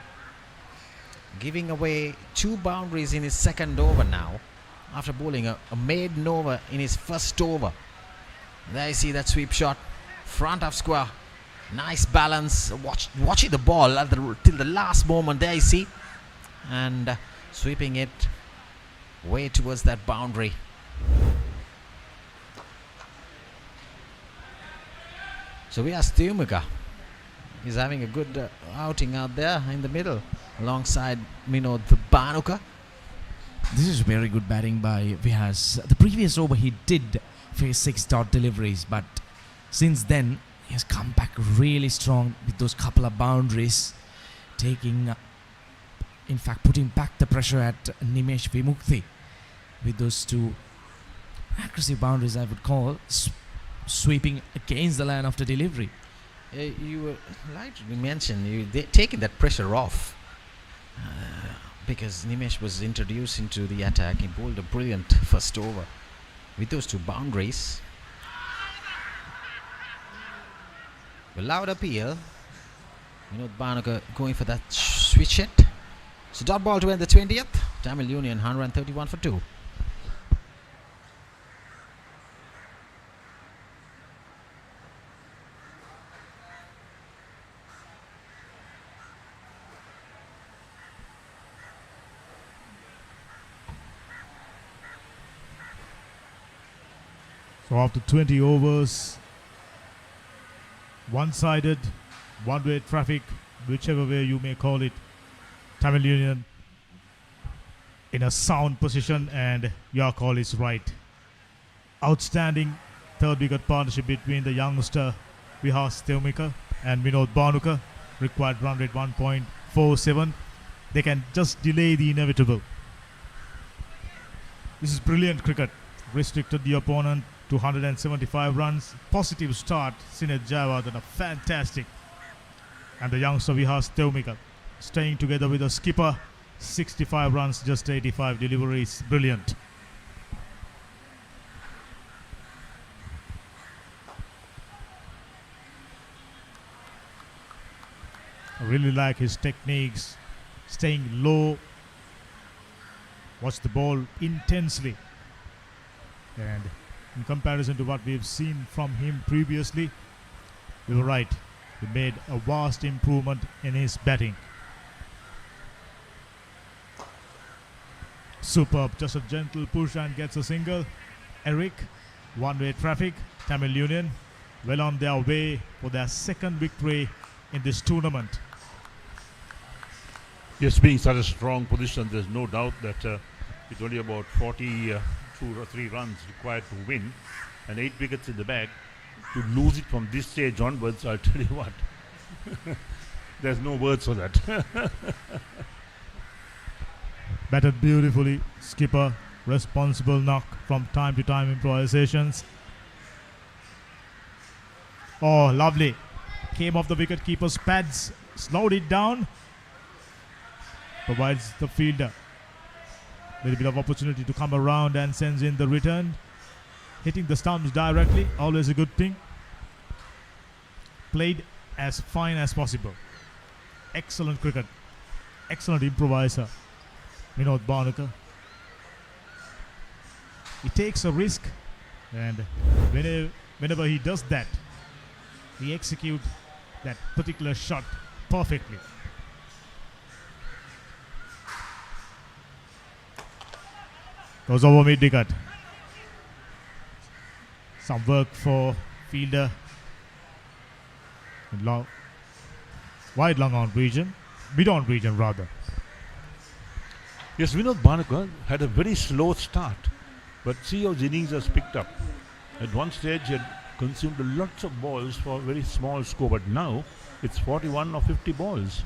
giving away 2 boundaries in his second over now, after bowling a maiden over in his first over. There you see that sweep shot, front of square. Nice balance, watching the ball till the last moment. There you see, and sweeping it way towards that boundary. So Vyas Devmika is having a good outing out there in the middle alongside Minod Banuka. This is very good batting by Vyas. The previous over he did face 6 dot deliveries, but since then he has come back really strong with those couple of boundaries, taking in fact putting back the pressure at Nimesh Vimukti with those 2 aggressive boundaries, I would call, sweeping against the line after delivery. You were like to mention, you taking that pressure off because Nimesh was introduced into the attack. He bowled a brilliant first over with those 2 boundaries. A loud appeal. Minod Banuka going for that switch hit. So dot ball to end the 20th. Tamil Union 131 for 2. So after 20 overs, one-sided, one-way traffic, whichever way you may call it, Tamil Union in a sound position, and your call is right. Outstanding third wicket partnership between the youngster Vihas Teumika and Vinod Bhanuka. Required run rate 1.47. They can just delay the inevitable. This is brilliant cricket. Restricted the opponent to 175 runs. Positive start. Sinet Jayawardene, fantastic. And the youngster Vihas Teumika staying together with the skipper. 65 runs, just 85 deliveries. Brilliant. I really like his techniques. Staying low. Watch the ball intensely. And in comparison to what we've seen from him previously, we were right. He made a vast improvement in his batting. Superb. Just a gentle push and gets a single. Eric, one-way traffic. Tamil Union well on their way for their second victory in this tournament. Yes, being such a strong position, there's no doubt that it's only about 42 or 3 runs required to win, and 8 wickets in the bag. To lose it from this stage onwards, I'll tell you what, there's no words for that. Batted beautifully. Skipper, responsible knock from time to time improvisations. Oh, lovely. Came off the wicket keeper's pads, slowed it down. Provides the fielder a little bit of opportunity to come around and sends in the return. Hitting the stumps directly, always a good thing. Played as fine as possible. Excellent cricket. Excellent improviser. Vinod Bhanuka. He takes a risk, and whenever he does that, he executes that particular shot perfectly. Goes over mid-wicket. Some work for fielder in wide long on region, mid-on region rather. Yes, Vinod Bhanuka had a very slow start, but see how his innings has picked up. At one stage, he had consumed lots of balls for a very small score, but now it's 41 or 50 balls.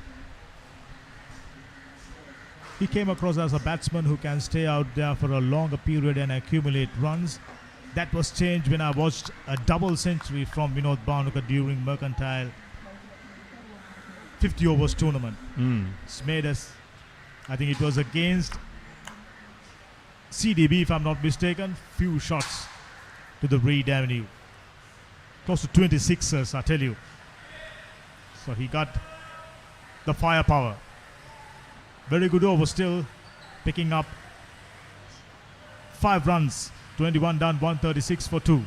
He came across as a batsman who can stay out there for a longer period and accumulate runs. That was changed when I watched a double century from Vinod Bhanuka during Mercantile 50 overs tournament. It's made us, I think it was against CDB if I'm not mistaken, few shots to the Reed Avenue. Close to 26ers, I tell you. So he got the firepower. Very good over still, picking up 5 runs, 21 done, 136 for 2.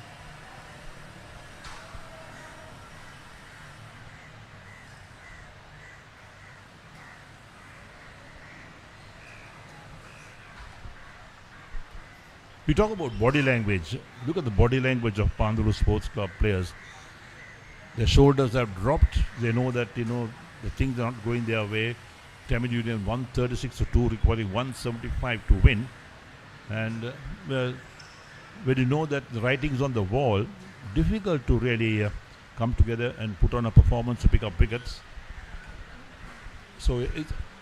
We talk about body language. Look at the body language of Panadura Sports Club players. Their shoulders have dropped. They know that, the things are not going their way. Tamil Union 136 to 2, requiring 175 to win. And when you know that the writing's on the wall, difficult to really come together and put on a performance to pick up wickets. So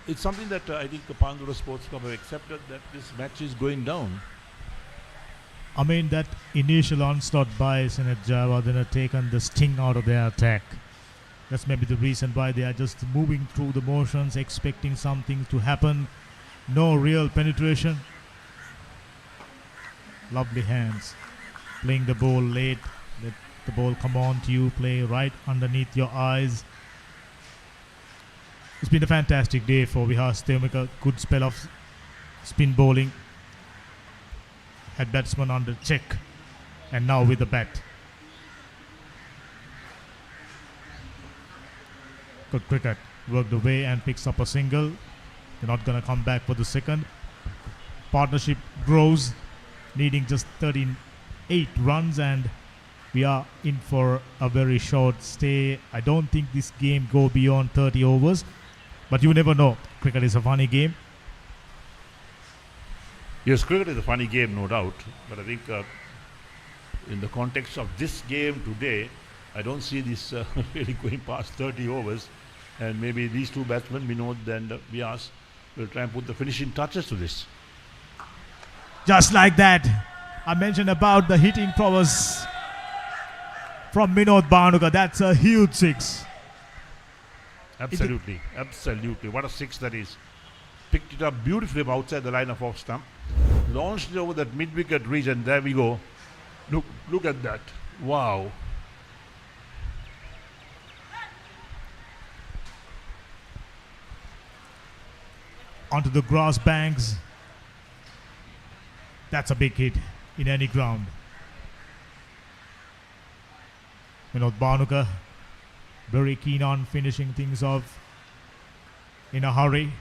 it's something that I think the Panadura Sports Club have accepted, that this match is going down. I mean, that initial onslaught by Sinet Jayawardene had taken the sting out of their attack. That's maybe the reason why they are just moving through the motions, expecting something to happen. No real penetration. Lovely hands. Playing the ball late. Let the ball come on to you. Play right underneath your eyes. It's been a fantastic day for Vihas Teumika. Good spell of spin bowling. Had batsman under check. And now with the bat. Good cricket. Worked away and picks up a single. They're not going to come back for the second. Partnership grows, needing just 38 runs, and we are in for a very short stay. I don't think this game go beyond 30 overs, but you never know. Cricket is a funny game. Yes, cricket is a funny game, no doubt. But I think in the context of this game today, I don't see this really going past 30 overs. And maybe these two batsmen, Vinod and Vyas, will try and put the finishing touches to this. Just like that, I mentioned about the hitting prowess from Vinod Bhanuka. That's a huge six. Absolutely, absolutely. What a six that is. Picked it up beautifully from outside the line of off stump. Launched it over that mid-wicket region. There we go. Look at that. Wow. Onto the grass banks. That's a big hit in any ground. Vinod Bhanuka very keen on finishing things off in a hurry.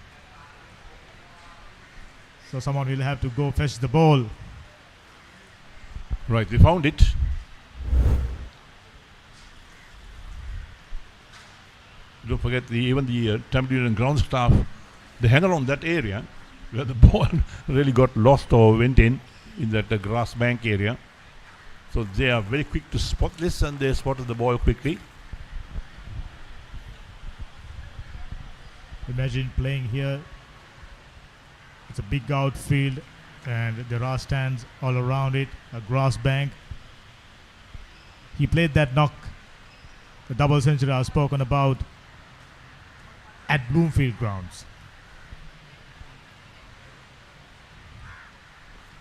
So someone will have to go fetch the ball. Right, we found it. Don't forget even the Tamil Union ground staff, they hang around that area where the ball really got lost or went in that grass bank area. So they are very quick to spot this, and they spotted the ball quickly. Imagine playing here. It's a big outfield and there are stands all around it, a grass bank. He played that knock, the double century I've spoken about, at Bloomfield grounds.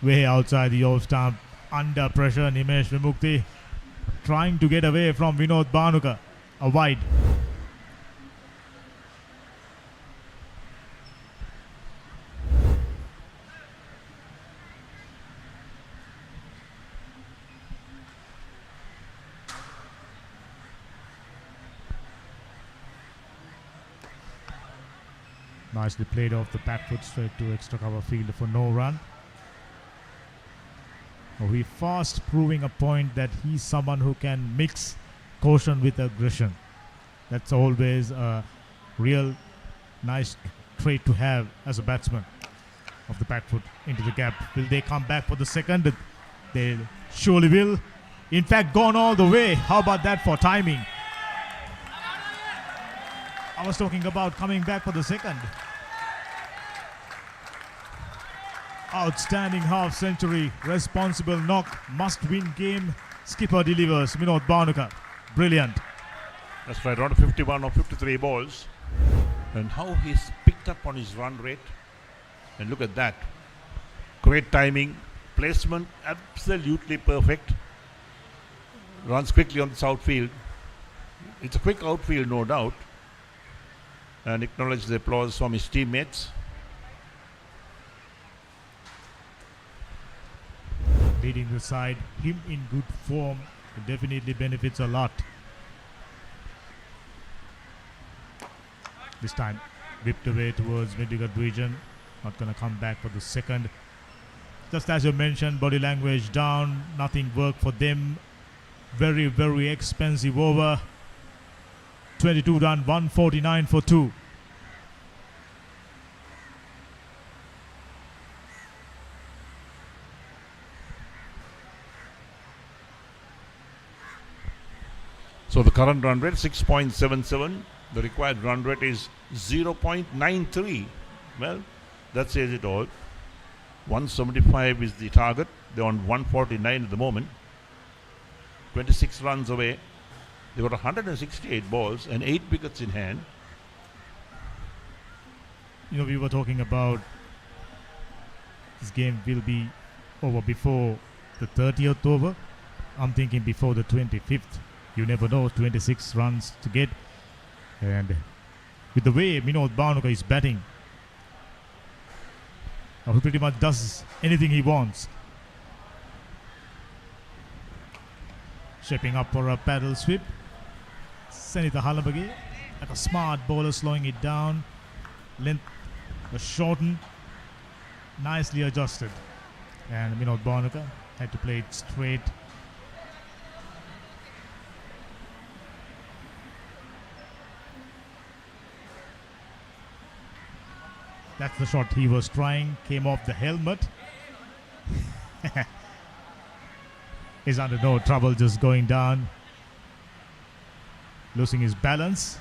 Way outside the off stump, under pressure, Nimesh Vimukti trying to get away from Vinod Bhanuka, a wide. Nicely played off the back foot straight to extra cover field for no run. He fast proving a point that he's someone who can mix caution with aggression. That's always a real nice trait to have as a batsman. Of the back foot into the gap. Will they come back for the second? They surely will. In fact, gone all the way. How about that for timing? I was talking about coming back for the second. Outstanding half century, responsible knock, must win game. Skipper delivers, Vinod Bhanuka. Brilliant. That's right, around 51 or 53 balls. And how he's picked up on his run rate. And look at that. Great timing, placement, absolutely perfect. Runs quickly on this outfield. It's a quick outfield, no doubt. And acknowledge the applause from his teammates. Leading the side, him in good form, it definitely benefits a lot. This time, whipped away towards mid-wicket region. Not going to come back for the second. Just as you mentioned, body language down, nothing worked for them. Very, very expensive over. 22 run, 149 for 2. So the current run rate 6.77. The required run rate is 0.93. Well, that says it all. 175 is the target. They're on 149 at the moment. 26 runs away. They got 168 balls and 8 wickets in hand. You know, we were talking about this game will be over before the 30th over. I'm thinking before the 25th. You never know, 26 runs to get. And with the way Vinod Bhanuka is batting, he pretty much does anything he wants. Shaping up for a paddle sweep. Senitha Halabagi, like a smart bowler, slowing it down. Length was shortened. Nicely adjusted. And Vinod Bhanuka had to play it straight. That's the shot he was trying. Came off the helmet. He's under no trouble just going down. losing his balance.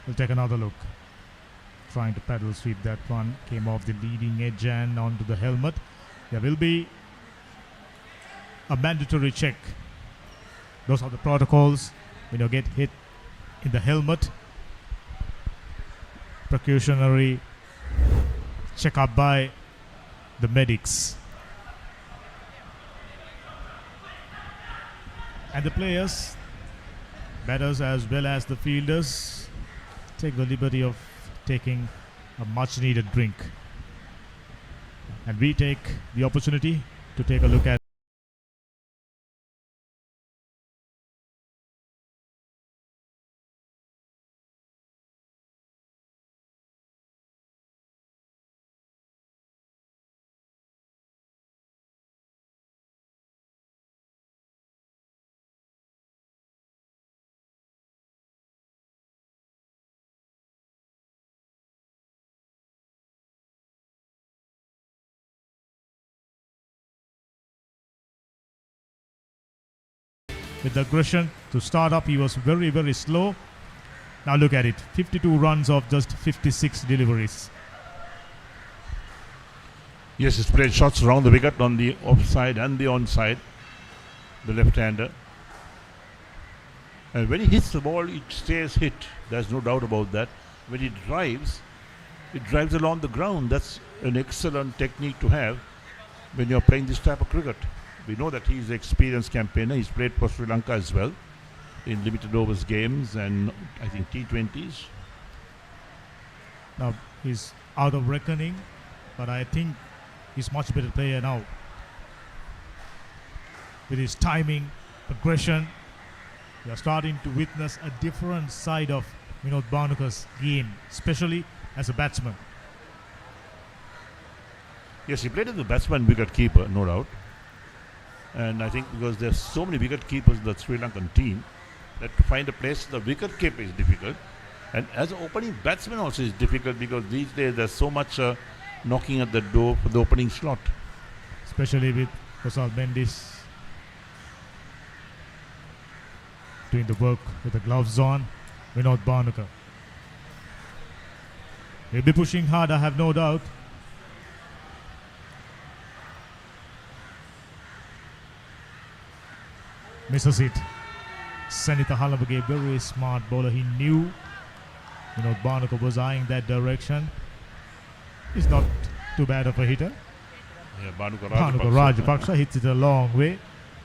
We'll take another look. Trying to paddle sweep that one. Came off the leading edge and onto the helmet. There will be a mandatory check. Those are the protocols when you get hit in the helmet. Precautionary checkup by the medics. And the players, batters as well as the fielders, take the liberty of taking a much needed drink. And we take the opportunity to take a look at with the aggression to start up. He was very, very slow. Now look at it, 52 runs of just 56 deliveries. Yes, he's played shots around the wicket on the offside and the onside, the left-hander. And when he hits the ball, it stays hit. There's no doubt about that. When he drives, it drives along the ground. That's an excellent technique to have when you're playing this type of cricket. We know that he's an experienced campaigner. He's played for Sri Lanka as well in limited overs games and I think T20s. Now he's out of reckoning, but I think he's much better player now. With his timing, aggression, we are starting to witness a different side of Vinod Bhanuka's game, especially as a batsman. Yes, he played as a batsman wicket keeper, no doubt. And I think because there's so many wicket keepers in the Sri Lankan team that to find a place the wicket keeper is difficult. And as an opening batsman also is difficult because these days there's so much knocking at the door for the opening slot. Especially with Kosal Bendis doing the work with the gloves on. Vinod Bhanuka. He'll be pushing hard, I have no doubt. Misses it. Sanitha Halabage, very smart bowler. He knew Vinod Bhanuka was eyeing that direction. He's not too bad of a hitter. Yeah, Bhanuka Rajapaksa hits it a long way.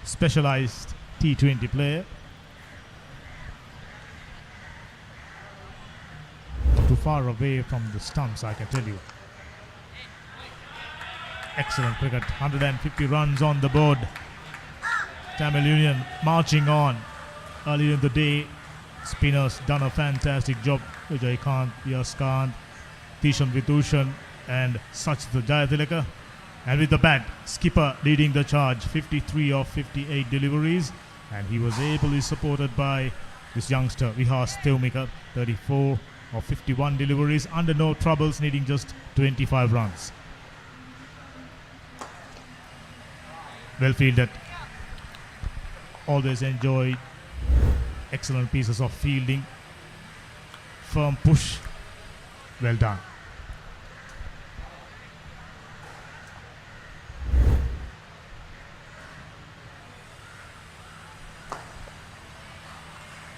Specialized T20 player. Not too far away from the stumps, I can tell you. Excellent cricket. 150 runs on the board. Tamil Union marching on. Earlier in the day, spinners done a fantastic job. Vijay Kant, Yas Kant, Tishan Vidushan and Sachita Jayatilaka. And with the bat, skipper leading the charge, 53 of 58 deliveries. And he was ably supported by this youngster, Vihas Teumika, 34 of 51 deliveries, under no troubles, needing just 25 runs. Well fielded. Always enjoyed excellent pieces of fielding. Firm push. Well done.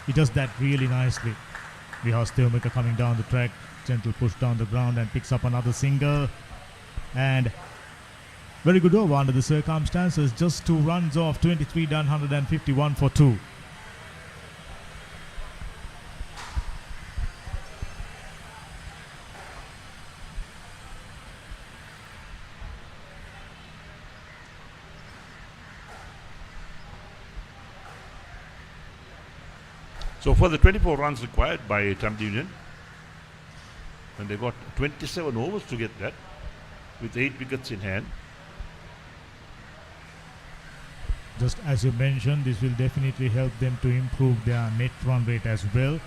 He does that really nicely. Vihas Teumika coming down the track, gentle push down the ground and picks up another single. And very good over under the circumstances. Just 2 runs off, 23 done, 151 for 2. So for the 24 runs required by Tamil Union, and they got 27 overs to get that, with 8 wickets in hand. Just as you mentioned, this will definitely help them to improve their net run rate as well.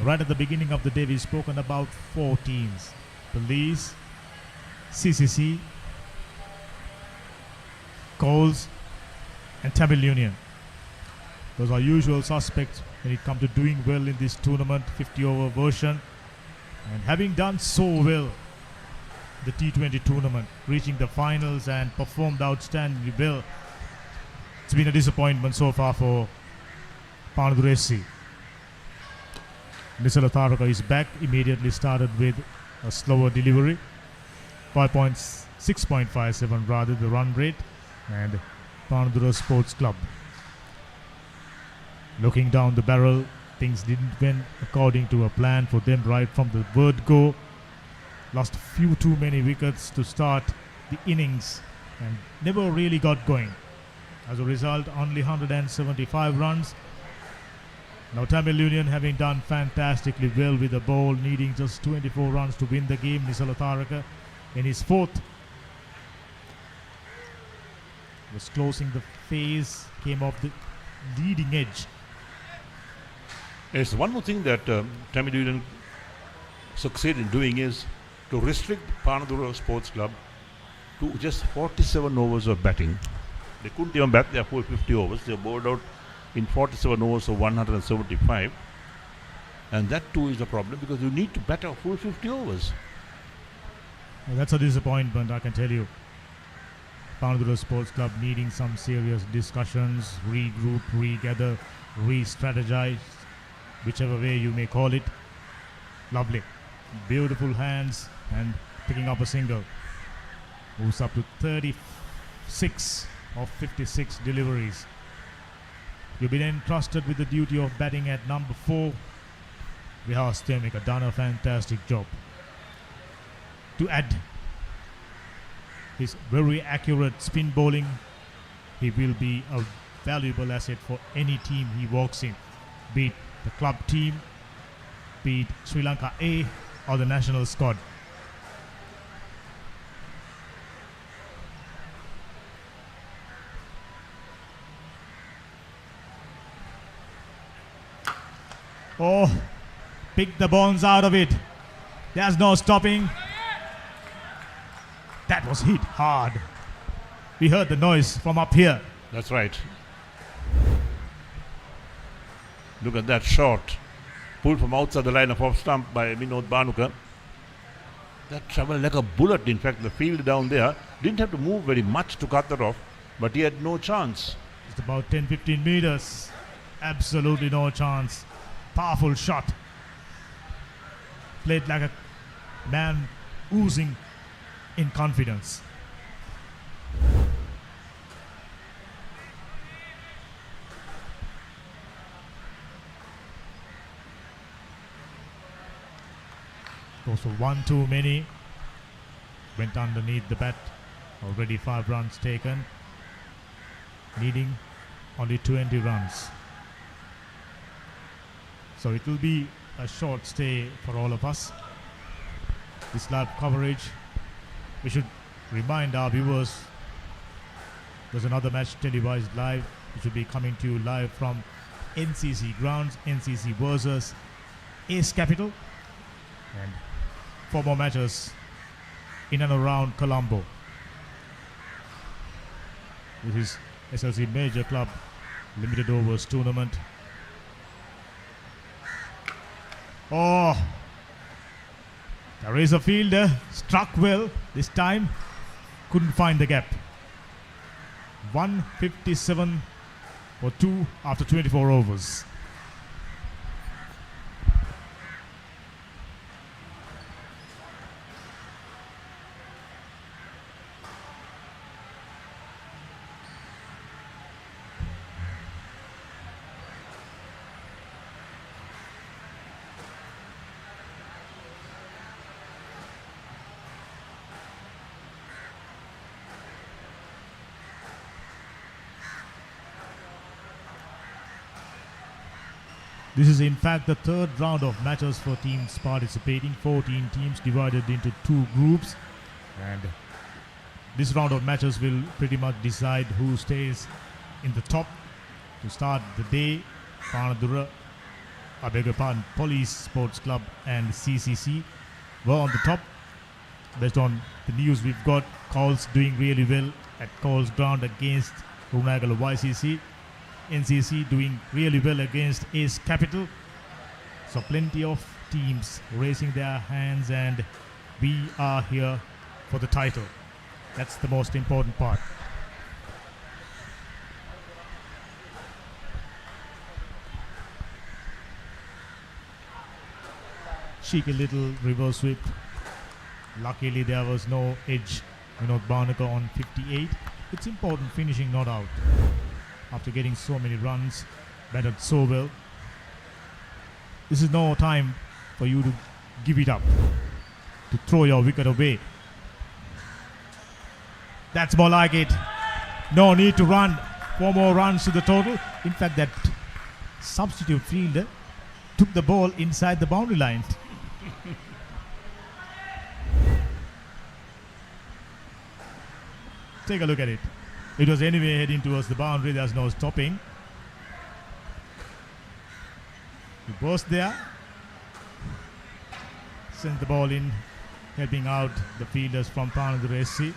Right at the beginning of the day, we've spoken about 4 teams. Police, CCC, Coles, and Tamil Union. Those are usual suspects when it comes to doing well in this tournament, 50-over version. And having done so well the T20 tournament, reaching the finals and performed outstandingly well, it's been a disappointment so far for Panadura SC. Nisala Tharaka is back, immediately started with a slower delivery, 6.57 rather the run rate, and Panadura Sports Club looking down the barrel. Things didn't went according to a plan for them right from the word go. Lost few too many wickets to start the innings and never really got going. As a result, only 175 runs. Now Tamil Union having done fantastically well with the ball, needing just 24 runs to win the game. Nisala Tharaka in his fourth was closing the phase, came off the leading edge. Yes, one more thing that Tamil Union succeed in doing is to restrict Panadura Sports Club to just 47 overs of batting. They couldn't even bat their full 50 overs. They bowled out in 47 overs of 175. And that too is a problem because you need to bat a full 50 overs. Well, that's a disappointment, I can tell you. Panadura Sports Club needing some serious discussions, regroup, regather, re-strategize, whichever way you may call it. Lovely. Beautiful hands and picking up a single. Moves up to 36 of 56 deliveries. You've been entrusted with the duty of batting at number 4. Vihar Stemika done a fantastic job. To add his very accurate spin bowling, he will be a valuable asset for any team he walks in, be it the club team, be it Sri Lanka A or the national squad. Oh, pick the bones out of it. There's no stopping. That was hit hard. We heard the noise from up here. That's right. Look at that shot. Pulled from outside the line of off stump by Vinod Bhanuka. That traveled like a bullet. In fact, the field down there didn't have to move very much to cut that off, but he had no chance. Just about 10-15 meters. Absolutely no chance. Powerful shot. Played like a man oozing in confidence. Goes for one too many. Went underneath the bat. Already 5 runs taken. Needing only 20 runs. So it will be a short stay for all of us. This live coverage, we should remind our viewers there's another match televised live. It should be coming to you live from NCC grounds, NCC versus Ace Capital, and 4 more matches in and around Colombo. This is SLC Major Club Limited Overs Tournament. Oh, there is a fielder, struck well this time, couldn't find the gap. 157 for 2 after 24 overs. This is in fact the 3rd round of matches for teams participating. 14 teams divided into 2 groups, and this round of matches will pretty much decide who stays in the top. To start the day, Panadura, Police Sports Club and CCC were on the top. Based on the news we've got, Coles doing really well at Coles ground against Runagala YCC. NCC doing really well against Ace Capital. So plenty of teams raising their hands, and we are here for the title. That's the most important part. Cheeky little reverse sweep. Luckily there was no edge. Bhanuka on 58. It's important finishing not out. After getting so many runs, batted so well. This is no time for you to give it up, to throw your wicket away. That's more like it. No need to run. 4 more runs to the total. In fact, that substitute fielder took the ball inside the boundary line. Take a look at it. It was anyway heading towards the boundary. There's no stopping. He burst there. Sent the ball in, helping out the fielders from Panadura SC.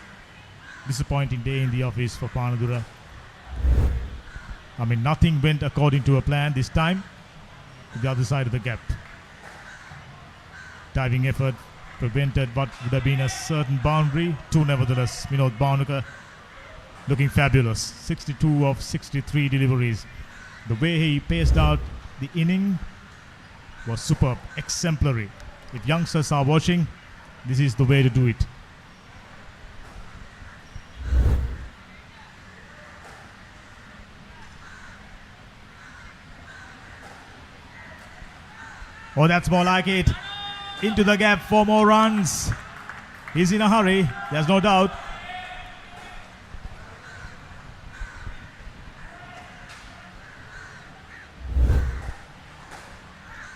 Disappointing day in the office for Panadura. I mean, nothing went according to a plan this time. To the other side of the gap. Diving effort prevented what would have been a certain boundary. 2 nevertheless. Vinod Bhanuka looking fabulous. 62 of 63 deliveries. The way he paced out the inning was superb, exemplary. If youngsters are watching, this is the way to do it. Oh, that's more like it. Into the gap, 4 more runs. He's in a hurry, there's no doubt.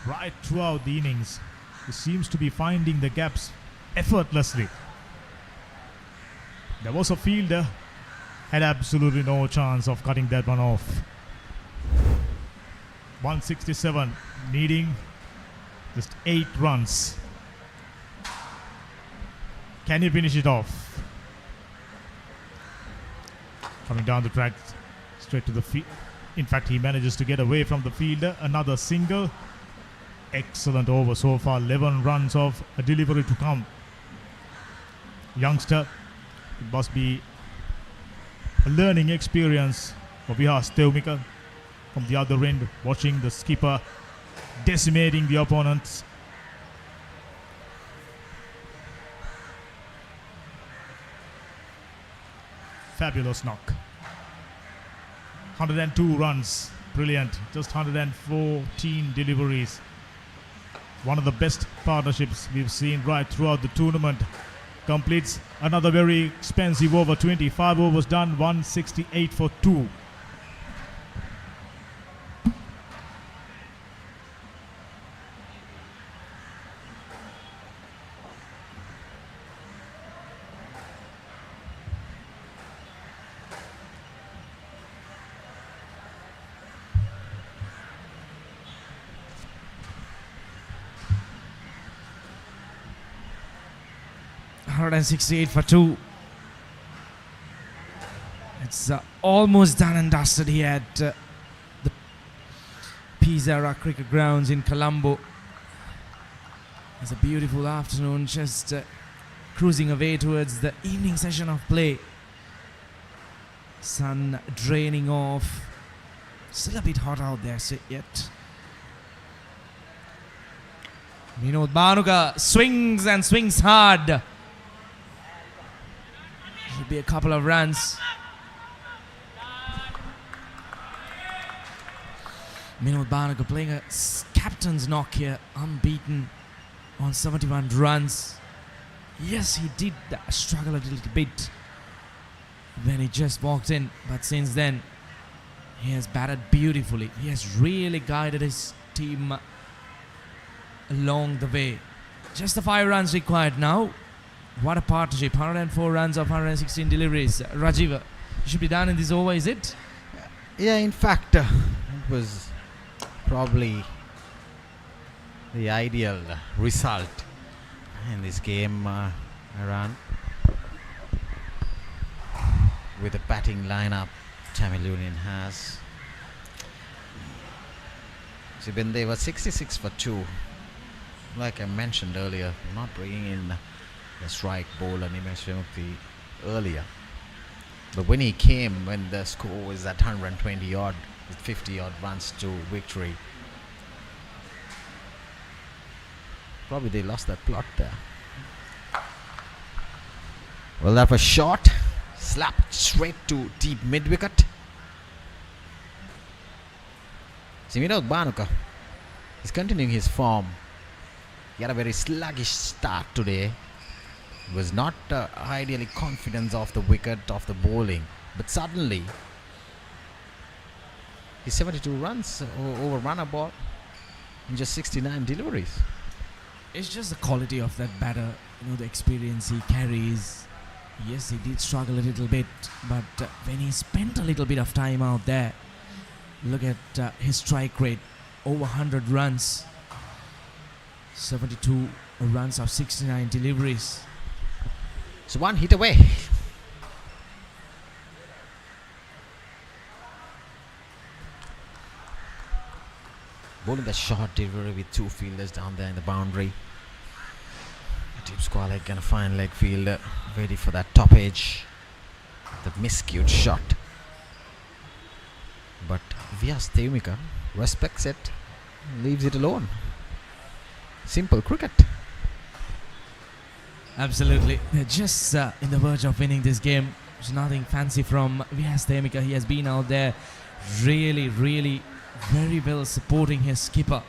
Right throughout the innings, he seems to be finding the gaps effortlessly. There was a fielder, had absolutely no chance of cutting that one off. 167, needing just 8 runs. Can he finish it off? Coming down the track, straight to the field. In fact, he manages to get away from the fielder. Another single. Excellent over so far. 11 runs of a delivery to come. Youngster, it must be a learning experience for Vihas Teumika from the other end, watching the skipper decimating the opponents. Fabulous knock. 102 runs. Brilliant. Just 114 deliveries. One of the best partnerships we've seen right throughout the tournament. Completes another very expensive over. 25 overs done. 168 for 2. And 68 for 2. It's almost done and dusted here at the Pizarra Cricket Grounds in Colombo. It's a beautiful afternoon, just cruising away towards the evening session of play. Sun draining off. Still a bit hot out there yet. Vinod Bhanuka swings and swings hard. Should be a couple of runs. Vinod Bhanuka playing a captain's knock here, unbeaten on 71 runs. Yes, he did struggle a little bit when he just walked in, but since then he has batted beautifully. He has really guided his team along the way. Just the 5 runs required now. What a partnership. 104 runs of 116 deliveries. Rajiv, should be done in this over, is it? Yeah, in fact, it was probably the ideal result in this game. Iran with a batting lineup Tamil Union has. See, when they were 66 for 2, like I mentioned earlier, not bringing in the strike bowler Nimesh Vimukti earlier. But when he came, when the score was at 120 odd, with 50 odd runs to victory, probably they lost that plot there. Well, that was short, slapped straight to deep mid wicket. Vinod Bhanuka is continuing his form. He had a very sluggish start today. Was not ideally confident of the wicket, of the bowling, but suddenly he's 72 runs over runner ball in just 69 deliveries. It's just the quality of that batter, the experience he carries. Yes, he did struggle a little bit, but when he spent a little bit of time out there, look at his strike rate, over 100 runs, 72 runs of 69 deliveries. So one hit away. Bowling the short delivery with 2 fielders down there in the boundary. Deep Sportylk gonna find leg fielder ready for that top edge. The miscued shot. But Vyas Devmika respects it, leaves it alone. Simple cricket. Absolutely. They're just in the verge of winning this game. There's nothing fancy from Vyas Devmika. He has been out there really very well supporting his skipper.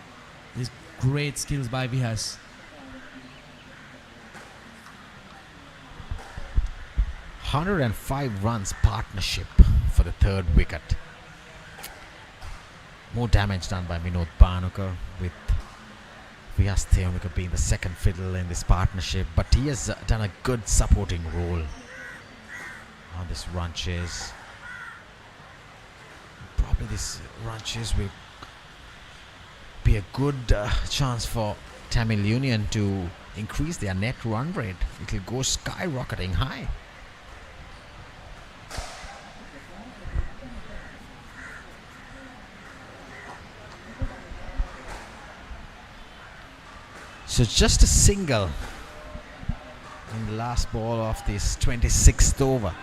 These great skills by Vyas. $105 runs partnership for the third wicket. More damage done by Vinod Bhanuka, with Vyas Devmika being the second fiddle in this partnership, but he has done a good supporting role on this run chase. Probably this run chase will be a good chance for Tamil Union to increase their net run rate. It will go skyrocketing high. So just a single in the last ball of this 26th over.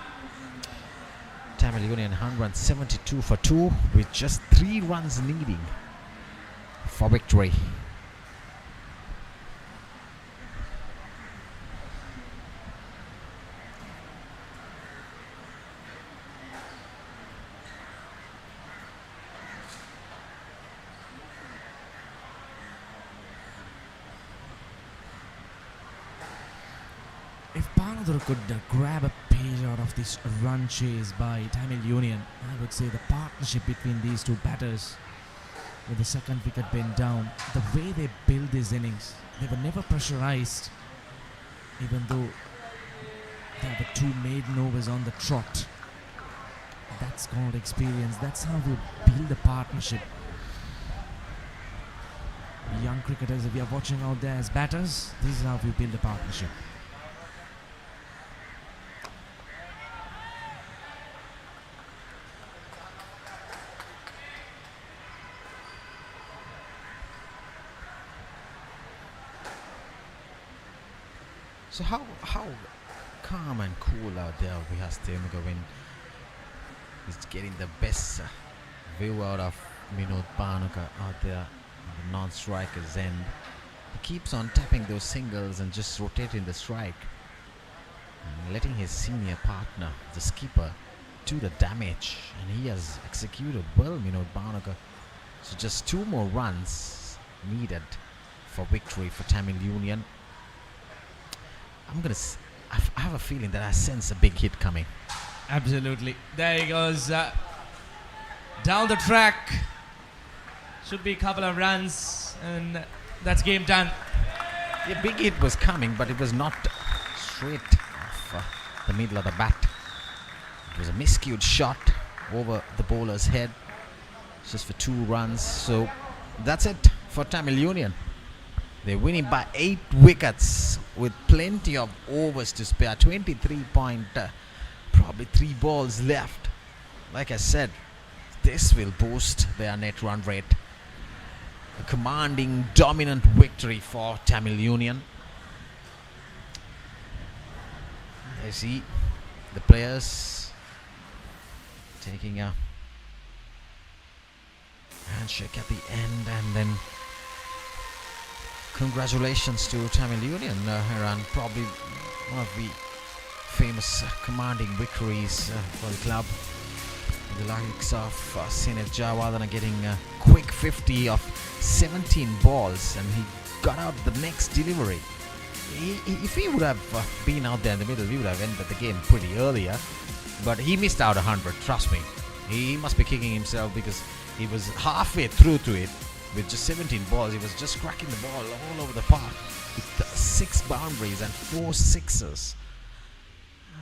Tamil Union 172 for 2 with just 3 runs needing for victory. If Panadura could grab a page out of this run chase by Tamil Union, I would say the partnership between these two batters, with the second wicket being down, the way they build these innings, they were never pressurized, even though there were 2 maiden overs on the trot. That's called experience. That's how we build a partnership. Young cricketers, if you are watching out there as batters, this is how we build a partnership. So how calm and cool out there Vyas Devmika when he's getting the best view out of Vinod Bhanuka out there on the non-striker's end. He keeps on tapping those singles and just rotating the strike and letting his senior partner, the skipper, do the damage, and he has executed well, Vinod Bhanuka. So just 2 more runs needed for victory for Tamil Union. I have a feeling that I sense a big hit coming. Absolutely. There he goes. Down the track. Should be a couple of runs, and that's game done. A big hit was coming, but it was not straight off the middle of the bat. It was a miscued shot over the bowler's head, just for 2 runs. So that's it for Tamil Union. They're winning by 8 wickets with plenty of overs to spare. 23 point, probably 3 balls left. like I said, this will boost their net run rate. A commanding, dominant victory for Tamil Union. I see the players taking a handshake at the end, and then congratulations to Tamil Union, Haran. Probably one of the famous commanding victories for the club. The likes of Sinet Jawardana getting a quick 50 of 17 balls, and he got out the next delivery. If he would have been out there in the middle, we would have ended the game pretty earlier. But he missed out 100, trust me. He must be kicking himself because he was halfway through to it with just 17 balls. He was just cracking the ball all over the park with 6 boundaries and 4 sixes.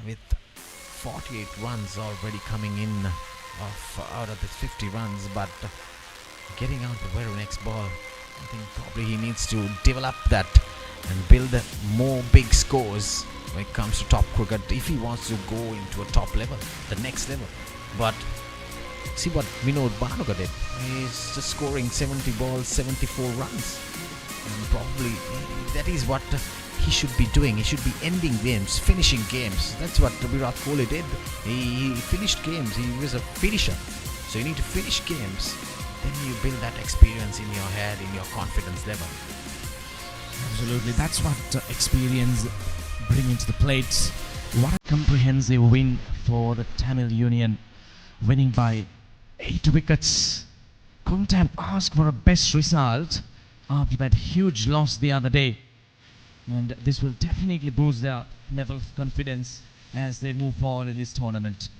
With 48 runs already coming in out of the 50 runs, but getting out the very next ball, I think probably he needs to develop that and build more big scores when it comes to top cricket if he wants to go into a top level, the next level. But see what Vinod Bhanuka did. He's just scoring 70 balls, 74 runs, and probably that is what he should be doing. He should be ending games, finishing games. That's what Virat Kohli did. He finished games. He was a finisher. So you need to finish games. Then you build that experience in your head, in your confidence level. Absolutely, that's what experience bring into the plate. What a comprehensive win for the Tamil Union, winning by 8 wickets. Couldn't have asked for a best result after that huge loss the other day. And this will definitely boost their level of confidence as they move forward in this tournament.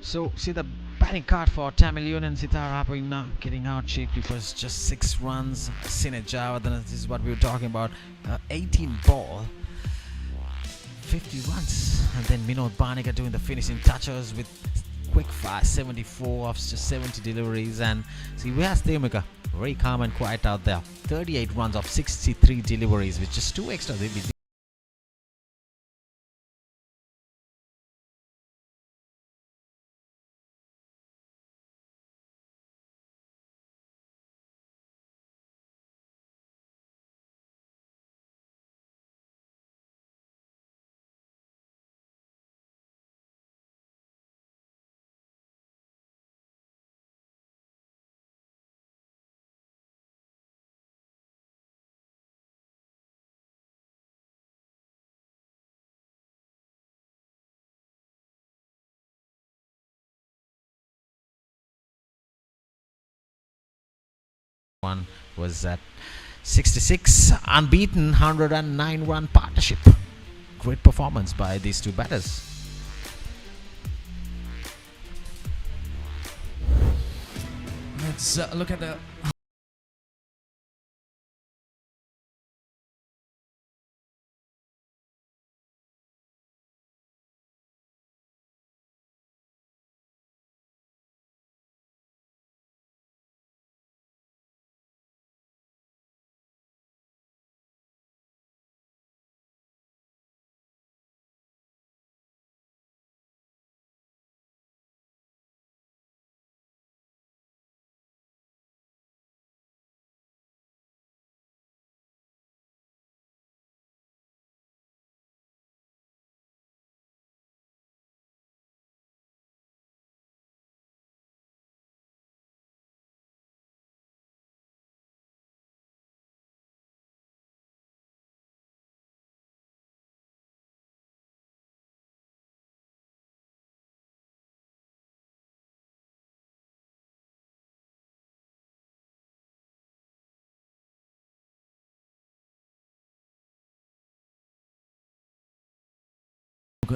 So see the batting card for Tamil Union. Sitara now getting out cheaply for just 6 runs. Sinet Jawardana, this is what we were talking about. 18 ball, 50 runs, and then Vinod Bhanuka doing the finishing touches with quick fire, 74 of just 70 deliveries. And see, Vyas Devmika very calm and quiet out there. 38 runs of 63 deliveries with just 2 extra. One was at 66, unbeaten, 109 run partnership. Great performance by these 2 batters. Let's look at the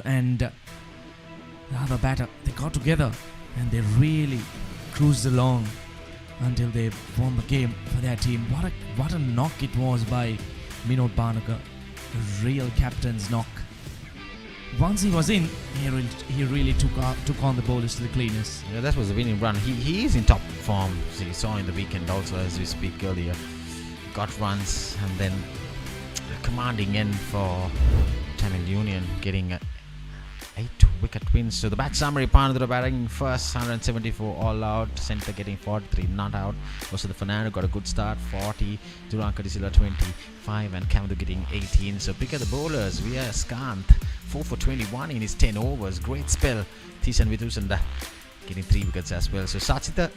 and the other batter, they got together and they really cruised along until they won the game for their team. What a knock it was by Vinod Bhanuka, a real captain's knock. once he was in, he really took on the bowlers to the cleaners. Yeah, that was a winning run. He is in top form. So you saw in the weekend also, as we speak earlier. Got runs and then a commanding end for Tamil Union, getting 8 wicket wins. So the batch summary: Panadura batting first, 174 all out, centre getting 43 not out. Also the Fernando got a good start, 40, Duran Kadisila 25, and Kamadu getting 18. So pick at the bowlers. We are Skant 4 for 21 in his 10 overs. Great spell. Tishan Vidusanda getting 3 wickets as well. So Sachita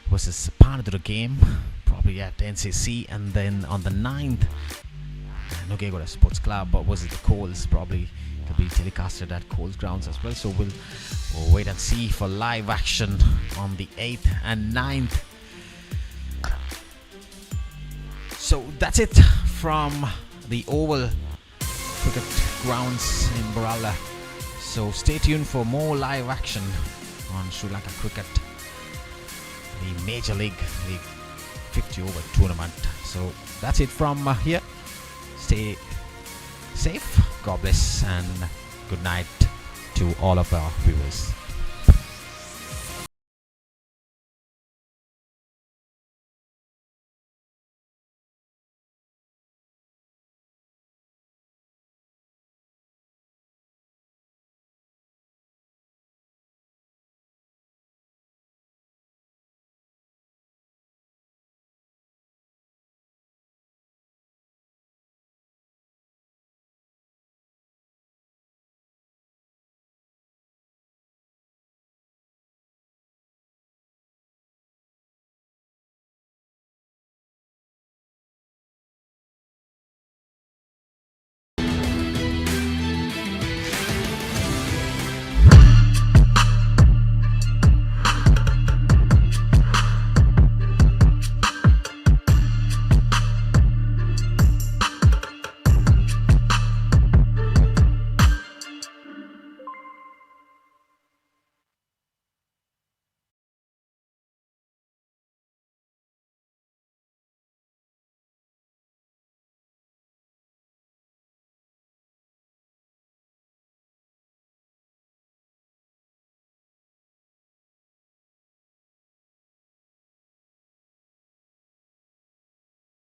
versus Panadura game, probably at NCC, and then on the 9th, Nogegora Sports Club, or was it the Coles? Probably to be telecasted at Coles grounds as well. So we'll wait and see for live action on the 8th and 9th. So that's it from the Oval Cricket Grounds in Barala. So stay tuned for more live action on Sri Lanka Cricket, the Major League 50 over tournament. So that's it from here. Stay safe, God bless, and good night to all of our viewers.